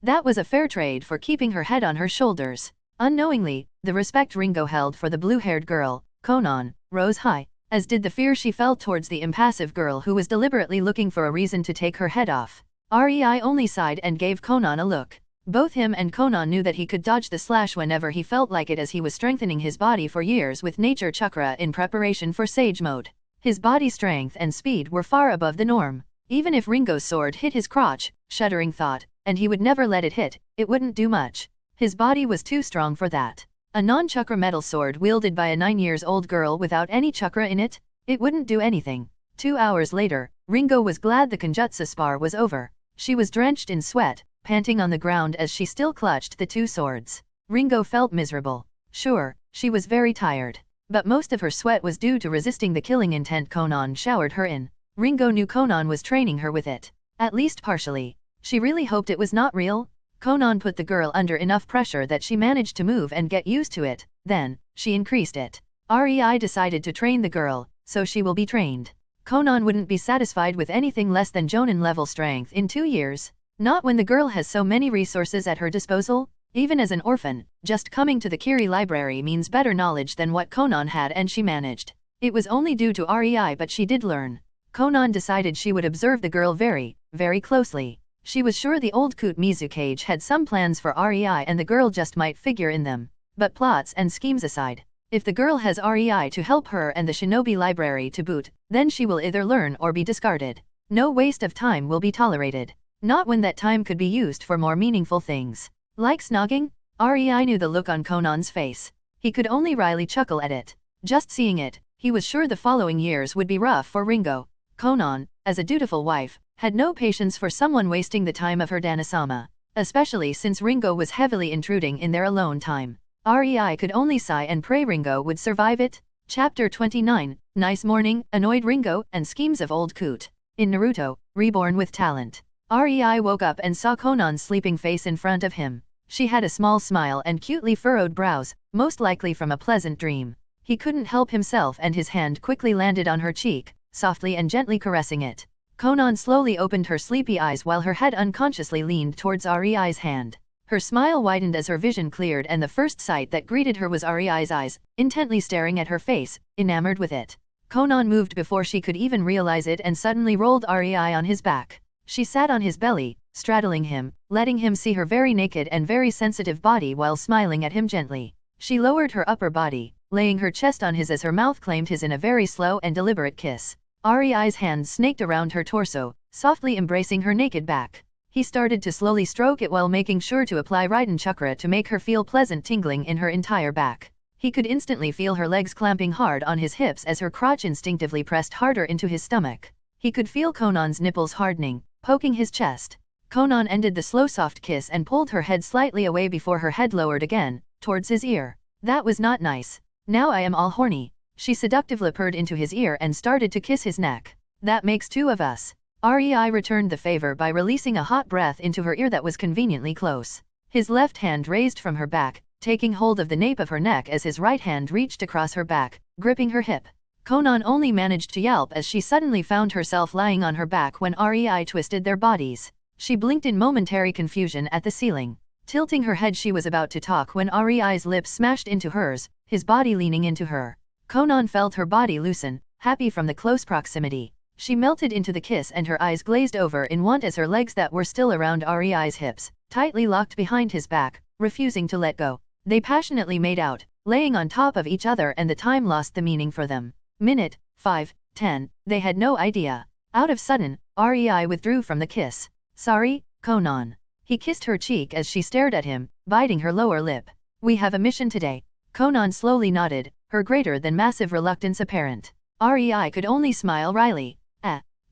That was a fair trade for keeping her head on her shoulders. Unknowingly, the respect Ringo held for the blue-haired girl, Conan, rose high, as did the fear she felt towards the impassive girl who was deliberately looking for a reason to take her head off. Rei only sighed and gave Conan a look. Both him and Conan knew that he could dodge the slash whenever he felt like it as he was strengthening his body for years with nature chakra in preparation for sage mode. His body strength and speed were far above the norm. Even if Ringo's sword hit his crotch, shuddering thought, and he would never let it hit, it wouldn't do much. His body was too strong for that. A non-chakra metal sword wielded by a 9-year-old girl without any chakra in it? It wouldn't do anything. 2 hours later, Ringo was glad the kenjutsu spar was over. She was drenched in sweat, panting on the ground as she still clutched the 2 swords. Ringo felt miserable. Sure, she was very tired. But most of her sweat was due to resisting the killing intent Conan showered her in. Ringo knew Conan was training her with it. At least partially. She really hoped it was not real. Conan put the girl under enough pressure that she managed to move and get used to it. Then, she increased it. Rei decided to train the girl, so she will be trained. Conan wouldn't be satisfied with anything less than Jonin level strength in 2 years. Not when the girl has so many resources at her disposal. Even as an orphan, just coming to the Kiri library means better knowledge than what Conan had and she managed. It was only due to Rei but she did learn. Conan decided she would observe the girl very, very closely. She was sure the old coot Mizukage had some plans for REI and the girl just might figure in them. But plots and schemes aside, if the girl has REI to help her and the shinobi library to boot, then she will either learn or be discarded. No waste of time will be tolerated. Not when that time could be used for more meaningful things. Like snogging? REI knew the look on Conan's face. He could only wryly chuckle at it. Just seeing it, he was sure the following years would be rough for Ringo. Conan, as a dutiful wife, had no patience for someone wasting the time of her Danasama, especially since Ringo was heavily intruding in their alone time. REI could only sigh and pray Ringo would survive it. Chapter 29, Nice Morning, Annoyed Ringo, and Schemes of Old Coot. In Naruto, Reborn with Talent. REI woke up and saw Conan's sleeping face in front of him. She had a small smile and cutely furrowed brows, most likely from a pleasant dream. He couldn't help himself and his hand quickly landed on her cheek, softly and gently caressing it. Conan slowly opened her sleepy eyes while her head unconsciously leaned towards REI's hand. Her smile widened as her vision cleared and the first sight that greeted her was REI's eyes, intently staring at her face, enamored with it. Conan moved before she could even realize it and suddenly rolled REI on his back. She sat on his belly, straddling him, letting him see her very naked and very sensitive body while smiling at him gently. She lowered her upper body, laying her chest on his as her mouth claimed his in a very slow and deliberate kiss. REI's hands snaked around her torso, softly embracing her naked back. He started to slowly stroke it while making sure to apply Raiden chakra to make her feel pleasant tingling in her entire back. He could instantly feel her legs clamping hard on his hips as her crotch instinctively pressed harder into his stomach. He could feel Conan's nipples hardening, poking his chest. Conan ended the slow soft kiss and pulled her head slightly away before her head lowered again, towards his ear. That was not nice. Now I am all horny. She seductively purred into his ear and started to kiss his neck. That makes two of us. REI returned the favor by releasing a hot breath into her ear that was conveniently close. His left hand raised from her back, taking hold of the nape of her neck as his right hand reached across her back, gripping her hip. Conan only managed to yelp as she suddenly found herself lying on her back when REI twisted their bodies. She blinked in momentary confusion at the ceiling. Tilting her head she was about to talk when REI's lips smashed into hers, his body leaning into her. Conan felt her body loosen, happy from the close proximity. She melted into the kiss and her eyes glazed over in want as her legs that were still around REI's hips, tightly locked behind his back, refusing to let go. They passionately made out, laying on top of each other and the time lost the meaning for them. Minute, 5, 10, they had no idea. Out of sudden, REI withdrew from the kiss. Sorry, Conan. He kissed her cheek as she stared at him, biting her lower lip. We have a mission today. Conan slowly nodded, her greater than massive reluctance apparent. REI could only smile wryly.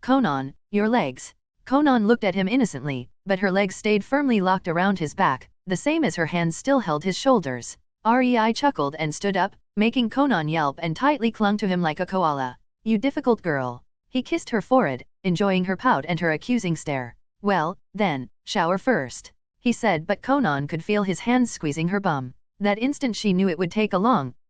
Conan, your legs. Conan looked at him innocently, but her legs stayed firmly locked around his back, the same as her hands still held his shoulders. REI chuckled and stood up, making Conan yelp and tightly clung to him like a koala. You difficult girl. He kissed her forehead, enjoying her pout and her accusing stare. Well, then, shower first. He said, but Conan could feel his hands squeezing her bum. That instant she knew it would take a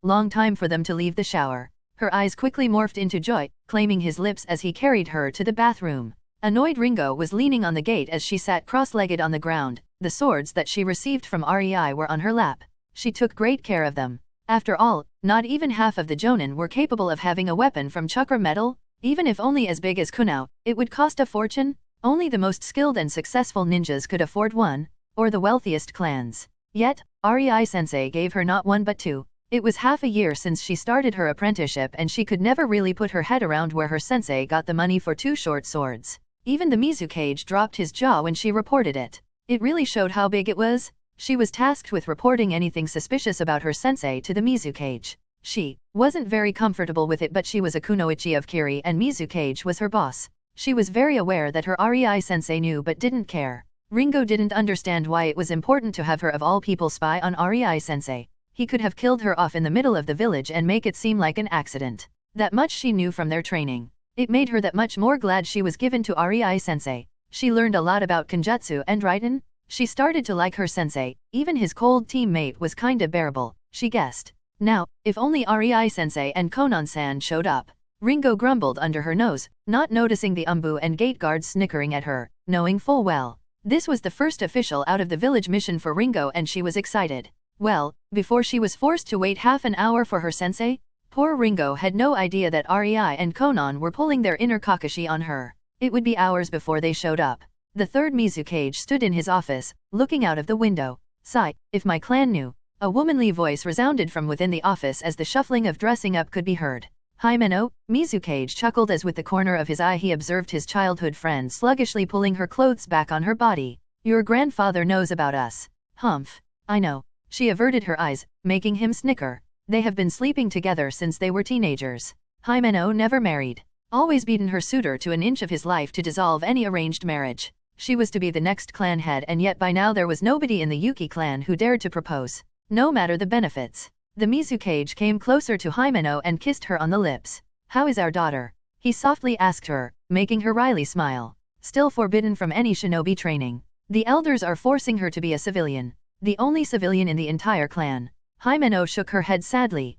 long time for them to leave the shower. Her eyes quickly morphed into joy, claiming his lips as he carried her to the bathroom. Annoyed Ringo was leaning on the gate as she sat cross-legged on the ground. The swords that she received from REI were on her lap. She took great care of them. After all, not even half of the Jonin were capable of having a weapon from chakra metal. Even if only as big as Kunao, it would cost a fortune. Only the most skilled and successful ninjas could afford one, or the wealthiest clans. Yet, REI-sensei gave her not one but two. It was half a year since she started her apprenticeship and she could never really put her head around where her sensei got the money for two short swords. Even the Mizukage dropped his jaw when she reported it. It really showed how big it was. She was tasked with reporting anything suspicious about her sensei to the Mizukage. She wasn't very comfortable with it, but she was a kunoichi of Kiri and Mizukage was her boss. She was very aware that her REI-sensei knew but didn't care. Ringo didn't understand why it was important to have her of all people spy on REI-sensei. He could have killed her off in the middle of the village and make it seem like an accident. That much she knew from their training. It made her that much more glad she was given to REI-sensei. She learned a lot about Kenjutsu and Raiden. She started to like her sensei, even his cold teammate was kinda bearable, she guessed. Now, if only REI-sensei and Conan-san showed up. Ringo grumbled under her nose, not noticing the umbu and gate guards snickering at her, knowing full well. This was the first official out of the village mission for Ringo and she was excited. Well, before she was forced to wait half an hour for her sensei? Poor Ringo had no idea that REI and Conan were pulling their inner Kakashi on her. It would be hours before they showed up. The third Mizukage stood in his office, looking out of the window. Sigh, if my clan knew. A womanly voice resounded from within the office as the shuffling of dressing up could be heard. Himeno, Mizukage chuckled as with the corner of his eye he observed his childhood friend sluggishly pulling her clothes back on her body. Your grandfather knows about us. Humph. I know. She averted her eyes, making him snicker. They have been sleeping together since they were teenagers. Himeno never married. Always beaten her suitor to an inch of his life to dissolve any arranged marriage. She was to be the next clan head and yet by now there was nobody in the Yuki clan who dared to propose. No matter the benefits. The Mizukage came closer to Himeno and kissed her on the lips. How is our daughter? He softly asked her, making her wryly smile. Still forbidden from any shinobi training. The elders are forcing her to be a civilian. The only civilian in the entire clan. Himeno shook her head sadly.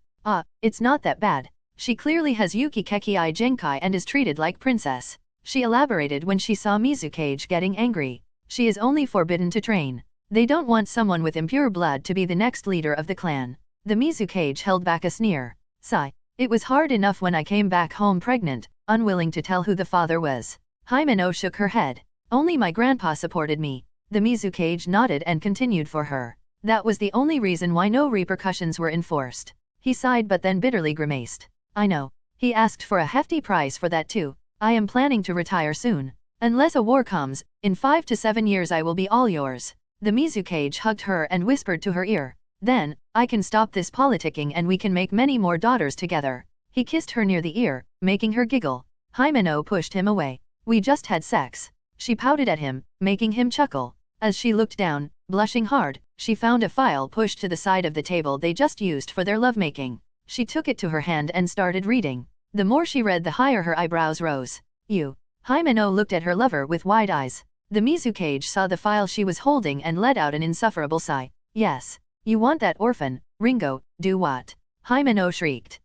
It's not that bad. She clearly has Yuki Kekkei Genkai and is treated like princess. She elaborated when she saw Mizukage getting angry. She is only forbidden to train. They don't want someone with impure blood to be the next leader of the clan. The Mizukage held back a sneer. Sigh. It was hard enough when I came back home pregnant, unwilling to tell who the father was. Himeno shook her head. Only my grandpa supported me. The Mizukage nodded and continued for her. That was the only reason why no repercussions were enforced. He sighed but then bitterly grimaced. I know. He asked for a hefty price for that too. I am planning to retire soon. Unless a war comes, in 5 to 7 years I will be all yours. The Mizukage hugged her and whispered to her ear. Then, I can stop this politicking and we can make many more daughters together. He kissed her near the ear, making her giggle. Himeno pushed him away. We just had sex. She pouted at him, making him chuckle. As she looked down, blushing hard, she found a file pushed to the side of the table they just used for their lovemaking. She took it to her hand and started reading. The more she read the higher her eyebrows rose. You. Himeno looked at her lover with wide eyes. The Mizukage saw the file she was holding and let out an insufferable sigh. Yes. You want that orphan, Ringo, do what? Himeno shrieked.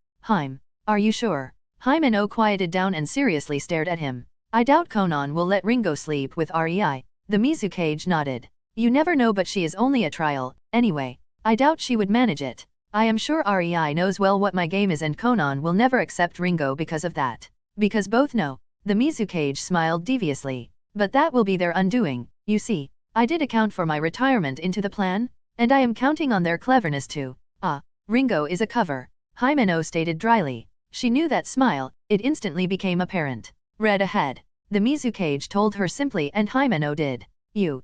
Are you sure? Himeno quieted down and seriously stared at him. I doubt Konan will let Ringo sleep with Rei. The Mizukage nodded. You never know but she is only a trial, anyway. I doubt she would manage it. I am sure Rei knows well what my game is and Konan will never accept Ringo because of that. Because both know. The Mizukage smiled deviously. But that will be their undoing, you see. I did account for my retirement into the plan. And I am counting on their cleverness too. Ringo is a cover. Himeno stated dryly. She knew that smile, it instantly became apparent. Read ahead. The Mizukage told her simply and Himeno did. You.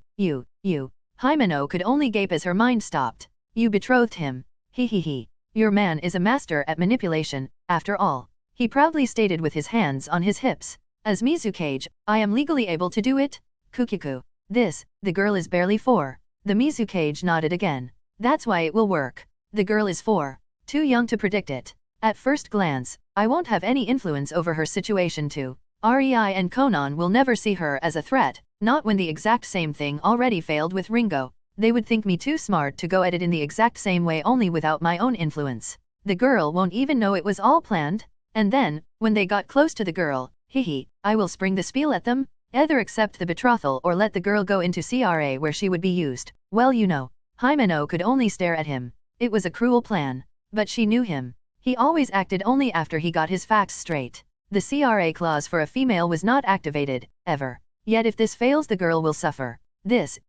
Himeno could only gape as her mind stopped. You betrothed him. He. Your man is a master at manipulation, after all. He proudly stated with his hands on his hips. As Mizukage, I am legally able to do it? Kukiku. The girl is barely 4. The Mizukage nodded again. That's why it will work. The girl is 4. Too young to predict it. At first glance, I won't have any influence over her situation too. Rei and Konan will never see her as a threat, not when the exact same thing already failed with Ringo. They would think me too smart to go at it in the exact same way only without my own influence. The girl won't even know it was all planned. And then, when they got close to the girl, I will spring the spiel at them. Either accept the betrothal or let the girl go into CRA where she would be used. Well you know. Himeno could only stare at him. It was a cruel plan. But she knew him. He always acted only after he got his facts straight. The CRA clause for a female was not activated, ever. Yet if this fails the girl will suffer.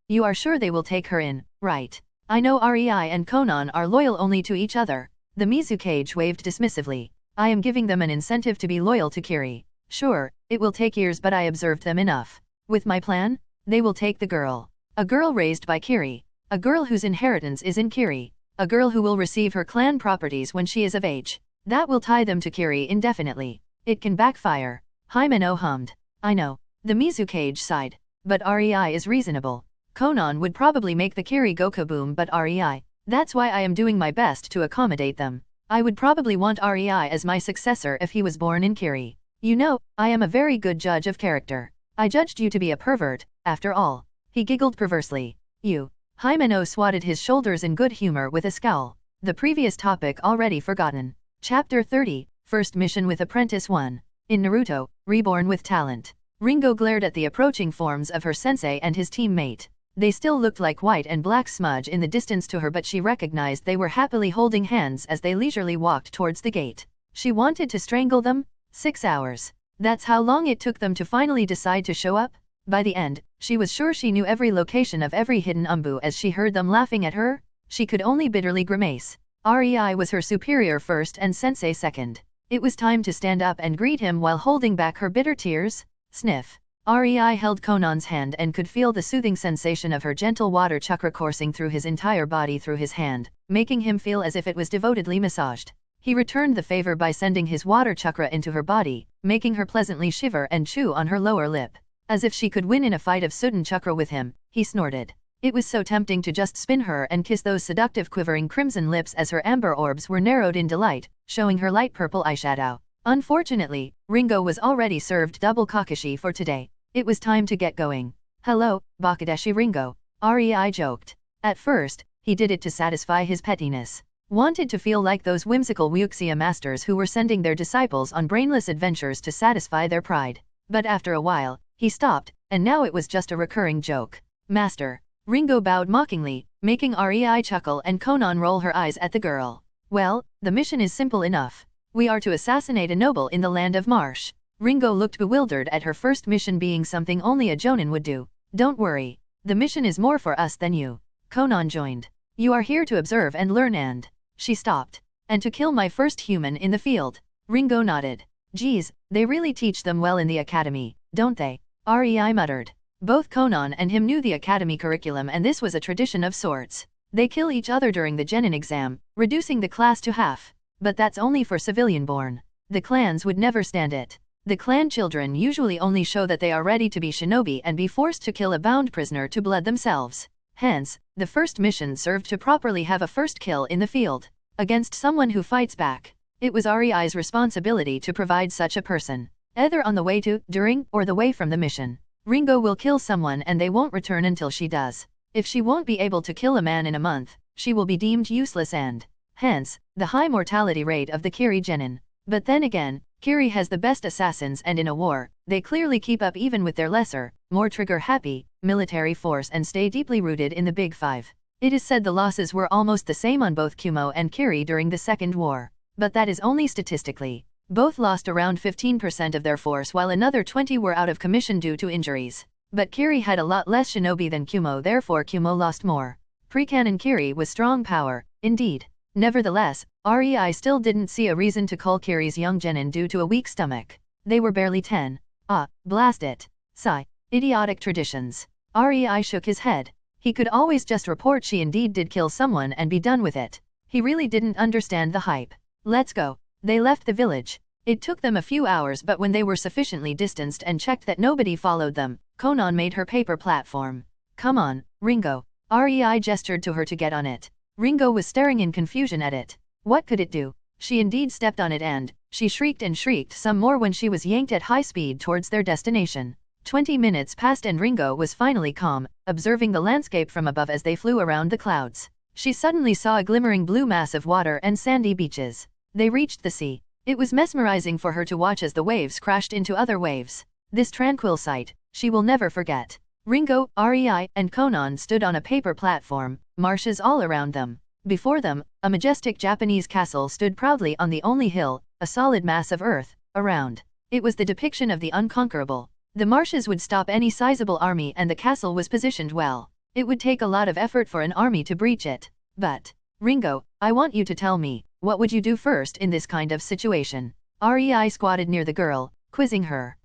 You are sure they will take her in, right? I know Rei and Konan are loyal only to each other. The Mizukage waved dismissively. I am giving them an incentive to be loyal to Kiri. Sure, it will take years but I observed them enough. With my plan, they will take the girl. A girl raised by Kiri. A girl whose inheritance is in Kiri. A girl who will receive her clan properties when she is of age. That will tie them to Kiri indefinitely. It can backfire. Himeno hummed. I know. The Mizukage sighed. But Rei is reasonable. Konan would probably make the Kiri go kaboom but Rei. That's why I am doing my best to accommodate them. I would probably want Rei as my successor if he was born in Kiri. You know, I am a very good judge of character. I judged you to be a pervert, after all. He giggled perversely. You. Himeno swatted his shoulders in good humor with a scowl. The previous topic already forgotten. Chapter 30, First Mission with Apprentice 1. In Naruto, Reborn with Talent. Ringo glared at the approaching forms of her sensei and his teammate. They still looked like white and black smudge in the distance to her but she recognized they were happily holding hands as they leisurely walked towards the gate. She wanted to strangle them? 6 hours. That's how long it took them to finally decide to show up? By the end, she was sure she knew every location of every hidden umbu as she heard them laughing at her. She could only bitterly grimace. Rei was her superior first and sensei second. It was time to stand up and greet him while holding back her bitter tears. Sniff. Rei held Conan's hand and could feel the soothing sensation of her gentle water chakra coursing through his entire body through his hand, making him feel as if it was devotedly massaged. He returned the favor by sending his water chakra into her body, making her pleasantly shiver and chew on her lower lip. As if she could win in a fight of Sudden chakra with him, he snorted. It was so tempting to just spin her and kiss those seductive quivering crimson lips as her amber orbs were narrowed in delight, showing her light purple eyeshadow. Unfortunately, Ringo was already served double kakashi for today. It was time to get going. Hello, Bakadeshi Ringo, Rei joked. At first, he did it to satisfy his pettiness. Wanted to feel like those whimsical wuxia masters who were sending their disciples on brainless adventures to satisfy their pride. But after a while, he stopped, and now it was just a recurring joke. Master. Ringo bowed mockingly, making Rei chuckle and Conan roll her eyes at the girl. Well, the mission is simple enough. We are to assassinate a noble in the land of Marsh. Ringo looked bewildered at her first mission being something only a jonin would do. Don't worry. The mission is more for us than you. Conan joined. You are here to observe and learn and... She stopped. And to kill my first human in the field. Ringo nodded. Geez, they really teach them well in the academy, don't they? Rei muttered. Both Conan and him knew the academy curriculum and this was a tradition of sorts. They kill each other during the genin exam, reducing the class to half. But that's only for civilian-born. The clans would never stand it. The clan children usually only show that they are ready to be shinobi and be forced to kill a bound prisoner to blood themselves. Hence, the first mission served to properly have a first kill in the field, against someone who fights back. It was Rei's responsibility to provide such a person, either on the way to, during, or the way from the mission. Ringo will kill someone and they won't return until she does. If she won't be able to kill a man in a month, she will be deemed useless and, hence, the high mortality rate of the Kiri genin. But then again, Kiri has the best assassins and in a war, they clearly keep up even with their lesser, more trigger-happy, military force and stay deeply rooted in the Big Five. It is said the losses were almost the same on both Kumo and Kiri during the Second War. But that is only statistically. Both lost around 15% of their force while another 20 were out of commission due to injuries. But Kiri had a lot less shinobi than Kumo, therefore Kumo lost more. Pre-canon Kiri was strong power, indeed. Nevertheless, Rei still didn't see a reason to cull Kiri's young genin due to a weak stomach. They were barely 10. Ah, blast it. Sigh. Idiotic traditions. Rei shook his head. He could always just report she indeed did kill someone and be done with it. He really didn't understand the hype. Let's go. They left the village. It took them a few hours, but when they were sufficiently distanced and checked that nobody followed them, Conan made her paper platform. Come on, Ringo. Rei gestured to her to get on it. Ringo was staring in confusion at it. What could it do? She indeed stepped on it and, she shrieked and shrieked some more when she was yanked at high speed towards their destination. 20 minutes passed and Ringo was finally calm, observing the landscape from above as they flew around the clouds. She suddenly saw a glimmering blue mass of water and sandy beaches. They reached the sea. It was mesmerizing for her to watch as the waves crashed into other waves. This tranquil sight, she will never forget. Ringo, Rei, and Conan stood on a paper platform, marshes all around them. Before them, a majestic Japanese castle stood proudly on the only hill, a solid mass of earth, around. It was the depiction of the unconquerable. The marshes would stop any sizable army and the castle was positioned well. It would take a lot of effort for an army to breach it. But, Ringo, I want you to tell me, what would you do first in this kind of situation? Rei squatted near the girl, quizzing her.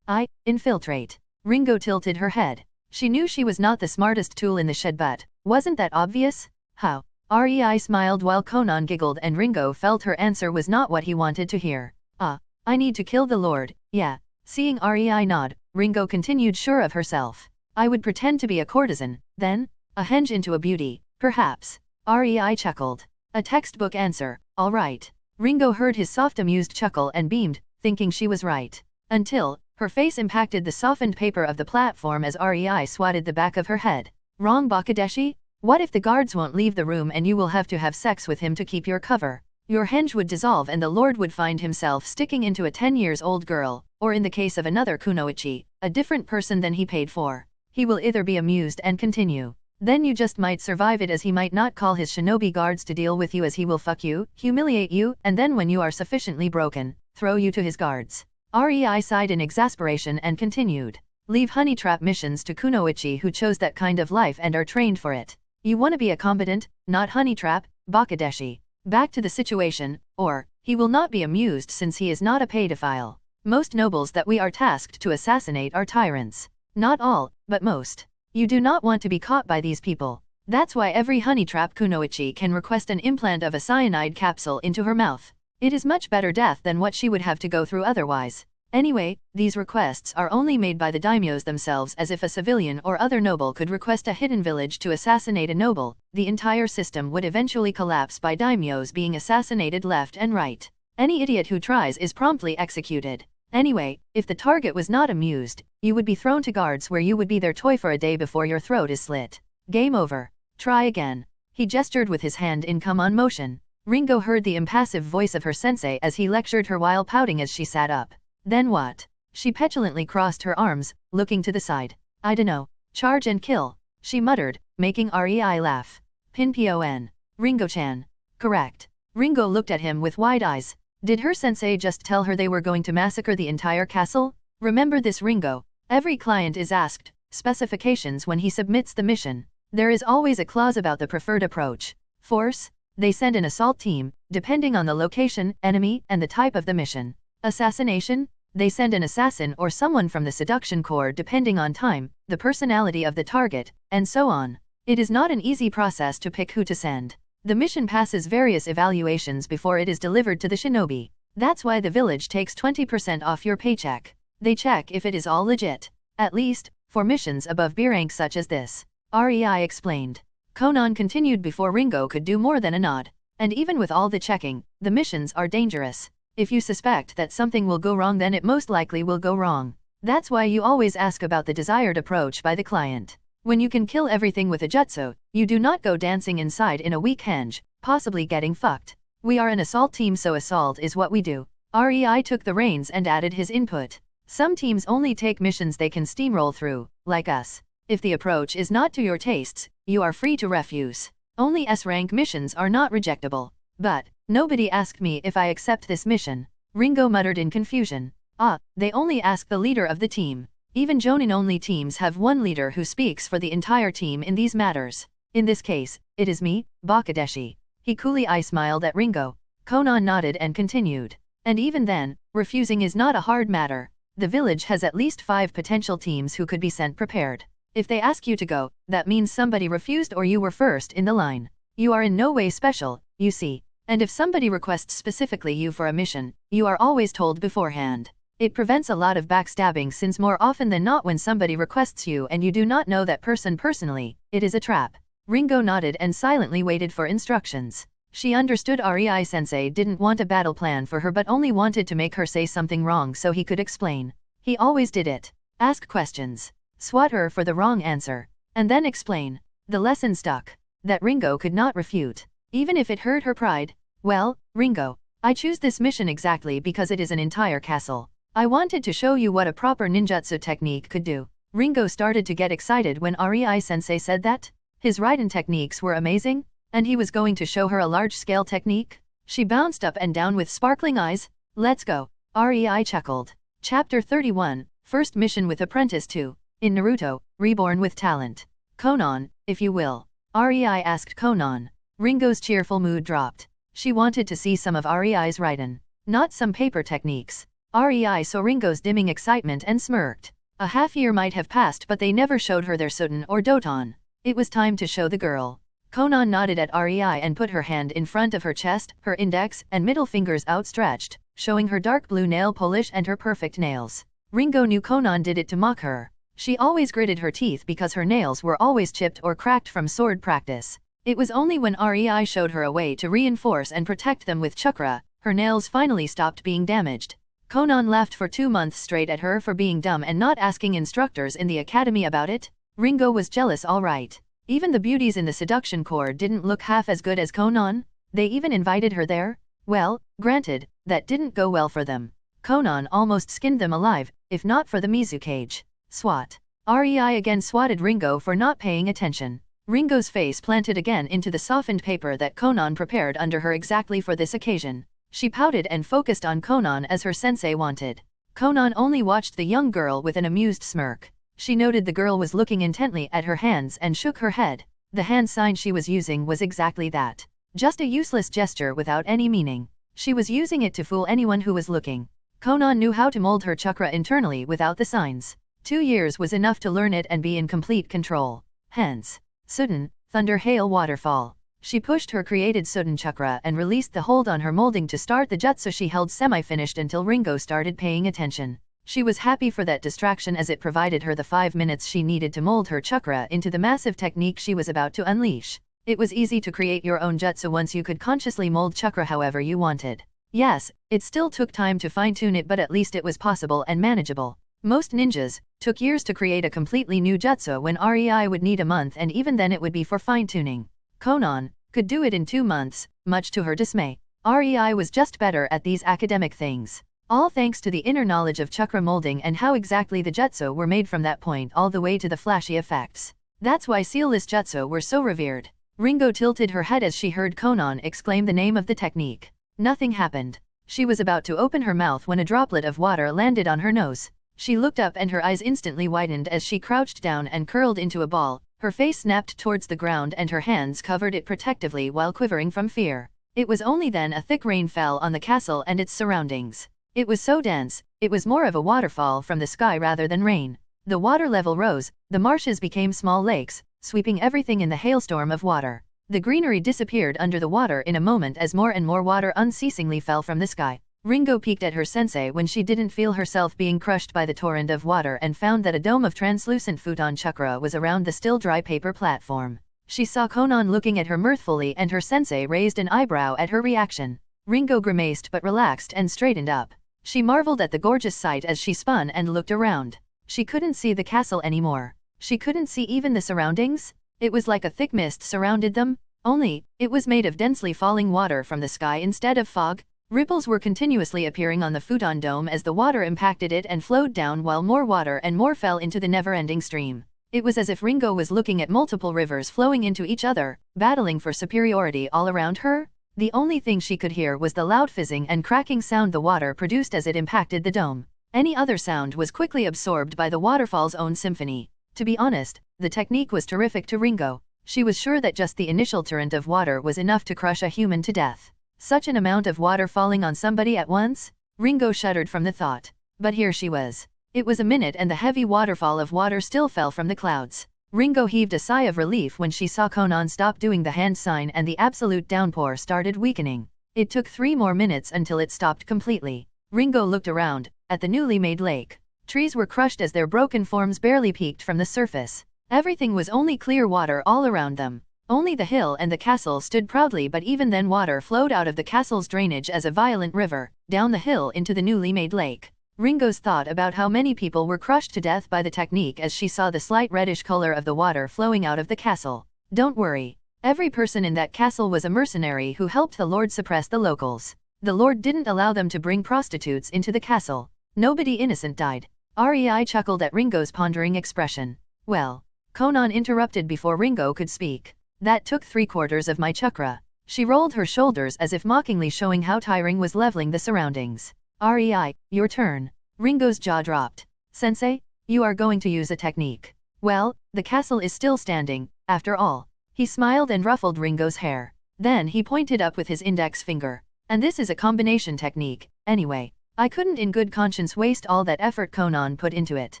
I infiltrate. Ringo tilted her head. She knew she was not the smartest tool in the shed, but wasn't that obvious? How? Rei smiled while Conan giggled and Ringo felt her answer was not what he wanted to hear. I need to kill the Lord, yeah. Seeing Rei nod, Ringo continued, sure of herself. I would pretend to be a courtesan, then, a henge into a beauty, perhaps. Rei chuckled. A textbook answer, all right. Ringo heard his soft amused chuckle and beamed, thinking she was right. Until, her face impacted the softened paper of the platform as Rei swatted the back of her head. Wrong, Bakadeshi? What if the guards won't leave the room and you will have to have sex with him to keep your cover? Your henge would dissolve and the Lord would find himself sticking into a 10-year-old girl, or in the case of another kunoichi, a different person than he paid for. He will either be amused and continue. Then you just might survive it, as he might not call his shinobi guards to deal with you, as he will fuck you, humiliate you, and then when you are sufficiently broken, throw you to his guards. Rei sighed in exasperation and continued. Leave honey trap missions to kunoichi who chose that kind of life and are trained for it. You want to be a combatant, not honey trap, Bakadeshi. Back to the situation, or, he will not be amused since he is not a pedophile. Most nobles that we are tasked to assassinate are tyrants. Not all, but most. You do not want to be caught by these people. That's why every honey trap kunoichi can request an implant of a cyanide capsule into her mouth. It is much better death than what she would have to go through otherwise. Anyway, these requests are only made by the daimyos themselves, as if a civilian or other noble could request a hidden village to assassinate a noble, the entire system would eventually collapse by daimyos being assassinated left and right. Any idiot who tries is promptly executed. Anyway, if the target was not amused, you would be thrown to guards where you would be their toy for a day before your throat is slit. Game over. Try again. He gestured with his hand in come on motion. Ringo heard the impassive voice of her sensei as he lectured her while pouting as she sat up. Then what? She petulantly crossed her arms, looking to the side. I dunno. Charge and kill, she muttered, making Rei laugh. Pinpon. Ringo-chan. Correct. Ringo looked at him with wide eyes. Did her sensei just tell her they were going to massacre the entire castle? Remember this, Ringo. Every client is asked specifications when he submits the mission. There is always a clause about the preferred approach. Force? They send an assault team, depending on the location, enemy, and the type of the mission. Assassination? They send an assassin or someone from the seduction corps depending on time, the personality of the target, and so on. It is not an easy process to pick who to send. The mission passes various evaluations before it is delivered to the shinobi. That's why the village takes 20% off your paycheck. They check if it is all legit. At least, for missions above B rank such as this. Rei explained. Conan continued before Ringo could do more than a nod. And even with all the checking, the missions are dangerous. If you suspect that something will go wrong, then it most likely will go wrong. That's why you always ask about the desired approach by the client. When you can kill everything with a jutsu, you do not go dancing inside in a weak henge, possibly getting fucked. We are an assault team, so assault is what we do. Rei took the reins and added his input. Some teams only take missions they can steamroll through, like us. If the approach is not to your tastes, you are free to refuse. Only S-rank missions are not rejectable. But, nobody asked me if I accept this mission, Ringo muttered in confusion. Ah, they only ask the leader of the team. Even Jonin-only teams have one leader who speaks for the entire team in these matters. In this case, it is me, Bakadeshi. He coolly smiled at Ringo. Conan nodded and continued. And even then, refusing is not a hard matter. The village has at least 5 potential teams who could be sent prepared. If they ask you to go, that means somebody refused or you were first in the line. You are in no way special, you see. And if somebody requests specifically you for a mission, you are always told beforehand. It prevents a lot of backstabbing, since more often than not when somebody requests you and you do not know that person personally, it is a trap. Ringo nodded and silently waited for instructions. She understood Rei-sensei didn't want a battle plan for her but only wanted to make her say something wrong so he could explain. He always did it. Ask questions. Swat her for the wrong answer. And then explain. The lesson stuck. That Ringo could not refute. Even if it hurt her pride. Well, Ringo, I choose this mission exactly because it is an entire castle. I wanted to show you what a proper ninjutsu technique could do. Ringo started to get excited when Rei-sensei said that. His Raiden techniques were amazing, and he was going to show her a large-scale technique. She bounced up and down with sparkling eyes. Let's go. Rei chuckled. Chapter 31, First Mission with Apprentice 2. In Naruto, Reborn with Talent. Conan, if you will. Rei asked Conan. Ringo's cheerful mood dropped. She wanted to see some of Rei's Raiden, not some paper techniques. Rei saw Ringo's dimming excitement and smirked. A half year might have passed but they never showed her their Soten or Doton. It was time to show the girl. Conan nodded at Rei and put her hand in front of her chest, her index and middle fingers outstretched, showing her dark blue nail polish and her perfect nails. Ringo knew Conan did it to mock her. She always gritted her teeth because her nails were always chipped or cracked from sword practice. It was only when Rei showed her a way to reinforce and protect them with chakra, her nails finally stopped being damaged. Conan laughed for 2 months straight at her for being dumb and not asking instructors in the academy about it. Ringo was jealous, all right. Even the beauties in the seduction corps didn't look half as good as Conan. They even invited her there. Well, granted, that didn't go well for them. Conan almost skinned them alive, if not for the Mizu cage. Swat. Rei again swatted Ringo for not paying attention. Ringo's face planted again into the softened paper that Conan prepared under her exactly for this occasion. She pouted and focused on Conan as her sensei wanted. Konan only watched the young girl with an amused smirk. She noted the girl was looking intently at her hands and shook her head. The hand sign she was using was exactly that. Just a useless gesture without any meaning. She was using it to fool anyone who was looking. Konan knew how to mold her chakra internally without the signs. 2 years was enough to learn it and be in complete control. Hence, Sudden, Thunder Hail Waterfall. She pushed her created Sudden chakra and released the hold on her molding to start the jutsu she held semi-finished until Ringo started paying attention. She was happy for that distraction as it provided her the 5 minutes she needed to mold her chakra into the massive technique she was about to unleash. It was easy to create your own jutsu once you could consciously mold chakra however you wanted. Yes, it still took time to fine-tune it, but at least it was possible and manageable. Most ninjas took years to create a completely new jutsu when REI would need a month, and even then it would be for fine-tuning. Konan could do it in 2 months, much to her dismay. REI was just better at these academic things. All thanks to the inner knowledge of chakra molding and how exactly the jutsu were made from that point all the way to the flashy effects. That's why sealless jutsu were so revered. Ringo tilted her head as she heard Konan exclaim the name of the technique. Nothing happened. She was about to open her mouth when a droplet of water landed on her nose. She looked up and her eyes instantly widened as she crouched down and curled into a ball. Her face snapped towards the ground and her hands covered it protectively while quivering from fear. It was only then a thick rain fell on the castle and its surroundings. It was so dense, it was more of a waterfall from the sky rather than rain. The water level rose, the marshes became small lakes, sweeping everything in the hailstorm of water. The greenery disappeared under the water in a moment as more and more water unceasingly fell from the sky. Ringo peeked at her sensei when she didn't feel herself being crushed by the torrent of water and found that a dome of translucent futon chakra was around the still dry paper platform. She saw Konan looking at her mirthfully and her sensei raised an eyebrow at her reaction. Ringo grimaced but relaxed and straightened up. She marveled at the gorgeous sight as she spun and looked around. She couldn't see the castle anymore. She couldn't see even the surroundings. It was like a thick mist surrounded them, only, it was made of densely falling water from the sky instead of fog. Ripples were continuously appearing on the futon dome as the water impacted it and flowed down while more water and more fell into the never-ending stream. It was as if Ringo was looking at multiple rivers flowing into each other, battling for superiority all around her. The only thing she could hear was the loud fizzing and cracking sound the water produced as it impacted the dome. Any other sound was quickly absorbed by the waterfall's own symphony. To be honest, the technique was terrific to Ringo. She was sure that just the initial torrent of water was enough to crush a human to death. Such an amount of water falling on somebody at once? Ringo shuddered from the thought. But here she was. It was a minute and the heavy waterfall of water still fell from the clouds. Ringo heaved a sigh of relief when she saw Konan stop doing the hand sign and the absolute downpour started weakening. It took 3 more minutes until it stopped completely. Ringo looked around, at the newly made lake. Trees were crushed as their broken forms barely peeked from the surface. Everything was only clear water all around them. Only the hill and the castle stood proudly, but even then water flowed out of the castle's drainage as a violent river, down the hill into the newly made lake. Ringo's thought about how many people were crushed to death by the technique as she saw the slight reddish color of the water flowing out of the castle. Don't worry. Every person in that castle was a mercenary who helped the Lord suppress the locals. The Lord didn't allow them to bring prostitutes into the castle. Nobody innocent died. REI chuckled at Ringo's pondering expression. Well, Konan interrupted before Ringo could speak. That took 3/4 of my chakra. She rolled her shoulders as if mockingly showing how tiring was leveling the surroundings. REI, your turn. Ringo's jaw dropped. Sensei, you are going to use a technique. Well, the castle is still standing, after all. He smiled and ruffled Ringo's hair. Then he pointed up with his index finger. And this is a combination technique, anyway. I couldn't in good conscience waste all that effort Konan put into it.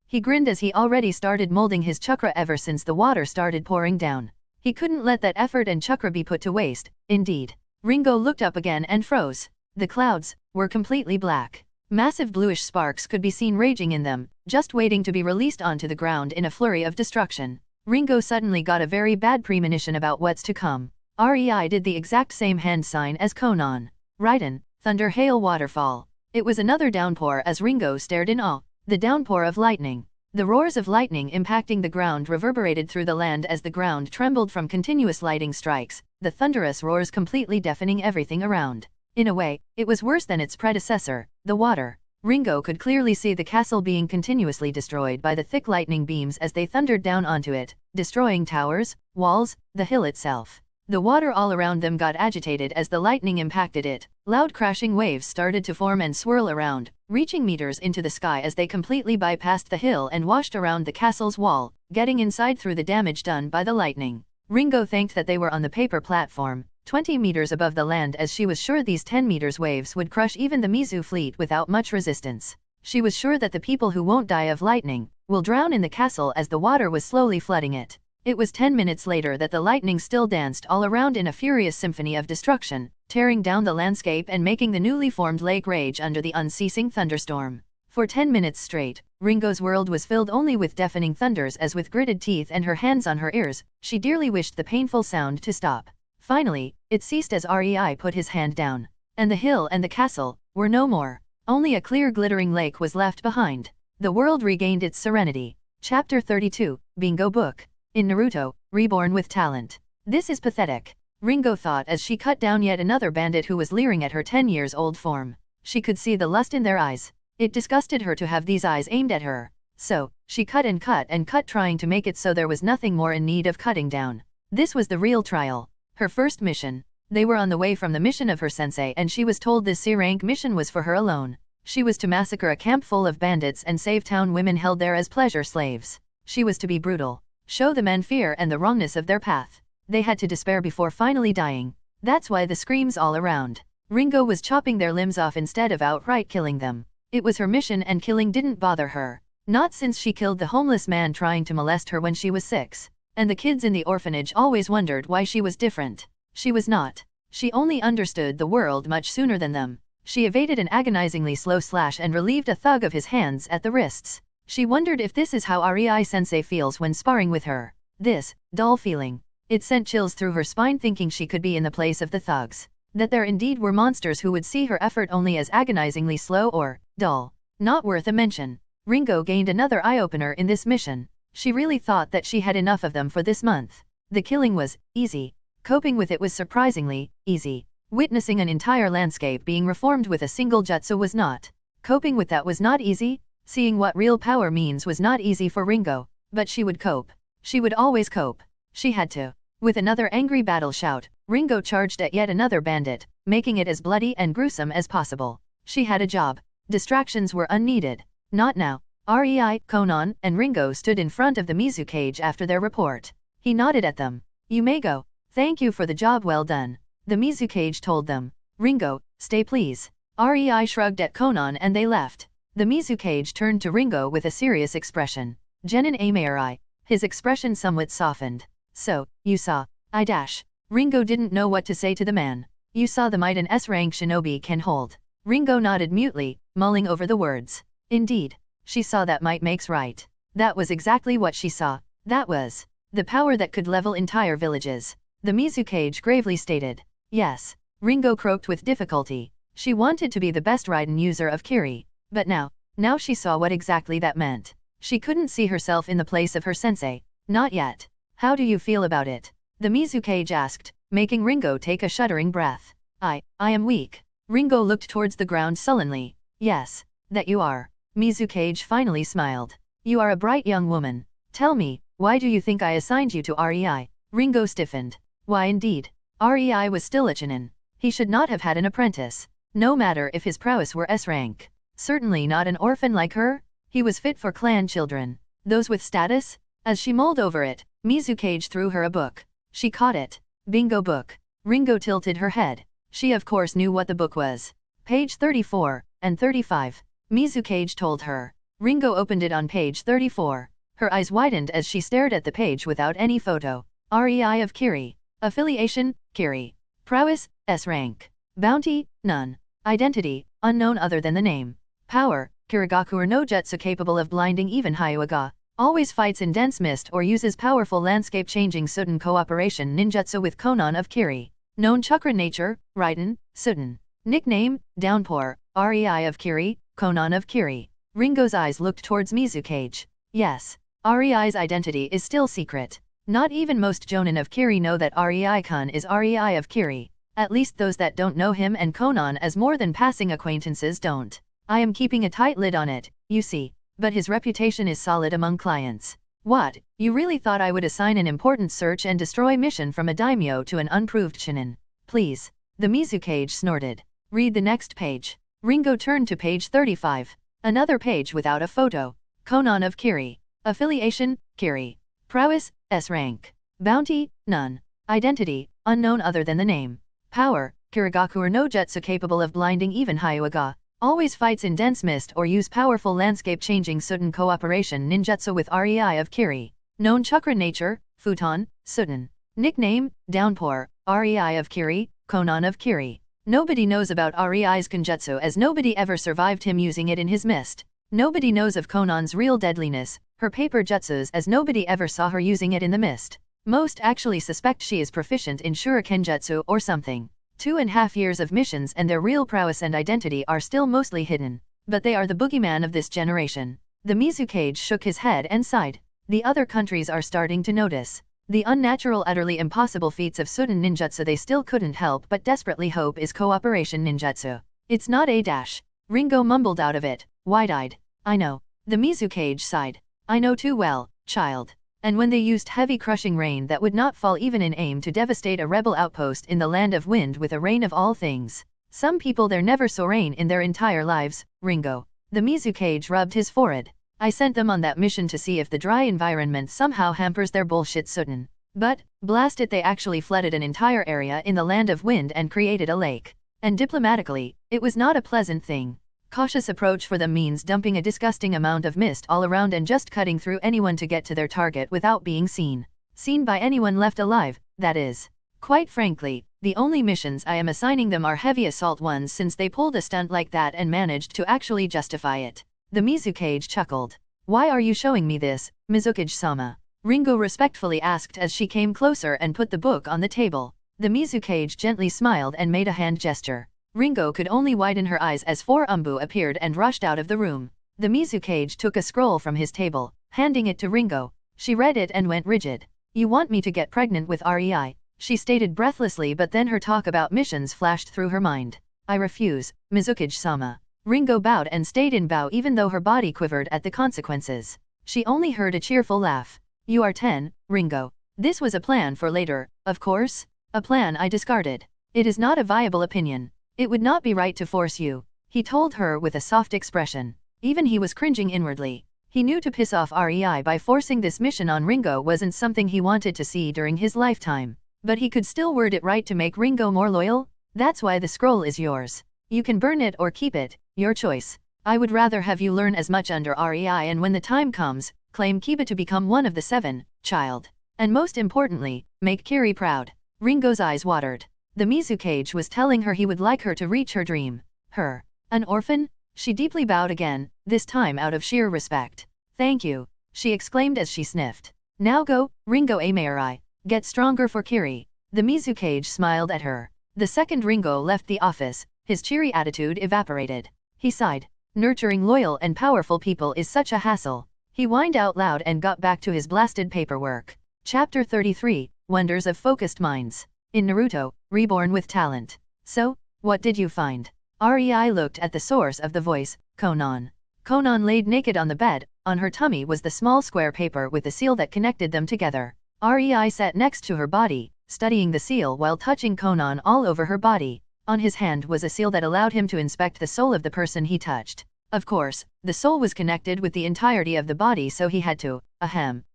He grinned as he already started molding his chakra ever since the water started pouring down. He couldn't let that effort and chakra be put to waste, indeed. Ringo looked up again and froze. The clouds were completely black. Massive bluish sparks could be seen raging in them, just waiting to be released onto the ground in a flurry of destruction. Ringo suddenly got a very bad premonition about what's to come. REI did the exact same hand sign as Konan. Raiden, Thunder Hail Waterfall. It was another downpour as Ringo stared in awe. The downpour of lightning. The roars of lightning impacting the ground reverberated through the land as the ground trembled from continuous lightning strikes, the thunderous roars completely deafening everything around. In a way, it was worse than its predecessor, the water. Ringo could clearly see the castle being continuously destroyed by the thick lightning beams as they thundered down onto it, destroying towers, walls, the hill itself. The water all around them got agitated as the lightning impacted it. Loud crashing waves started to form and swirl around. reaching meters into the sky as they completely bypassed the hill and washed around the castle's wall, getting inside through the damage done by the lightning. Ringo thanked that they were on the paper platform, 20 meters above the land, as she was sure these 10 meters waves would crush even the Mizu fleet without much resistance. She was sure that the people who won't die of lightning will drown in the castle as the water was slowly flooding it. It was 10 minutes later that the lightning still danced all around in a furious symphony of destruction, tearing down the landscape and making the newly formed lake rage under the unceasing thunderstorm. For 10 minutes straight, Ringo's world was filled only with deafening thunders as with gritted teeth and her hands on her ears, she dearly wished the painful sound to stop. Finally, it ceased as Rei put his hand down. And the hill and the castle were no more. Only a clear glittering lake was left behind. The world regained its serenity. Chapter 32, Bingo Book. In Naruto, Reborn with Talent. This is pathetic, Ringo thought as she cut down yet another bandit who was leering at her 10-years-old form. She could see the lust in their eyes. It disgusted her to have these eyes aimed at her. So, she cut and cut and cut, trying to make it so there was nothing more in need of cutting down. This was the real trial. Her first mission. They were on the way from the mission of her sensei, and she was told this C-rank mission was for her alone. She was to massacre a camp full of bandits and save town women held there as pleasure slaves. She was to be brutal. Show the men fear and the wrongness of their path. They had to despair before finally dying. That's why the screams all around. Ringo was chopping their limbs off instead of outright killing them. It was her mission, and killing didn't bother her. Not since she killed the homeless man trying to molest her when she was 6. And the kids in the orphanage always wondered why she was different. She was not. She only understood the world much sooner than them. She evaded an agonizingly slow slash and relieved a thug of his hands at the wrists. She wondered if this is how Rei-sensei feels when sparring with her. This dull feeling. It sent chills through her spine, thinking she could be in the place of the thugs. That there indeed were monsters who would see her effort only as agonizingly slow or dull. Not worth a mention. Ringo gained another eye-opener in this mission. She really thought that she had enough of them for this month. The killing was easy. Coping with it was surprisingly easy. Witnessing an entire landscape being reformed with a single jutsu was not. Coping with that was not easy. Seeing what real power means was not easy for Ringo. But she would cope. She would always cope. She had to. With another angry battle shout, Ringo charged at yet another bandit, making it as bloody and gruesome as possible. She had a job. Distractions were unneeded. Not now. Rei, Konan, and Ringo stood in front of the Mizu cage after their report. He nodded at them. You may go. Thank you for the job well done. The Mizu cage told them. Ringo, stay please. Rei shrugged at Konan and they left. The Mizu cage turned to Ringo with a serious expression. Genin Amarai. His expression somewhat softened. So, you saw. I dash. Ringo didn't know what to say to the man. You saw the might an S-rank shinobi can hold. Ringo nodded mutely, mulling over the words. Indeed. She saw that might makes right. That was exactly what she saw. That was the power that could level entire villages. The Mizu cage gravely stated. Yes. Ringo croaked with difficulty. She wanted to be the best Raiden user of Kiri. But now she saw what exactly that meant. She couldn't see herself in the place of her sensei. Not yet. How do you feel about it? The Mizu cage asked, making Ringo take a shuddering breath. I am weak. Ringo looked towards the ground sullenly. Yes, that you are. Mizu cage finally smiled. You are a bright young woman. Tell me, why do you think I assigned you to Rei? Ringo stiffened. Why indeed? Rei was still a Chunin. He should not have had an apprentice. No matter if his prowess were S-rank. Certainly not an orphan like her. He was fit for clan children. Those with status? As she mulled over it, Mizu cage threw her a book. She caught it. Bingo book. Ringo tilted her head. She of course knew what the book was. Page 34 and 35. Mizu cage told her. Ringo opened it on page 34. Her eyes widened as she stared at the page without any photo. Rei of Kiri. Affiliation, Kiri. Prowess, S-rank. Bounty, none. Identity, unknown other than the name. Power, Kirigaku no jutsu capable of blinding even Hyuga. Always fights in dense mist or uses powerful landscape-changing Sudden cooperation ninjutsu with Konan of Kiri. Known chakra nature, Raiden, Sudden. Nickname, Downpour, Rei of Kiri, Konan of Kiri. Ringo's eyes looked towards Mizu cage. Yes. Rei's identity is still secret. Not even most Jonin of Kiri know that Rei-kun is Rei of Kiri. At least those that don't know him and Konan as more than passing acquaintances don't. I am keeping a tight lid on it, you see. But his reputation is solid among clients. What, you really thought I would assign an important search and destroy mission from a daimyo to an unproved Chunin? Please. The Mizu cage snorted. Read the next page. Ringo turned to page 35. Another page without a photo. Konan of Kiri. Affiliation, Kiri. Prowess, S rank. Bounty, none. Identity, unknown other than the name. Power, Kirigaku no jutsu capable of blinding even Hyuga. Always fights in dense mist or use powerful landscape-changing Sudden cooperation ninjutsu with Rei of Kiri. Known chakra nature, Futon, Sudden. Nickname, Downpour, Rei of Kiri, Konan of Kiri. Nobody knows about Rei's Kenjutsu as nobody ever survived him using it in his mist. Nobody knows of Konan's real deadliness, her paper jutsus as nobody ever saw her using it in the mist. Most actually suspect she is proficient in Shurikenjutsu or something. 2.5 years of missions and their real prowess and identity are still mostly hidden. But they are the boogeyman of this generation. The Mizukage shook his head and sighed. The other countries are starting to notice. The unnatural, utterly impossible feats of Sudden ninjutsu they still couldn't help but desperately hope is cooperation ninjutsu. It's not a dash. Ringo mumbled out of it, wide-eyed. I know. The Mizukage sighed. I know too well, child. And when they used heavy crushing rain that would not fall even in aim to devastate a rebel outpost in the land of wind with a rain of all things. Some people there never saw rain in their entire lives, Ringo. The Mizukage rubbed his forehead. I sent them on that mission to see if the dry environment somehow hampers their bullshit Sudden. But, blast it, they actually flooded an entire area in the land of wind and created a lake. And diplomatically, it was not a pleasant thing. Cautious approach for them means dumping a disgusting amount of mist all around and just cutting through anyone to get to their target without being seen. Seen by anyone left alive, that is. Quite frankly, the only missions I am assigning them are heavy assault ones since they pulled a stunt like that and managed to actually justify it. The Mizukage chuckled. Why are you showing me this, Mizukage-sama? Ringo respectfully asked as she came closer and put the book on the table. The Mizukage gently smiled and made a hand gesture. Ringo could only widen her eyes as 4 Umbu appeared and rushed out of the room. The Mizukage took a scroll from his table, handing it to Ringo. She read it and went rigid. You want me to get pregnant with Rei? She stated breathlessly, but then her talk about missions flashed through her mind. I refuse, Mizukage-sama. Ringo bowed and stayed in bow even though her body quivered at the consequences. She only heard a cheerful laugh. You are 10, Ringo. This was a plan for later, of course. A plan I discarded. It is not a viable opinion. It would not be right to force you, he told her with a soft expression. Even he was cringing inwardly. He knew to piss off Rei by forcing this mission on Ringo wasn't something he wanted to see during his lifetime. But he could still word it right to make Ringo more loyal. That's why the scroll is yours. You can burn it or keep it, your choice. I would rather have you learn as much under Rei and when the time comes, claim Kiba to become one of the 7, child. And most importantly, make Kiri proud. Ringo's eyes watered. The Mizukage was telling her he would like her to reach her dream. Her. An orphan? She deeply bowed again, this time out of sheer respect. Thank you, she exclaimed as she sniffed. Now go, Ringo Amarai. Get stronger for Kiri. The Mizukage smiled at her. The second Ringo left the office, his cheery attitude evaporated. He sighed. Nurturing loyal and powerful people is such a hassle. He whined out loud and got back to his blasted paperwork. Chapter 33, Wonders of Focused Minds. In Naruto, Reborn with Talent. So, what did you find? Rei looked at the source of the voice, Konan. Konan laid naked on the bed. On her tummy was the small square paper with the seal that connected them together. Rei sat next to her body, studying the seal while touching Konan all over her body. On his hand was a seal that allowed him to inspect the soul of the person he touched. Of course, the soul was connected with the entirety of the body, so he had to,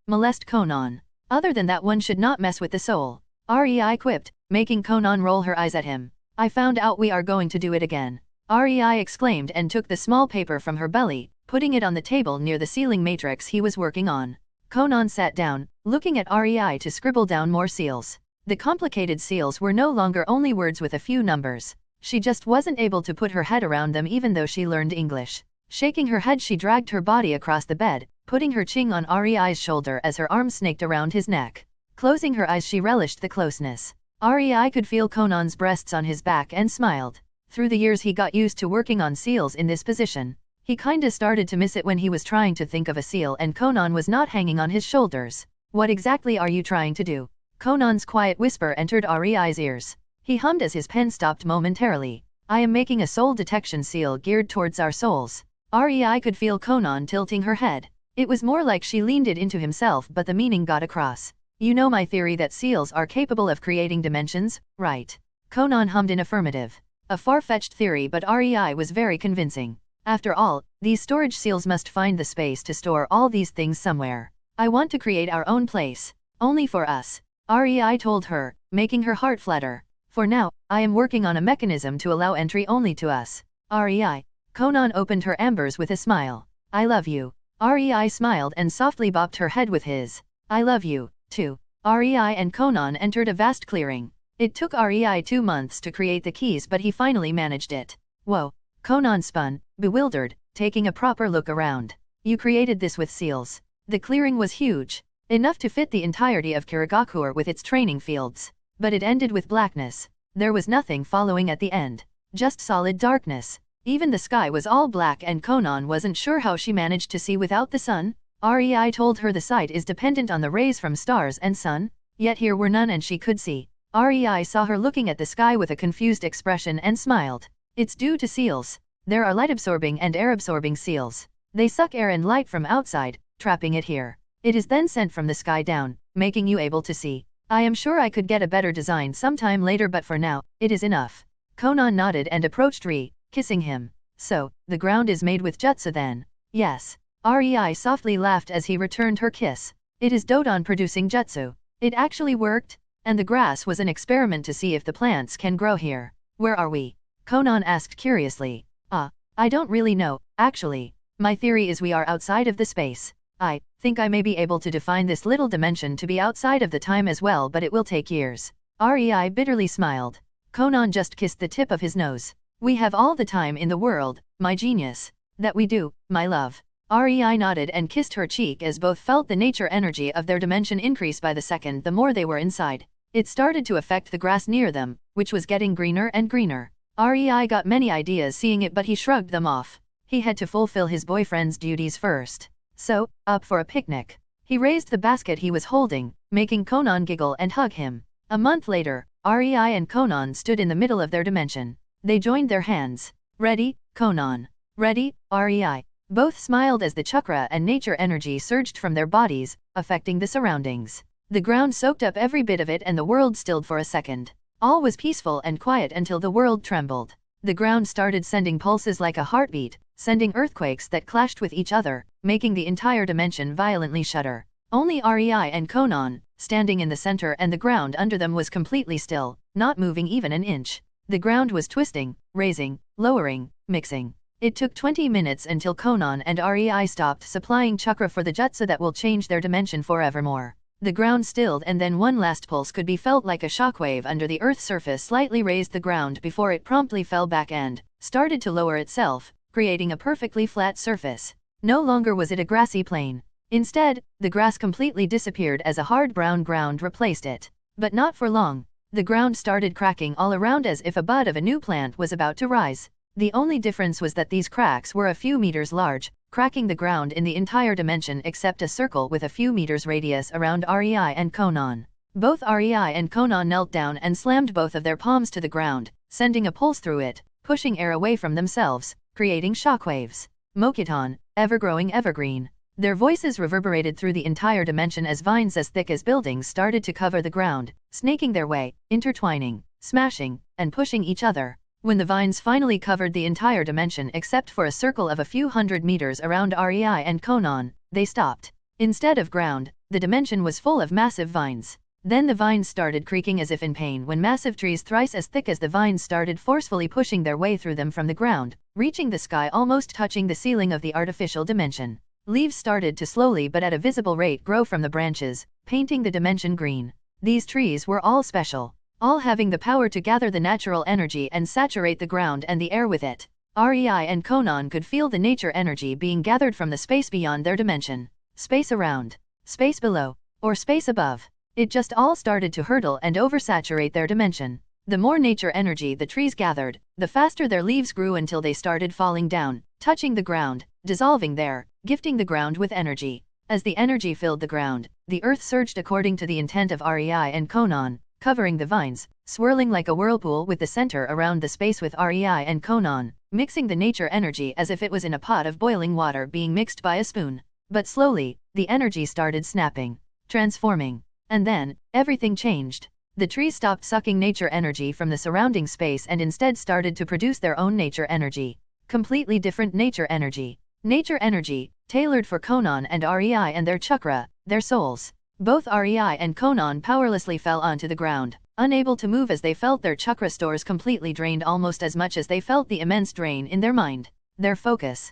molest Konan. Other than that, one should not mess with the soul. Rei quipped, making Konan roll her eyes at him. I found out we are going to do it again. Rei exclaimed and took the small paper from her belly, putting it on the table near the sealing matrix he was working on. Konan sat down, looking at Rei to scribble down more seals. The complicated seals were no longer only words with a few numbers. She just wasn't able to put her head around them even though she learned English. Shaking her head, she dragged her body across the bed, putting her chin on Rei's shoulder as her arm snaked around his neck. Closing her eyes, she relished the closeness. Rei could feel Konan's breasts on his back and smiled. Through the years he got used to working on seals in this position. He kinda started to miss it when he was trying to think of a seal and Konan was not hanging on his shoulders. What exactly are you trying to do? Konan's quiet whisper entered Rei's ears. He hummed as his pen stopped momentarily. I am making a soul detection seal geared towards our souls. Rei could feel Konan tilting her head. It was more like she leaned it into himself, but the meaning got across. You know my theory that seals are capable of creating dimensions, right? Konan hummed in affirmative. A far-fetched theory, but REI was very convincing. After all, these storage seals must find the space to store all these things somewhere. I want to create our own place. Only for us. REI told her, making her heart flutter. For now, I am working on a mechanism to allow entry only to us. REI. Conan opened her ambers with a smile. I love you. REI smiled and softly bopped her head with his. I love you, too. REI and Conan entered a vast clearing. It took REI 2 months to create the keys, but he finally managed it. Whoa. Conan spun, bewildered, taking a proper look around. You created this with seals. The clearing was huge. Enough to fit the entirety of Kirigakure with its training fields. But it ended with blackness. There was nothing following at the end. Just solid darkness. Even the sky was all black, and Conan wasn't sure how she managed to see without the sun. REI told her the sight is dependent on the rays from stars and sun, yet here were none and she could see. REI saw her looking at the sky with a confused expression and smiled. It's due to seals. There are light-absorbing and air-absorbing seals. They suck air and light from outside, trapping it here. It is then sent from the sky down, making you able to see. I am sure I could get a better design sometime later, but for now, it is enough. Conan nodded and approached Ri, kissing him. So, the ground is made with jutsu then? Yes. REI softly laughed as he returned her kiss. It is Dodon producing jutsu. It actually worked? And the grass was an experiment to see if the plants can grow here. Where are we? Conan asked curiously. I don't really know, actually. My theory is we are outside of the space. I think I may be able to define this little dimension to be outside of the time as well, but it will take years. REI bitterly smiled. Conan just kissed the tip of his nose. We have all the time in the world, my genius. That we do, my love. REI nodded and kissed her cheek as both felt the nature energy of their dimension increase by the second the more they were inside. It started to affect the grass near them, which was getting greener and greener. REI got many ideas seeing it, but he shrugged them off. He had to fulfill his boyfriend's duties first. So, up for a picnic. He raised the basket he was holding, making Conan giggle and hug him. A month later, REI and Conan stood in the middle of their dimension. They joined their hands. Ready, Conan? Ready, REI? Both smiled as the chakra and nature energy surged from their bodies, affecting the surroundings. The ground soaked up every bit of it and the world stilled for a second. All was peaceful and quiet until the world trembled. The ground started sending pulses like a heartbeat, sending earthquakes that clashed with each other, making the entire dimension violently shudder. Only REI and Conan, standing in the center, and the ground under them was completely still, not moving even an inch. The ground was twisting, raising, lowering, mixing. It took 20 minutes until Conan and REI stopped supplying chakra for the jutsu that will change their dimension forevermore. The ground stilled, and then one last pulse could be felt like a shockwave under the Earth's surface slightly raised the ground before it promptly fell back and started to lower itself, creating a perfectly flat surface. No longer was it a grassy plain. Instead, the grass completely disappeared as a hard brown ground replaced it. But not for long. The ground started cracking all around as if a bud of a new plant was about to rise. The only difference was that these cracks were a few meters large, cracking the ground in the entire dimension except a circle with a few meters radius around REI and Conan. Both REI and Conan knelt down and slammed both of their palms to the ground, sending a pulse through it, pushing air away from themselves, creating shockwaves. Mokiton, ever-growing evergreen. Their voices reverberated through the entire dimension as vines as thick as buildings started to cover the ground, snaking their way, intertwining, smashing, and pushing each other. When the vines finally covered the entire dimension except for a circle of a few hundred meters around REI and Conan, they stopped. Instead of ground, the dimension was full of massive vines. Then the vines started creaking as if in pain when massive trees thrice as thick as the vines started forcefully pushing their way through them from the ground, reaching the sky, almost touching the ceiling of the artificial dimension. Leaves started to slowly but at a visible rate grow from the branches, painting the dimension green. These trees were all special, all having the power to gather the natural energy and saturate the ground and the air with it. REI and Conan could feel the nature energy being gathered from the space beyond their dimension. Space around, space below, or space above. It just all started to hurtle and oversaturate their dimension. The more nature energy the trees gathered, the faster their leaves grew until they started falling down, touching the ground, dissolving there, gifting the ground with energy. As the energy filled the ground, the earth surged according to the intent of REI and Conan, covering the vines, swirling like a whirlpool with the center around the space with REI and Conan, mixing the nature energy as if it was in a pot of boiling water being mixed by a spoon. But slowly, the energy started snapping, transforming. And then, everything changed. The trees stopped sucking nature energy from the surrounding space and instead started to produce their own nature energy. Completely different nature energy. Nature energy, tailored for Conan and REI and their chakra, their souls. Both REI and Conan powerlessly fell onto the ground, unable to move as they felt their chakra stores completely drained almost as much as they felt the immense drain in their mind. Their focus.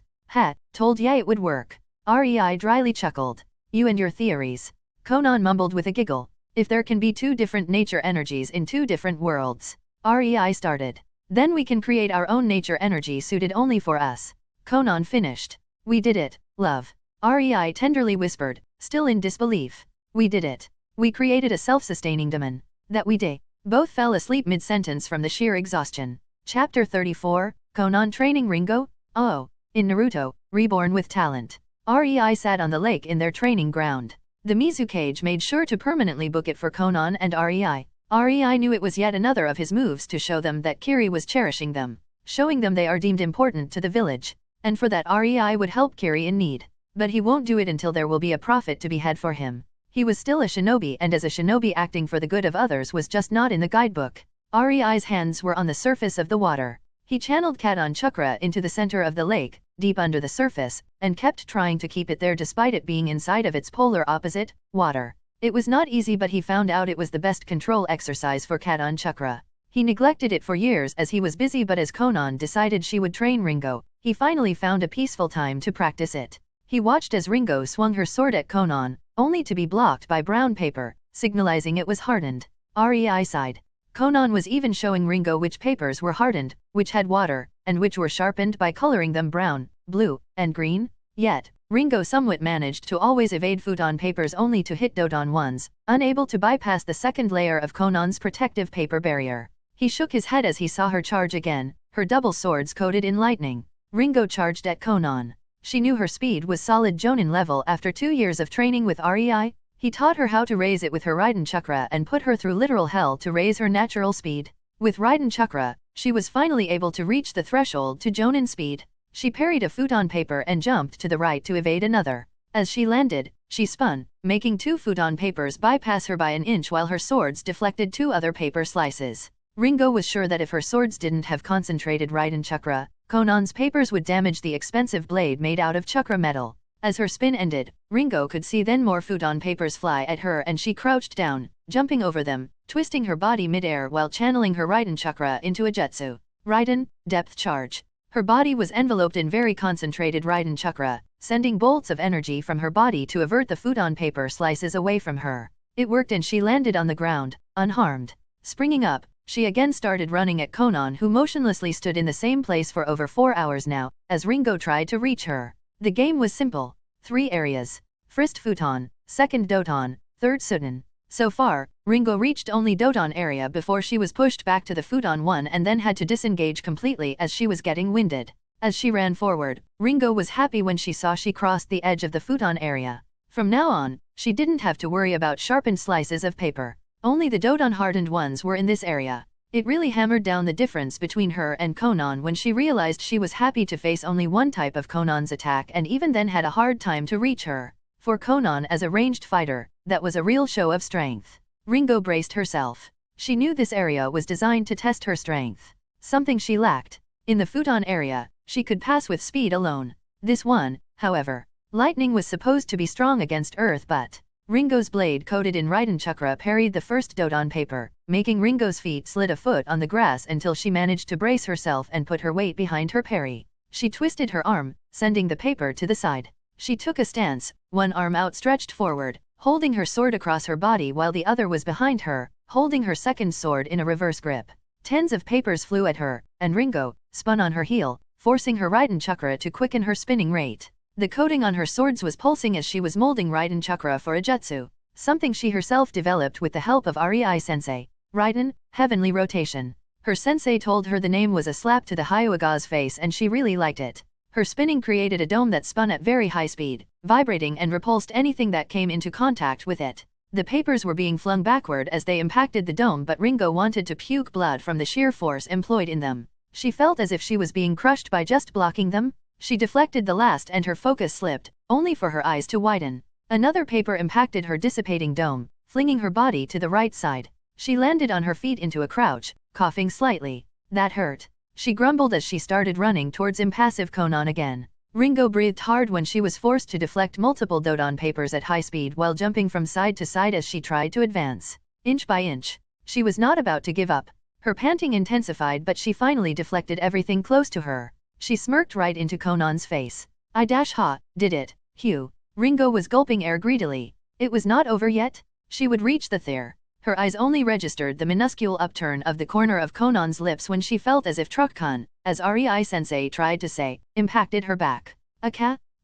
Told ya it would work. REI dryly chuckled. You and your theories. Conan mumbled with a giggle. If there can be two different nature energies in two different worlds. REI started. Then we can create our own nature energy suited only for us. Conan finished. We did it, love. REI tenderly whispered, still in disbelief. We did it. We created a self-sustaining demon. That we did. Both fell asleep mid-sentence from the sheer exhaustion. Chapter 34, Conan training Ringo? Oh. In Naruto, Reborn with talent. REI sat on the lake in their training ground. The Mizukage made sure to permanently book it for Conan and REI. REI knew it was yet another of his moves to show them that Kiri was cherishing them, showing them they are deemed important to the village, and for that REI would help Kiri in need. But he won't do it until there will be a profit to be had for him. He was still a shinobi, and as a shinobi acting for the good of others was just not in the guidebook. REI's hands were on the surface of the water. He channeled Kadan chakra into the center of the lake, deep under the surface, and kept trying to keep it there despite it being inside of its polar opposite, water. It was not easy, but he found out it was the best control exercise for Kadan chakra. He neglected it for years as he was busy, but as Conan decided she would train Ringo, he finally found a peaceful time to practice it. He watched as Ringo swung her sword at Conan, only to be blocked by brown paper, signalizing it was hardened. REI sighed. Conan was even showing Ringo which papers were hardened, which had water, and which were sharpened by coloring them brown, blue, and green. Yet, Ringo somewhat managed to always evade futon papers only to hit Dodon ones, unable to bypass the second layer of Conan's protective paper barrier. He shook his head as he saw her charge again, her double swords coated in lightning. Ringo charged at Conan. She knew her speed was solid Jonin level after 2 years of training with REI. He taught her how to raise it with her Raiden chakra and put her through literal hell to raise her natural speed. With Raiden chakra, she was finally able to reach the threshold to Jonin speed. She parried a futon paper and jumped to the right to evade another. As she landed, she spun, making 2 futon papers bypass her by an inch while her swords deflected 2 other paper slices. Ringo was sure that if her swords didn't have concentrated Raiden chakra, Conan's papers would damage the expensive blade made out of chakra metal. As her spin ended, Ringo could see then more futon papers fly at her and she crouched down, jumping over them, twisting her body mid-air while channeling her Raiden chakra into a jutsu. Raiden, depth charge. Her body was enveloped in very concentrated Raiden chakra, sending bolts of energy from her body to avert the futon paper slices away from her. It worked and she landed on the ground, unharmed. Springing up, she again started running at Conan, who motionlessly stood in the same place for over 4 hours now, as Ringo tried to reach her. The game was simple. 3 areas. First futon, second Doton, third Sudan. So far, Ringo reached only Doton area before she was pushed back to the futon one and then had to disengage completely as she was getting winded. As she ran forward, Ringo was happy when she saw she crossed the edge of the futon area. From now on, she didn't have to worry about sharpened slices of paper. Only the Doton hardened ones were in this area. It really hammered down the difference between her and Conan when she realized she was happy to face only one type of Conan's attack and even then had a hard time to reach her. For Conan as a ranged fighter, that was a real show of strength. Ringo braced herself. She knew this area was designed to test her strength. Something she lacked. In the futon area, she could pass with speed alone. This one, however, lightning was supposed to be strong against earth, but Ringo's blade coated in Raiden chakra parried the first Doton paper, making Ringo's feet slid a foot on the grass until she managed to brace herself and put her weight behind her parry. She twisted her arm, sending the paper to the side. She took a stance, one arm outstretched forward, holding her sword across her body while the other was behind her, holding her second sword in a reverse grip. Tens of papers flew at her, and Ringo spun on her heel, forcing her Raiden chakra to quicken her spinning rate. The coating on her swords was pulsing as she was molding Raiden chakra for a jutsu, something she herself developed with the help of REI sensei. Raiden, heavenly rotation. Her sensei told her the name was a slap to the Hyuaga's face and she really liked it. Her spinning created a dome that spun at very high speed, vibrating and repulsed anything that came into contact with it. The papers were being flung backward as they impacted the dome, but Ringo wanted to puke blood from the sheer force employed in them. She felt as if she was being crushed by just blocking them. She deflected the last and her focus slipped, only for her eyes to widen. Another paper impacted her dissipating dome, flinging her body to the right side. She landed on her feet into a crouch, coughing slightly. That hurt. She grumbled as she started running towards impassive Conan again. Ringo breathed hard when she was forced to deflect multiple Dodon papers at high speed while jumping from side to side as she tried to advance. Inch by inch. She was not about to give up. Her panting intensified, but she finally deflected everything close to her. She smirked right into Conan's face. Did it, Hugh. Ringo was gulping air greedily. It was not over yet? She would reach the thair. Her eyes only registered the minuscule upturn of the corner of Conan's lips when she felt as if Truck-kun, as Rei-sensei tried to say, impacted her back.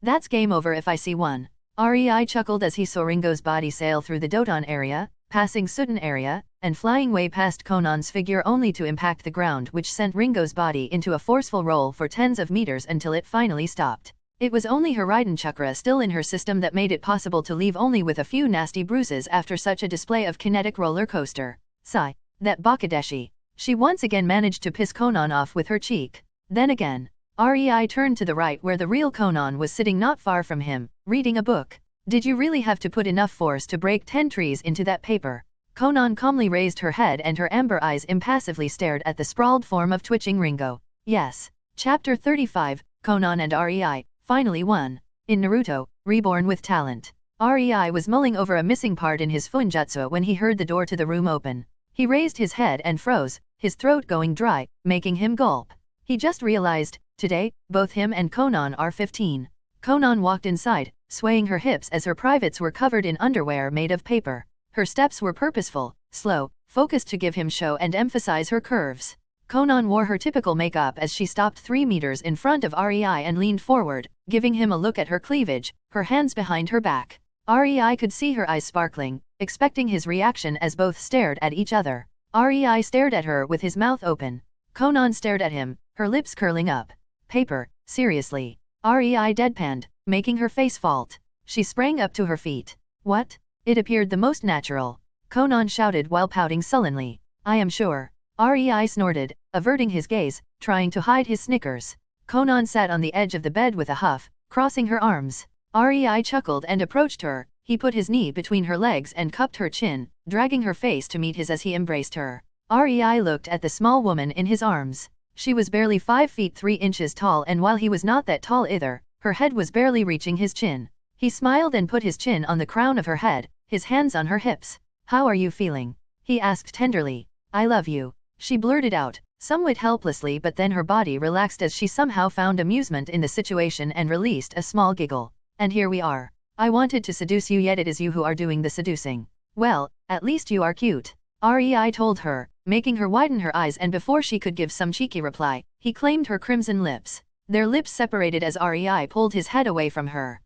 That's game over if I see one. Rei chuckled as he saw Ringo's body sail through the Doton area, passing Sutton area, and flying way past Conan's figure only to impact the ground, which sent Ringo's body into a forceful roll for tens of meters until it finally stopped. It was only her Raiden chakra still in her system that made it possible to leave only with a few nasty bruises after such a display of kinetic roller coaster. Sigh. That Bakadeshi. She once again managed to piss Conan off with her cheek. Then again. Rei turned to the right where the real Conan was sitting not far from him, reading a book. Did you really have to put enough force to break 10 trees into that paper? Conan calmly raised her head and her amber eyes impassively stared at the sprawled form of twitching Ringo. Yes. Chapter 35, Conan and Rei. Finally won. In Naruto, Reborn with Talent. Rei was mulling over a missing part in his funjutsu when he heard the door to the room open. He raised his head and froze, his throat going dry, making him gulp. He just realized, today, both him and Conan are 15. Conan walked inside, swaying her hips as her privates were covered in underwear made of paper. Her steps were purposeful, slow, focused to give him show and emphasize her curves. Conan wore her typical makeup as she stopped 3 meters in front of Rei and leaned forward, giving him a look at her cleavage, her hands behind her back. Rei could see her eyes sparkling, expecting his reaction as both stared at each other. Rei stared at her with his mouth open. Conan stared at him, her lips curling up. Paper, seriously. Rei deadpanned, making her face fault. She sprang up to her feet. What? It appeared the most natural. Conan shouted while pouting sullenly. I am sure. Rei snorted, averting his gaze, trying to hide his snickers. Conan sat on the edge of the bed with a huff, crossing her arms. Rei chuckled and approached her. He put his knee between her legs and cupped her chin, dragging her face to meet his as he embraced her. Rei looked at the small woman in his arms. She was barely 5 feet 3 inches tall, and while he was not that tall either, her head was barely reaching his chin. He smiled and put his chin on the crown of her head, his hands on her hips. How are you feeling? He asked tenderly. I love you. She blurted out, somewhat helplessly, but then her body relaxed as she somehow found amusement in the situation and released a small giggle. And here we are. I wanted to seduce you, yet it is you who are doing the seducing. Well, at least you are cute. Rei told her, making her widen her eyes, and before she could give some cheeky reply, he claimed her crimson lips. Their lips separated as Rei pulled his head away from her.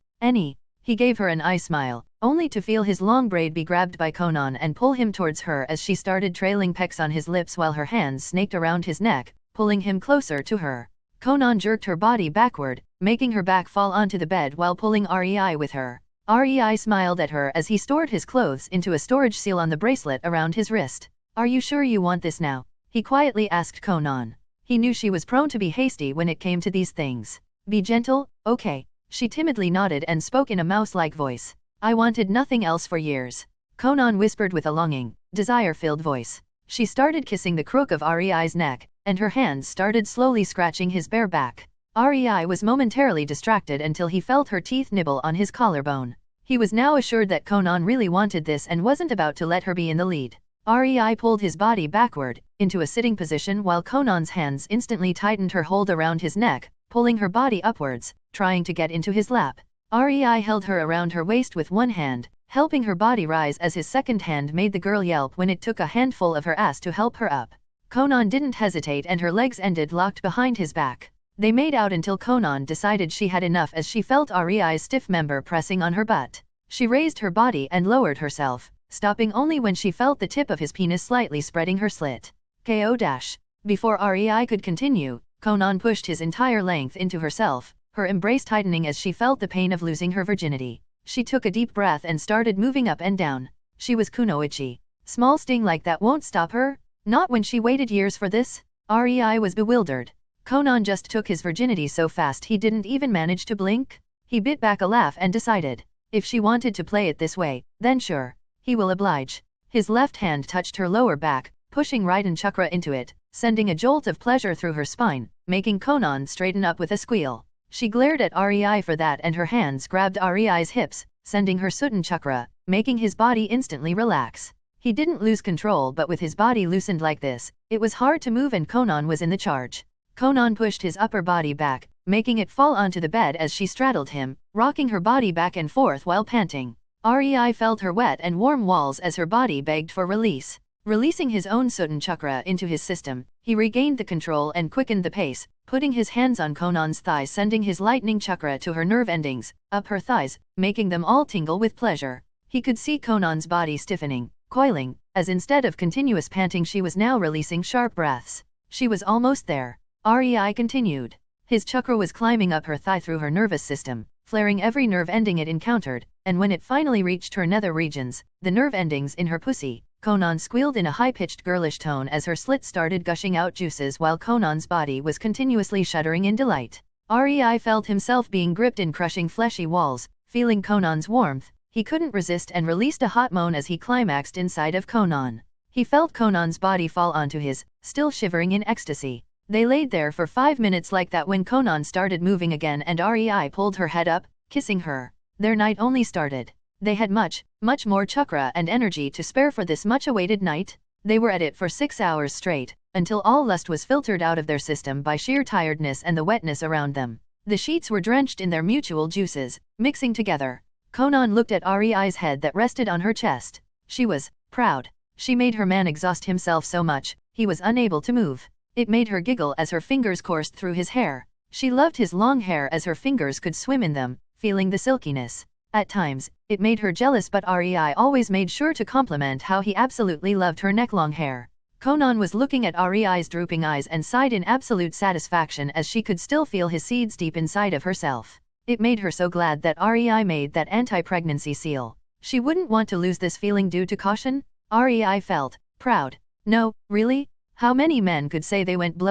He gave her an eye smile, only to feel his long braid be grabbed by Conan and pull him towards her as she started trailing pecks on his lips while her hands snaked around his neck, pulling him closer to her. Conan jerked her body backward, making her back fall onto the bed while pulling Rei with her. Rei smiled at her as he stored his clothes into a storage seal on the bracelet around his wrist. Are you sure you want this now? He quietly asked Conan. He knew she was prone to be hasty when it came to these things. Be gentle, okay? She timidly nodded and spoke in a mouse-like voice. I wanted nothing else for years. Conan whispered with a longing, desire-filled voice. She started kissing the crook of Rei's neck, and her hands started slowly scratching his bare back. Rei was momentarily distracted until he felt her teeth nibble on his collarbone. He was now assured that Conan really wanted this and wasn't about to let her be in the lead. Rei pulled his body backward, into a sitting position while Conan's hands instantly tightened her hold around his neck, pulling her body upwards, trying to get into his lap. Rei held her around her waist with one hand, helping her body rise as his second hand made the girl yelp when it took a handful of her ass to help her up. Conan didn't hesitate and her legs ended locked behind his back. They made out until Conan decided she had enough as she felt Rei's stiff member pressing on her butt. She raised her body and lowered herself, stopping only when she felt the tip of his penis slightly spreading her slit. KO dash. Before Rei could continue, Conan pushed his entire length into herself, her embrace tightening as she felt the pain of losing her virginity. She took a deep breath and started moving up and down. She was kunoichi. Small sting like that won't stop her? Not when she waited years for this? Rei was bewildered. Conan just took his virginity so fast he didn't even manage to blink? He bit back a laugh and decided, if she wanted to play it this way, then sure, he will oblige. His left hand touched her lower back, pushing Raiden chakra into it, sending a jolt of pleasure through her spine, making Konan straighten up with a squeal. She glared at Rei for that and her hands grabbed Rei's hips, sending her Sutan chakra, making his body instantly relax. He didn't lose control, but with his body loosened like this, it was hard to move and Konan was in the charge. Konan pushed his upper body back, making it fall onto the bed as she straddled him, rocking her body back and forth while panting. Rei felt her wet and warm walls as her body begged for release. Releasing his own Sutan chakra into his system, he regained the control and quickened the pace, putting his hands on Konan's thighs, sending his lightning chakra to her nerve endings, up her thighs, making them all tingle with pleasure. He could see Konan's body stiffening, coiling, as instead of continuous panting she was now releasing sharp breaths. She was almost there. Rei continued. His chakra was climbing up her thigh through her nervous system, flaring every nerve ending it encountered, and when it finally reached her nether regions, the nerve endings in her pussy, Konan squealed in a high-pitched girlish tone as her slit started gushing out juices while Konan's body was continuously shuddering in delight. Rei felt himself being gripped in crushing fleshy walls, feeling Konan's warmth. He couldn't resist and released a hot moan as he climaxed inside of Konan. He felt Konan's body fall onto his, still shivering in ecstasy. They laid there for 5 minutes like that when Konan started moving again and Rei pulled her head up, kissing her. Their night only started. They had much more chakra and energy to spare for this much-awaited night. They were at it for 6 hours straight, until all lust was filtered out of their system by sheer tiredness and the wetness around them. The sheets were drenched in their mutual juices, mixing together. Konan looked at Rei's head that rested on her chest. She was proud. She made her man exhaust himself so much, he was unable to move. It made her giggle as her fingers coursed through his hair. She loved his long hair as her fingers could swim in them, feeling the silkiness. At times, it made her jealous, but Rei always made sure to compliment how he absolutely loved her neck-long hair. Konan was looking at Rei's drooping eyes and sighed in absolute satisfaction as she could still feel his seeds deep inside of herself. It made her so glad that Rei made that anti-pregnancy seal. She wouldn't want to lose this feeling due to caution. Rei felt proud. No, really? How many men could say they went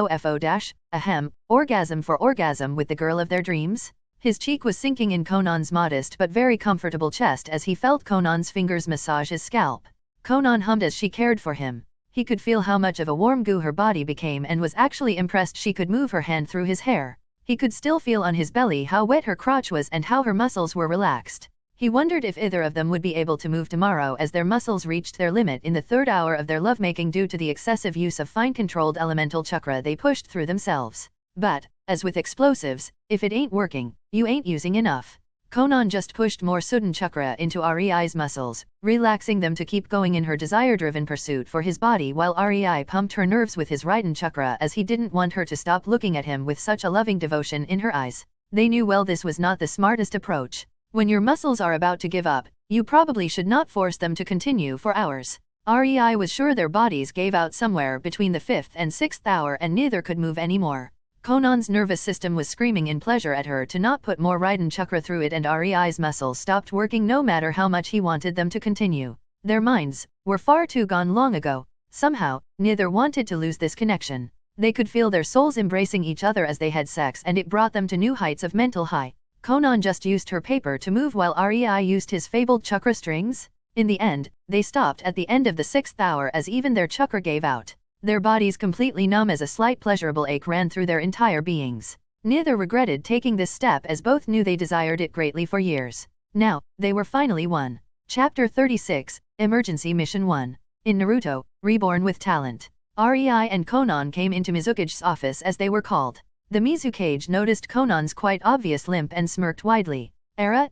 orgasm for orgasm with the girl of their dreams? His cheek was sinking in Konan's modest but very comfortable chest as he felt Konan's fingers massage his scalp. Konan hummed as she cared for him. He could feel how much of a warm goo her body became and was actually impressed she could move her hand through his hair. He could still feel on his belly how wet her crotch was and how her muscles were relaxed. He wondered if either of them would be able to move tomorrow as their muscles reached their limit in the 3rd hour of their lovemaking due to the excessive use of fine-controlled elemental chakra they pushed through themselves. But, as with explosives, if it ain't working, you ain't using enough. Konan just pushed more Sutan chakra into Rei's muscles, relaxing them to keep going in her desire-driven pursuit for his body while Rei pumped her nerves with his Raiden chakra as he didn't want her to stop looking at him with such a loving devotion in her eyes. They knew well this was not the smartest approach. When your muscles are about to give up, you probably should not force them to continue for hours. Rei was sure their bodies gave out somewhere between the 5th and 6th hour and neither could move anymore. Konan's nervous system was screaming in pleasure at her to not put more Raiden chakra through it and Rei's muscles stopped working no matter how much he wanted them to continue. Their minds were far too gone long ago. Somehow, neither wanted to lose this connection. They could feel their souls embracing each other as they had sex and it brought them to new heights of mental high. Konan just used her paper to move while Rei used his fabled chakra strings. In the end, they stopped at the end of the 6th hour as even their chakra gave out. Their bodies completely numb as a slight pleasurable ache ran through their entire beings. Neither regretted taking this step as both knew they desired it greatly for years. Now, they were finally one. Chapter 36, Emergency Mission 1. In Naruto, Reborn with Talent. Rei and Konan came into Mizukage's office as they were called. The Mizukage noticed Konan's quite obvious limp and smirked widely. Era,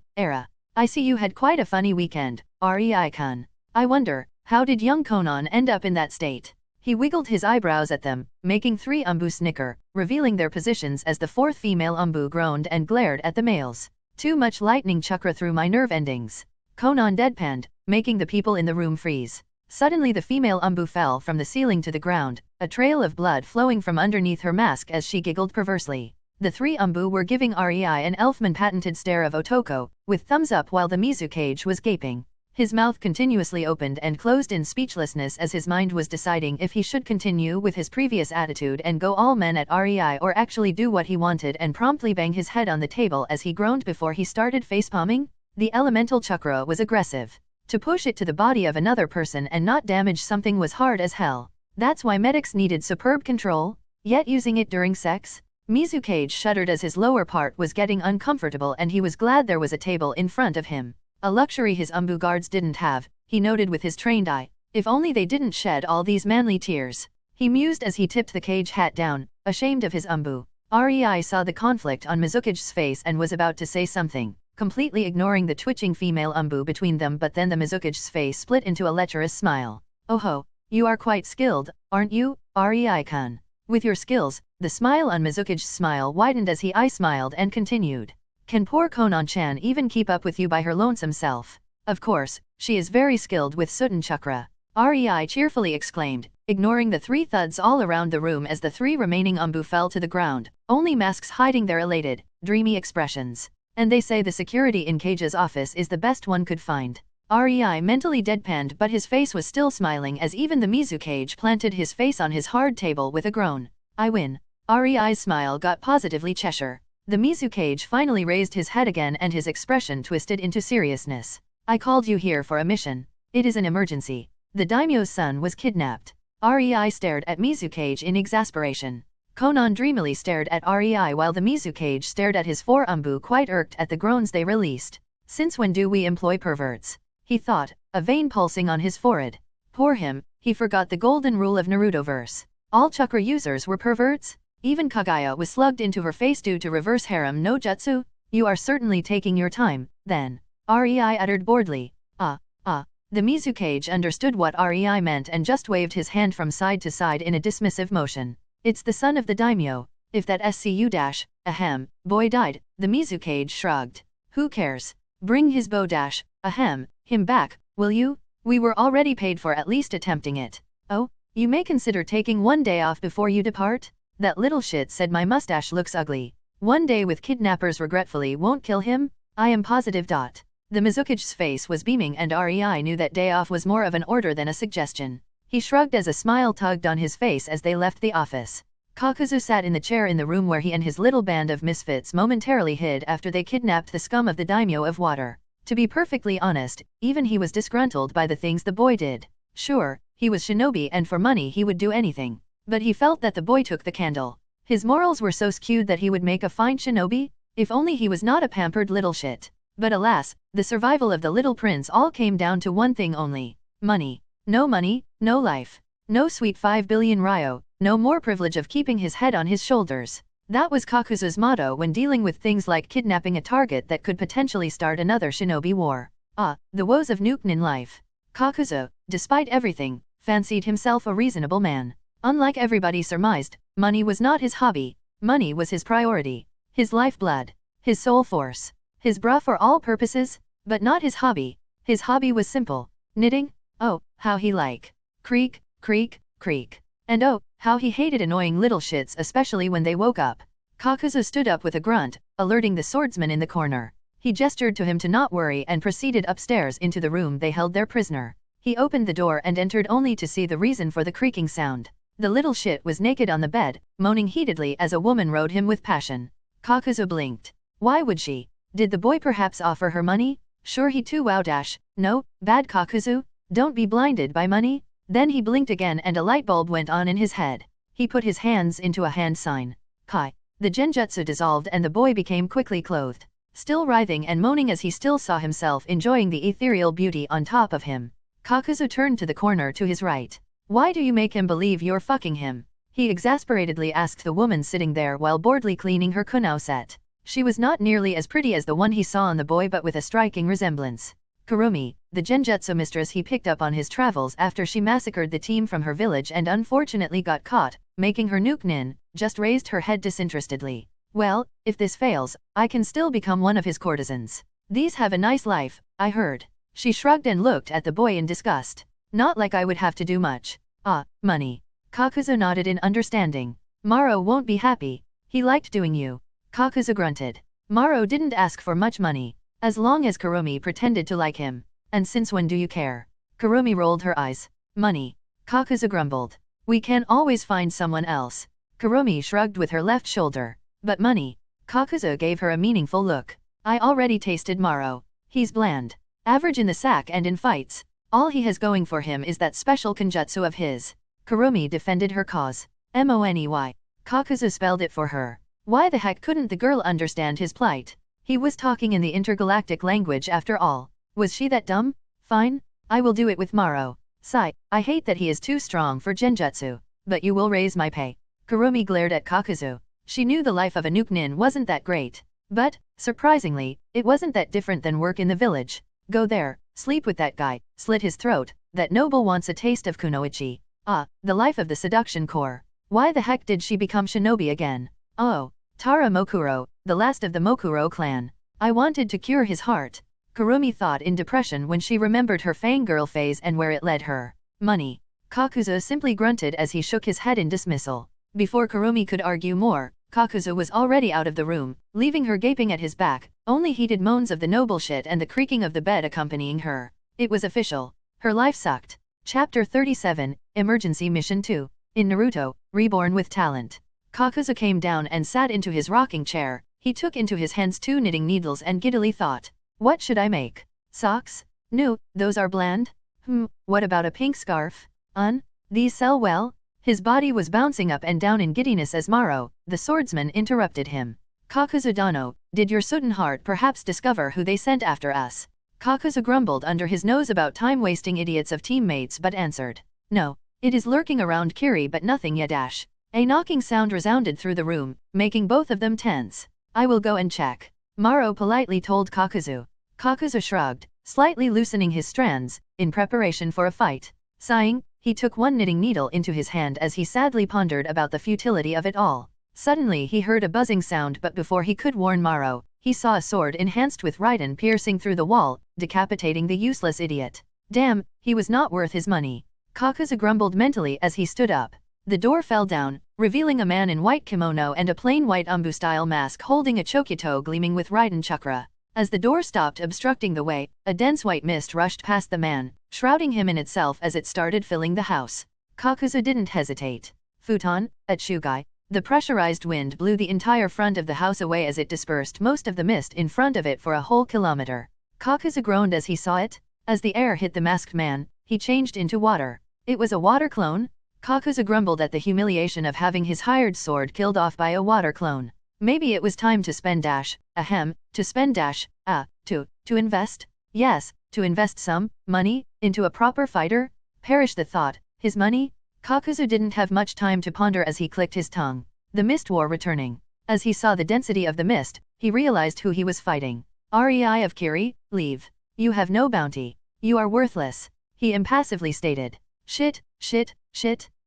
I see you had quite a funny weekend, Rei-kun. I wonder, how did young Konan end up in that state? He wiggled his eyebrows at them, making 3 Umbu snicker, revealing their positions as the 4th female Umbu groaned and glared at the males. Too much lightning chakra through my nerve endings. Konan deadpanned, making the people in the room freeze. Suddenly the female Umbu fell from the ceiling to the ground, a trail of blood flowing from underneath her mask as she giggled perversely. The 3 Umbu were giving Rei an Elfman-patented stare of Otoko, with thumbs up while the Mizukage was gaping. His mouth continuously opened and closed in speechlessness as his mind was deciding if he should continue with his previous attitude and go all men at Rei or actually do what he wanted and promptly bang his head on the table as he groaned before he started facepalming. The elemental chakra was aggressive. To push it to the body of another person and not damage something was hard as hell. That's why medics needed superb control, yet using it during sex? Mizukage shuddered as his lower part was getting uncomfortable and he was glad there was a table in front of him. A luxury his umbu guards didn't have, he noted with his trained eye. If only they didn't shed all these manly tears. He mused as he tipped the cage hat down, ashamed of his umbu. Rei saw the conflict on Mizukage's face and was about to say something, completely ignoring the twitching female umbu between them, but then the Mizukage's face split into a lecherous smile. Oh ho, you are quite skilled, aren't you, Rei-kun? With your skills, the smile on Mizukage's smile widened as he smiled and continued. Can poor Konan-chan even keep up with you by her lonesome self? Of course, she is very skilled with Sutan Chakra. Rei cheerfully exclaimed, ignoring the 3 thuds all around the room as the 3 remaining umbu fell to the ground, only masks hiding their elated, dreamy expressions. And they say the security in Cage's office is the best one could find. Rei mentally deadpanned, but his face was still smiling as even the Mizukage planted his face on his hard table with a groan. I win. Rei's smile got positively Cheshire. The Mizukage finally raised his head again and his expression twisted into seriousness. I called you here for a mission. It is an emergency. The daimyo's son was kidnapped. Rei stared at Mizukage in exasperation. Konan dreamily stared at Rei while the Mizukage stared at his 4 umbu, quite irked at the groans they released. Since when do we employ perverts? He thought, a vein pulsing on his forehead. Poor him, he forgot the golden rule of Naruto-verse. All chakra users were perverts? Even Kaguya was slugged into her face due to reverse harem no jutsu? You are certainly taking your time, then. Rei uttered boredly. The Mizukage understood what Rei meant and just waved his hand from side to side in a dismissive motion. It's the son of the daimyo. If that boy died, the Mizukage shrugged. Who cares? Bring his bow him back, will you? We were already paid for at least attempting it. Oh, you may consider taking 1 day off before you depart? That little shit said my mustache looks ugly. 1 day with kidnappers regretfully won't kill him? I am positive. The Mizukage's face was beaming and Rei knew that day off was more of an order than a suggestion. He shrugged as a smile tugged on his face as they left the office. Kakuzu sat in the chair in the room where he and his little band of misfits momentarily hid after they kidnapped the scum of the daimyo of water. To be perfectly honest, even he was disgruntled by the things the boy did. Sure, he was shinobi and for money he would do anything. But he felt that the boy took the candle. His morals were so skewed that he would make a fine shinobi? If only he was not a pampered little shit. But alas, the survival of the little prince all came down to one thing only. Money. No money, no life. No sweet 5 billion ryo, no more privilege of keeping his head on his shoulders. That was Kakuzu's motto when dealing with things like kidnapping a target that could potentially start another shinobi war. The woes of Nukenin life. Kakuzu, despite everything, fancied himself a reasonable man. Unlike everybody surmised, money was not his hobby. Money was his priority. His lifeblood. His soul force. His bra for all purposes, but not his hobby. His hobby was simple. Knitting? Oh, how he creak, creak, creak. And oh, how he hated annoying little shits, especially when they woke up. Kakuzu stood up with a grunt, alerting the swordsman in the corner. He gestured to him to not worry and proceeded upstairs into the room they held their prisoner. He opened the door and entered only to see the reason for the creaking sound. The little shit was naked on the bed, moaning heatedly as a woman rode him with passion. Kakuzu blinked. Why would she? Did the boy perhaps offer her money? Sure he too wow dash. No, bad Kakuzu, don't be blinded by money. Then he blinked again and a light bulb went on in his head. He put his hands into a hand sign. Kai. The genjutsu dissolved and the boy became quickly clothed. Still writhing and moaning as he still saw himself enjoying the ethereal beauty on top of him. Kakuzu turned to the corner to his right. Why do you make him believe you're fucking him? He exasperatedly asked the woman sitting there while boredly cleaning her kunao set. She was not nearly as pretty as the one he saw on the boy but with a striking resemblance. Kurumi, the genjutsu mistress he picked up on his travels after she massacred the team from her village and unfortunately got caught, making her Nukenin, just raised her head disinterestedly. Well, if this fails, I can still become one of his courtesans. These have a nice life, I heard. She shrugged and looked at the boy in disgust. Not like I would have to do much. Money. Kakuzu nodded in understanding. Maro won't be happy. He liked doing you. Kakuzu grunted. Maro didn't ask for much money. As long as Kurumi pretended to like him. And since when do you care? Kurumi rolled her eyes. Money. Kakuzu grumbled. We can always find someone else. Kurumi shrugged with her left shoulder. But money. Kakuzu gave her a meaningful look. I already tasted Maro. He's bland. Average in the sack and in fights. All he has going for him is that special kenjutsu of his. Kurumi defended her cause. Money. Kakuzu spelled it for her. Why the heck couldn't the girl understand his plight? He was talking in the intergalactic language after all. Was she that dumb? Fine. I will do it with Maro. Sigh, I hate that he is too strong for genjutsu. But you will raise my pay. Kurumi glared at Kakuzu. She knew the life of a nuke-nin wasn't that great. But, surprisingly, it wasn't that different than work in the village. Go there, sleep with that guy, slit his throat, that noble wants a taste of kunoichi. Ah, the life of the seduction core. Why the heck did she become shinobi again? Oh, Tara Mokuro, the last of the Mokuro clan. I wanted to cure his heart. Kurumi thought in depression when she remembered her fangirl phase and where it led her. Money. Kakuzu simply grunted as he shook his head in dismissal. Before Kurumi could argue more, Kakuzu was already out of the room, leaving her gaping at his back, only heated moans of the noble shit and the creaking of the bed accompanying her. It was official. Her life sucked. Chapter 37, Emergency Mission 2. In Naruto, Reborn with Talent. Kakuzu came down and sat into his rocking chair. He took into his hands 2 knitting needles and giddily thought. What should I make? Socks? No, those are bland. What about a pink scarf? These sell well? His body was bouncing up and down in giddiness as Maro, the swordsman, interrupted him. Kakuzu-dano, did your Sudden heart perhaps discover who they sent after us? Kakuzu grumbled under his nose about time-wasting idiots of teammates but answered. No, it is lurking around Kiri but nothing yet. A knocking sound resounded through the room, making both of them tense. I will go and check. Maro politely told Kakuzu. Kakuzu shrugged, slightly loosening his strands, in preparation for a fight. Sighing, he took 1 knitting needle into his hand as he sadly pondered about the futility of it all. Suddenly he heard a buzzing sound, but before he could warn Maro, he saw a sword enhanced with Raiden piercing through the wall, decapitating the useless idiot. Damn, he was not worth his money. Kakuzu grumbled mentally as he stood up. The door fell down, revealing a man in white kimono and a plain white umbu-style mask holding a chokito gleaming with Raiden chakra. As the door stopped obstructing the way, a dense white mist rushed past the man, shrouding him in itself as it started filling the house. Kakuzu didn't hesitate. Futon, Atsugai. The pressurized wind blew the entire front of the house away as it dispersed most of the mist in front of it for a whole kilometer. Kakuzu groaned as he saw it. As the air hit the masked man, he changed into water. It was a water clone? Kakuzu grumbled at the humiliation of having his hired sword killed off by a water clone. Maybe it was time to spend to invest? Yes, to invest some money into a proper fighter? Perish the thought. His money? Kakuzu didn't have much time to ponder as he clicked his tongue. The mist war returning. As he saw the density of the mist, he realized who he was fighting. Rei of Kiri, leave. You have no bounty. You are worthless. He impassively stated. Shit.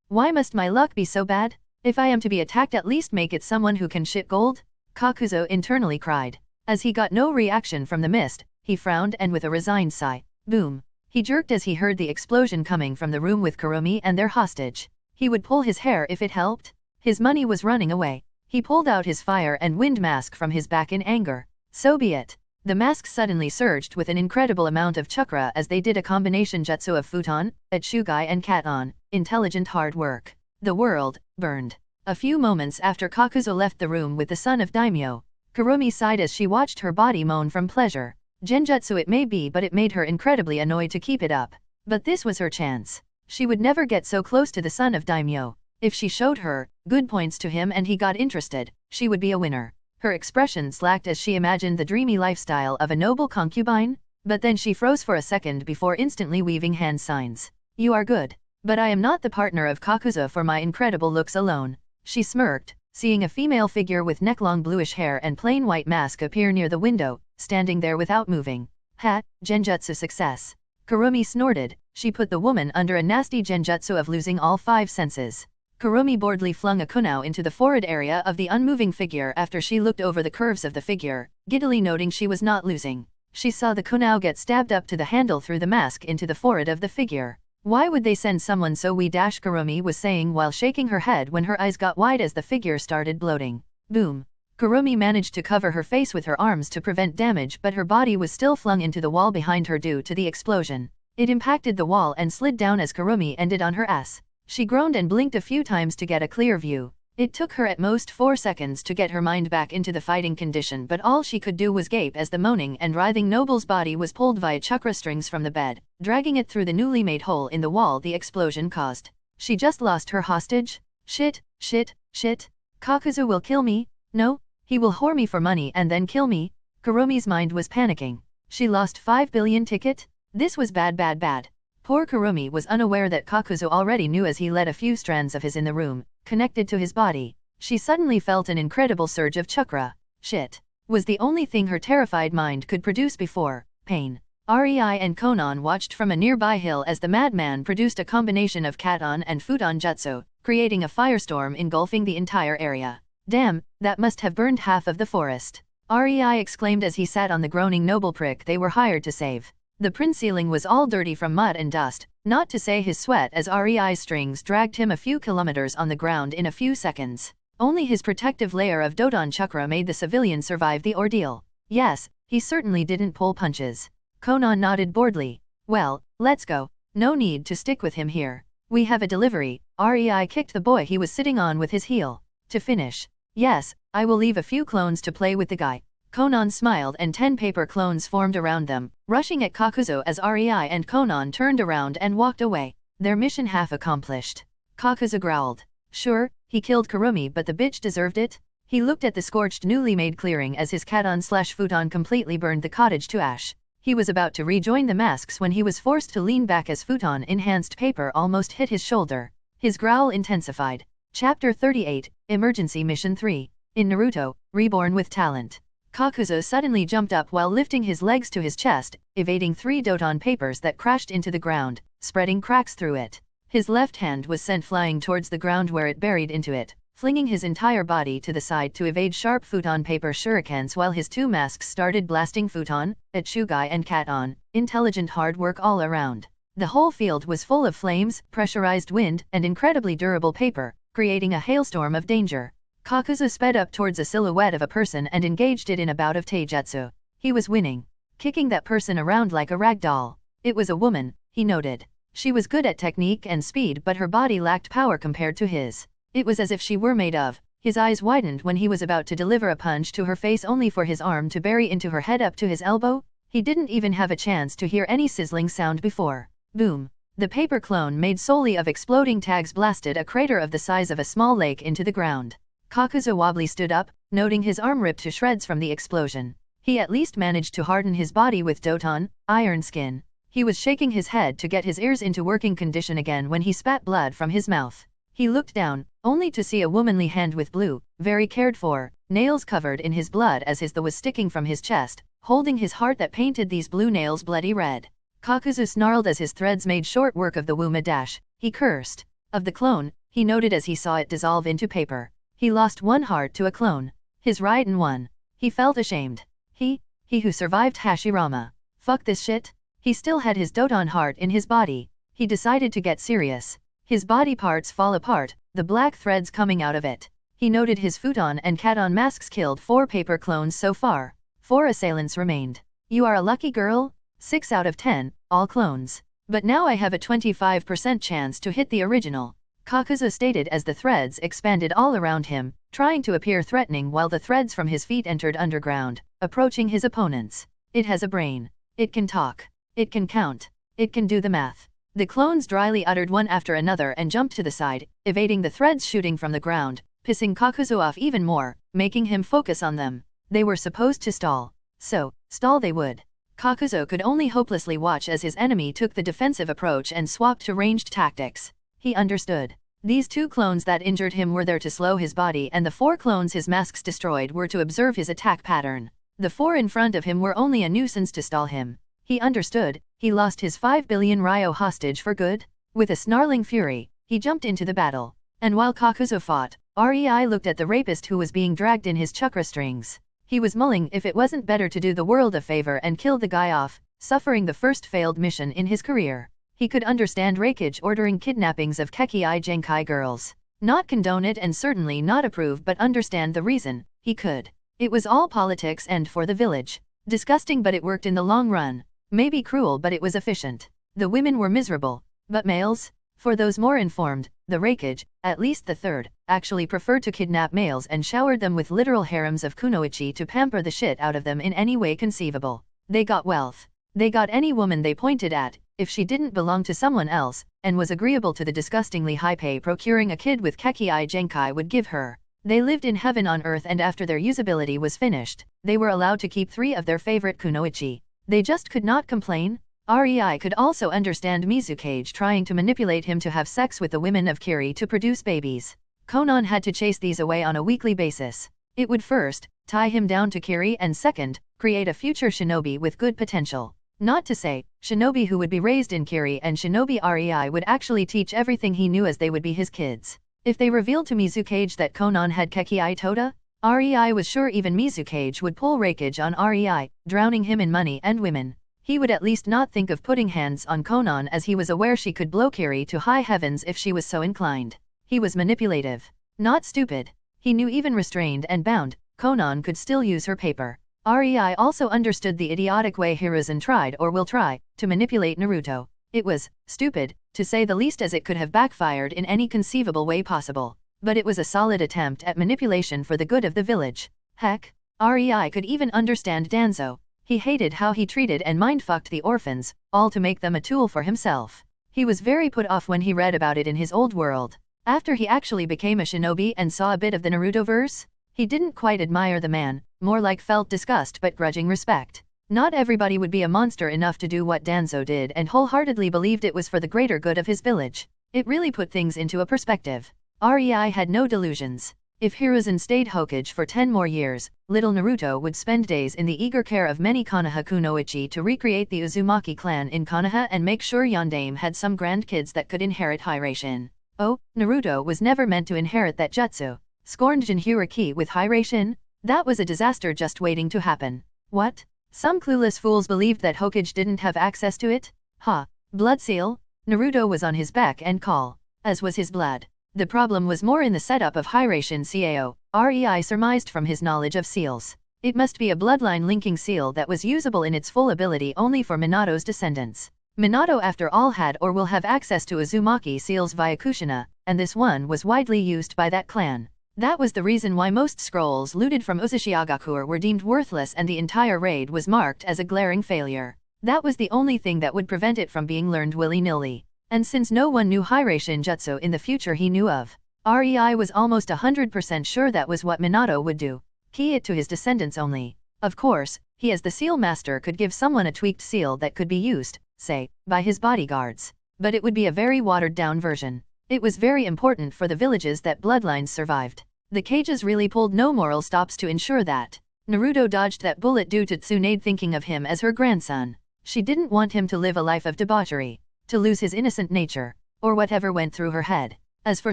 Why must my luck be so bad? If I am to be attacked, at least make it someone who can shit gold? Kakuzu internally cried. As he got no reaction from the mist, he frowned and with a resigned sigh, boom. He jerked as he heard the explosion coming from the room with Kurumi and their hostage. He would pull his hair if it helped. His money was running away. He pulled out his fire and wind mask from his back in anger. So be it. The mask suddenly surged with an incredible amount of chakra as they did a combination jutsu of Futon, Atsugai and Katon, intelligent hard work. The world burned. A few moments after Kakuzu left the room with the son of Daimyo, Kurumi sighed as she watched her body moan from pleasure. Genjutsu it may be, but it made her incredibly annoyed to keep it up. But this was her chance. She would never get so close to the son of Daimyo. If she showed her good points to him and he got interested, she would be a winner. Her expression slacked as she imagined the dreamy lifestyle of a noble concubine, but then she froze for a second before instantly weaving hand signs. You are good. But I am not the partner of Kakuzu for my incredible looks alone. She smirked, seeing a female figure with neck-long bluish hair and plain white mask appear near the window, standing there without moving. Ha, genjutsu success. Kurumi snorted. She put the woman under a nasty genjutsu of losing all 5 senses. Kurumi boredly flung a kunao into the forehead area of the unmoving figure after she looked over the curves of the figure, giddily noting she was not losing. She saw the kunao get stabbed up to the handle through the mask into the forehead of the figure. Why would they send someone so wee? Kurumi was saying while shaking her head when her eyes got wide as the figure started bloating. Boom. Kurumi managed to cover her face with her arms to prevent damage, but her body was still flung into the wall behind her due to the explosion. It impacted the wall and slid down as Kurumi ended on her ass. She groaned and blinked a few times to get a clear view. It took her at most 4 seconds to get her mind back into the fighting condition, but all she could do was gape as the moaning and writhing noble's body was pulled via chakra strings from the bed, dragging it through the newly made hole in the wall the explosion caused. She just lost her hostage? Shit, shit, shit. Kakuzu will kill me? No, he will whore me for money and then kill me? Kurumi's mind was panicking. She lost 5 billion ticket? This was bad bad bad. Poor Kurumi was unaware that Kakuzu already knew as he let a few strands of his in the room, connected to his body. She suddenly felt an incredible surge of chakra. Shit. Was the only thing her terrified mind could produce before. Pain. Rei and Konan watched from a nearby hill as the madman produced a combination of Katon and Futon jutsu, creating a firestorm engulfing the entire area. Damn, that must have burned half of the forest. Rei exclaimed as he sat on the groaning noble prick they were hired to save. The prince ceiling was all dirty from mud and dust, not to say his sweat, as Rei's strings dragged him a few kilometers on the ground in a few seconds. Only his protective layer of Doton chakra made the civilian survive the ordeal. Yes, he certainly didn't pull punches. Konan nodded boredly. Well, let's go. No need to stick with him here. We have a delivery. Rei kicked the boy he was sitting on with his heel. To finish. Yes, I will leave a few clones to play with the guy. Konan smiled and 10 paper clones formed around them, rushing at Kakuzu as Rei and Konan turned around and walked away. Their mission half accomplished. Kakuzu growled. Sure, he killed Kurumi, but the bitch deserved it. He looked at the scorched newly made clearing as his Katon/Futon completely burned the cottage to ash. He was about to rejoin the masks when he was forced to lean back as Futon-enhanced paper almost hit his shoulder. His growl intensified. Chapter 38, Emergency Mission 3. In Naruto, Reborn with Talent. Kakuzu suddenly jumped up while lifting his legs to his chest, evading 3 Doton papers that crashed into the ground, spreading cracks through it. His left hand was sent flying towards the ground where it buried into it, flinging his entire body to the side to evade sharp Futon paper shurikens while his 2 masks started blasting Futon, Etsugai and Katon. Intelligent hard work all around. The whole field was full of flames, pressurized wind, and incredibly durable paper, creating a hailstorm of danger. Kakuzu sped up towards a silhouette of a person and engaged it in a bout of taijutsu. He was winning, kicking that person around like a rag doll. It was a woman, he noted. She was good at technique and speed, but her body lacked power compared to his. It was as if she were made of. His eyes widened when he was about to deliver a punch to her face, only for his arm to bury into her head up to his elbow. He didn't even have a chance to hear any sizzling sound before. Boom. The paper clone made solely of exploding tags blasted a crater of the size of a small lake into the ground. Kakuzu wobbly stood up, noting his arm ripped to shreds from the explosion. He at least managed to harden his body with Doton, iron skin. He was shaking his head to get his ears into working condition again when he spat blood from his mouth. He looked down, only to see a womanly hand with blue, very cared for, nails covered in his blood as his thumb was sticking from his chest, holding his heart that painted these blue nails bloody red. Kakuzu snarled as his threads made short work of the Wuma dash. He cursed. Of the clone, he noted as he saw it dissolve into paper. He lost 1 heart to a clone. His Raiden won. He felt ashamed. He who survived Hashirama. Fuck this shit. He still had his Doton heart in his body. He decided to get serious. His body parts fall apart, the black threads coming out of it. He noted his Futon and Katon masks killed 4 paper clones so far. 4 assailants remained. You are a lucky girl? 6 out of 10, all clones. But now I have a 25% chance to hit the original. Kakuzu stated as the threads expanded all around him, trying to appear threatening while the threads from his feet entered underground, approaching his opponents. It has a brain. It can talk. It can count. It can do the math. The clones dryly uttered one after another and jumped to the side, evading the threads shooting from the ground, pissing Kakuzu off even more, making him focus on them. They were supposed to stall. So, stall they would. Kakuzu could only hopelessly watch as his enemy took the defensive approach and swapped to ranged tactics. He understood. These 2 clones that injured him were there to slow his body, and the 4 clones his masks destroyed were to observe his attack pattern. The 4 in front of him were only a nuisance to stall him. He understood. He lost his 5 billion Ryo hostage for good. With a snarling fury, he jumped into the battle. And while Kakuzu fought, Rei looked at the rapist who was being dragged in his chakra strings. He was mulling if it wasn't better to do the world a favor and kill the guy off, suffering the first failed mission in his career. He could understand Reikage ordering kidnappings of Kekei Genkai girls. Not condone it and certainly not approve, but understand the reason. He could. It was all politics and for the village. Disgusting, but it worked in the long run. Maybe cruel, but it was efficient. The women were miserable. But males? For those more informed, the Reikage, at least the third, actually preferred to kidnap males and showered them with literal harems of kunoichi to pamper the shit out of them in any way conceivable. They got wealth. They got any woman they pointed at, if she didn't belong to someone else, and was agreeable to the disgustingly high pay procuring a kid with Kekii Genkai would give her. They lived in heaven on earth, and after their usability was finished, they were allowed to keep 3 of their favorite kunoichi. They just could not complain. Rei could also understand Mizukage trying to manipulate him to have sex with the women of Kiri to produce babies. Konan had to chase these away on a weekly basis. It would first, tie him down to Kiri, and second, create a future shinobi with good potential. Not to say, shinobi who would be raised in Kiri, and shinobi Rei would actually teach everything he knew as they would be his kids. If they revealed to Mizukage that Konan had Kekii Toda, Rei was sure even Mizukage would pull Reikage on Rei, drowning him in money and women. He would at least not think of putting hands on Konan, as he was aware she could blow Kiri to high heavens if she was so inclined. He was manipulative. Not stupid. He knew even restrained and bound, Konan could still use her paper. Rei also understood the idiotic way Hiruzen tried or will try to manipulate Naruto. It was stupid, to say the least, as it could have backfired in any conceivable way possible. But it was a solid attempt at manipulation for the good of the village. Heck, Rei could even understand Danzo. He hated how he treated and mind-fucked the orphans, all to make them a tool for himself. He was very put off when he read about it in his old world. After he actually became a shinobi and saw a bit of the Naruto-verse, he didn't quite admire the man, more like felt disgust but grudging respect. Not everybody would be a monster enough to do what Danzo did, and wholeheartedly believed it was for the greater good of his village. It really put things into a perspective. Rei had no delusions. If Hiruzen stayed Hokage for 10 more years, little Naruto would spend days in the eager care of many Konoha kunoichi to recreate the Uzumaki clan in Konoha and make sure Yondaime had some grandkids that could inherit Hiraishin. Oh, Naruto was never meant to inherit that jutsu. Scorned Jinhyuriki with Hiraishin? That was a disaster just waiting to happen. What? Some clueless fools believed that Hokage didn't have access to it? Ha! Blood seal? Naruto was on his beck and call, as was his blood. The problem was more in the setup of Hiraishin Cao, Rei surmised from his knowledge of seals. It must be a bloodline-linking seal that was usable in its full ability only for Minato's descendants. Minato after all had or will have access to Uzumaki seals via Kushina, and this one was widely used by that clan. That was the reason why most scrolls looted from Uzushiagakur were deemed worthless and the entire raid was marked as a glaring failure. That was the only thing that would prevent it from being learned willy-nilly. And since no one knew Hiraishin jutsu in the future he knew of, Rei was almost 100% sure that was what Minato would do. Key it to his descendants only. Of course, he as the seal master could give someone a tweaked seal that could be used, say, by his bodyguards. But it would be a very watered-down version. It was very important for the villages that bloodlines survived. The cages really pulled no moral stops to ensure that. Naruto dodged that bullet due to Tsunade thinking of him as her grandson. She didn't want him to live a life of debauchery, to lose his innocent nature, or whatever went through her head. As for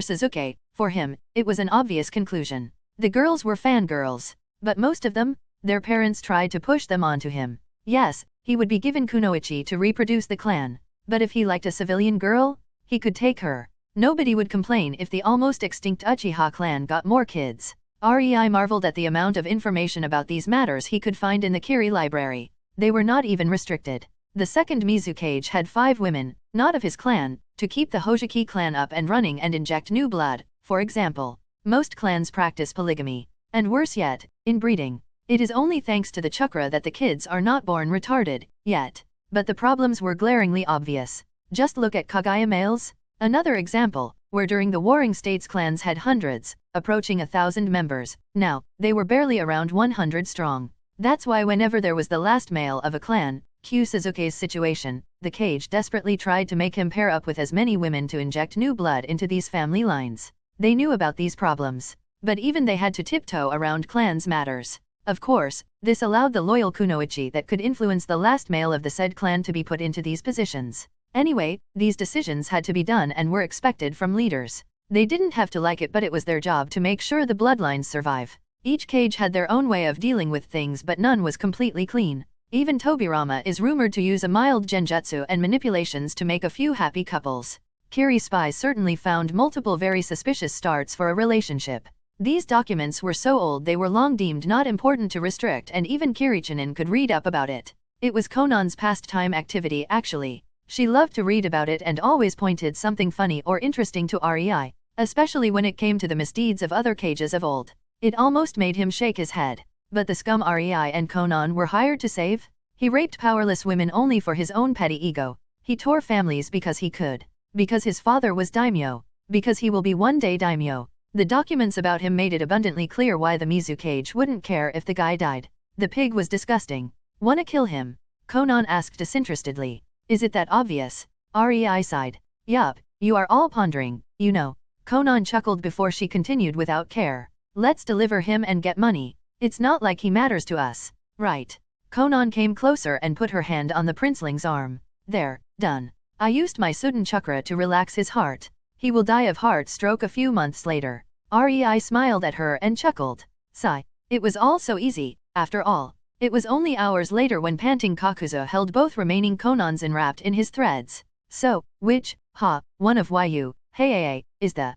Sasuke, for him, it was an obvious conclusion. The girls were fangirls, but most of them, their parents tried to push them onto him. Yes, he would be given kunoichi to reproduce the clan, but if he liked a civilian girl, he could take her. Nobody would complain if the almost extinct Uchiha clan got more kids. Rei marveled at the amount of information about these matters he could find in the Kiri library. They were not even restricted. The second Mizukage had 5 women, not of his clan, to keep the Hojiki clan up and running and inject new blood, for example. Most clans practice polygamy. And worse yet, inbreeding. It is only thanks to the chakra that the kids are not born retarded, yet. But the problems were glaringly obvious. Just look at Kagaya males. Another example, where during the Warring States clans had hundreds, approaching 1,000 members. Now, they were barely around 100 strong. That's why whenever there was the last male of a clan, Q Sasuke's situation, the cage desperately tried to make him pair up with as many women to inject new blood into these family lines. They knew about these problems, but even they had to tiptoe around clans matters. Of course, this allowed the loyal kunoichi that could influence the last male of the said clan to be put into these positions. Anyway, these decisions had to be done and were expected from leaders. They didn't have to like it, but it was their job to make sure the bloodlines survive. Each cage had their own way of dealing with things, but none was completely clean. Even Tobirama is rumored to use a mild genjutsu and manipulations to make a few happy couples. Kiri spies certainly found multiple very suspicious starts for a relationship. These documents were so old they were long deemed not important to restrict, and even Kirichinen could read up about it. It was Konan's pastime activity actually. She loved to read about it and always pointed something funny or interesting to Rei, especially when it came to the misdeeds of other cages of old. It almost made him shake his head. But the scum Rei and Konan were hired to save? He raped powerless women only for his own petty ego. He tore families because he could. Because his father was daimyo. Because he will be one day daimyo. The documents about him made it abundantly clear why the Mizu cage wouldn't care if the guy died. The pig was disgusting. Wanna kill him? Konan asked disinterestedly. Is it that obvious? Rei sighed. Yup, you are all pondering, you know. Konan chuckled before she continued without care. Let's deliver him and get money. It's not like he matters to us. Right. Konan came closer and put her hand on the princeling's arm. There, done. I used my Sudden chakra to relax his heart. He will die of heart stroke a few months later. Rei smiled at her and chuckled. Sigh. It was all so easy, after all. It was only hours later when panting Kakuzu held both remaining Konans enwrapped in his threads. So, which, one of Yu, hey, is the,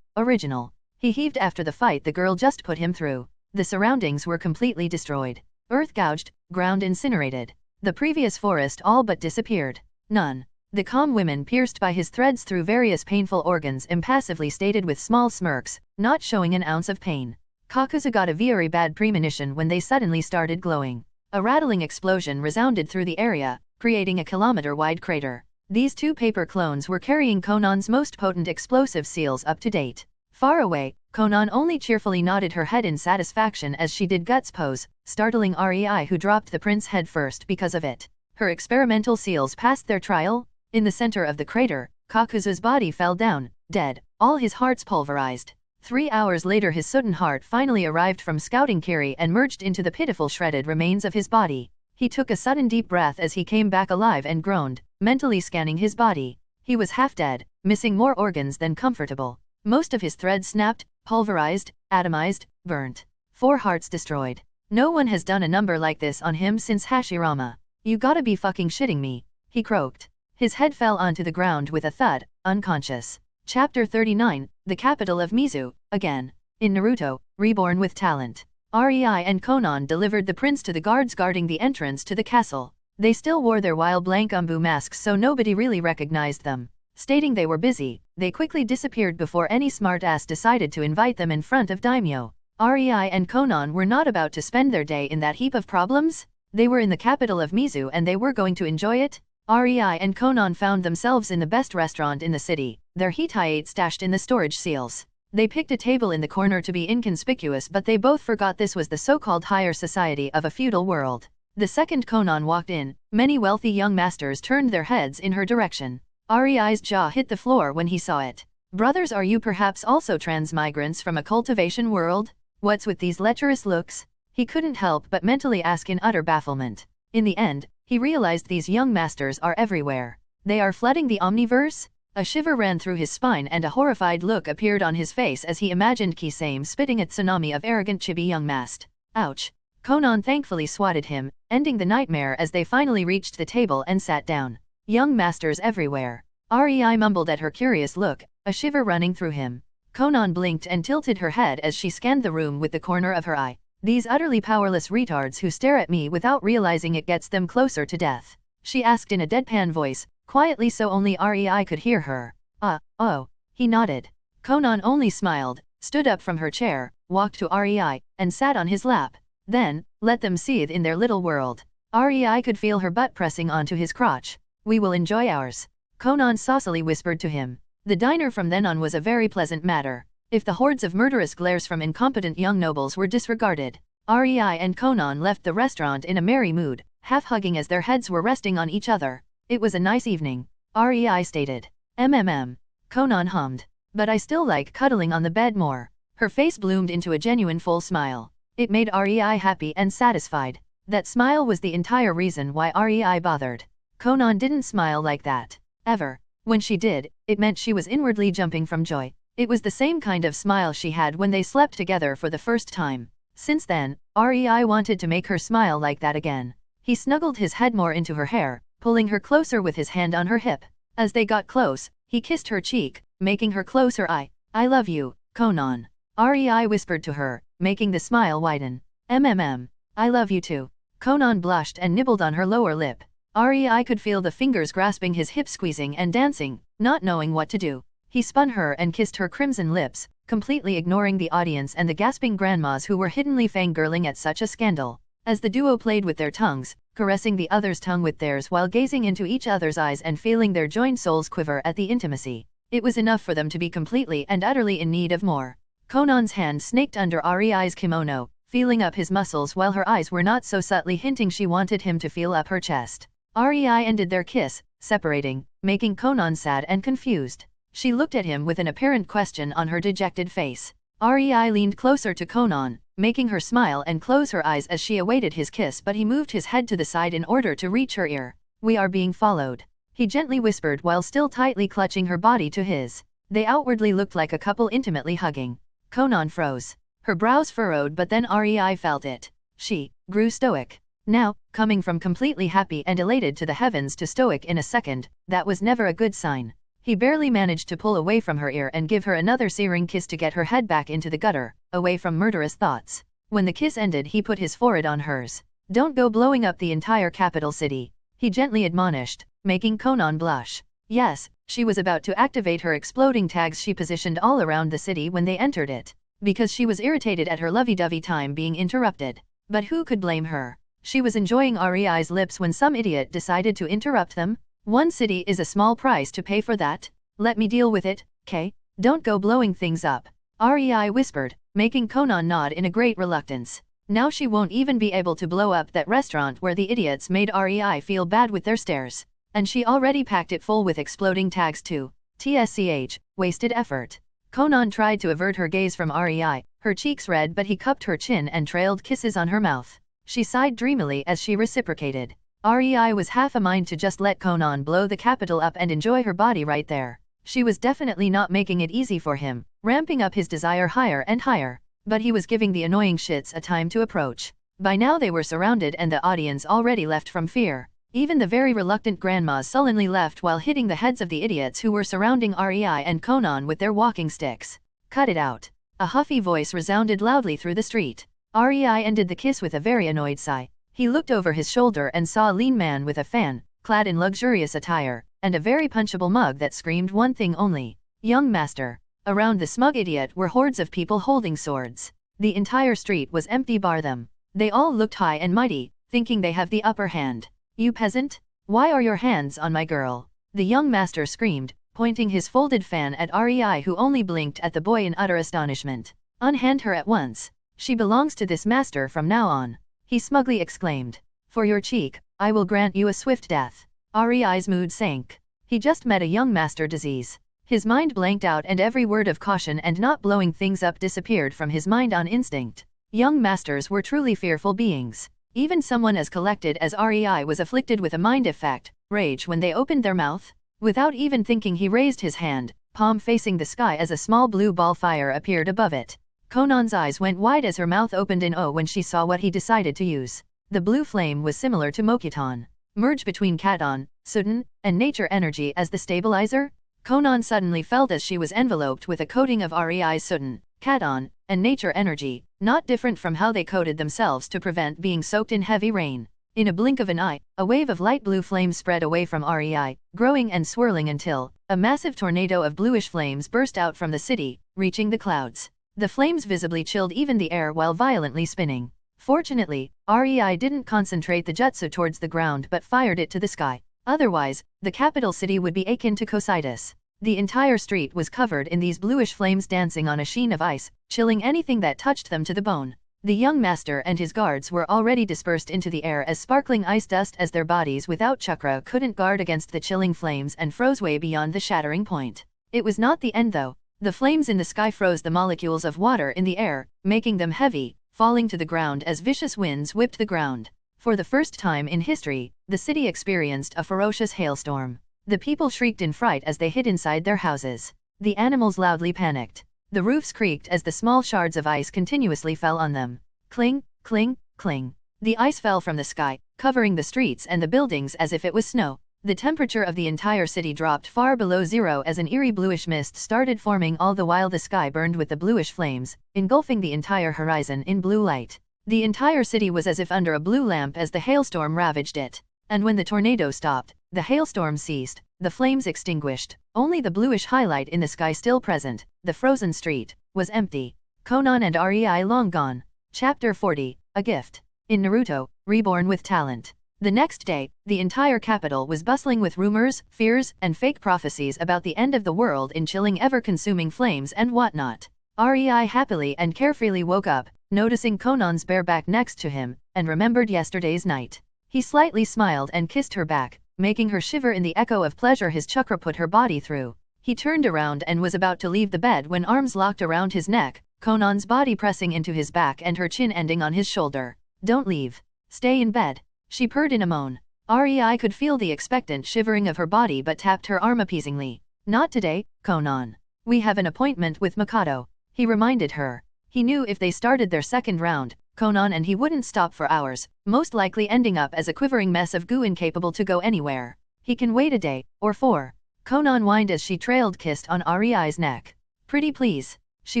original? He heaved after the fight the girl just put him through. The surroundings were completely destroyed. Earth gouged, ground incinerated. The previous forest all but disappeared. None. The calm women pierced by his threads through various painful organs impassively stated with small smirks, not showing an ounce of pain. Kakuzu got a very bad premonition when they suddenly started glowing. A rattling explosion resounded through the area, creating a kilometer-wide crater. These two paper clones were carrying Konan's most potent explosive seals up to date. Far away, Konan only cheerfully nodded her head in satisfaction as she did Guts pose, startling Rei who dropped the prince head first because of it. Her experimental seals passed their trial. In the center of the crater, Kakuzu's body fell down, dead, all his hearts pulverized. 3 hours later his sudden heart finally arrived from scouting Kiri and merged into the pitiful shredded remains of his body. He took a sudden deep breath as he came back alive and groaned, mentally scanning his body. He was half dead, missing more organs than comfortable. Most of his threads snapped, pulverized, atomized, burnt. 4 hearts destroyed. No one has done a number like this on him since Hashirama. You gotta be fucking shitting me. He croaked. His head fell onto the ground with a thud, unconscious. Chapter 39, The Capital of Mizu, again. In Naruto, Reborn with Talent. Rei and Konan delivered the prince to the guards guarding the entrance to the castle. They still wore their wild blank umbu masks so nobody really recognized them. Stating they were busy, they quickly disappeared before any smartass decided to invite them in front of Daimyo. Rei and Konan were not about to spend their day in that heap of problems. They were in the capital of Mizu and they were going to enjoy it. Rei and Konan found themselves in the best restaurant in the city, their hitayate stashed in the storage seals. They picked a table in the corner to be inconspicuous but they both forgot this was the so-called higher society of a feudal world. The second Konan walked in, many wealthy young masters turned their heads in her direction. Rei's jaw hit the floor when he saw it. Brothers, are you perhaps also transmigrants from a cultivation world? What's with these lecherous looks? He couldn't help but mentally ask in utter bafflement. In the end, he realized these young masters are everywhere. They are flooding the omniverse? A shiver ran through his spine and a horrified look appeared on his face as he imagined Kisame spitting at tsunami of arrogant chibi young mast. Ouch. Konan thankfully swatted him, ending the nightmare as they finally reached the table and sat down. Young masters everywhere. Rei mumbled at her curious look, a shiver running through him. Konan blinked and tilted her head as she scanned the room with the corner of her eye. These utterly powerless retards who stare at me without realizing it gets them closer to death. She asked in a deadpan voice, quietly so only Rei could hear her. Oh. He nodded. Konan only smiled, stood up from her chair, walked to Rei, and sat on his lap. Then, let them seethe in their little world. Rei could feel her butt pressing onto his crotch. We will enjoy ours. Konan saucily whispered to him. The diner from then on was a very pleasant matter. If the hordes of murderous glares from incompetent young nobles were disregarded, Rei and Konan left the restaurant in a merry mood, half-hugging as their heads were resting on each other. It was a nice evening, Rei stated. Konan hummed. But I still like cuddling on the bed more. Her face bloomed into a genuine full smile. It made Rei happy and satisfied. That smile was the entire reason why Rei bothered. Konan didn't smile like that. Ever. When she did, it meant she was inwardly jumping from joy. It was the same kind of smile she had when they slept together for the first time. Since then, Rei wanted to make her smile like that again. He snuggled his head more into her hair, pulling her closer with his hand on her hip. As they got close, he kissed her cheek, making her close her eye. I love you, Konan. Rei whispered to her, making the smile widen. I love you too. Konan blushed and nibbled on her lower lip. REI could feel the fingers grasping his hips, squeezing and dancing, not knowing what to do. He spun her and kissed her crimson lips, completely ignoring the audience and the gasping grandmas who were hiddenly fangirling at such a scandal. As the duo played with their tongues, caressing the other's tongue with theirs while gazing into each other's eyes and feeling their joined souls quiver at the intimacy, it was enough for them to be completely and utterly in need of more. Conan's hand snaked under REI's kimono, feeling up his muscles while her eyes were not so subtly hinting she wanted him to feel up her chest. REI ended their kiss, separating, making Conan sad and confused. She looked at him with an apparent question on her dejected face. REI leaned closer to Conan, making her smile and close her eyes as she awaited his kiss, but he moved his head to the side in order to reach her ear. "We are being followed," he gently whispered while still tightly clutching her body to his. They outwardly looked like a couple intimately hugging. Conan froze. Her brows furrowed, but then REI felt it. She grew stoic. Now, coming from completely happy and elated to the heavens to stoic in a second, that was never a good sign. He barely managed to pull away from her ear and give her another searing kiss to get her head back into the gutter, away from murderous thoughts. When the kiss ended, he put his forehead on hers. "Don't go blowing up the entire capital city," he gently admonished, making Conan blush. Yes, she was about to activate her exploding tags she positioned all around the city when they entered it, because she was irritated at her lovey-dovey time being interrupted. But who could blame her? She was enjoying REI's lips when some idiot decided to interrupt them. One city is a small price to pay for that. Let me deal with it, Kay? Don't go blowing things up, REI whispered, making Conan nod in a great reluctance. Now she won't even be able to blow up that restaurant where the idiots made REI feel bad with their stares. And she already packed it full with exploding tags too. TSCH, wasted effort. Conan tried to avert her gaze from REI, her cheeks red, but he cupped her chin and trailed kisses on her mouth. She sighed dreamily as she reciprocated. REI was half a mind to just let Conan blow the capital up and enjoy her body right there. She was definitely not making it easy for him, ramping up his desire higher and higher. But he was giving the annoying shits a time to approach. By now they were surrounded and the audience already left from fear. Even the very reluctant grandmas sullenly left while hitting the heads of the idiots who were surrounding REI and Conan with their walking sticks. "Cut it out." A huffy voice resounded loudly through the street. REI ended the kiss with a very annoyed sigh. He looked over his shoulder and saw a lean man with a fan, clad in luxurious attire, and a very punchable mug that screamed one thing only: "Young master." Around the smug idiot were hordes of people holding swords. The entire street was empty bar them. They all looked high and mighty, thinking they have the upper hand. "You peasant? Why are your hands on my girl?" the young master screamed, pointing his folded fan at REI, who only blinked at the boy in utter astonishment. "Unhand her at once. She belongs to this master from now on," he smugly exclaimed. "For your cheek, I will grant you a swift death." REI's mood sank. He just met a young master disease. His mind blanked out and every word of caution and not blowing things up disappeared from his mind on instinct. Young masters were truly fearful beings. Even someone as collected as REI was afflicted with a mind effect, rage, when they opened their mouth. Without even thinking, he raised his hand, palm facing the sky, as a small blue ball fire appeared above it. Conan's eyes went wide as her mouth opened in O when she saw what he decided to use. The blue flame was similar to Mokuton. Merge between Katon, Sudden, and nature energy as the stabilizer? Conan suddenly felt as she was enveloped with a coating of REI's Sudden, Katon, and nature energy, not different from how they coated themselves to prevent being soaked in heavy rain. In a blink of an eye, a wave of light blue flames spread away from REI, growing and swirling until a massive tornado of bluish flames burst out from the city, reaching the clouds. The flames visibly chilled even the air while violently spinning. Fortunately, REI didn't concentrate the jutsu towards the ground but fired it to the sky. Otherwise, the capital city would be akin to Cocytus. The entire street was covered in these bluish flames dancing on a sheen of ice, chilling anything that touched them to the bone. The young master and his guards were already dispersed into the air as sparkling ice dust, as their bodies without chakra couldn't guard against the chilling flames and froze way beyond the shattering point. It was not the end though. The flames in the sky froze the molecules of water in the air, making them heavy, falling to the ground as vicious winds whipped the ground. For the first time in history, the city experienced a ferocious hailstorm. The people shrieked in fright as they hid inside their houses. The animals loudly panicked. The roofs creaked as the small shards of ice continuously fell on them. Cling, cling, cling. The ice fell from the sky, covering the streets and the buildings as if it was snow. The temperature of the entire city dropped far below zero as an eerie bluish mist started forming, all the while the sky burned with the bluish flames, engulfing the entire horizon in blue light. The entire city was as if under a blue lamp as the hailstorm ravaged it. And when the tornado stopped, the hailstorm ceased, the flames extinguished, only the bluish highlight in the sky still present, the frozen street, was empty. Conan and Rei long gone. Chapter 40, A Gift. In Naruto, Reborn with Talent. The next day, the entire capital was bustling with rumors, fears, and fake prophecies about the end of the world in chilling ever-consuming flames and whatnot. Rei happily and carefreely woke up, noticing Conan's bare back next to him, and remembered yesterday's night. He slightly smiled and kissed her back, making her shiver in the echo of pleasure his chakra put her body through. He turned around and was about to leave the bed when arms locked around his neck, Conan's body pressing into his back and her chin ending on his shoulder. "Don't leave. Stay in bed," she purred in a moan. Rei could feel the expectant shivering of her body but tapped her arm appeasingly. "Not today, Conan. We have an appointment with Mikado," he reminded her. He knew if they started their second round, Conan and he wouldn't stop for hours, most likely ending up as a quivering mess of goo incapable to go anywhere. "He can wait a day, or 4. Conan whined as she trailed kissed on Rei's neck. "Pretty please," she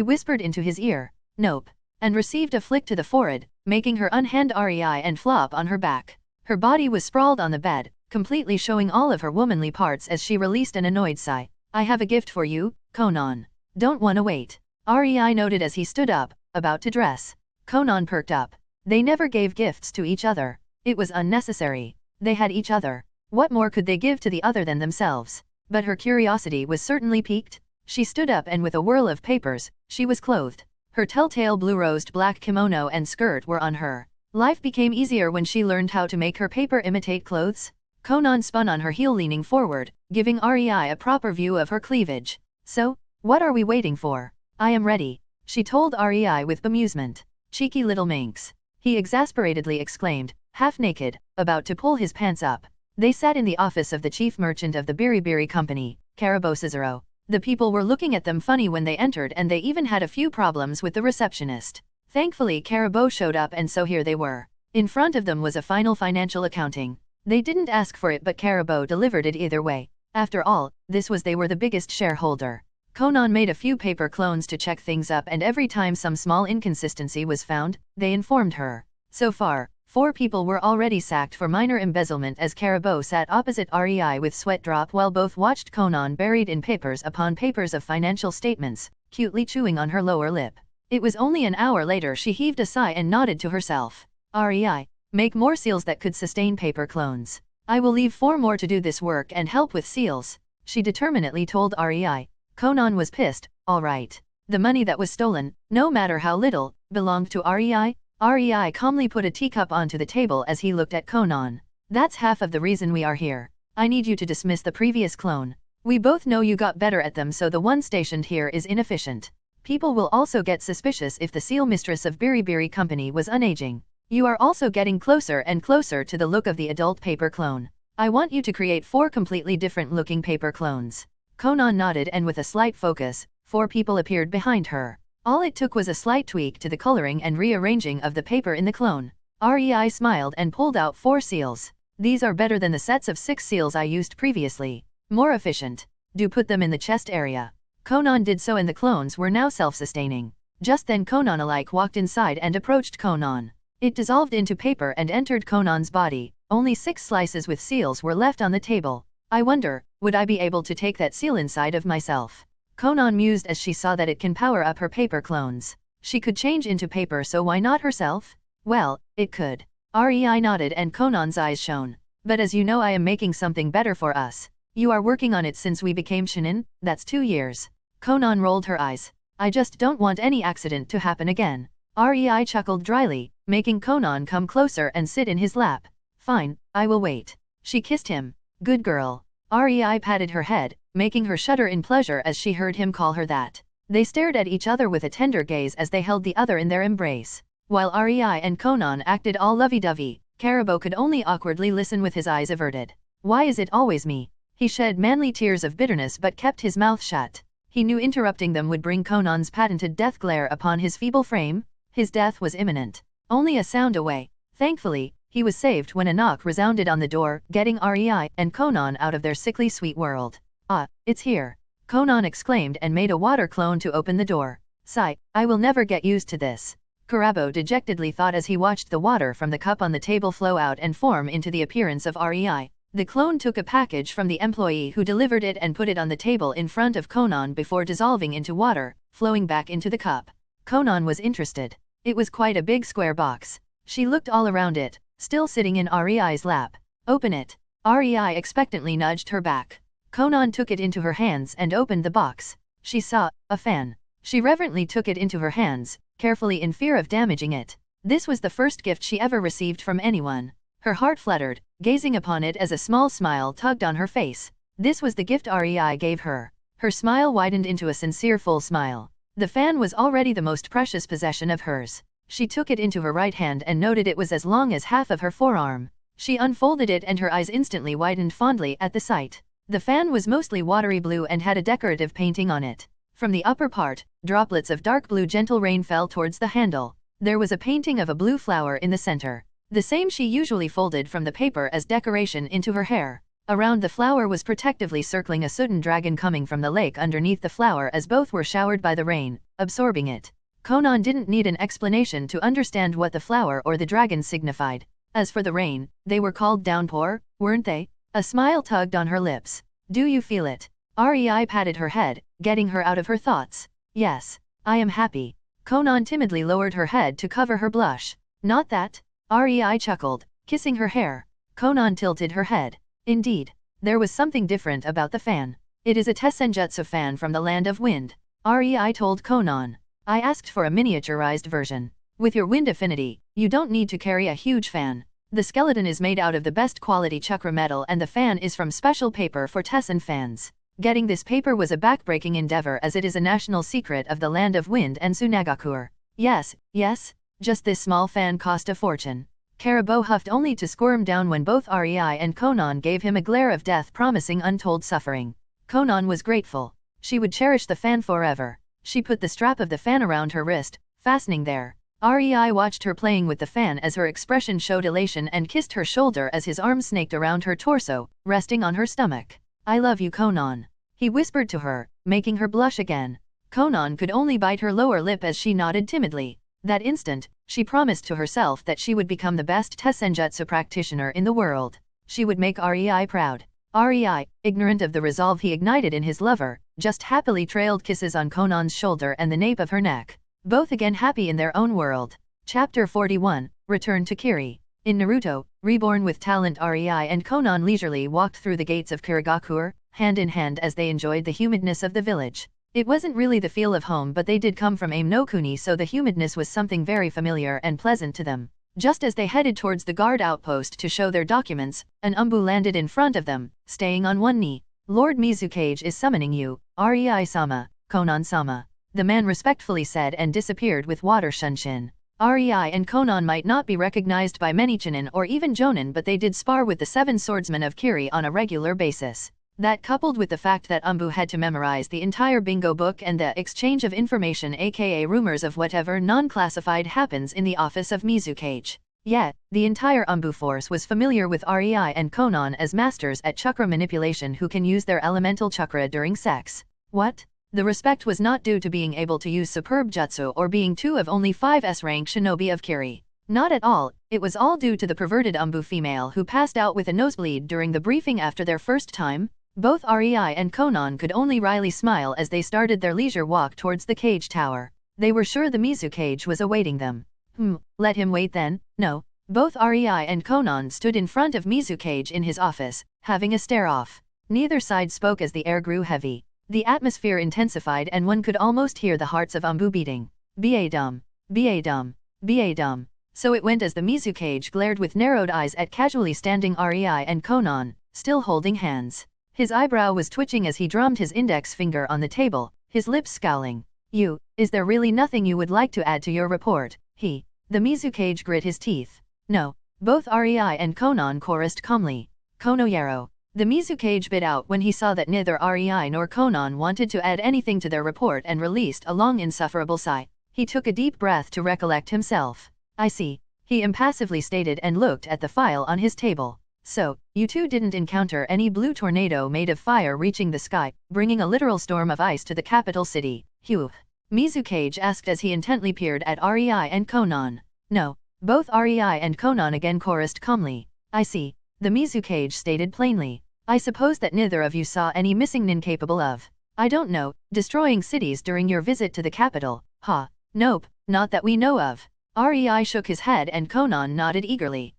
whispered into his ear. "Nope," and received a flick to the forehead, making her unhand Rei and flop on her back. Her body was sprawled on the bed, completely showing all of her womanly parts as she released an annoyed sigh. "I have a gift for you, Conan. Don't wanna wait?" Rei noted as he stood up, about to dress. Conan perked up. They never gave gifts to each other. It was unnecessary. They had each other. What more could they give to the other than themselves? But her curiosity was certainly piqued. She stood up and with a whirl of papers, she was clothed. Her telltale blue-rosed black kimono and skirt were on her. Life became easier when she learned how to make her paper imitate clothes. Conan spun on her heel leaning forward, giving Rei a proper view of her cleavage. "So, what are we waiting for? I am ready," she told Rei with bemusement. "Cheeky little minx," he exasperatedly exclaimed, half naked, about to pull his pants up. They sat in the office of the chief merchant of the Biribiri company, Karabo Cicero. The people were looking at them funny when they entered and they even had a few problems with the receptionist. Thankfully Karabo showed up and so here they were. In front of them was a final financial accounting. They didn't ask for it but Karabo delivered it either way. After all, they were the biggest shareholder. Conan made a few paper clones to check things up and every time some small inconsistency was found, they informed her. So far, 4 people were already sacked for minor embezzlement as Karabo sat opposite Rei with sweat drop while both watched Conan buried in papers upon papers of financial statements, cutely chewing on her lower lip. It was only an hour later she heaved a sigh and nodded to herself. "Rei, make more seals that could sustain paper clones. I will leave 4 more to do this work and help with seals," she determinedly told Rei. Conan was pissed. "All right. The money that was stolen, no matter how little, belonged to Rei?" Rei calmly put a teacup onto the table as he looked at Conan. "That's half of the reason we are here. I need you to dismiss the previous clone. We both know you got better at them so the one stationed here is inefficient. People will also get suspicious if the seal mistress of Biribiri company was unaging. You are also getting closer and closer to the look of the adult paper clone. I want you to create 4 completely different looking paper clones." Conan nodded and with a slight focus, 4 people appeared behind her. All it took was a slight tweak to the coloring and rearranging of the paper in the clone. Rei smiled and pulled out 4 seals. "These are better than the sets of 6 seals I used previously. More efficient. Do put them in the chest area." Conan did so and the clones were now self-sustaining. Just then Conan alike walked inside and approached Conan. It dissolved into paper and entered Conan's body. Only 6 slices with seals were left on the table. "I wonder, would I be able to take that seal inside of myself?" Conan mused as she saw that it can power up her paper clones. She could change into paper so why not herself? Well, it could. Rei nodded and Conan's eyes shone. "But as you know I am making something better for us. You are working on it since we became shinin, that's 2 years. Conan rolled her eyes. "I just don't want any accident to happen again." Rei chuckled dryly, making Conan come closer and sit in his lap. "Fine, I will wait." She kissed him. "Good girl." Rei patted her head, making her shudder in pleasure as she heard him call her that. They stared at each other with a tender gaze as they held the other in their embrace. While Rei and Conan acted all lovey-dovey, Karabo could only awkwardly listen with his eyes averted. "Why is it always me?" He shed manly tears of bitterness but kept his mouth shut. He knew interrupting them would bring Conan's patented death glare upon his feeble frame. His death was imminent. Only a sound away. Thankfully, he was saved when a knock resounded on the door, getting Rei and Conan out of their sickly sweet world. "Ah, it's here!" Conan exclaimed and made a water clone to open the door. "Sigh, I will never get used to this." Karabo dejectedly thought as he watched the water from the cup on the table flow out and form into the appearance of Rei. The clone took a package from the employee who delivered it and put it on the table in front of Konan before dissolving into water, flowing back into the cup. Konan was interested. It was quite a big square box. She looked all around it, still sitting in Rei's lap. Open it. Rei expectantly nudged her back. Konan took it into her hands and opened the box. She saw a fan. She reverently took it into her hands, carefully in fear of damaging it. This was the first gift she ever received from anyone. Her heart fluttered, gazing upon it as a small smile tugged on her face. This was the gift Rei gave her. Her smile widened into a sincere full smile. The fan was already the most precious possession of hers. She took it into her right hand and noted it was as long as half of her forearm. She unfolded it and her eyes instantly widened fondly at the sight. The fan was mostly watery blue and had a decorative painting on it. From the upper part, droplets of dark blue gentle rain fell towards the handle. There was a painting of a blue flower in the center. The same she usually folded from the paper as decoration into her hair. Around the flower was protectively circling a sootin dragon coming from the lake underneath the flower as both were showered by the rain, absorbing it. Konan didn't need an explanation to understand what the flower or the dragon signified. As for the rain, they were called downpour, weren't they? A smile tugged on her lips. Do you feel it? Rei patted her head, getting her out of her thoughts. Yes. I am happy. Konan timidly lowered her head to cover her blush. Not that? Rei chuckled, kissing her hair. Konan tilted her head. Indeed. There was something different about the fan. It is a Tessenjutsu fan from the Land of Wind. Rei told Konan. I asked for a miniaturized version. With your wind affinity, you don't need to carry a huge fan. The skeleton is made out of the best quality chakra metal and the fan is from special paper for Tessen fans. Getting this paper was a backbreaking endeavor as it is a national secret of the Land of Wind and Tsunagakur. Yes, just this small fan cost a fortune. Karabo huffed only to squirm down when both Rei and Konan gave him a glare of death promising untold suffering. Konan was grateful. She would cherish the fan forever. She put the strap of the fan around her wrist, fastening there. Rei watched her playing with the fan as her expression showed elation and kissed her shoulder as his arm snaked around her torso, resting on her stomach. I love you, Konan. He whispered to her, making her blush again. Konan could only bite her lower lip as she nodded timidly. That instant, she promised to herself that she would become the best Tessenjutsu practitioner in the world. She would make Rei proud. Rei, ignorant of the resolve he ignited in his lover, just happily trailed kisses on Konan's shoulder and the nape of her neck. Both again happy in their own world. Chapter 41, Return to Kiri. In Naruto, Reborn with talent Rei and Konan leisurely walked through the gates of Kirigakur, hand in hand as they enjoyed the humidness of the village. It wasn't really the feel of home but they did come from Aim no Kuni so the humidness was something very familiar and pleasant to them. Just as they headed towards the guard outpost to show their documents, an umbu landed in front of them, staying on one knee. Lord Mizukage is summoning you, Rei-sama, Konan-sama. The man respectfully said and disappeared with water shunshin. Rei and Konan might not be recognized by many Chunin or even Jonin but they did spar with the 7 swordsmen of Kiri on a regular basis. That coupled with the fact that Umbu had to memorize the entire bingo book and the exchange of information aka rumors of whatever non-classified happens in the office of Mizukage. Yet, the entire Umbu force was familiar with Rei and Konan as masters at chakra manipulation who can use their elemental chakra during sex. What? The respect was not due to being able to use superb jutsu or being 2 of only 5 S-rank shinobi of Kiri. Not at all, it was all due to the perverted Umbu female who passed out with a nosebleed during the briefing after their first time. Both Rei and Konan could only wryly smile as they started their leisure walk towards the cage tower. They were sure the Mizukage was awaiting them. Let him wait then. No. Both Rei and Konan stood in front of Mizukage in his office, having a stare-off. Neither side spoke as the air grew heavy. The atmosphere intensified and one could almost hear the hearts of Umbu beating. Ba-dum. Ba-dum. Ba-dum. So it went as the Mizukage glared with narrowed eyes at casually standing Rei and Konan, still holding hands. His eyebrow was twitching as he drummed his index finger on the table, his lips scowling. Is there really nothing you would like to add to your report? The Mizukage grit his teeth. No. Both Rei and Konan chorused calmly. Konoyaro. The Mizukage bit out when he saw that neither Rei nor Konan wanted to add anything to their report and released a long insufferable sigh. He took a deep breath to recollect himself. I see. He impassively stated and looked at the file on his table. So, you two didn't encounter any blue tornado made of fire reaching the sky, bringing a literal storm of ice to the capital city. Phew. Mizukage asked as he intently peered at Rei and Konan. No. Both Rei and Konan again chorused calmly. I see. The Mizukage stated plainly. I suppose that neither of you saw any missing nin capable of, I don't know, destroying cities during your visit to the capital. Ha. Nope, not that we know of. Rei shook his head and Konan nodded eagerly.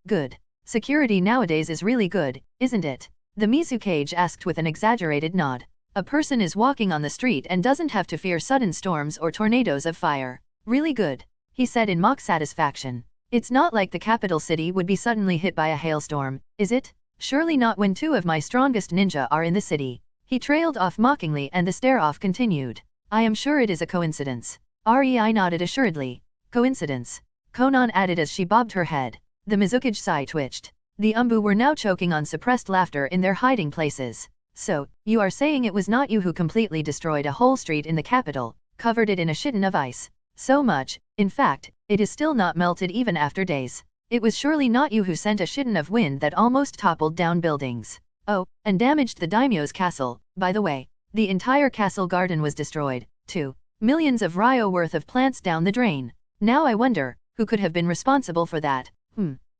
Good. Security nowadays is really good, isn't it? The Mizukage asked with an exaggerated nod. A person is walking on the street and doesn't have to fear sudden storms or tornadoes of fire. Really good, he said in mock satisfaction. It's not like the capital city would be suddenly hit by a hailstorm, is it? Surely not when two of my strongest ninja are in the city. He trailed off mockingly and the stare-off continued. I am sure it is a coincidence. Rei nodded assuredly. Coincidence? Konan added as she bobbed her head. The Mizukage sigh twitched. The Umbu were now choking on suppressed laughter in their hiding places. So, you are saying it was not you who completely destroyed a whole street in the capital, covered it in a shitton of ice. So much, in fact, it is still not melted even after days. It was surely not you who sent a shitton of wind that almost toppled down buildings. Oh, and damaged the daimyo's castle, by the way. The entire castle garden was destroyed, too. Millions of ryo worth of plants down the drain. Now I wonder, who could have been responsible for that?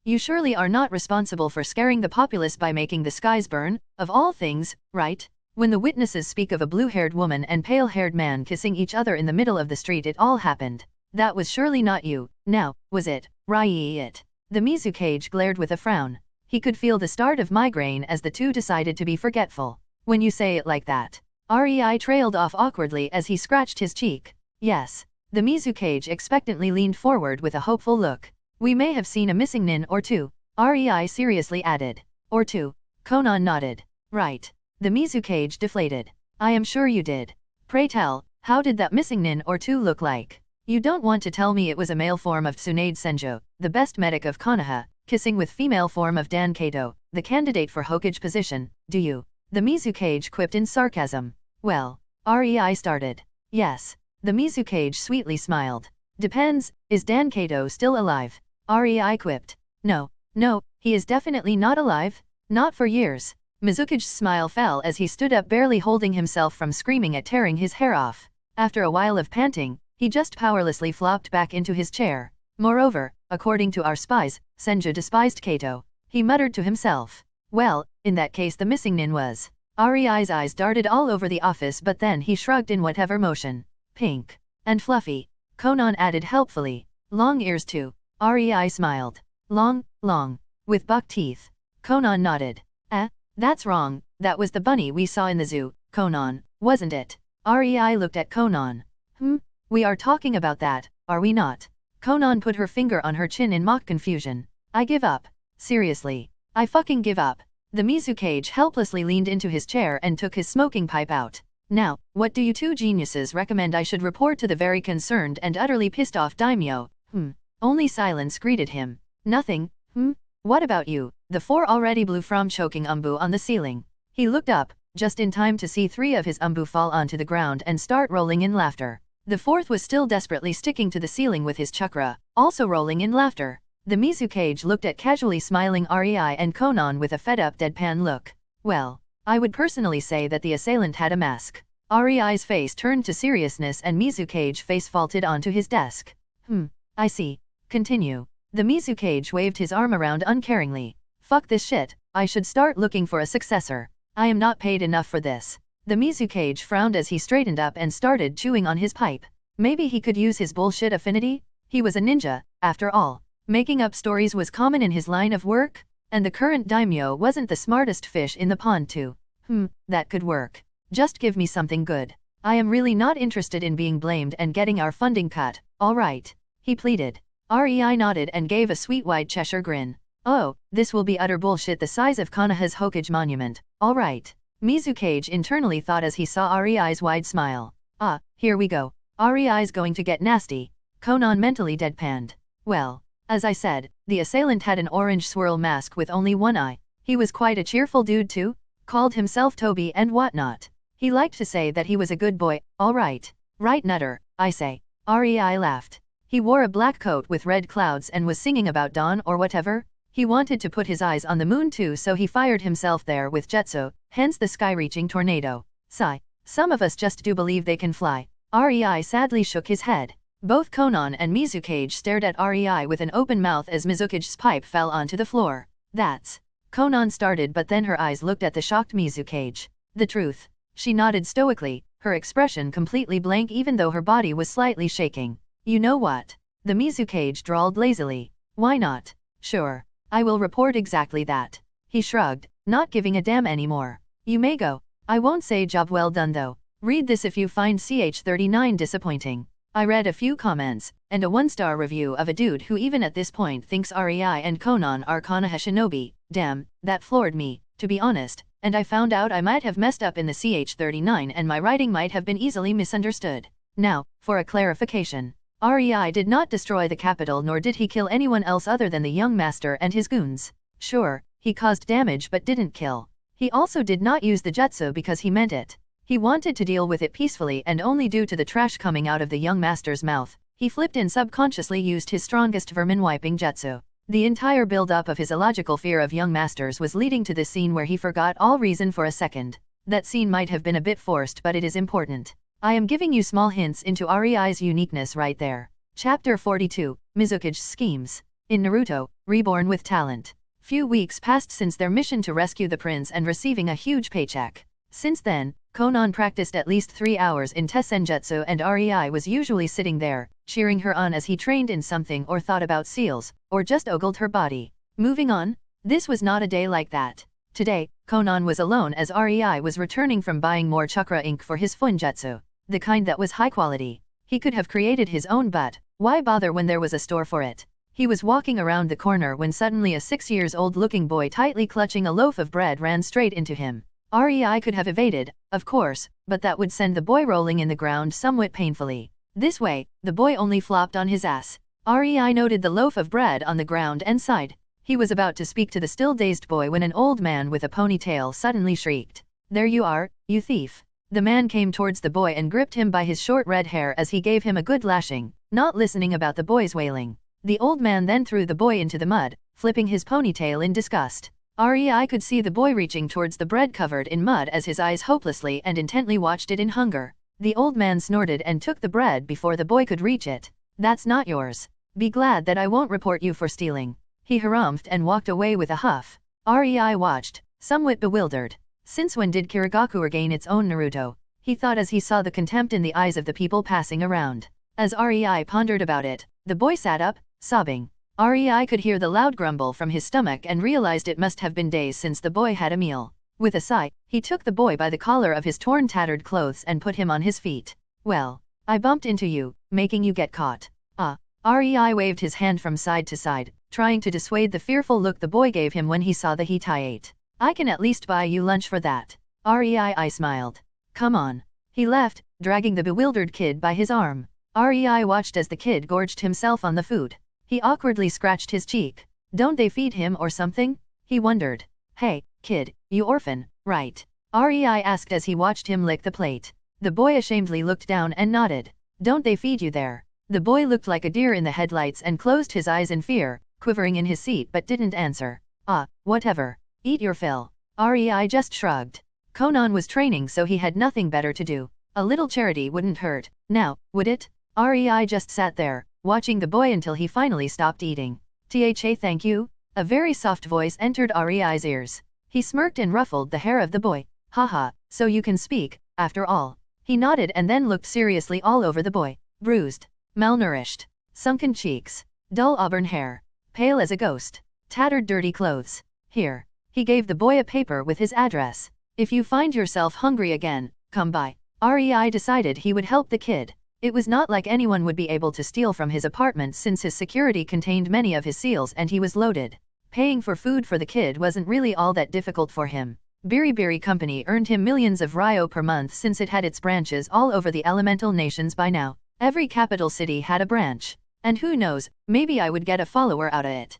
You surely are not responsible for scaring the populace by making the skies burn, of all things, right? When the witnesses speak of a blue-haired woman and pale-haired man kissing each other in the middle of the street, it all happened. That was surely not you, now, was it, Rei it? The Mizukage glared with a frown. He could feel the start of migraine as the two decided to be forgetful. When you say it like that. Rei trailed off awkwardly as he scratched his cheek. Yes. The Mizukage expectantly leaned forward with a hopeful look. We may have seen a missing nin or two, Rei seriously added. Or two. Konan nodded. Right. The Mizukage deflated. I am sure you did. Pray tell, how did that missing nin or two look like? You don't want to tell me it was a male form of Tsunade Senjo, the best medic of Konoha, kissing with female form of Dan Kato, the candidate for Hokage position, do you? The Mizukage quipped in sarcasm. Well, Rei started. Yes. The Mizukage sweetly smiled. Depends, is Dan Kato still alive? Rei quipped. No, he is definitely not alive. Not for years. Mizukage's smile fell as he stood up, barely holding himself from screaming at tearing his hair off. After a while of panting, he just powerlessly flopped back into his chair. Moreover, according to our spies, Senju despised Kato. He muttered to himself. Well, in that case the missing nin was. Rei's eyes darted all over the office, but then he shrugged in whatever motion. Pink. And fluffy. Konan added helpfully. Long ears too. Rei smiled. Long. With buck teeth. Konan nodded. That's wrong, that was the bunny we saw in the zoo, Konan, wasn't it? Rei looked at Konan. We are talking about that, are we not? Konan put her finger on her chin in mock confusion. I give up. Seriously. I fucking give up. The Mizukage helplessly leaned into his chair and took his smoking pipe out. Now, what do you two geniuses recommend I should report to the very concerned and utterly pissed off daimyo? Only silence greeted him. Nothing. What about you? The four already blew from choking Umbu on the ceiling. He looked up, just in time to see three of his Umbu fall onto the ground and start rolling in laughter. The fourth was still desperately sticking to the ceiling with his chakra, also rolling in laughter. The Mizukage looked at casually smiling Rei and Konan with a fed-up deadpan look. Well, I would personally say that the assailant had a mask. Rei's face turned to seriousness and Mizukage face vaulted onto his desk. I see. Continue. The Mizukage waved his arm around uncaringly. Fuck this shit, I should start looking for a successor. I am not paid enough for this. The Mizukage frowned as he straightened up and started chewing on his pipe. Maybe he could use his bullshit affinity? He was a ninja, after all. Making up stories was common in his line of work? And the current daimyo wasn't the smartest fish in the pond too. That could work. Just give me something good. I am really not interested in being blamed and getting our funding cut, alright? He pleaded. Rei nodded and gave a sweet wide Cheshire grin. Oh, this will be utter bullshit the size of Konoha's Hokage monument, alright. Mizukage internally thought as he saw Rei's wide smile. Here we go. Rei's going to get nasty. Konan mentally deadpanned. Well, as I said, the assailant had an orange swirl mask with only one eye. He was quite a cheerful dude too, called himself Toby and whatnot. He liked to say that he was a good boy, alright. Right nutter, I say. Rei laughed. He wore a black coat with red clouds and was singing about dawn or whatever. He wanted to put his eyes on the moon too, so he fired himself there with Jetsu, hence the sky-reaching tornado. Sigh. Some of us just do believe they can fly. REI sadly shook his head. Both Konan and Mizukage stared at REI with an open mouth as Mizukage's pipe fell onto the floor. That's... Konan started, but then her eyes looked at the shocked Mizukage. The truth. She nodded stoically, her expression completely blank even though her body was slightly shaking. You know what? The Mizukage drawled lazily. Why not? Sure. I will report exactly that. He shrugged, not giving a damn anymore. You may go. I won't say job well done though. Read this if you find ch39 disappointing. I read a few comments, and a 1-star review of a dude who even at this point thinks REI and Konan are Konoha shinobi. Damn, that floored me, to be honest, and I found out I might have messed up in the ch39 and my writing might have been easily misunderstood. Now, for a clarification. REI did not destroy the capital nor did he kill anyone else other than the young master and his goons. Sure, he caused damage but didn't kill. He also did not use the jutsu because he meant it. He wanted to deal with it peacefully and only due to the trash coming out of the young master's mouth, he flipped and subconsciously used his strongest vermin-wiping jutsu. The entire build-up of his illogical fear of young masters was leading to this scene where he forgot all reason for a second. That scene might have been a bit forced but it is important. I am giving you small hints into REI's uniqueness right there. Chapter 42, Mizukage's Schemes. In Naruto, Reborn with Talent. Few weeks passed since their mission to rescue the prince and receiving a huge paycheck. Since then, Konan practiced at least 3 hours in Tessenjutsu and REI was usually sitting there, cheering her on as he trained in something or thought about seals, or just ogled her body. Moving on, this was not a day like that. Today, Konan was alone as REI was returning from buying more chakra ink for his funjutsu, the kind that was high quality. He could have created his own but, why bother when there was a store for it? He was walking around the corner when suddenly a 6-year-old looking boy tightly clutching a loaf of bread ran straight into him. REI could have evaded, of course, but that would send the boy rolling in the ground somewhat painfully. This way, the boy only flopped on his ass. REI noted the loaf of bread on the ground and sighed. He was about to speak to the still dazed boy when an old man with a ponytail suddenly shrieked. There you are, you thief. The man came towards the boy and gripped him by his short red hair as he gave him a good lashing, not listening about the boy's wailing. The old man then threw the boy into the mud, flipping his ponytail in disgust. REI could see the boy reaching towards the bread covered in mud as his eyes hopelessly and intently watched it in hunger. The old man snorted and took the bread before the boy could reach it. That's not yours. Be glad that I won't report you for stealing. He harumphed and walked away with a huff. REI watched, somewhat bewildered. Since when did Kirigaku regain its own Naruto? He thought as he saw the contempt in the eyes of the people passing around. As REI pondered about it, the boy sat up, sobbing. REI could hear the loud grumble from his stomach and realized it must have been days since the boy had a meal. With a sigh, he took the boy by the collar of his torn tattered clothes and put him on his feet. Well, I bumped into you, making you get caught. REI waved his hand from side to side, trying to dissuade the fearful look the boy gave him when he saw the heat I ate. I can at least buy you lunch for that. REI smiled. Come on. He left, dragging the bewildered kid by his arm. REI watched as the kid gorged himself on the food. He awkwardly scratched his cheek. Don't they feed him or something? He wondered. Hey, kid, you orphan, right? REI asked as he watched him lick the plate. The boy ashamedly looked down and nodded. Don't they feed you there? The boy looked like a deer in the headlights and closed his eyes in fear, quivering in his seat but didn't answer. Whatever. Eat your fill. REI just shrugged. Konan was training so he had nothing better to do. A little charity wouldn't hurt, now, would it? REI just sat there, watching the boy until he finally stopped eating. Thank you? A very soft voice entered REI's ears. He smirked and ruffled the hair of the boy. Haha, so you can speak, after all. He nodded and then looked seriously all over the boy. Bruised, malnourished, sunken cheeks, dull auburn hair, pale as a ghost, tattered dirty clothes. Here. He gave the boy a paper with his address. If you find yourself hungry again, come by. REI decided he would help the kid. It was not like anyone would be able to steal from his apartment since his security contained many of his seals and he was loaded. Paying for food for the kid wasn't really all that difficult for him. Biribiri Company earned him millions of ryo per month since it had its branches all over the elemental nations by now. Every capital city had a branch. And who knows, maybe I would get a follower out of it.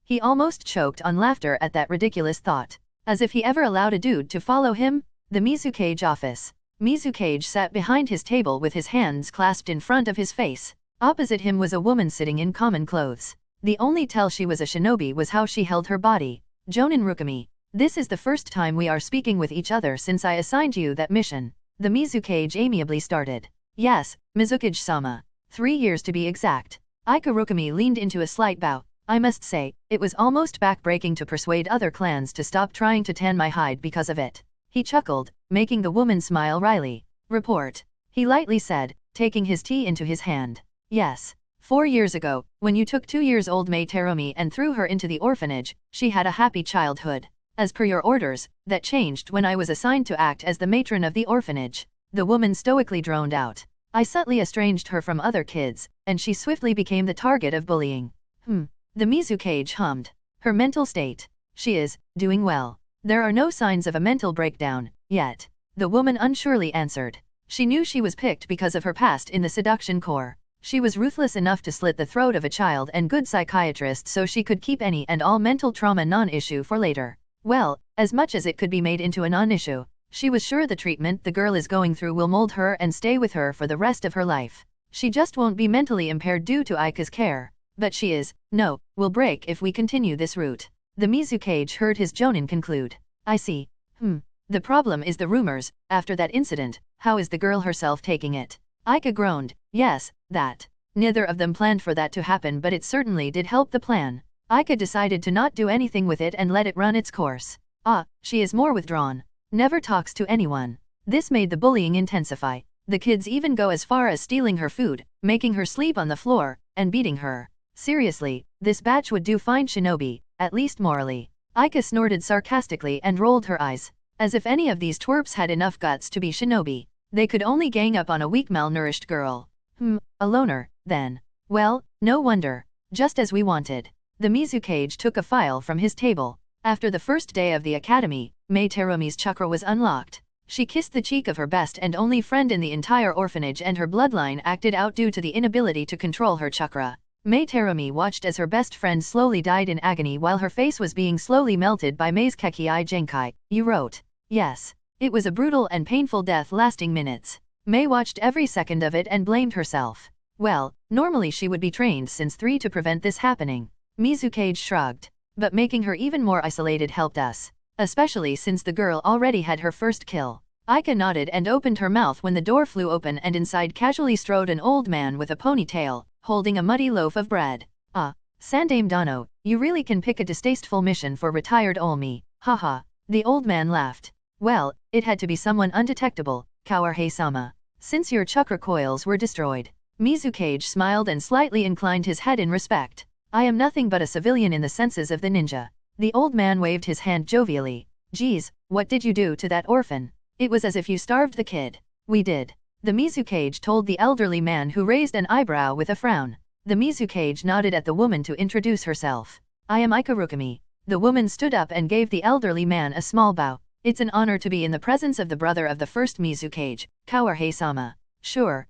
He almost choked on laughter at that ridiculous thought. As if he ever allowed a dude to follow him? The Mizukage office. Mizukage sat behind his table with his hands clasped in front of his face. Opposite him was a woman sitting in common clothes. The only tell she was a shinobi was how she held her body. Jonin Rukami. This is the first time we are speaking with each other since I assigned you that mission. The Mizukage amiably started. Yes, Mizukage-sama. 3 years to be exact. Ikarukami leaned into a slight bow. I must say, it was almost back-breaking to persuade other clans to stop trying to tan my hide because of it. He chuckled, making the woman smile wryly. Report. He lightly said, taking his tea into his hand. Yes. 4 years ago, when you took 2-year-old Mei Terumi and threw her into the orphanage, she had a happy childhood. As per your orders, that changed when I was assigned to act as the matron of the orphanage. The woman stoically droned out. I subtly estranged her from other kids, and she swiftly became the target of bullying. The Mizukage hummed. Her mental state. She is doing well. There are no signs of a mental breakdown yet. The woman unsurely answered. She knew she was picked because of her past in the seduction corps. She was ruthless enough to slit the throat of a child and good psychiatrist so she could keep any and all mental trauma non-issue for later. Well, as much as it could be made into a non-issue. She was sure the treatment the girl is going through will mold her and stay with her for the rest of her life. She just won't be mentally impaired due to Aika's care. But she is, no, will break if we continue this route. The Mizukage heard his jonin conclude. I see. The problem is the rumors. After that incident, how is the girl herself taking it? Aika groaned. Yes, that. Neither of them planned for that to happen, but it certainly did help the plan. Aika decided to not do anything with it and let it run its course. She is more withdrawn. Never talks to anyone. This made the bullying intensify. The kids even go as far as stealing her food, making her sleep on the floor, and beating her. Seriously, this batch would do fine shinobi, at least morally. Aika snorted sarcastically and rolled her eyes. As if any of these twerps had enough guts to be shinobi. They could only gang up on a weak malnourished girl. A loner, then. Well, no wonder. Just as we wanted. The Mizukage took a file from his table. After the first day of the academy, Mei Terumi's chakra was unlocked. She kissed the cheek of her best and only friend in the entire orphanage, and her bloodline acted out due to the inability to control her chakra. Mei Terumi watched as her best friend slowly died in agony while her face was being slowly melted by Mei's Kekkei Genkai. You wrote. Yes. It was a brutal and painful death lasting minutes. Mei watched every second of it and blamed herself. Well, normally she would be trained since 3 to prevent this happening. Mizukage shrugged. But making her even more isolated helped us. Especially since the girl already had her first kill. Aika nodded and opened her mouth when the door flew open and inside casually strode an old man with a ponytail, holding a muddy loaf of bread. Sandame Dano, you really can pick a distasteful mission for retired Olmi, haha. The old man laughed. Well, it had to be someone undetectable, Kawarhei-sama. Since your chakra coils were destroyed. Mizukage smiled and slightly inclined his head in respect. I am nothing but a civilian in the senses of the ninja. The old man waved his hand jovially. Geez, what did you do to that orphan? It was as if you starved the kid. We did. The Mizukage told the elderly man, who raised an eyebrow with a frown. The Mizukage nodded at the woman to introduce herself. I am Ikarukami. The woman stood up and gave the elderly man a small bow. It's an honor to be in the presence of the brother of the first Mizukage, Kawarhei-sama. Sure.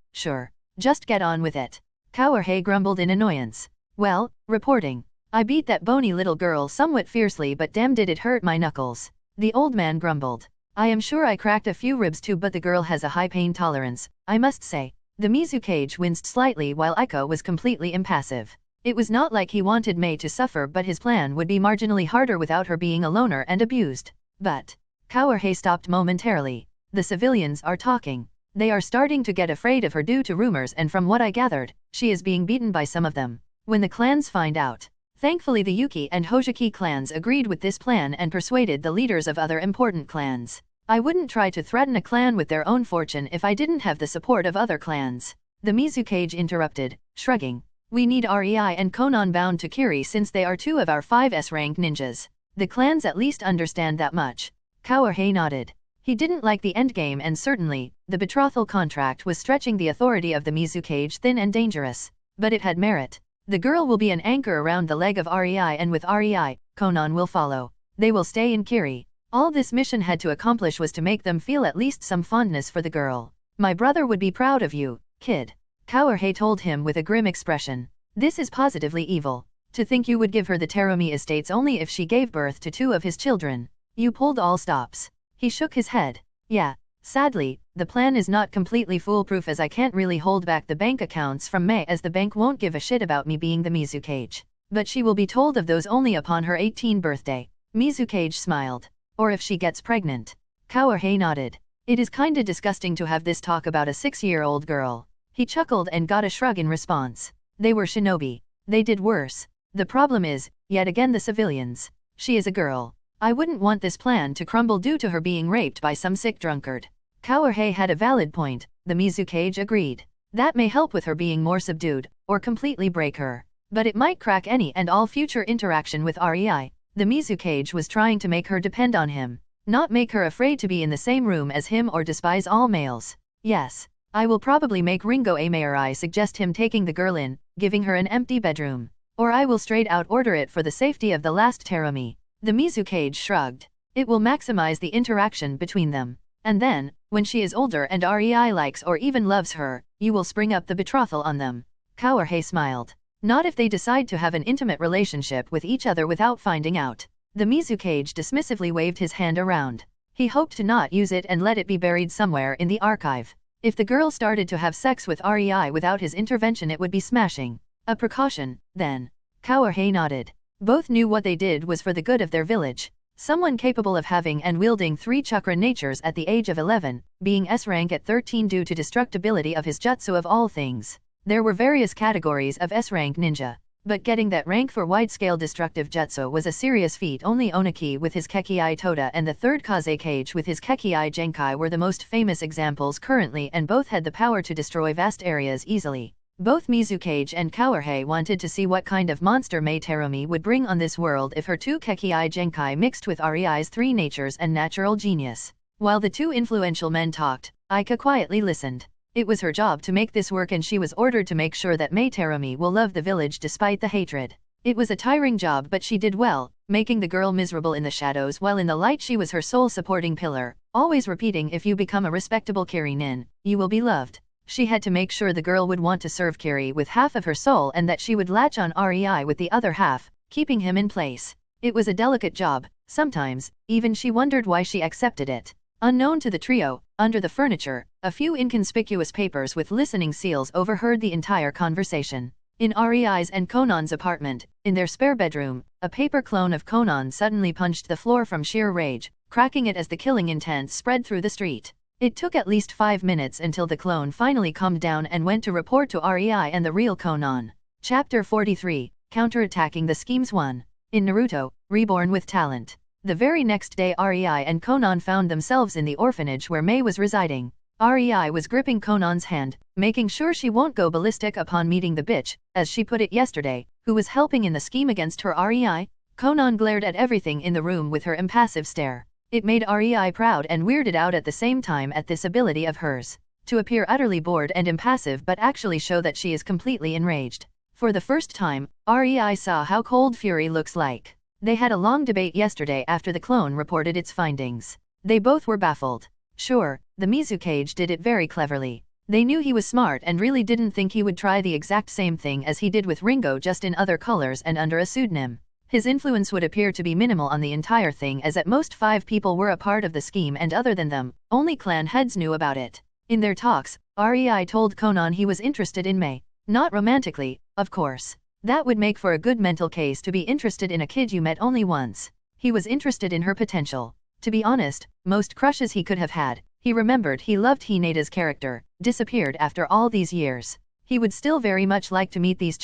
Just get on with it. Kawarhei grumbled in annoyance. Well, reporting. I beat that bony little girl somewhat fiercely, but damn did it hurt my knuckles. The old man grumbled. I am sure I cracked a few ribs too, but the girl has a high pain tolerance, I must say. The Mizukage winced slightly while Aika was completely impassive. It was not like he wanted Mei to suffer, but his plan would be marginally harder without her being a loner and abused. But Kawarhei stopped momentarily. The civilians are talking. They are starting to get afraid of her due to rumors, and from what I gathered, she is being beaten by some of them. When the clans find out. Thankfully the Yuki and Hojiki clans agreed with this plan and persuaded the leaders of other important clans. I wouldn't try to threaten a clan with their own fortune if I didn't have the support of other clans. The Mizukage interrupted, shrugging. We need Rei and Konan bound to Kiri since they are 2 of our 5S rank ninjas. The clans at least understand that much. Kawarhei nodded. He didn't like the endgame, and certainly, the betrothal contract was stretching the authority of the Mizukage thin and dangerous. But it had merit. The girl will be an anchor around the leg of Rei, and with Rei, Konan will follow. They will stay in Kiri. All this mission had to accomplish was to make them feel at least some fondness for the girl. My brother would be proud of you, kid. Kawarhei told him with a grim expression. This is positively evil. To think you would give her the Terumi estates only if she gave birth to 2 of his children. You pulled all stops. He shook his head. Yeah. Sadly, the plan is not completely foolproof, as I can't really hold back the bank accounts from Mei, as the bank won't give a shit about me being the Mizukage. But she will be told of those only upon her 18th birthday. Mizukage smiled. Or if she gets pregnant. Kawarhei nodded. It is kinda disgusting to have this talk about a 6-year-old girl. He chuckled and got a shrug in response. They were shinobi. They did worse. The problem is, yet again the civilians. She is a girl. I wouldn't want this plan to crumble due to her being raped by some sick drunkard. Kawahe had a valid point, the Mizukage agreed. That may help with her being more subdued, or completely break her. But it might crack any and all future interaction with Rei. The Mizukage was trying to make her depend on him. Not make her afraid to be in the same room as him or despise all males. Yes. I will probably make Ringo Amarai suggest him taking the girl in, giving her an empty bedroom. Or I will straight out order it for the safety of the last Terumi. The Mizukage shrugged. It will maximize the interaction between them. And then, when she is older and Rei likes or even loves her, you will spring up the betrothal on them. Kawahe smiled. Not if they decide to have an intimate relationship with each other without finding out. The Mizukage dismissively waved his hand around. He hoped to not use it and let it be buried somewhere in the archive. If the girl started to have sex with Rei without his intervention, it would be smashing. A precaution, then. Kawahe nodded. Both knew what they did was for the good of their village. Someone capable of having and wielding 3 chakra natures at the age of 11, being S-rank at 13 due to destructibility of his jutsu of all things. There were various categories of S-rank ninja, but getting that rank for wide-scale destructive jutsu was a serious feat. Only Oniki with his Kekii Toda and the 3rd Kazekage with his Kekii Genkai were the most famous examples currently, and both had the power to destroy vast areas easily. Both Mizukage and Kawahe wanted to see what kind of monster Mei Terumi would bring on this world if her 2 Kekii Genkai mixed with Rei's 3 natures and natural genius. While the 2 influential men talked, Aika quietly listened. It was her job to make this work, and she was ordered to make sure that Mei Terumi will love the village despite the hatred. It was a tiring job, but she did well, making the girl miserable in the shadows while in the light she was her sole supporting pillar, always repeating, if you become a respectable Kirinin, you will be loved. She had to make sure the girl would want to serve Kiri with half of her soul and that she would latch on Rei with the other half, keeping him in place. It was a delicate job. Sometimes, even she wondered why she accepted it. Unknown to the trio, under the furniture, a few inconspicuous papers with listening seals overheard the entire conversation. In Rei's and Konan's apartment, in their spare bedroom, a paper clone of Konan suddenly punched the floor from sheer rage, cracking it as the killing intent spread through the street. It took at least 5 minutes until the clone finally calmed down and went to report to Rei and the real Konan. Chapter 43, Counterattacking the Schemes 1. In Naruto, Reborn with Talent. The very next day Rei and Konan found themselves in the orphanage where Mei was residing. Rei was gripping Konan's hand, making sure she won't go ballistic upon meeting the bitch, as she put it yesterday, who was helping in the scheme against her Rei. Konan glared at everything in the room with her impassive stare. It made Rei proud and weirded out at the same time at this ability of hers, to appear utterly bored and impassive but actually show that she is completely enraged. For the first time, Rei saw how cold fury looks like. They had a long debate yesterday after the clone reported its findings. They both were baffled. Sure, the Mizukage did it very cleverly. They knew he was smart and really didn't think he would try the exact same thing as he did with Ringo, just in other colors and under a pseudonym. His influence would appear to be minimal on the entire thing, as at most 5 people were a part of the scheme, and other than them, only clan heads knew about it. In their talks, Rei told Konan he was interested in Mei. Not romantically, of course. That would make for a good mental case to be interested in a kid you met only once. He was interested in her potential. To be honest, most crushes he could have had, he remembered he loved Hineda's character, disappeared after all these years. He would still very much like to meet these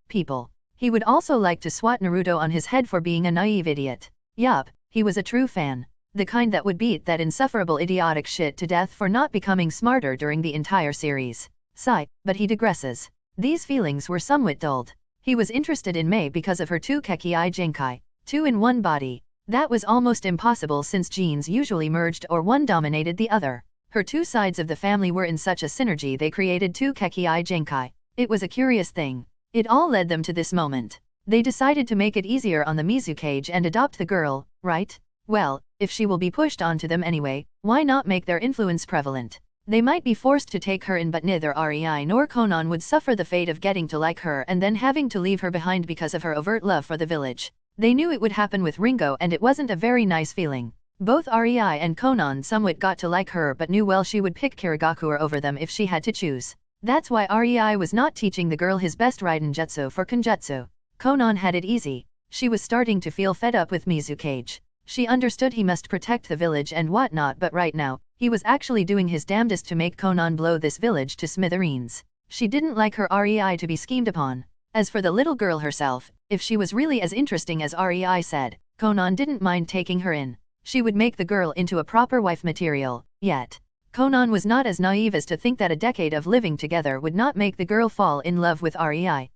people. He would also like to swat Naruto on his head for being a naive idiot. Yup, he was a true fan. The kind that would beat that insufferable idiotic shit to death for not becoming smarter during the entire series. Sigh, but he digresses. These feelings were somewhat dulled. He was interested in Mei because of her 2 Kekii Genkai, 2 in one body. That was almost impossible since genes usually merged or one dominated the other. Her 2 sides of the family were in such a synergy they created 2 Kekii Genkai. It was a curious thing. It all led them to this moment. They decided to make it easier on the Mizukage and adopt the girl, right? Well, if she will be pushed onto them anyway, why not make their influence prevalent? They might be forced to take her in, but neither Rei nor Konan would suffer the fate of getting to like her and then having to leave her behind because of her overt love for the village. They knew it would happen with Ringo, and it wasn't a very nice feeling. Both Rei and Konan somewhat got to like her, but knew well she would pick Kirigakure over them if she had to choose. That's why Rei was not teaching the girl his best Raiden Jutsu for Kenjutsu. Konan had it easy. She was starting to feel fed up with Mizukage. She understood he must protect the village and whatnot, but right now, he was actually doing his damnedest to make Konan blow this village to smithereens. She didn't like her Rei to be schemed upon. As for the little girl herself, if she was really as interesting as Rei said, Konan didn't mind taking her in. She would make the girl into a proper wife material. Yet, Konan was not as naive as to think that a decade of living together would not make the girl fall in love with Rei.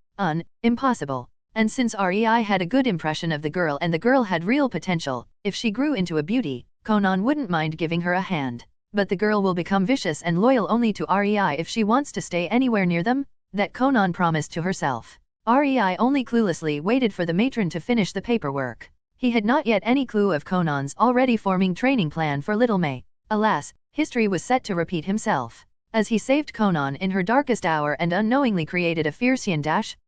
Impossible. And since Rei had a good impression of the girl and the girl had real potential, if she grew into a beauty, Konan wouldn't mind giving her a hand. But the girl will become vicious and loyal only to Rei if she wants to stay anywhere near them, that Konan promised to herself. Rei only cluelessly waited for the matron to finish the paperwork. He had not yet any clue of Konan's already forming training plan for little Mei. Alas, history was set to repeat himself. As he saved Konan in her darkest hour and unknowingly created a fierce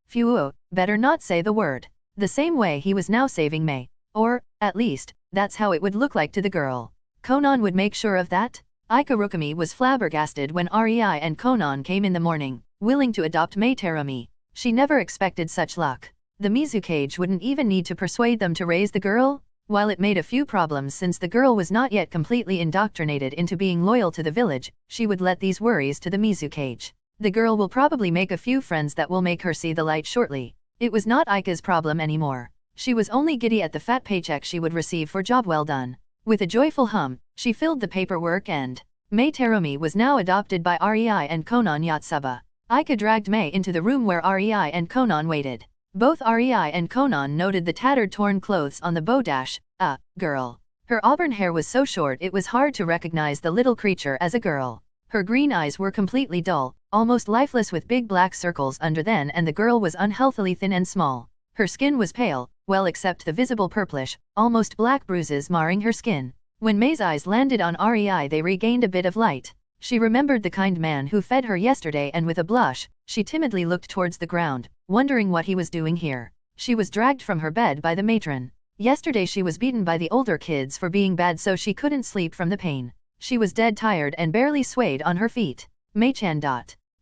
phew, better not say the word. The same way he was now saving Mei. Or, at least, that's how it would look like to the girl. Konan would make sure of that? Ikarukami was flabbergasted when Rei and Konan came in the morning, willing to adopt Mei Terumi. She never expected such luck. The Mizukage wouldn't even need to persuade them to raise the girl, while it made a few problems since the girl was not yet completely indoctrinated into being loyal to the village. She would let these worries to the Mizukage. The girl will probably make a few friends that will make her see the light shortly. It was not Aika's problem anymore. She was only giddy at the fat paycheck she would receive for job well done. With a joyful hum, she filled the paperwork and Mei Terumi was now adopted by Rei and Konan Yotsuba. Aika dragged Mei into the room where Rei and Konan waited. Both Rei and Konan noted the tattered torn clothes on the bodash. Girl. Her auburn hair was so short it was hard to recognize the little creature as a girl. Her green eyes were completely dull, almost lifeless with big black circles under them, and the girl was unhealthily thin and small. Her skin was pale, well except the visible purplish, almost black bruises marring her skin. When Mei's eyes landed on Rei they regained a bit of light. She remembered the kind man who fed her yesterday and with a blush, she timidly looked towards the ground, wondering what he was doing here. She was dragged from her bed by the matron. Yesterday she was beaten by the older kids for being bad so she couldn't sleep from the pain. She was dead tired and barely swayed on her feet. Mei-chan.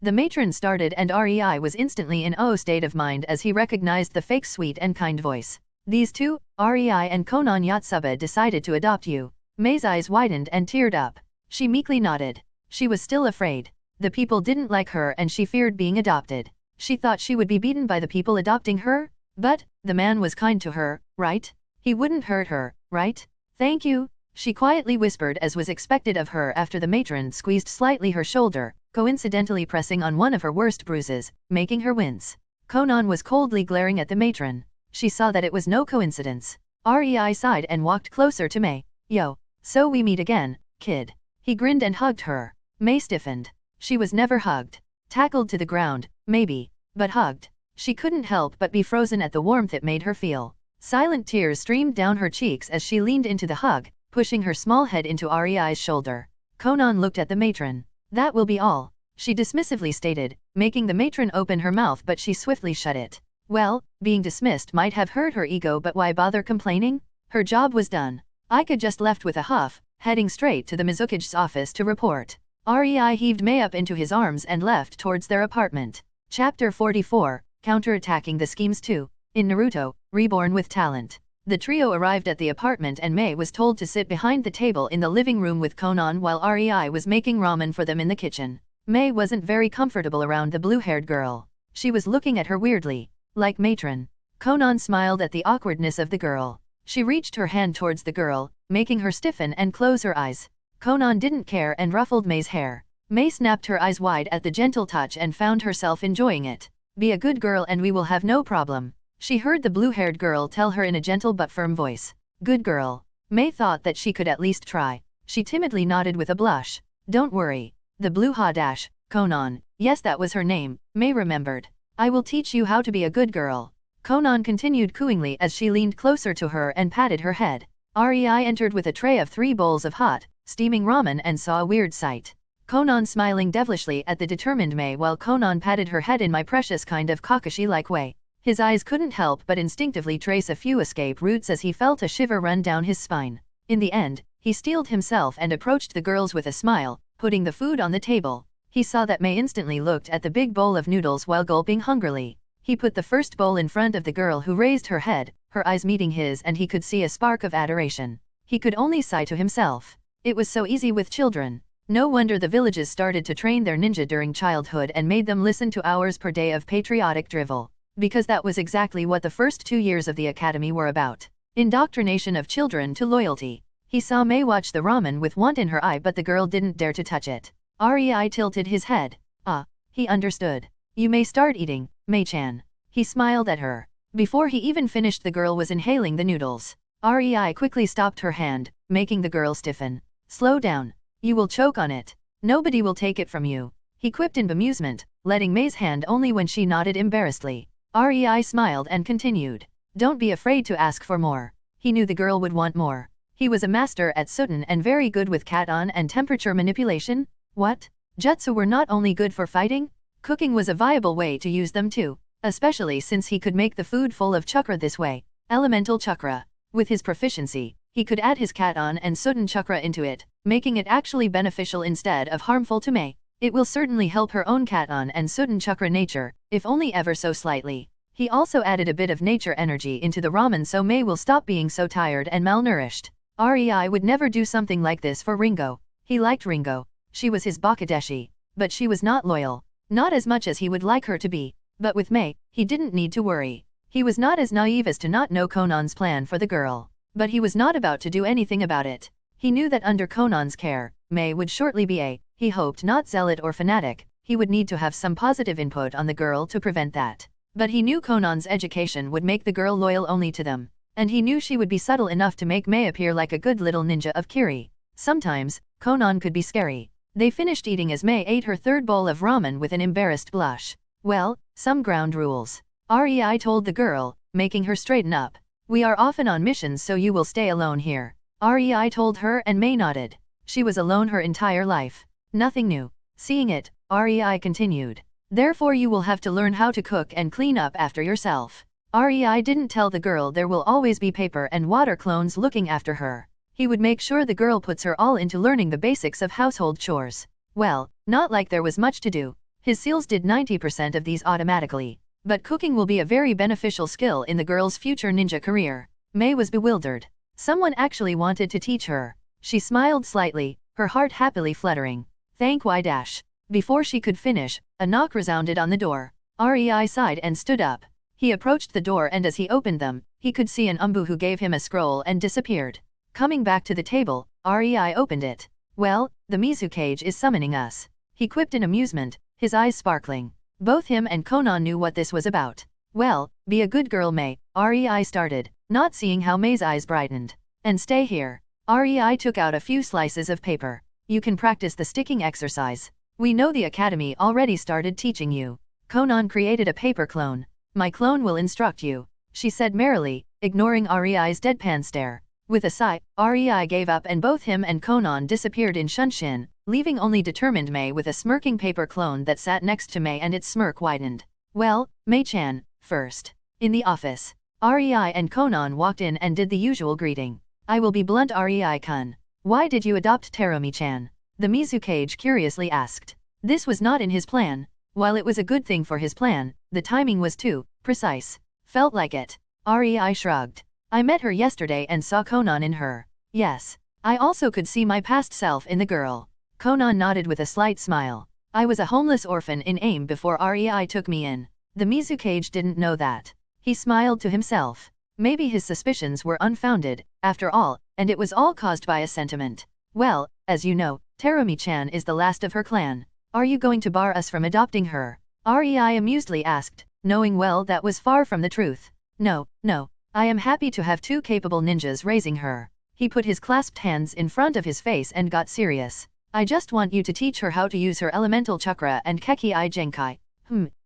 The matron started and Rei was instantly in a state of mind as he recognized the fake sweet and kind voice. These two, Rei and Konan Yotsuba, decided to adopt you. Mei's eyes widened and teared up. She meekly nodded. She was still afraid. The people didn't like her and she feared being adopted. She thought she would be beaten by the people adopting her? But, the man was kind to her, right? He wouldn't hurt her, right? Thank you, she quietly whispered as was expected of her after the matron squeezed slightly her shoulder, coincidentally pressing on one of her worst bruises, making her wince. Konan was coldly glaring at the matron. She saw that it was no coincidence. Rei sighed and walked closer to Mei. Yo, so we meet again, kid. He grinned and hugged her. Mei stiffened. She was never hugged. Tackled to the ground, maybe, but hugged. She couldn't help but be frozen at the warmth it made her feel. Silent tears streamed down her cheeks as she leaned into the hug, pushing her small head into Rei's shoulder. Konan looked at the matron. That will be all, she dismissively stated, making the matron open her mouth but she swiftly shut it. Well, being dismissed might have hurt her ego but why bother complaining? Her job was done. Aika just left with a huff, heading straight to the Mizukage's office to report. Rei heaved Mei up into his arms and left towards their apartment. Chapter 44, Counterattacking the Schemes 2. In Naruto, Reborn with Talent. The trio arrived at the apartment and Mei was told to sit behind the table in the living room with Konan while Rei was making ramen for them in the kitchen. Mei wasn't very comfortable around the blue-haired girl. She was looking at her weirdly, like matron. Konan smiled at the awkwardness of the girl. She reached her hand towards the girl, making her stiffen and close her eyes. Konan didn't care and ruffled Mei's hair. Mei snapped her eyes wide at the gentle touch and found herself enjoying it. Be a good girl and we will have no problem, she heard the blue-haired girl tell her in a gentle but firm voice. Good girl. Mei thought that she could at least try. She timidly nodded with a blush. Don't worry. The blue ha-dash, Konan, yes that was her name, Mei remembered. I will teach you how to be a good girl. Konan continued cooingly as she leaned closer to her and patted her head. Rei entered with a tray of 3 bowls of hot, steaming ramen and saw a weird sight. Konan smiling devilishly at the determined Mei while Konan patted her head in my precious kind of Kakashi-like way. His eyes couldn't help but instinctively trace a few escape routes as he felt a shiver run down his spine. In the end, he steeled himself and approached the girls with a smile, putting the food on the table. He saw that Mei instantly looked at the big bowl of noodles while gulping hungrily. He put the first bowl in front of the girl who raised her head, her eyes meeting his and he could see a spark of adoration. He could only sigh to himself. It was so easy with children. No wonder the villages started to train their ninja during childhood and made them listen to hours per day of patriotic drivel. Because that was exactly what the first 2 years of the academy were about. Indoctrination of children to loyalty. He saw Mei watch the ramen with want in her eye, but the girl didn't dare to touch it. Rei tilted his head. Ah, he understood. You may start eating, Mei-chan. He smiled at her. Before he even finished, the girl was inhaling the noodles. Rei quickly stopped her hand, making the girl stiffen. Slow down. You will choke on it. Nobody will take it from you. He quipped in bemusement, letting Mei's hand only when she nodded embarrassedly. Rei smiled and continued. Don't be afraid to ask for more. He knew the girl would want more. He was a master at Suten and very good with cat-on and temperature manipulation. What? Jutsu were not only good for fighting? Cooking was a viable way to use them too, especially since he could make the food full of chakra this way. Elemental chakra. With his proficiency, he could add his cat-on and Suten chakra into it, making it actually beneficial instead of harmful to Mei. It will certainly help her own cat-on and Suten chakra nature, if only ever so slightly. He also added a bit of nature energy into the ramen so Mei will stop being so tired and malnourished. Rei would never do something like this for Ringo. He liked Ringo. She was his Bakadeshi. But she was not loyal. Not as much as he would like her to be. But with Mei, he didn't need to worry. He was not as naive as to not know Conan's plan for the girl. But he was not about to do anything about it. He knew that under Conan's care, Mei would shortly be he hoped not zealot or fanatic. He would need to have some positive input on the girl to prevent that. But he knew Conan's education would make the girl loyal only to them. And he knew she would be subtle enough to make Mei appear like a good little ninja of Kiri. Sometimes, Conan could be scary. They finished eating as Mei ate her third bowl of ramen with an embarrassed blush. Well, some ground rules. Rei told the girl, making her straighten up. We are often on missions, so you will stay alone here. Rei told her, and Mei nodded. She was alone her entire life. Nothing new. Seeing it, Rei continued. Therefore you will have to learn how to cook and clean up after yourself. Rei didn't tell the girl there will always be paper and water clones looking after her. He would make sure the girl puts her all into learning the basics of household chores. Well, not like there was much to do. His seals did 90% of these automatically. But cooking will be a very beneficial skill in the girl's future ninja career. Mei was bewildered. Someone actually wanted to teach her. She smiled slightly, her heart happily fluttering. Thank Y dash. Before she could finish, a knock resounded on the door. Rei sighed and stood up. He approached the door, and as he opened them, he could see an umbu who gave him a scroll and disappeared. Coming back to the table, Rei opened it. Well, the Mizukage is summoning us. He quipped in amusement, his eyes sparkling. Both him and Conan knew what this was about. Well, be a good girl, Mei, Rei started, not seeing how Mei's eyes brightened. And stay here. Rei took out a few slices of paper. You can practice the sticking exercise. We know the academy already started teaching you. Conan created a paper clone. My clone will instruct you, she said merrily, ignoring Rei's deadpan stare. With a sigh, Rei gave up and both him and Conan disappeared in Shunshin, leaving only determined Mei with a smirking paper clone that sat next to Mei, and its smirk widened. Well, Mei-chan, first. In the office, Rei and Conan walked in and did the usual greeting. I will be blunt, Rei-kun. Why did you adopt Terumi-chan? The Mizukage curiously asked. This was not in his plan. While it was a good thing for his plan, the timing was too precise. Felt like it. Rei shrugged. I met her yesterday and saw Conan in her. Yes. I also could see my past self in the girl. Conan nodded with a slight smile. I was a homeless orphan in AIM before Rei took me in. The Mizukage didn't know that. He smiled to himself. Maybe his suspicions were unfounded, after all, and it was all caused by a sentiment. Well, as you know, Terumi-chan is the last of her clan. Are you going to bar us from adopting her? Rei amusedly asked, knowing well that was far from the truth. No, no. I am happy to have two capable ninjas raising her. He put his clasped hands in front of his face and got serious. I just want you to teach her how to use her elemental chakra and Keki-I Genkai.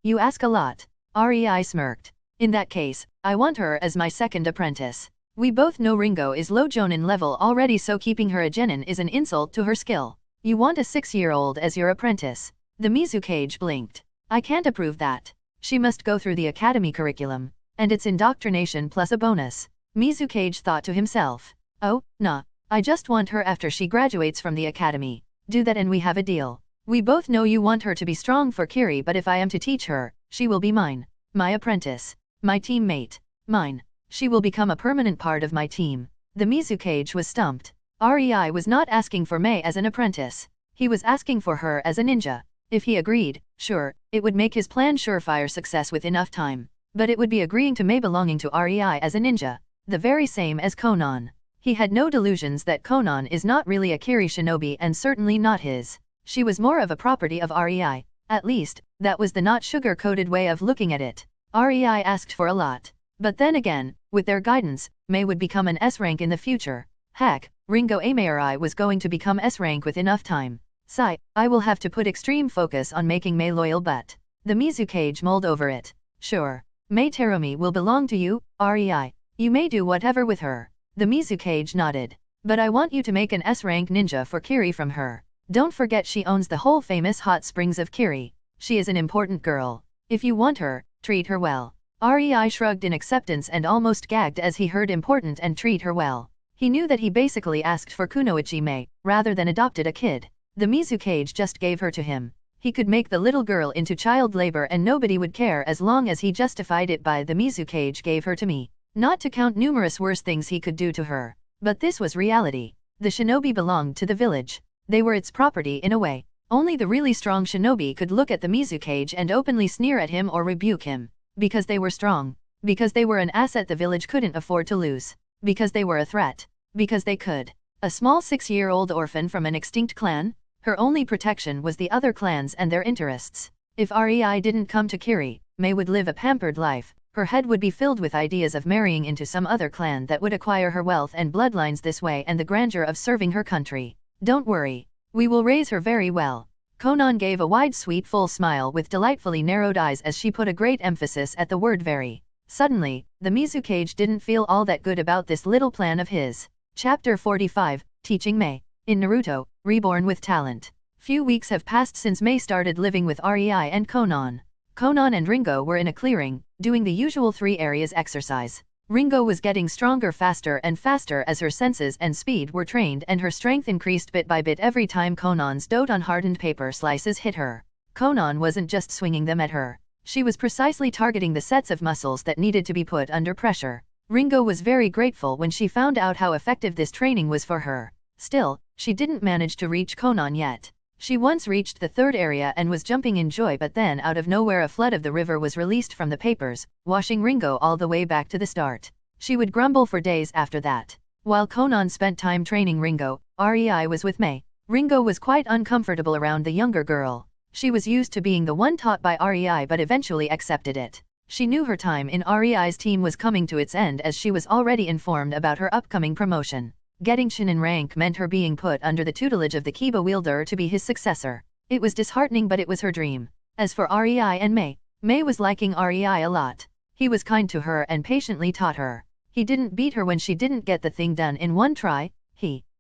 You ask a lot. Rei smirked. In that case, I want her as my second apprentice. We both know Ringo is low Jonin level already, so keeping her a genin is an insult to her skill. You want a 6-year-old as your apprentice. The Mizukage blinked. I can't approve that. She must go through the academy curriculum. And it's indoctrination plus a bonus. Mizukage thought to himself. Oh, nah. I just want her after she graduates from the academy. Do that and we have a deal. We both know you want her to be strong for Kiri, but if I am to teach her, she will be mine. My apprentice. My teammate. Mine. She will become a permanent part of my team. The Mizukage was stumped. REI was not asking for Mei as an apprentice. He was asking for her as a ninja. If he agreed, sure, it would make his plan surefire success with enough time. But it would be agreeing to Mei belonging to REI as a ninja. The very same as Konan. He had no delusions that Konan is not really a Kiri shinobi and certainly not his. She was more of a property of REI. At least, that was the not sugar-coated way of looking at it. REI asked for a lot. But then again, with their guidance, Mei would become an S-rank in the future. Heck, Ringo Amari was going to become S-rank with enough time. Sigh, I will have to put extreme focus on making Mei loyal, but the Mizukage mulled over it. Sure. Mei Terumi will belong to you, REI. You may do whatever with her. The Mizukage nodded. But I want you to make an S-rank ninja for Kiri from her. Don't forget she owns the whole famous hot springs of Kiri. She is an important girl. If you want her, treat her well. REI shrugged in acceptance and almost gagged as he heard important and treat her well. He knew that he basically asked for Kunoichi Mei, rather than adopted a kid. The Mizukage just gave her to him. He could make the little girl into child labor and nobody would care as long as he justified it by the Mizukage gave her to me. Not to count numerous worse things he could do to her. But this was reality. The shinobi belonged to the village. They were its property in a way. Only the really strong shinobi could look at the Mizukage and openly sneer at him or rebuke him. Because they were strong. Because they were an asset the village couldn't afford to lose. Because they were a threat. Because they could. A small 6-year-old orphan from an extinct clan? Her only protection was the other clans and their interests. If REI didn't come to Kiri, Mei would live a pampered life. Her head would be filled with ideas of marrying into some other clan that would acquire her wealth and bloodlines this way and the grandeur of serving her country. Don't worry. We will raise her very well. Konan gave a wide sweet full smile with delightfully narrowed eyes as she put a great emphasis at the word very. Suddenly, the Mizukage didn't feel all that good about this little plan of his. Chapter 45, Teaching Mei. In Naruto, Reborn with Talent. Few weeks have passed since Mei started living with REI and Konan. Konan and Ringo were in a clearing, doing the usual 3 areas exercise. Ringo was getting stronger faster and faster as her senses and speed were trained and her strength increased bit by bit every time Konan's dote on hardened paper slices hit her. Konan wasn't just swinging them at her. She was precisely targeting the sets of muscles that needed to be put under pressure. Ringo was very grateful when she found out how effective this training was for her. Still, she didn't manage to reach Konan yet. She once reached the 3rd area and was jumping in joy, but then out of nowhere a flood of the river was released from the papers, washing Ringo all the way back to the start. She would grumble for days after that. While Konan spent time training Ringo, REI was with Mei. Ringo was quite uncomfortable around the younger girl. She was used to being the one taught by REI but eventually accepted it. She knew her time in REI's team was coming to its end as she was already informed about her upcoming promotion. Getting Shinin rank meant her being put under the tutelage of the Kiba wielder to be his successor. It was disheartening but it was her dream. As for REI and Mei, Mei was liking REI a lot. He was kind to her and patiently taught her. He didn't beat her when she didn't get the thing done in one try.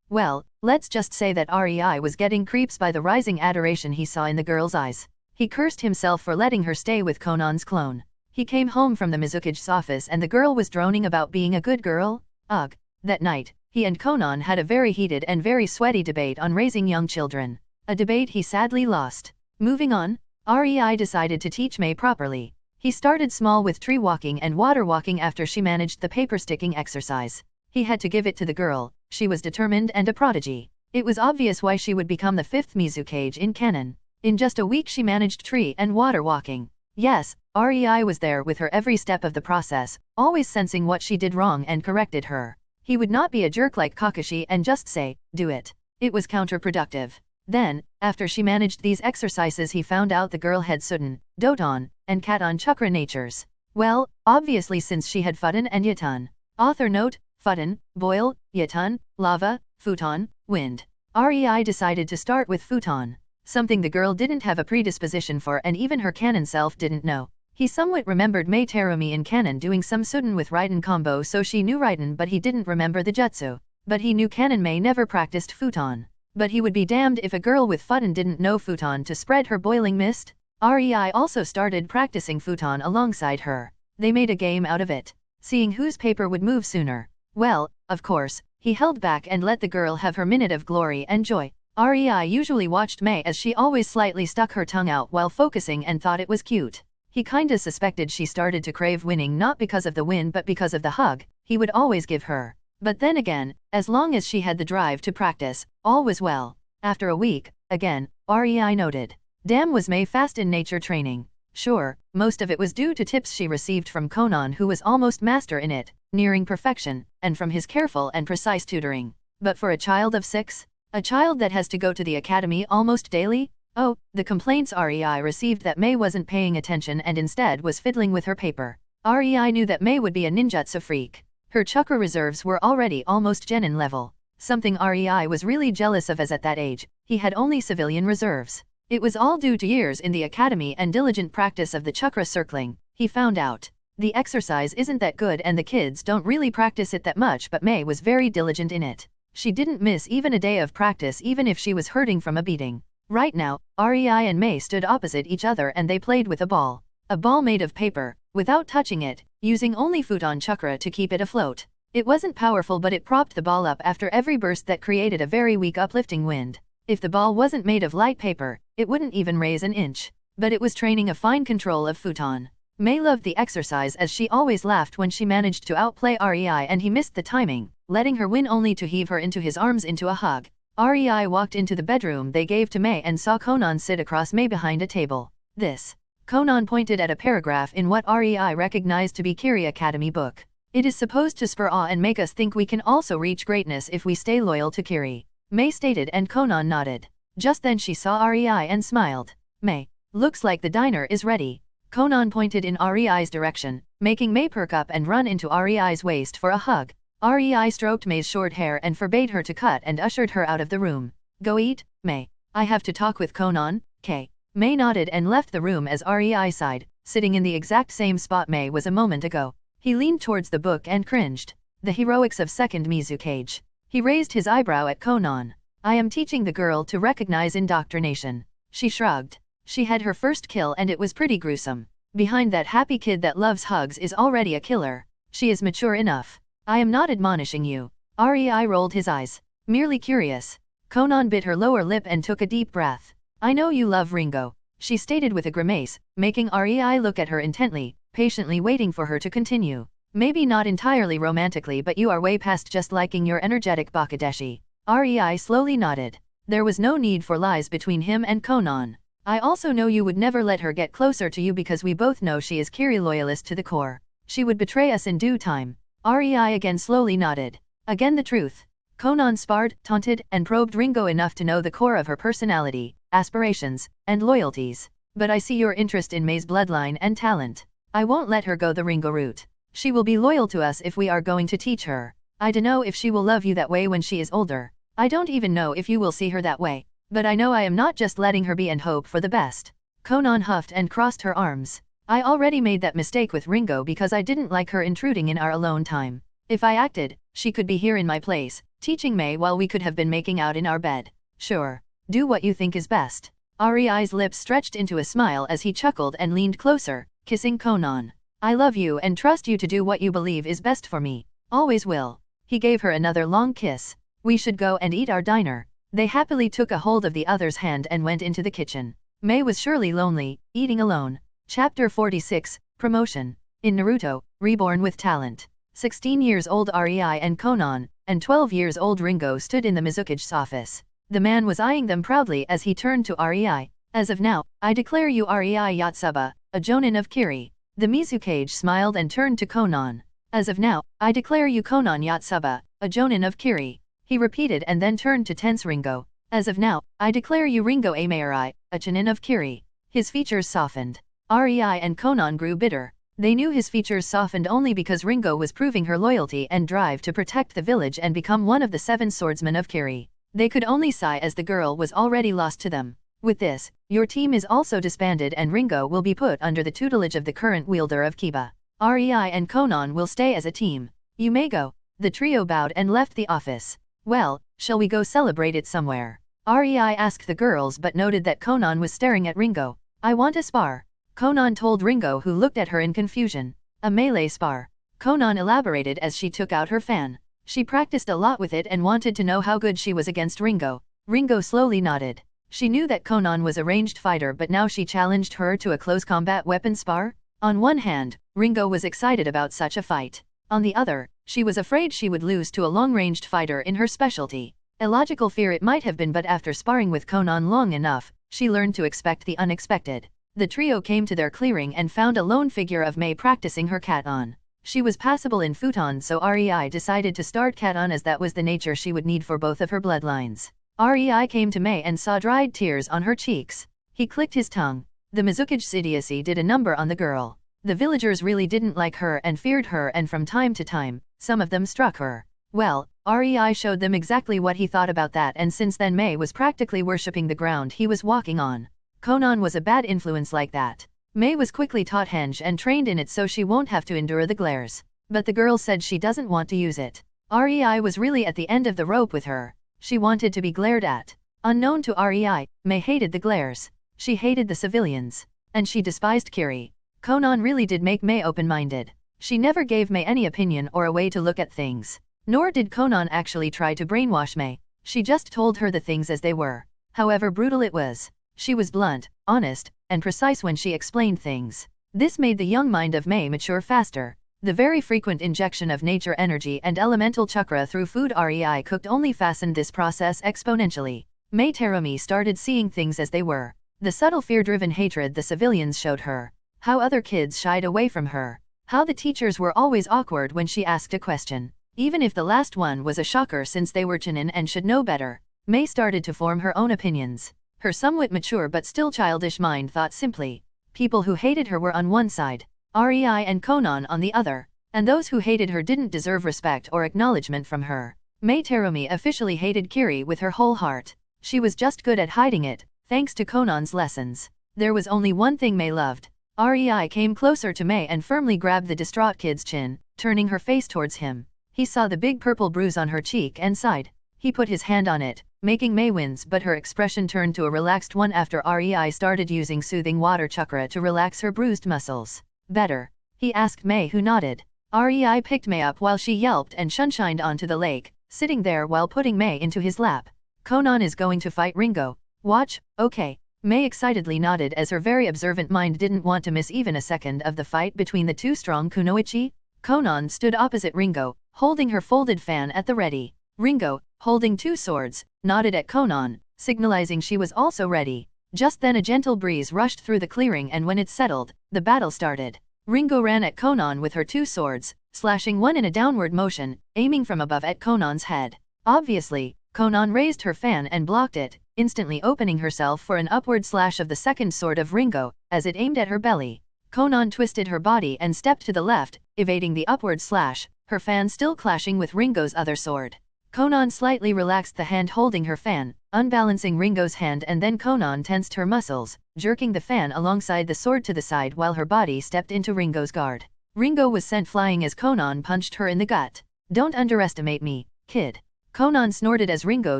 Well, let's just say that REI was getting creeps by the rising adoration he saw in the girl's eyes. He cursed himself for letting her stay with Konan's clone. He came home from the Mizukage's office and the girl was droning about being a good girl. Ugh. That night, he and Konan had a very heated and very sweaty debate on raising young children. A debate he sadly lost. Moving on, REI decided to teach Mei properly. He started small with tree walking and water walking after she managed the paper sticking exercise. He had to give it to the girl. She was determined and a prodigy. It was obvious why she would become the 5th Mizukage in canon. In just a week she managed tree and water walking. Yes, REI was there with her every step of the process, always sensing what she did wrong and corrected her. He would not be a jerk like Kakashi and just say, do it. It was counterproductive. Then, after she managed these exercises he found out the girl had Sudden, Doton, and Katon chakra natures. Well, obviously since she had Futon and Yaton. Author note, Futon, boil, Yaton, lava, futon, wind. REI decided to start with futon. Something the girl didn't have a predisposition for and even her canon self didn't know. He somewhat remembered Mei Terumi in canon doing some Sudden with Raiden combo so she knew Raiden but he didn't remember the jutsu. But he knew canon Mei never practiced futon. But he would be damned if a girl with Futon didn't know futon to spread her boiling mist. REI also started practicing futon alongside her. They made a game out of it, seeing whose paper would move sooner. Well, of course, he held back and let the girl have her minute of glory and joy. REI usually watched Mei as she always slightly stuck her tongue out while focusing and thought it was cute. He kinda suspected she started to crave winning not because of the win but because of the hug he would always give her. But then again, as long as she had the drive to practice, all was well. After a week, again, REI noted. Damn, was Mei fast in nature training. Sure, most of it was due to tips she received from Conan, who was almost master in it, nearing perfection, and from his careful and precise tutoring. But for a child of 6? A child that has to go to the academy almost daily? Oh, the complaints REI received that Mei wasn't paying attention and instead was fiddling with her paper. REI knew that Mei would be a ninjutsu freak. Her chakra reserves were already almost genin level. Something REI was really jealous of, as at that age, he had only civilian reserves. It was all due to years in the academy and diligent practice of the chakra circling, he found out. The exercise isn't that good and the kids don't really practice it that much, but Mei was very diligent in it. She didn't miss even a day of practice, even if she was hurting from a beating. Right now, REI and Mei stood opposite each other and they played with a ball. A ball made of paper, without touching it, using only futon chakra to keep it afloat. It wasn't powerful, but it propped the ball up after every burst that created a very weak uplifting wind. If the ball wasn't made of light paper, it wouldn't even raise an inch. But it was training a fine control of futon. Mei loved the exercise, as she always laughed when she managed to outplay REI and he missed the timing, letting her win only to heave her into his arms into a hug. REI walked into the bedroom they gave to Mei and saw Conan sit across Mei behind a table. This. Conan pointed at a paragraph in what REI recognized to be Kiri Academy book. It is supposed to spur awe and make us think we can also reach greatness if we stay loyal to Kiri. Mei stated, and Conan nodded. Just then she saw REI and smiled. Mei, looks like the diner is ready. Conan pointed in REI's direction, making Mei perk up and run into REI's waist for a hug. REI stroked Mei's short hair and forbade her to cut and ushered her out of the room. Go eat, Mei. I have to talk with Conan, K. Mei nodded and left the room as REI sighed, sitting in the exact same spot Mei was a moment ago. He leaned towards the book and cringed. The heroics of second Mizukage. He raised his eyebrow at Conan. I am teaching the girl to recognize indoctrination. She shrugged. She had her first kill and it was pretty gruesome. Behind that happy kid that loves hugs is already a killer. She is mature enough. I am not admonishing you. REI rolled his eyes. Merely curious. Conan bit her lower lip and took a deep breath. I know you love Ringo, she stated with a grimace, making REI look at her intently, patiently waiting for her to continue. Maybe not entirely romantically, but you are way past just liking your energetic Bakadeshi. REI slowly nodded. There was no need for lies between him and Conan. I also know you would never let her get closer to you because we both know she is Kiri loyalist to the core. She would betray us in due time. REI again slowly nodded. Again the truth. Conan sparred, taunted, and probed Ringo enough to know the core of her personality, aspirations, and loyalties. But I see your interest in Mei's bloodline and talent. I won't let her go the Ringo route. She will be loyal to us if we are going to teach her. I dunno if she will love you that way when she is older. I don't even know if you will see her that way. But I know I am not just letting her be and hope for the best. Conan huffed and crossed her arms. I already made that mistake with Ringo because I didn't like her intruding in our alone time. If I acted, she could be here in my place, teaching Mei while we could have been making out in our bed. Sure. Do what you think is best. REI's lips stretched into a smile as he chuckled and leaned closer, kissing Conan. I love you and trust you to do what you believe is best for me. Always will. He gave her another long kiss. We should go and eat our dinner. They happily took a hold of the other's hand and went into the kitchen. Mei was surely lonely, eating alone. Chapter 46, Promotion. In Naruto, Reborn with Talent. 16 years old REI and Conan, and 12 years old Ringo stood in the Mizukage's office. The man was eyeing them proudly as he turned to REI. As of now, I declare you REI Yotsuba, a jonin of Kiri. The Mizukage smiled and turned to Conan. As of now, I declare you Conan Yotsuba, a jonin of Kiri. He repeated and then turned to tense Ringo. As of now, I declare you Ringo Amaeri, a chunin of Kiri. His features softened. REI and Conan grew bitter. They knew his features softened only because Ringo was proving her loyalty and drive to protect the village and become one of the 7 swordsmen of Kiri. They could only sigh as the girl was already lost to them. With this, your team is also disbanded and Ringo will be put under the tutelage of the current wielder of Kiba. REI and Conan will stay as a team. You may go. The trio bowed and left the office. Well, shall we go celebrate it somewhere? REI asked the girls but noted that Conan was staring at Ringo. I want a spar. Conan told Ringo, who looked at her in confusion. A melee spar. Conan elaborated as she took out her fan. She practiced a lot with it and wanted to know how good she was against Ringo. Ringo slowly nodded. She knew that Conan was a ranged fighter, but now she challenged her to a close combat weapon spar? On one hand, Ringo was excited about such a fight. On the other, she was afraid she would lose to a long-ranged fighter in her specialty. Illogical fear it might have been, but after sparring with Conan long enough, she learned to expect the unexpected. The trio came to their clearing and found a lone figure of Mei practicing her cat-on. She was passable in futon, so Rei decided to start cat-on as that was the nature she would need for both of her bloodlines. Rei came to Mei and saw dried tears on her cheeks. He clicked his tongue. The Mizukage idiocy did a number on the girl. The villagers really didn't like her and feared her, and from time to time, some of them struck her. Well, Rei showed them exactly what he thought about that, and since then Mei was practically worshipping the ground he was walking on. Conan was a bad influence like that. Mei was quickly taught henge and trained in it so she won't have to endure the glares. But the girl said she doesn't want to use it. Rei was really at the end of the rope with her. She wanted to be glared at. Unknown to Rei, Mei hated the glares. She hated the civilians. And she despised Kiri. Conan really did make Mei open-minded. She never gave Mei any opinion or a way to look at things. Nor did Conan actually try to brainwash Mei. She just told her the things as they were. However brutal it was. She was blunt, honest, and precise when she explained things. This made the young mind of Mei mature faster. The very frequent injection of nature energy and elemental chakra through food Rei cooked only fastened this process exponentially. Mei Terumi started seeing things as they were. The subtle fear-driven hatred the civilians showed her. How other kids shied away from her. How the teachers were always awkward when she asked a question. Even if the last one was a shocker since they were Chunin and should know better. Mei started to form her own opinions. Her somewhat mature but still childish mind thought simply. People who hated her were on one side, Rei and Conan on the other, and those who hated her didn't deserve respect or acknowledgement from her. Mei Terumi officially hated Kiri with her whole heart. She was just good at hiding it, thanks to Conan's lessons. There was only one thing Mei loved. Rei came closer to Mei and firmly grabbed the distraught kid's chin, turning her face towards him. He saw the big purple bruise on her cheek and sighed. He put his hand on it, making Mei wince, but her expression turned to a relaxed one after Rei started using soothing water chakra to relax her bruised muscles. Better? He asked Mei, who nodded. Rei picked Mei up while she yelped and sunshined onto the lake, sitting there while putting Mei into his lap. Conan is going to fight Ringo. Watch, okay. Mei excitedly nodded as her very observant mind didn't want to miss even a second of the fight between the two strong kunoichi. Conan stood opposite Ringo, holding her folded fan at the ready. Ringo, holding two swords, nodded at Conan, signalizing she was also ready. Just then a gentle breeze rushed through the clearing, and when it settled, the battle started. Ringo ran at Conan with her two swords, slashing one in a downward motion, aiming from above at Conan's head. Obviously, Conan raised her fan and blocked it, instantly opening herself for an upward slash of the second sword of Ringo, as it aimed at her belly. Conan twisted her body and stepped to the left, evading the upward slash, her fan still clashing with Ringo's other sword. Conan slightly relaxed the hand holding her fan, unbalancing Ringo's hand, and then Conan tensed her muscles, jerking the fan alongside the sword to the side while her body stepped into Ringo's guard. Ringo was sent flying as Conan punched her in the gut. Don't underestimate me, kid. Conan snorted as Ringo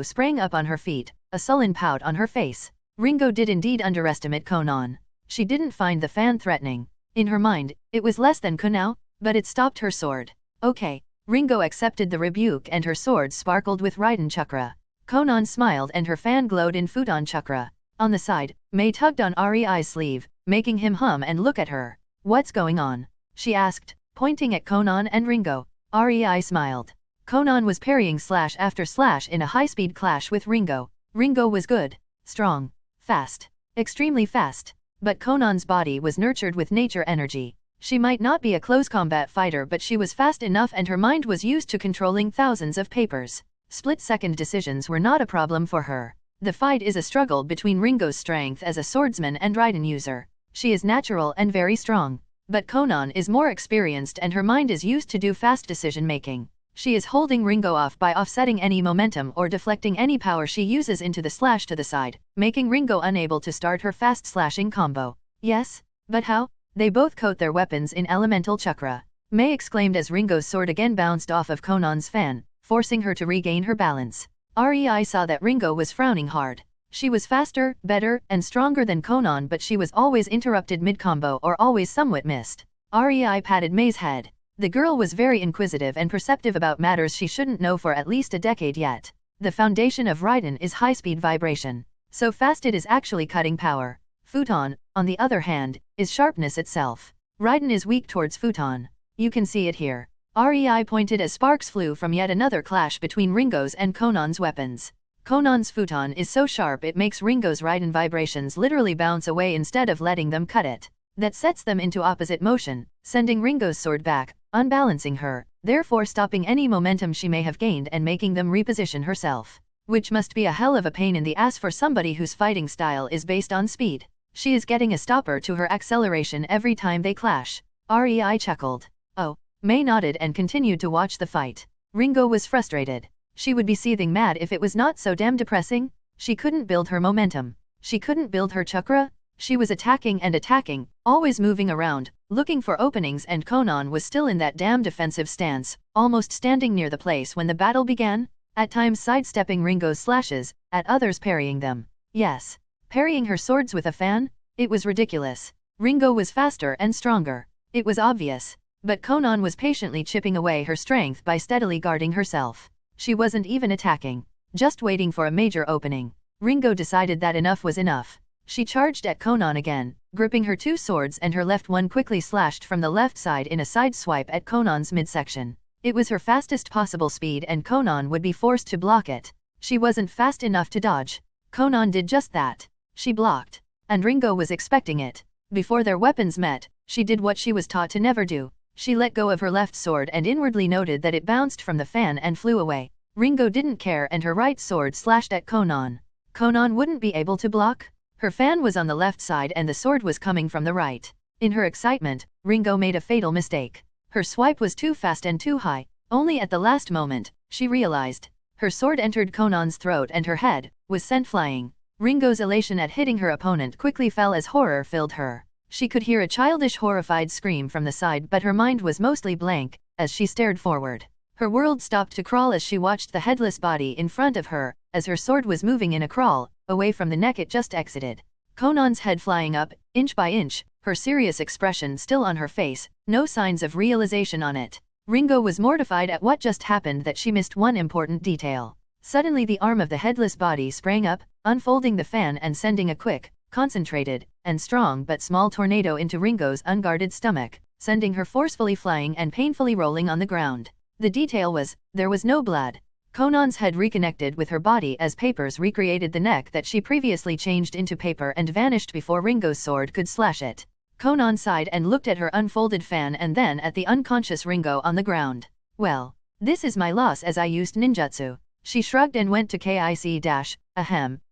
sprang up on her feet, a sullen pout on her face. Ringo did indeed underestimate Conan. She didn't find the fan threatening. In her mind, it was less than Kunao, but it stopped her sword. Okay. Ringo accepted the rebuke and her sword sparkled with Raiden chakra. Conan smiled and her fan glowed in futon chakra. On the side, Mei tugged on Rei's sleeve, making him hum and look at her. What's going on? She asked, pointing at Conan and Ringo. Rei smiled. Conan was parrying slash after slash in a high-speed clash with Ringo. Ringo was good, strong, fast, extremely fast. But Conan's body was nurtured with nature energy. She might not be a close combat fighter, but she was fast enough and her mind was used to controlling thousands of papers. Split-second decisions were not a problem for her. The fight is a struggle between Ringo's strength as a swordsman and Raiden user. She is natural and very strong. But Conan is more experienced and her mind is used to do fast decision-making. She is holding Ringo off by offsetting any momentum or deflecting any power she uses into the slash to the side, making Ringo unable to start her fast slashing combo. Yes? But how? They both coat their weapons in elemental chakra. Mei exclaimed as Ringo's sword again bounced off of Conan's fan, forcing her to regain her balance. Rei saw that Ringo was frowning hard. She was faster, better, and stronger than Conan, but she was always interrupted mid-combo or always somewhat missed. Rei patted Mei's head. The girl was very inquisitive and perceptive about matters she shouldn't know for at least a decade yet. The foundation of Raiden is high-speed vibration. So fast it is actually cutting power. Futon, on the other hand, is sharpness itself. Raiden is weak towards futon. You can see it here. REI pointed as sparks flew from yet another clash between Ringo's and Conan's weapons. Conan's futon is so sharp it makes Ringo's Raiden vibrations literally bounce away instead of letting them cut it. That sets them into opposite motion, sending Ringo's sword back, unbalancing her, therefore stopping any momentum she may have gained and making them reposition herself. Which must be a hell of a pain in the ass for somebody whose fighting style is based on speed. She is getting a stopper to her acceleration every time they clash. REI chuckled. Oh. May nodded and continued to watch the fight. Ringo was frustrated. She would be seething mad if it was not so damn depressing. She couldn't build her momentum. She couldn't build her chakra. She was attacking and attacking, always moving around, looking for openings, and Conan was still in that damn defensive stance, almost standing near the place when the battle began, at times sidestepping Ringo's slashes, at others parrying them. Yes, parrying her swords with a fan? It was ridiculous. Ringo was faster and stronger. It was obvious. But Conan was patiently chipping away her strength by steadily guarding herself. She wasn't even attacking, just waiting for a major opening. Ringo decided that enough was enough. She charged at Conan again, gripping her two swords, and her left one quickly slashed from the left side in a side swipe at Conan's midsection. It was her fastest possible speed and Conan would be forced to block it. She wasn't fast enough to dodge. Conan did just that. She blocked. And Ringo was expecting it. Before their weapons met, she did what she was taught to never do. She let go of her left sword and inwardly noted that it bounced from the fan and flew away. Ringo didn't care and her right sword slashed at Conan. Conan wouldn't be able to block? Her fan was on the left side and the sword was coming from the right. In her excitement, Ringo made a fatal mistake. Her swipe was too fast and too high. Only at the last moment, she realized. Her sword entered Conan's throat and her head was sent flying. Ringo's elation at hitting her opponent quickly fell as horror filled her. She could hear a childish horrified scream from the side, but her mind was mostly blank as she stared forward. Her world stopped to crawl as she watched the headless body in front of her, as her sword was moving in a crawl, away from the neck it just exited. Conan's head flying up, inch by inch, her serious expression still on her face, no signs of realization on it. Ringo was mortified at what just happened that she missed one important detail. Suddenly the arm of the headless body sprang up, unfolding the fan and sending a quick, concentrated, and strong but small tornado into Ringo's unguarded stomach, sending her forcefully flying and painfully rolling on the ground. The detail was, there was no blood. Conan's head reconnected with her body as papers recreated the neck that she previously changed into paper and vanished before Ringo's sword could slash it. Conan sighed and looked at her unfolded fan and then at the unconscious Ringo on the ground. Well, this is my loss as I used ninjutsu. She shrugged and went to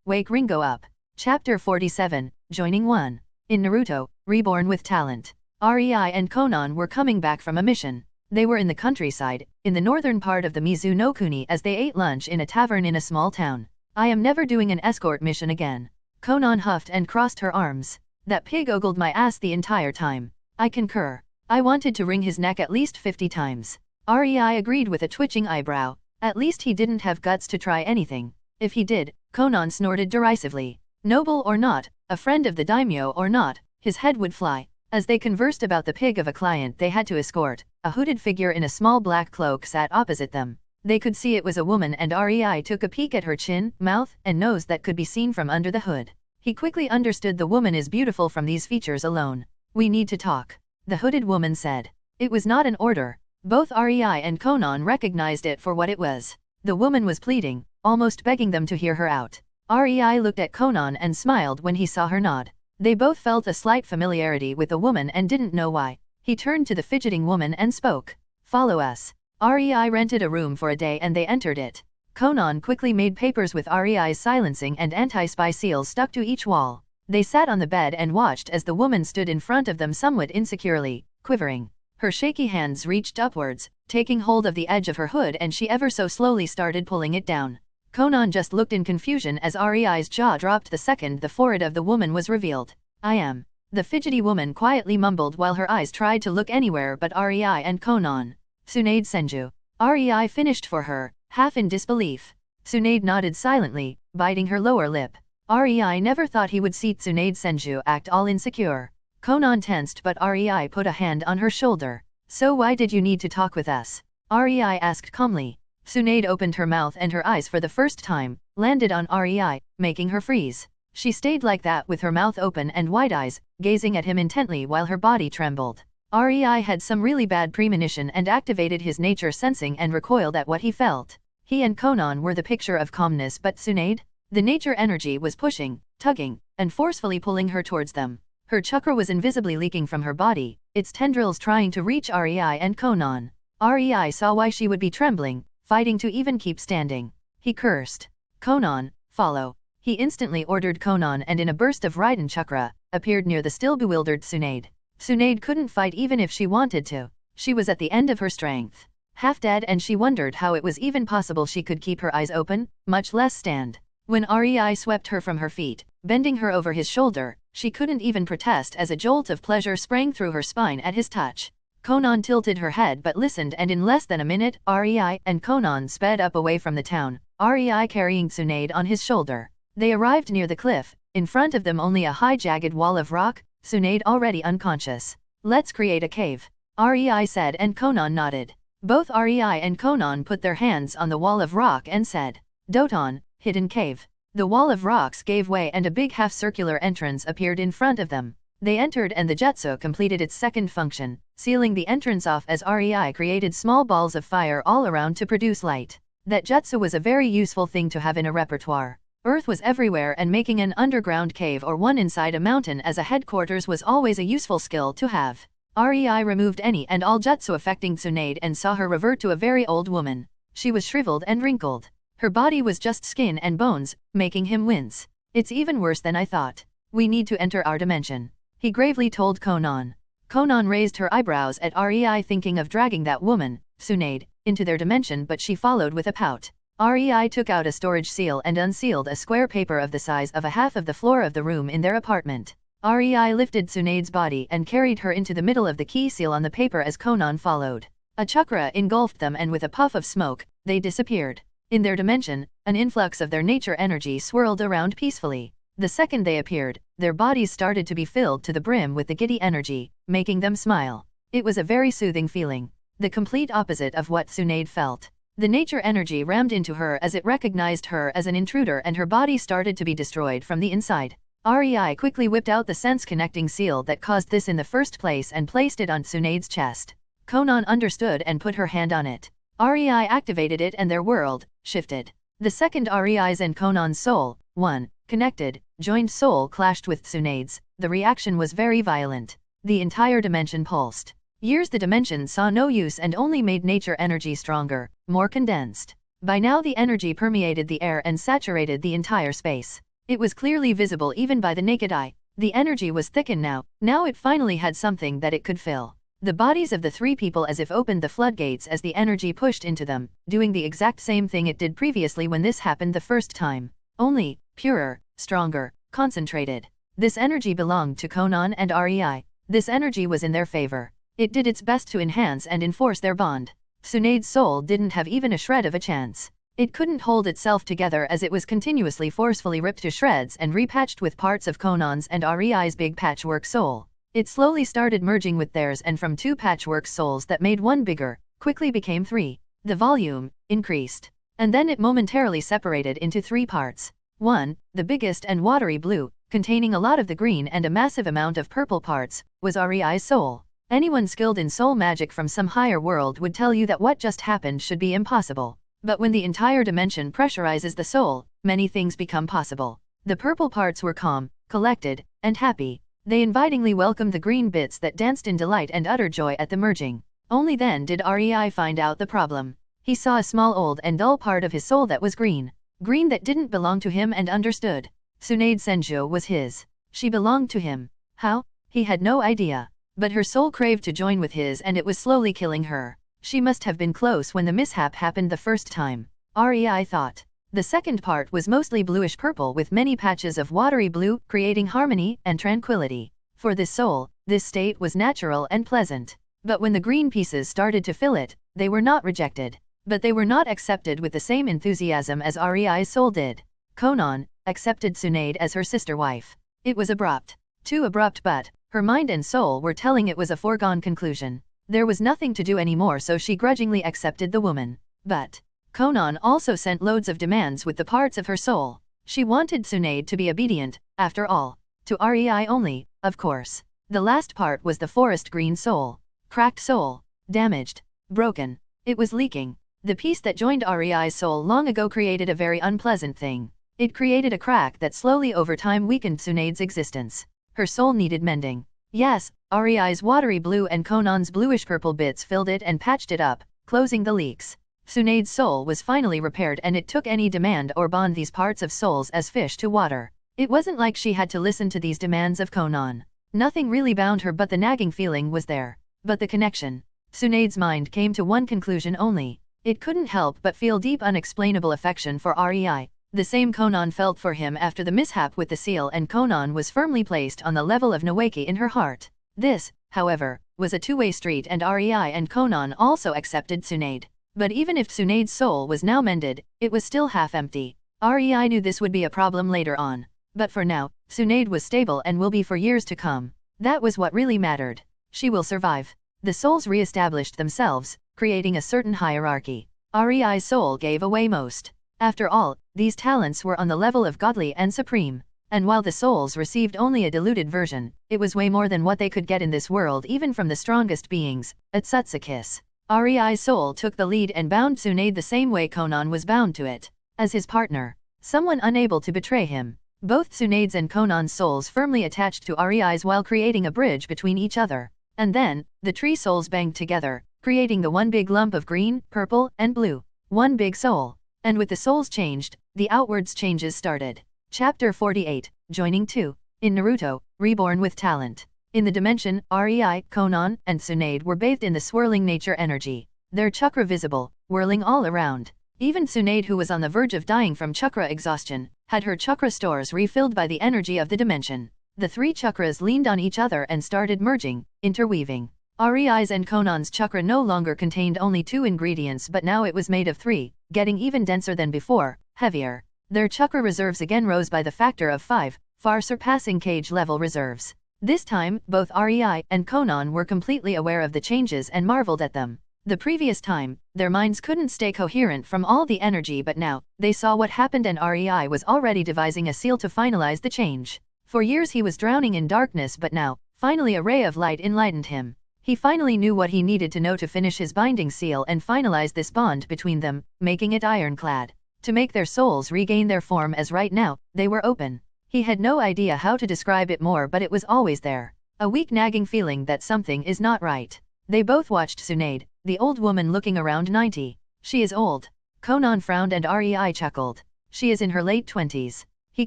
wake Ringo up. Chapter 47, Joining 1. In Naruto, Reborn with Talent. REI and Conan were coming back from a mission. They were in the countryside, in the northern part of the Mizunokuni as they ate lunch in a tavern in a small town. I am never doing an escort mission again. Conan huffed and crossed her arms. That pig ogled my ass the entire time. I concur. I wanted to wring his neck at least 50 times. REI agreed with a twitching eyebrow. At least he didn't have guts to try anything. If he did, Conan snorted derisively. Noble or not, a friend of the daimyo or not, his head would fly. As they conversed about the pig of a client they had to escort, a hooded figure in a small black cloak sat opposite them. They could see it was a woman and REI took a peek at her chin, mouth, and nose that could be seen from under the hood. He quickly understood the woman is beautiful from these features alone. We need to talk, the hooded woman said. It was not an order. Both REI and Conan recognized it for what it was. The woman was pleading, almost begging them to hear her out. REI looked at Conan and smiled when he saw her nod. They both felt a slight familiarity with the woman and didn't know why. He turned to the fidgeting woman and spoke. Follow us. REI rented a room for a day and they entered it. Conan quickly made papers with REI's silencing and anti-spy seals stuck to each wall. They sat on the bed and watched as the woman stood in front of them somewhat insecurely, quivering. Her shaky hands reached upwards, taking hold of the edge of her hood, and she ever so slowly started pulling it down. Conan just looked in confusion as REI's jaw dropped the second the forehead of the woman was revealed. I am. The fidgety woman quietly mumbled while her eyes tried to look anywhere but REI and Conan. Tsunade Senju. REI finished for her, half in disbelief. Tsunade nodded silently, biting her lower lip. REI never thought he would see Tsunade Senju act all insecure. Conan tensed but REI put a hand on her shoulder. So why did you need to talk with us? REI asked calmly. Tsunade opened her mouth and her eyes for the first time landed on REI, making her freeze. She stayed like that with her mouth open and wide eyes, gazing at him intently while her body trembled. REI had some really bad premonition and activated his nature sensing and recoiled at what he felt. He and Konan were the picture of calmness, but Tsunade? The nature energy was pushing, tugging, and forcefully pulling her towards them. Her chakra was invisibly leaking from her body, its tendrils trying to reach REI and Konan. REI saw why she would be trembling, fighting to even keep standing. He cursed. Konan, follow. He instantly ordered Konan and in a burst of Raiden chakra, appeared near the still bewildered Tsunade. Tsunade couldn't fight even if she wanted to. She was at the end of her strength. Half dead, and she wondered how it was even possible she could keep her eyes open, much less stand. When REI swept her from her feet, bending her over his shoulder, she couldn't even protest as a jolt of pleasure sprang through her spine at his touch. Konan tilted her head but listened, and in less than a minute, REI and Konan sped up away from the town, REI carrying Tsunade on his shoulder. They arrived near the cliff, in front of them only a high jagged wall of rock, Tsunade already unconscious. Let's create a cave, REI said, and Konan nodded. Both REI and Konan put their hands on the wall of rock and said, Doton, hidden cave. The wall of rocks gave way and a big half-circular entrance appeared in front of them. They entered and the jutsu completed its second function, sealing the entrance off as REI created small balls of fire all around to produce light. That jutsu was a very useful thing to have in a repertoire. Earth was everywhere, and making an underground cave or one inside a mountain as a headquarters was always a useful skill to have. REI removed any and all jutsu affecting Tsunade and saw her revert to a very old woman. She was shriveled and wrinkled. Her body was just skin and bones, making him wince. It's even worse than I thought. We need to enter our dimension, he gravely told Konan. Konan raised her eyebrows at REI, thinking of dragging that woman, Tsunade, into their dimension, but she followed with a pout. REI took out a storage seal and unsealed a square paper of the size of a half of the floor of the room in their apartment. REI lifted Tsunade's body and carried her into the middle of the key seal on the paper as Konan followed. A chakra engulfed them, and with a puff of smoke, they disappeared. In their dimension, an influx of their nature energy swirled around peacefully. The second they appeared, their bodies started to be filled to the brim with the giddy energy, making them smile. It was a very soothing feeling. The complete opposite of what Tsunade felt. The nature energy rammed into her as it recognized her as an intruder, and her body started to be destroyed from the inside. REI quickly whipped out the sense-connecting seal that caused this in the first place and placed it on Tsunade's chest. Konan understood and put her hand on it. REI activated it and their world shifted. The second REI's and Konan's soul, one, connected, joined soul clashed with Tsunade's. The reaction was very violent. The entire dimension pulsed. The dimension saw no use and only made nature energy stronger, more condensed. By now the energy permeated the air and saturated the entire space. It was clearly visible even by the naked eye. The energy was thickened now. Now it finally had something that it could fill. The bodies of the three people as if opened the floodgates as the energy pushed into them, doing the exact same thing it did previously when this happened the first time. Only, purer, stronger, concentrated. This energy belonged to Konan and REI. This energy was in their favor. It did its best to enhance and enforce their bond. Tsunade's soul didn't have even a shred of a chance. It couldn't hold itself together as it was continuously forcefully ripped to shreds and repatched with parts of Konan's and REI's big patchwork soul. It slowly started merging with theirs, and from two patchwork souls that made one bigger, quickly became three. The volume increased. And then it momentarily separated into three parts. One, the biggest and watery blue, containing a lot of the green and a massive amount of purple parts, was REI's soul. Anyone skilled in soul magic from some higher world would tell you that what just happened should be impossible. But when the entire dimension pressurizes the soul, many things become possible. The purple parts were calm, collected, and happy. They invitingly welcomed the green bits that danced in delight and utter joy at the merging. Only then did REI find out the problem. He saw a small old and dull part of his soul that was green. Green that didn't belong to him, and understood. Tsunade Senju was his. She belonged to him. How? He had no idea. But her soul craved to join with his, and it was slowly killing her. She must have been close when the mishap happened the first time, REI thought. The second part was mostly bluish-purple with many patches of watery blue, creating harmony and tranquility. For this soul, this state was natural and pleasant. But when the green pieces started to fill it, they were not rejected. But they were not accepted with the same enthusiasm as REI's soul did. Konan accepted Tsunade as her sister wife. It was abrupt. Too abrupt, but her mind and soul were telling it was a foregone conclusion. There was nothing to do anymore, so she grudgingly accepted the woman. But Konan also sent loads of demands with the parts of her soul. She wanted Tsunade to be obedient, after all. To REI only, of course. The last part was the forest green soul. Cracked soul. Damaged. Broken. It was leaking. The piece that joined Ari's soul long ago created a very unpleasant thing. It created a crack that slowly over time weakened Tsunade's existence. Her soul needed mending. Yes, Ari's watery blue and Conan's bluish-purple bits filled it and patched it up, closing the leaks. Tsunade's soul was finally repaired, and it took any demand or bond these parts of souls as fish to water. It wasn't like she had to listen to these demands of Conan. Nothing really bound her, but the nagging feeling was there. But the connection. Tsunade's mind came to one conclusion only. It couldn't help but feel deep unexplainable affection for Rei. The same Conan felt for him after the mishap with the seal, and Conan was firmly placed on the level of Noeki in her heart. This, however, was a two-way street, and Rei and Conan also accepted Tsunade. But even if Tsunade's soul was now mended, it was still half empty. Rei knew this would be a problem later on. But for now, Tsunade was stable and will be for years to come. That was what really mattered. She will survive. The souls re-established themselves, creating a certain hierarchy. Rei's soul gave away most. After all, these talents were on the level of godly and supreme. And while the souls received only a diluted version, it was way more than what they could get in this world, even from the strongest beings. Atsutsukiss. Rei's soul took the lead and bound Tsunade the same way Conan was bound to it. As his partner. Someone unable to betray him. Both Tsunade's and Conan's souls firmly attached to Rei's while creating a bridge between each other. And then, the tree souls banged together, creating the one big lump of green, purple, and blue. One big soul. And with the souls changed, the outwards changes started. Chapter 48, Joining 2. In Naruto, Reborn with Talent. In the dimension, Rei, Conan, and Tsunade were bathed in the swirling nature energy. Their chakra visible, whirling all around. Even Tsunade, who was on the verge of dying from chakra exhaustion, had her chakra stores refilled by the energy of the dimension. The three chakras leaned on each other and started merging, interweaving. Rei's and Conan's chakra no longer contained only 2 ingredients, but now it was made of 3, getting even denser than before, heavier. Their chakra reserves again rose by the factor of 5, far surpassing cage-level reserves. This time, both Rei and Conan were completely aware of the changes and marveled at them. The previous time, their minds couldn't stay coherent from all the energy, but now, they saw what happened, and Rei was already devising a seal to finalize the change. For years he was drowning in darkness, but now, finally a ray of light enlightened him. He finally knew what he needed to know to finish his binding seal and finalize this bond between them, making it ironclad. To make their souls regain their form, as right now, they were open. He had no idea how to describe it more, but it was always there. A weak nagging feeling that something is not right. They both watched Tsunade, the old woman looking around 90. She is old. Conan frowned and Rei chuckled. She is in her late 20s. He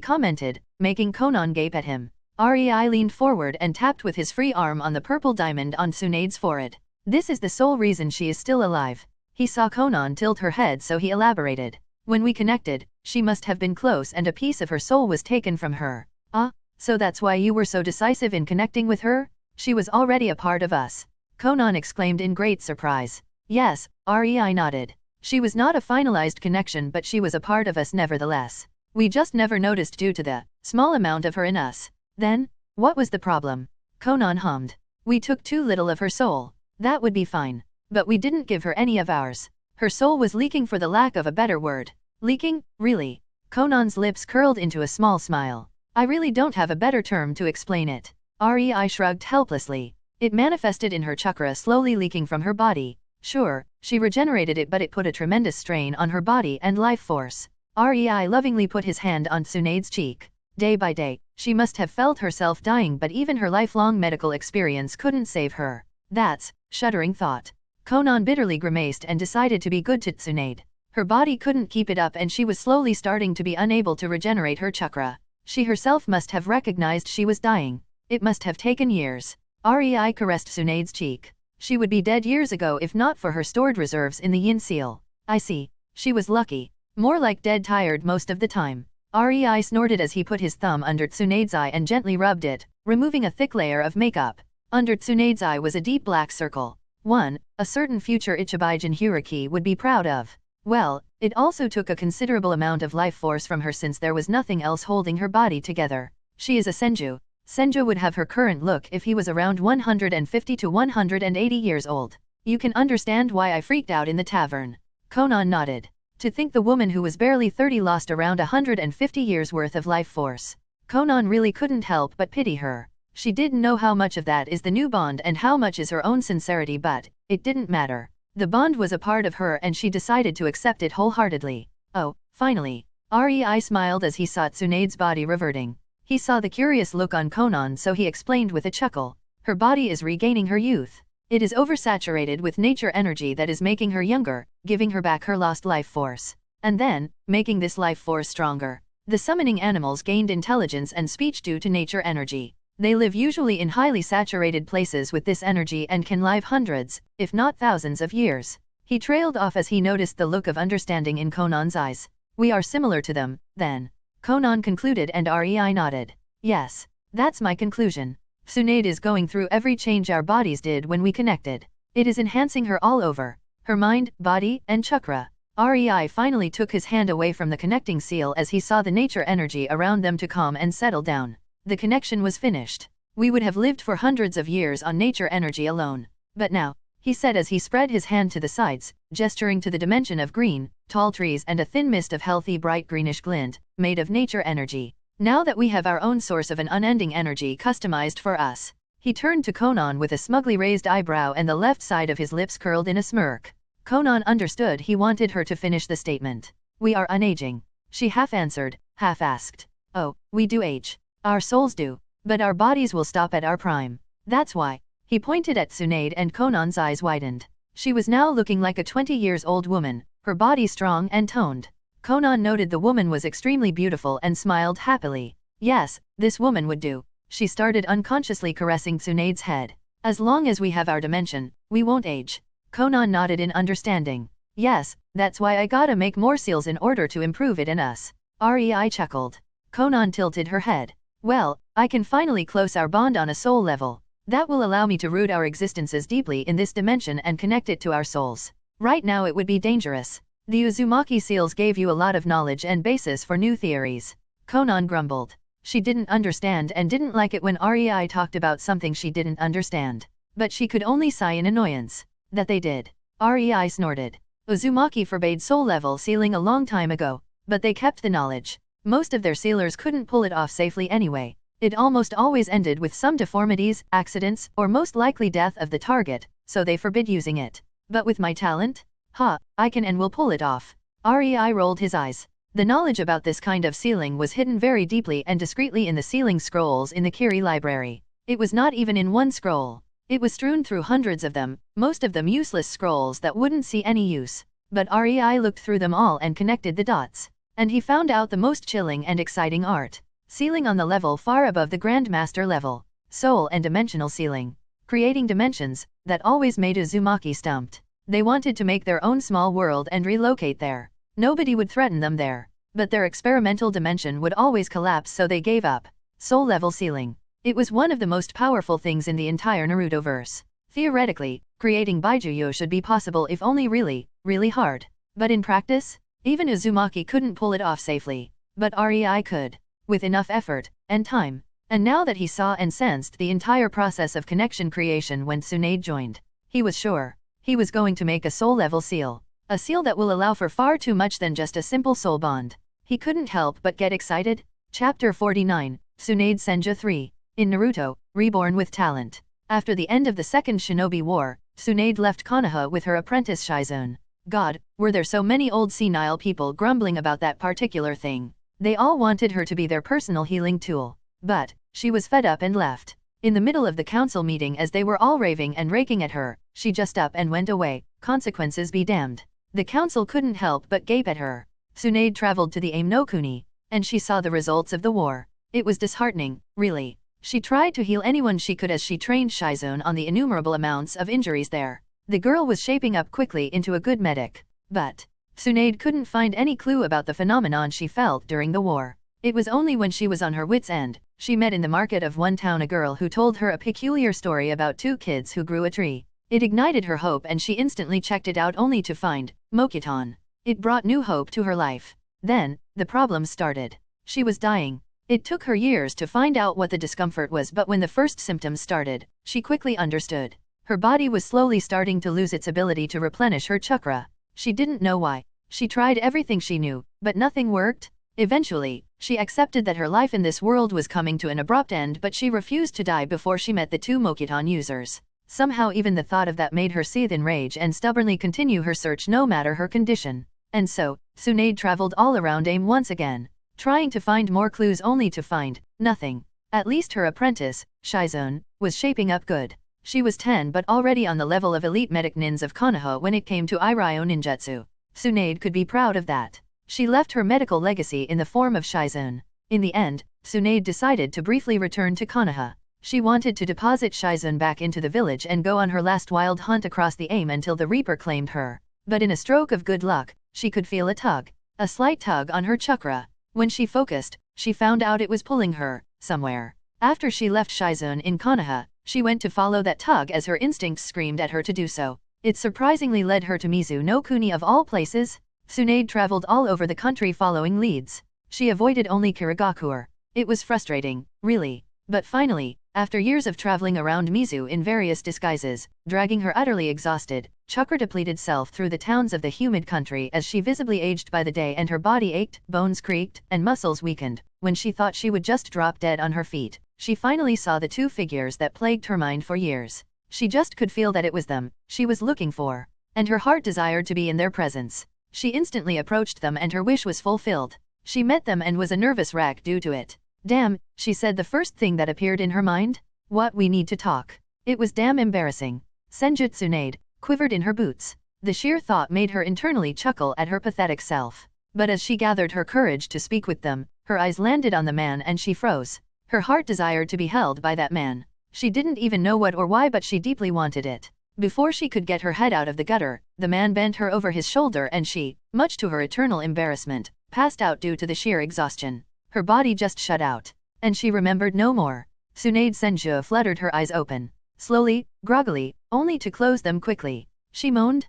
commented, making Conan gape at him. Rei leaned forward and tapped with his free arm on the purple diamond on Tsunade's forehead. This is the sole reason she is still alive. He saw Conan tilt her head, so he elaborated. When we connected, she must have been close and a piece of her soul was taken from her. Ah, so that's why you were so decisive in connecting with her? She was already a part of us. Conan exclaimed in great surprise. Yes, Rei nodded. She was not a finalized connection, but she was a part of us nevertheless. We just never noticed due to the small amount of her in us. Then, what was the problem? Conan hummed. We took too little of her soul. That would be fine. But we didn't give her any of ours. Her soul was leaking, for the lack of a better word. Leaking, really? Conan's lips curled into a small smile. I really don't have a better term to explain it. Rei shrugged helplessly. It manifested in her chakra slowly leaking from her body. Sure, she regenerated it, but it put a tremendous strain on her body and life force. Rei lovingly put his hand on Tsunade's cheek. Day by day, she must have felt herself dying, but even her lifelong medical experience couldn't save her. That's, shuddering thought. Conan bitterly grimaced and decided to be good to Tsunade. Her body couldn't keep it up and she was slowly starting to be unable to regenerate her chakra. She herself must have recognized she was dying. It must have taken years. Rei caressed Tsunade's cheek. She would be dead years ago if not for her stored reserves in the yin seal. I see. She was lucky. More like dead tired most of the time. Rei snorted as he put his thumb under Tsunade's eye and gently rubbed it, removing a thick layer of makeup. Under Tsunade's eye was a deep black circle. One, a certain future Ichibai Jinhyuriki would be proud of. Well, it also took a considerable amount of life force from her, since there was nothing else holding her body together. She is a senju. Senju would have her current look if he was around 150 to 180 years old. You can understand why I freaked out in the tavern. Conan nodded. To think the woman who was barely 30 lost around 150 years worth of life force. Conan really couldn't help but pity her. She didn't know how much of that is the new bond and how much is her own sincerity, but it didn't matter. The bond was a part of her and she decided to accept it wholeheartedly. Oh, finally. Rei smiled as he saw Tsunade's body reverting. He saw the curious look on Konan, so he explained with a chuckle. Her body is regaining her youth. It is oversaturated with nature energy that is making her younger, giving her back her lost life force. And then, making this life force stronger. The summoning animals gained intelligence and speech due to nature energy. They live usually in highly saturated places with this energy and can live hundreds, if not thousands of years. He trailed off as he noticed the look of understanding in Konan's eyes. We are similar to them, then. Konan concluded and Rei nodded. Yes, that's my conclusion. Tsunade is going through every change our bodies did when we connected. It is enhancing her all over. Her mind, body, and chakra. Rei finally took his hand away from the connecting seal as he saw the nature energy around them to calm and settle down. The connection was finished. We would have lived for hundreds of years on nature energy alone. But now, he said as he spread his hand to the sides, gesturing to the dimension of green, tall trees and a thin mist of healthy bright greenish glint, made of nature energy. Now that we have our own source of an unending energy customized for us. He turned to Konan with a smugly raised eyebrow and the left side of his lips curled in a smirk. Konan understood he wanted her to finish the statement. We are unaging. She half answered, half asked. Oh, we do age. Our souls do. But our bodies will stop at our prime. That's why. He pointed at Tsunade and Konan's eyes widened. She was now looking like a 20-year-old woman, her body strong and toned. Konan noted the woman was extremely beautiful and smiled happily. Yes, this woman would do. She started unconsciously caressing Tsunade's head. As long as we have our dimension, we won't age. Konan nodded in understanding. Yes, that's why I gotta make more seals in order to improve it in us. Rei chuckled. Konan tilted her head. Well, I can finally close our bond on a soul level. That will allow me to root our existences deeply in this dimension and connect it to our souls. Right now it would be dangerous. The Uzumaki seals gave you a lot of knowledge and basis for new theories. Konan grumbled. She didn't understand and didn't like it when Rei talked about something she didn't understand. But she could only sigh in annoyance. That they did. Rei snorted. Uzumaki forbade soul level sealing a long time ago, but they kept the knowledge. Most of their sealers couldn't pull it off safely anyway. It almost always ended with some deformities, accidents, or most likely death of the target, so they forbid using it. But with my talent? I can and will pull it off. Rei rolled his eyes. The knowledge about this kind of sealing was hidden very deeply and discreetly in the sealing scrolls in the Kiri library. It was not even in one scroll. It was strewn through hundreds of them, most of them useless scrolls that wouldn't see any use. But Rei looked through them all and connected the dots. And he found out the most chilling and exciting art. Sealing on the level far above the Grandmaster level. Soul and dimensional sealing. Creating dimensions that always made Uzumaki stumped. They wanted to make their own small world and relocate there. Nobody would threaten them there. But their experimental dimension would always collapse, so they gave up. Soul level sealing. It was one of the most powerful things in the entire Naruto-verse. Theoretically, creating Baijuyo should be possible if only really, really hard. But in practice, even Uzumaki couldn't pull it off safely. But Rei could. With enough effort and time. And now that he saw and sensed the entire process of connection creation when Tsunade joined, he was sure. He was going to make a soul-level seal. A seal that will allow for far too much than just a simple soul bond. He couldn't help but get excited. Chapter 49, Tsunade Senja 3. In Naruto, Reborn with Talent. After the end of the Second Shinobi War, Tsunade left Konoha with her apprentice Shizune. God, were there so many old senile people grumbling about that particular thing. They all wanted her to be their personal healing tool. But, she was fed up and left. In the middle of the council meeting, as they were all raving and raking at her, she just up and went away. Consequences be damned. The council couldn't help but gape at her. Tsunade traveled to the Aim no Kuni, and she saw the results of the war. It was disheartening, really. She tried to heal anyone she could as she trained Shizune on the innumerable amounts of injuries there. The girl was shaping up quickly into a good medic. But Tsunade couldn't find any clue about the phenomenon she felt during the war. It was only when she was on her wit's end, she met in the market of one town a girl who told her a peculiar story about two kids who grew a tree. It ignited her hope and she instantly checked it out only to find Mokiton. It brought new hope to her life. Then, the problems started. She was dying. It took her years to find out what the discomfort was, but when the first symptoms started, she quickly understood. Her body was slowly starting to lose its ability to replenish her chakra. She didn't know why. She tried everything she knew, but nothing worked. Eventually, She accepted that her life in this world was coming to an abrupt end, but she refused to die before she met the two Mokiton users. Somehow even the thought of that made her seethe in rage and stubbornly continue her search no matter her condition. And so, Tsunade traveled all around AIM once again, trying to find more clues only to find nothing. At least her apprentice, Shizune, was shaping up good. She was 10 but already on the level of elite medic nins of Konoha when it came to Iryo ninjutsu. Tsunade could be proud of that. She left her medical legacy in the form of Shizune. In the end, Tsunade decided to briefly return to Konoha. She wanted to deposit Shizune back into the village and go on her last wild hunt across the AIM until the Reaper claimed her. But in a stroke of good luck, she could feel a slight tug on her chakra. When she focused, she found out it was pulling her somewhere. After she left Shizune in Konoha, she went to follow that tug as her instincts screamed at her to do so. It surprisingly led her to Mizu no Kuni of all places. Tsunade traveled all over the country following leads. She avoided only Kirigakure. It was frustrating, really. But finally, after years of traveling around Mizu in various disguises, dragging her utterly exhausted, chakra-depleted self through the towns of the humid country as she visibly aged by the day and her body ached, bones creaked, and muscles weakened, when she thought she would just drop dead on her feet, she finally saw the two figures that plagued her mind for years. She just could feel that it was them she was looking for, and her heart desired to be in their presence. She instantly approached them and her wish was fulfilled. She met them and was a nervous wreck due to it. Damn, she said the first thing that appeared in her mind. What, we need to talk. It was damn embarrassing. Senju Tsunade quivered in her boots. The sheer thought made her internally chuckle at her pathetic self. But as she gathered her courage to speak with them, her eyes landed on the man and she froze. Her heart desired to be held by that man. She didn't even know what or why, but she deeply wanted it. Before she could get her head out of the gutter, the man bent her over his shoulder and she, much to her eternal embarrassment, passed out due to the sheer exhaustion. Her body just shut out, and she remembered no more. Tsunade Senju fluttered her eyes open, slowly, groggily, only to close them quickly. She moaned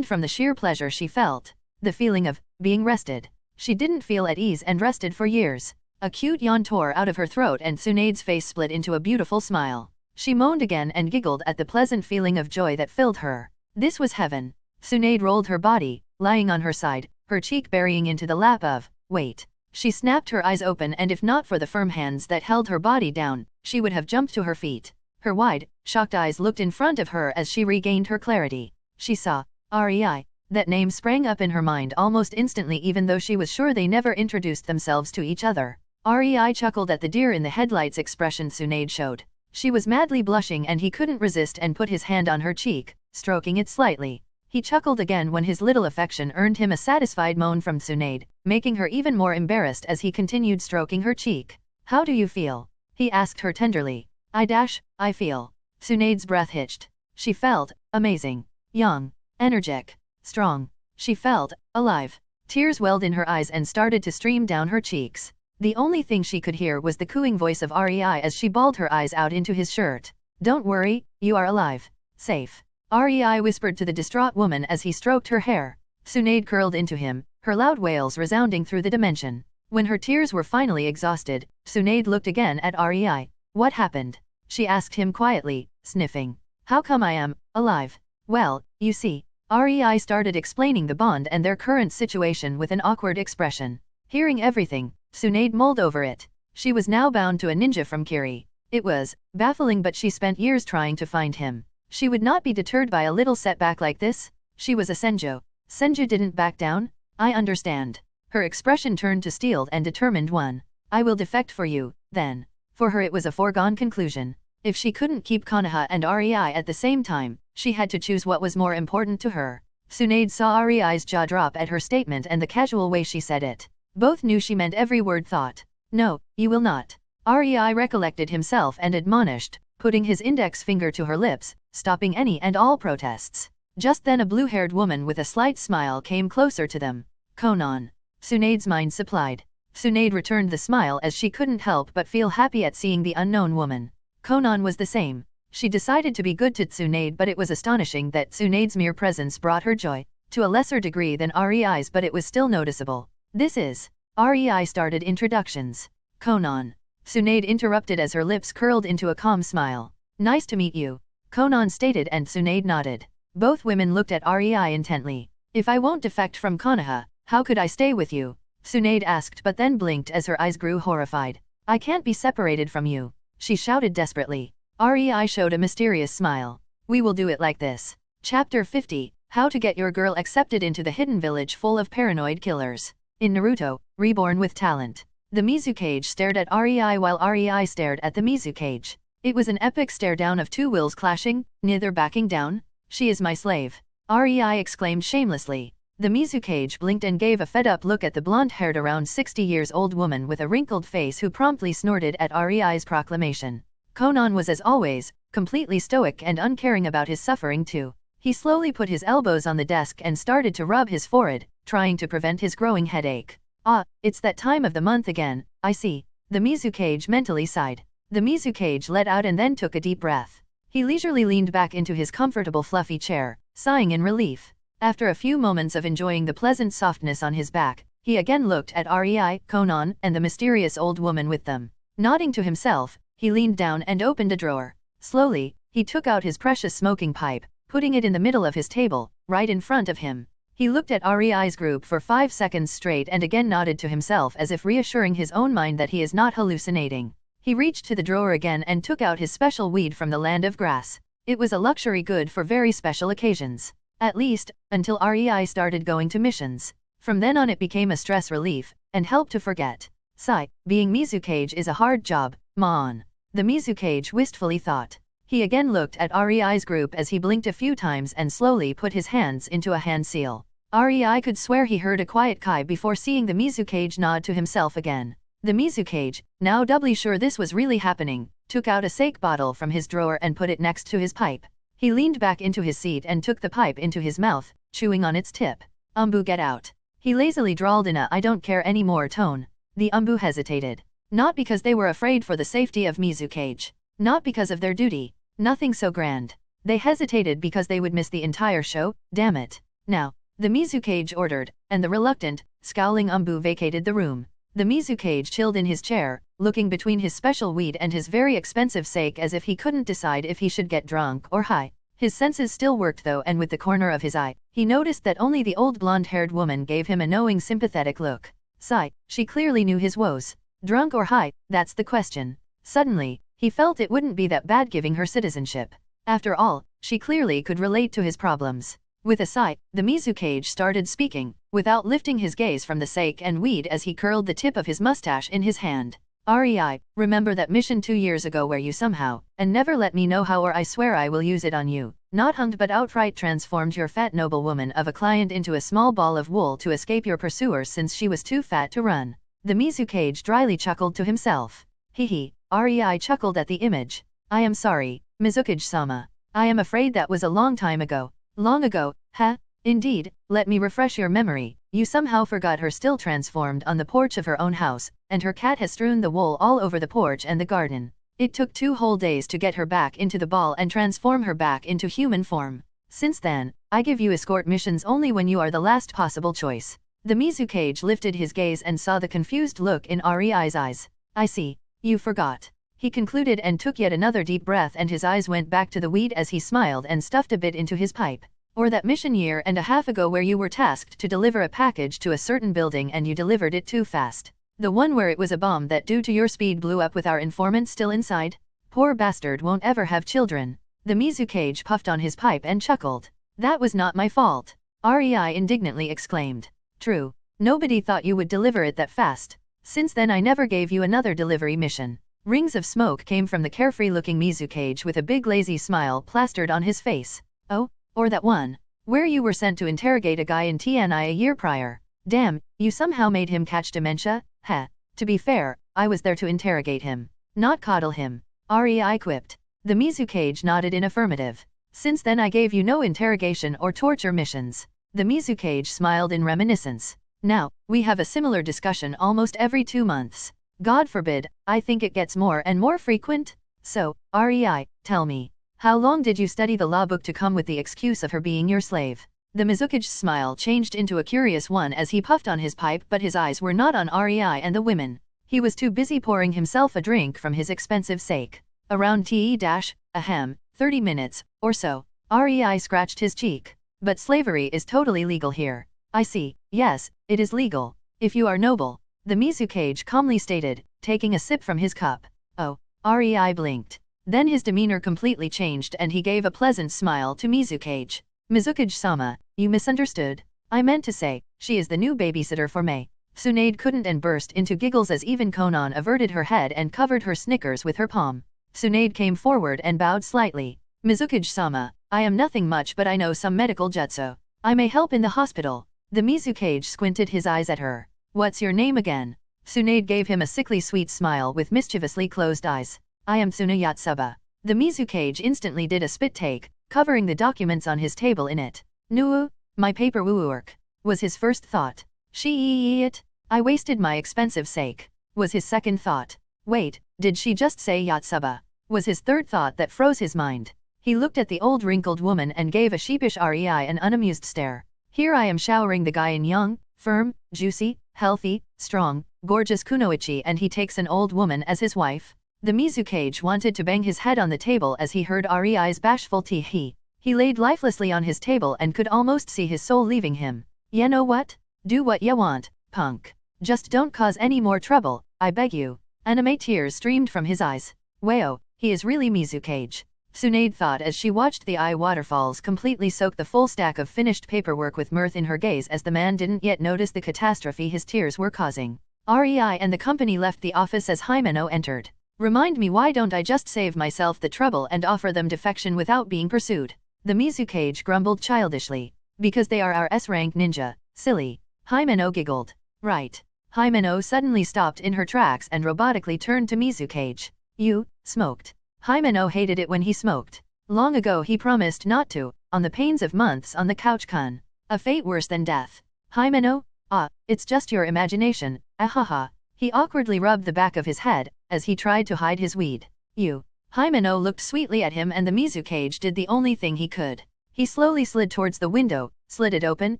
from the sheer pleasure she felt, the feeling of being rested. She didn't feel at ease and rested for years. A cute yawn tore out of her throat and Tsunade's face split into a beautiful smile. She moaned again and giggled at the pleasant feeling of joy that filled her. This was heaven. Tsunade rolled her body, lying on her side, her cheek burying into the lap of weight. She snapped her eyes open, and if not for the firm hands that held her body down, she would have jumped to her feet. Her wide, shocked eyes looked in front of her as she regained her clarity. She saw Rei. That name sprang up in her mind almost instantly, even though she was sure they never introduced themselves to each other. Rei chuckled at the deer in the headlights expression Tsunade showed. She was madly blushing and he couldn't resist and put his hand on her cheek, stroking it slightly. He chuckled again when his little affection earned him a satisfied moan from Tsunade, making her even more embarrassed as he continued stroking her cheek. How do you feel? He asked her tenderly. I feel. Tsunade's breath hitched. She felt amazing. Young. Energetic. Strong. She felt alive. Tears welled in her eyes and started to stream down her cheeks. The only thing she could hear was the cooing voice of Rei as she bawled her eyes out into his shirt. Don't worry, you are alive. Safe. Rei whispered to the distraught woman as he stroked her hair. Tsunade curled into him, her loud wails resounding through the dimension. When her tears were finally exhausted, Tsunade looked again at Rei. What happened? She asked him quietly, sniffing. How come I am alive? Well, you see. Rei started explaining the bond and their current situation with an awkward expression. Hearing everything, Tsunade mulled over it. She was now bound to a ninja from Kiri. It was baffling, but she spent years trying to find him. She would not be deterred by a little setback like this. She was a Senju. Senju didn't back down? I understand. Her expression turned to steeled and determined one. I will defect for you, then. For her it was a foregone conclusion. If she couldn't keep Konoha and Rei at the same time, she had to choose what was more important to her. Tsunade saw Rei's jaw drop at her statement and the casual way she said it. Both knew she meant every word thought. No, you will not. Rei recollected himself and admonished, putting his index finger to her lips, stopping any and all protests. Just then a blue-haired woman with a slight smile came closer to them. Konan. Tsunade's mind supplied. Tsunade returned the smile as she couldn't help but feel happy at seeing the unknown woman. Konan was the same. She decided to be good to Tsunade, but it was astonishing that Tsunade's mere presence brought her joy. To a lesser degree than Rei's, but it was still noticeable. This is. Rei started introductions. Konan. Tsunade interrupted as her lips curled into a calm smile. Nice to meet you. Konan stated and Tsunade nodded. Both women looked at Rei intently. If I won't defect from Konoha, how could I stay with you? Tsunade asked but then blinked as her eyes grew horrified. I can't be separated from you, she shouted desperately. Rei showed a mysterious smile. We will do it like this. Chapter 50, How to Get Your Girl Accepted into the Hidden Village Full of Paranoid Killers. In Naruto, Reborn with Talent. The Mizukage stared at Rei while Rei stared at the Mizukage. It was an epic stare-down of two wills clashing, neither backing down. She is my slave, Rei exclaimed shamelessly. The Mizukage blinked and gave a fed-up look at the blonde-haired around 60-years-old woman with a wrinkled face who promptly snorted at Rei's proclamation. Konan was as always, completely stoic and uncaring about his suffering too. He slowly put his elbows on the desk and started to rub his forehead, trying to prevent his growing headache. Ah, it's that time of the month again, I see. The Mizukage mentally sighed. The Mizukage let out and then took a deep breath. He leisurely leaned back into his comfortable fluffy chair, sighing in relief. After a few moments of enjoying the pleasant softness on his back, he again looked at Rei, Konan, and the mysterious old woman with them. Nodding to himself, he leaned down and opened a drawer. Slowly, he took out his precious smoking pipe, putting it in the middle of his table, right in front of him. He looked at Rei's group for 5 seconds straight and again nodded to himself as if reassuring his own mind that he is not hallucinating. He reached to the drawer again and took out his special weed from the land of grass. It was a luxury good for very special occasions. At least, until Rei started going to missions. From then on it became a stress relief, and helped to forget. Sigh, being Mizukage is a hard job, Mon. The Mizukage wistfully thought. He again looked at Rei's group as he blinked a few times and slowly put his hands into a hand seal. Rei could swear he heard a quiet kai before seeing the Mizukage nod to himself again. The Mizukage, now doubly sure this was really happening, took out a sake bottle from his drawer and put it next to his pipe. He leaned back into his seat and took the pipe into his mouth, chewing on its tip. Umbu, get out. He lazily drawled in a I don't care anymore tone. The Umbu hesitated. Not because they were afraid for the safety of Mizukage. Not because of their duty. Nothing so grand. They hesitated because they would miss the entire show, damn it. Now, the Mizukage ordered, and the reluctant, scowling Umbu vacated the room. The Mizukage chilled in his chair, looking between his special weed and his very expensive sake as if he couldn't decide if he should get drunk or high. His senses still worked though, and with the corner of his eye, he noticed that only the old blonde-haired woman gave him a knowing sympathetic look. Sigh, she clearly knew his woes. Drunk or high, that's the question. Suddenly, he felt it wouldn't be that bad giving her citizenship. After all, she clearly could relate to his problems. With a sigh, the Mizukage started speaking, without lifting his gaze from the sake and weed as he curled the tip of his mustache in his hand. Rei, remember that mission 2 years ago where you somehow, and never let me know how, or I swear I will use it on you, not hunged but outright transformed your fat noble woman of a client into a small ball of wool to escape your pursuers since she was too fat to run. The Mizukage dryly chuckled to himself. Hee. Rei chuckled at the image. I am sorry, Mizukage-sama. I am afraid that was a long time ago. Long ago, huh? Indeed, let me refresh your memory. You somehow forgot her still transformed on the porch of her own house, and her cat has strewn the wool all over the porch and the garden. It took 2 whole days to get her back into the ball and transform her back into human form. Since then, I give you escort missions only when you are the last possible choice. The Mizukage lifted his gaze and saw the confused look in Rei's eyes. I see. You forgot. He concluded and took yet another deep breath, and his eyes went back to the weed as he smiled and stuffed a bit into his pipe. Or that mission 1.5 years ago where you were tasked to deliver a package to a certain building and you delivered it too fast. The one where it was a bomb that due to your speed blew up with our informant still inside? Poor bastard won't ever have children. The Mizukage puffed on his pipe and chuckled. That was not my fault. Rei indignantly exclaimed. True. Nobody thought you would deliver it that fast. Since then I never gave you another delivery mission. Rings of smoke came from the carefree-looking Mizukage with a big lazy smile plastered on his face. Oh, or that one, where you were sent to interrogate a guy in TNI a year prior. Damn, you somehow made him catch dementia? Heh. To be fair, I was there to interrogate him, not coddle him. Rei quipped. The Mizukage nodded in affirmative. Since then I gave you no interrogation or torture missions. The Mizukage smiled in reminiscence. Now, we have a similar discussion almost every 2 months. God forbid, I think it gets more and more frequent. So, Rei, tell me, how long did you study the law book to come with the excuse of her being your slave? The Mizukage's smile changed into a curious one as he puffed on his pipe, but his eyes were not on Rei and the women. He was too busy pouring himself a drink from his expensive sake. Around 30 minutes, or so. Rei scratched his cheek. But slavery is totally legal here. I see, yes, it is legal. If you are noble, the Mizukage calmly stated, taking a sip from his cup. Oh, Rei blinked. Then his demeanor completely changed and he gave a pleasant smile to Mizukage. Mizukage-sama, you misunderstood. I meant to say, she is the new babysitter for Mei. Tsunade couldn't and burst into giggles as even Konan averted her head and covered her snickers with her palm. Tsunade came forward and bowed slightly. Mizukage-sama, I am nothing much but I know some medical jutsu. I may help in the hospital. The Mizukage squinted his eyes at her. What's your name again? Tsunade gave him a sickly sweet smile with mischievously closed eyes. I am Tsunayatsuba. The Mizukage instantly did a spit take, covering the documents on his table in it. Nuu, my paperwork, was his first thought. It. I wasted my expensive sake, was his second thought. Wait, did she just say Yatsuba? Was his third thought that froze his mind. He looked at the old wrinkled woman and gave a sheepish rei an unamused stare. Here I am showering the guy in young, firm, juicy, healthy, strong, gorgeous kunoichi and he takes an old woman as his wife. The Mizukage wanted to bang his head on the table as he heard Rei's bashful tee-hee. He laid lifelessly on his table and could almost see his soul leaving him. You know what? Do what ya want, punk. Just don't cause any more trouble, I beg you. Anime tears streamed from his eyes. Wow, he is really Mizukage. Tsunade thought as she watched the eye waterfalls completely soak the full stack of finished paperwork with mirth in her gaze as the man didn't yet notice the catastrophe his tears were causing. Rei and the company left the office as Himeno entered. Remind me why don't I just save myself the trouble and offer them defection without being pursued? The Mizukage grumbled childishly. Because they are our S-rank ninja, silly. Himeno giggled. Right. Himeno suddenly stopped in her tracks and robotically turned to Mizukage. You, smoked. Himeno hated it when he smoked. Long ago he promised not to, on the pains of months on the couch-kun. A fate worse than death. Himeno? Ah, it's just your imagination, ahaha. He awkwardly rubbed the back of his head, as he tried to hide his weed. You. Himeno looked sweetly at him and the Mizukage did the only thing he could. He slowly slid towards the window, slid it open,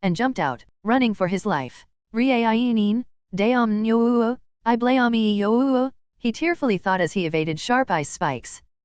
and jumped out, running for his life. Rie-ainin, deom nyou, I blame yo. He tearfully thought as he evaded sharp ice spikes.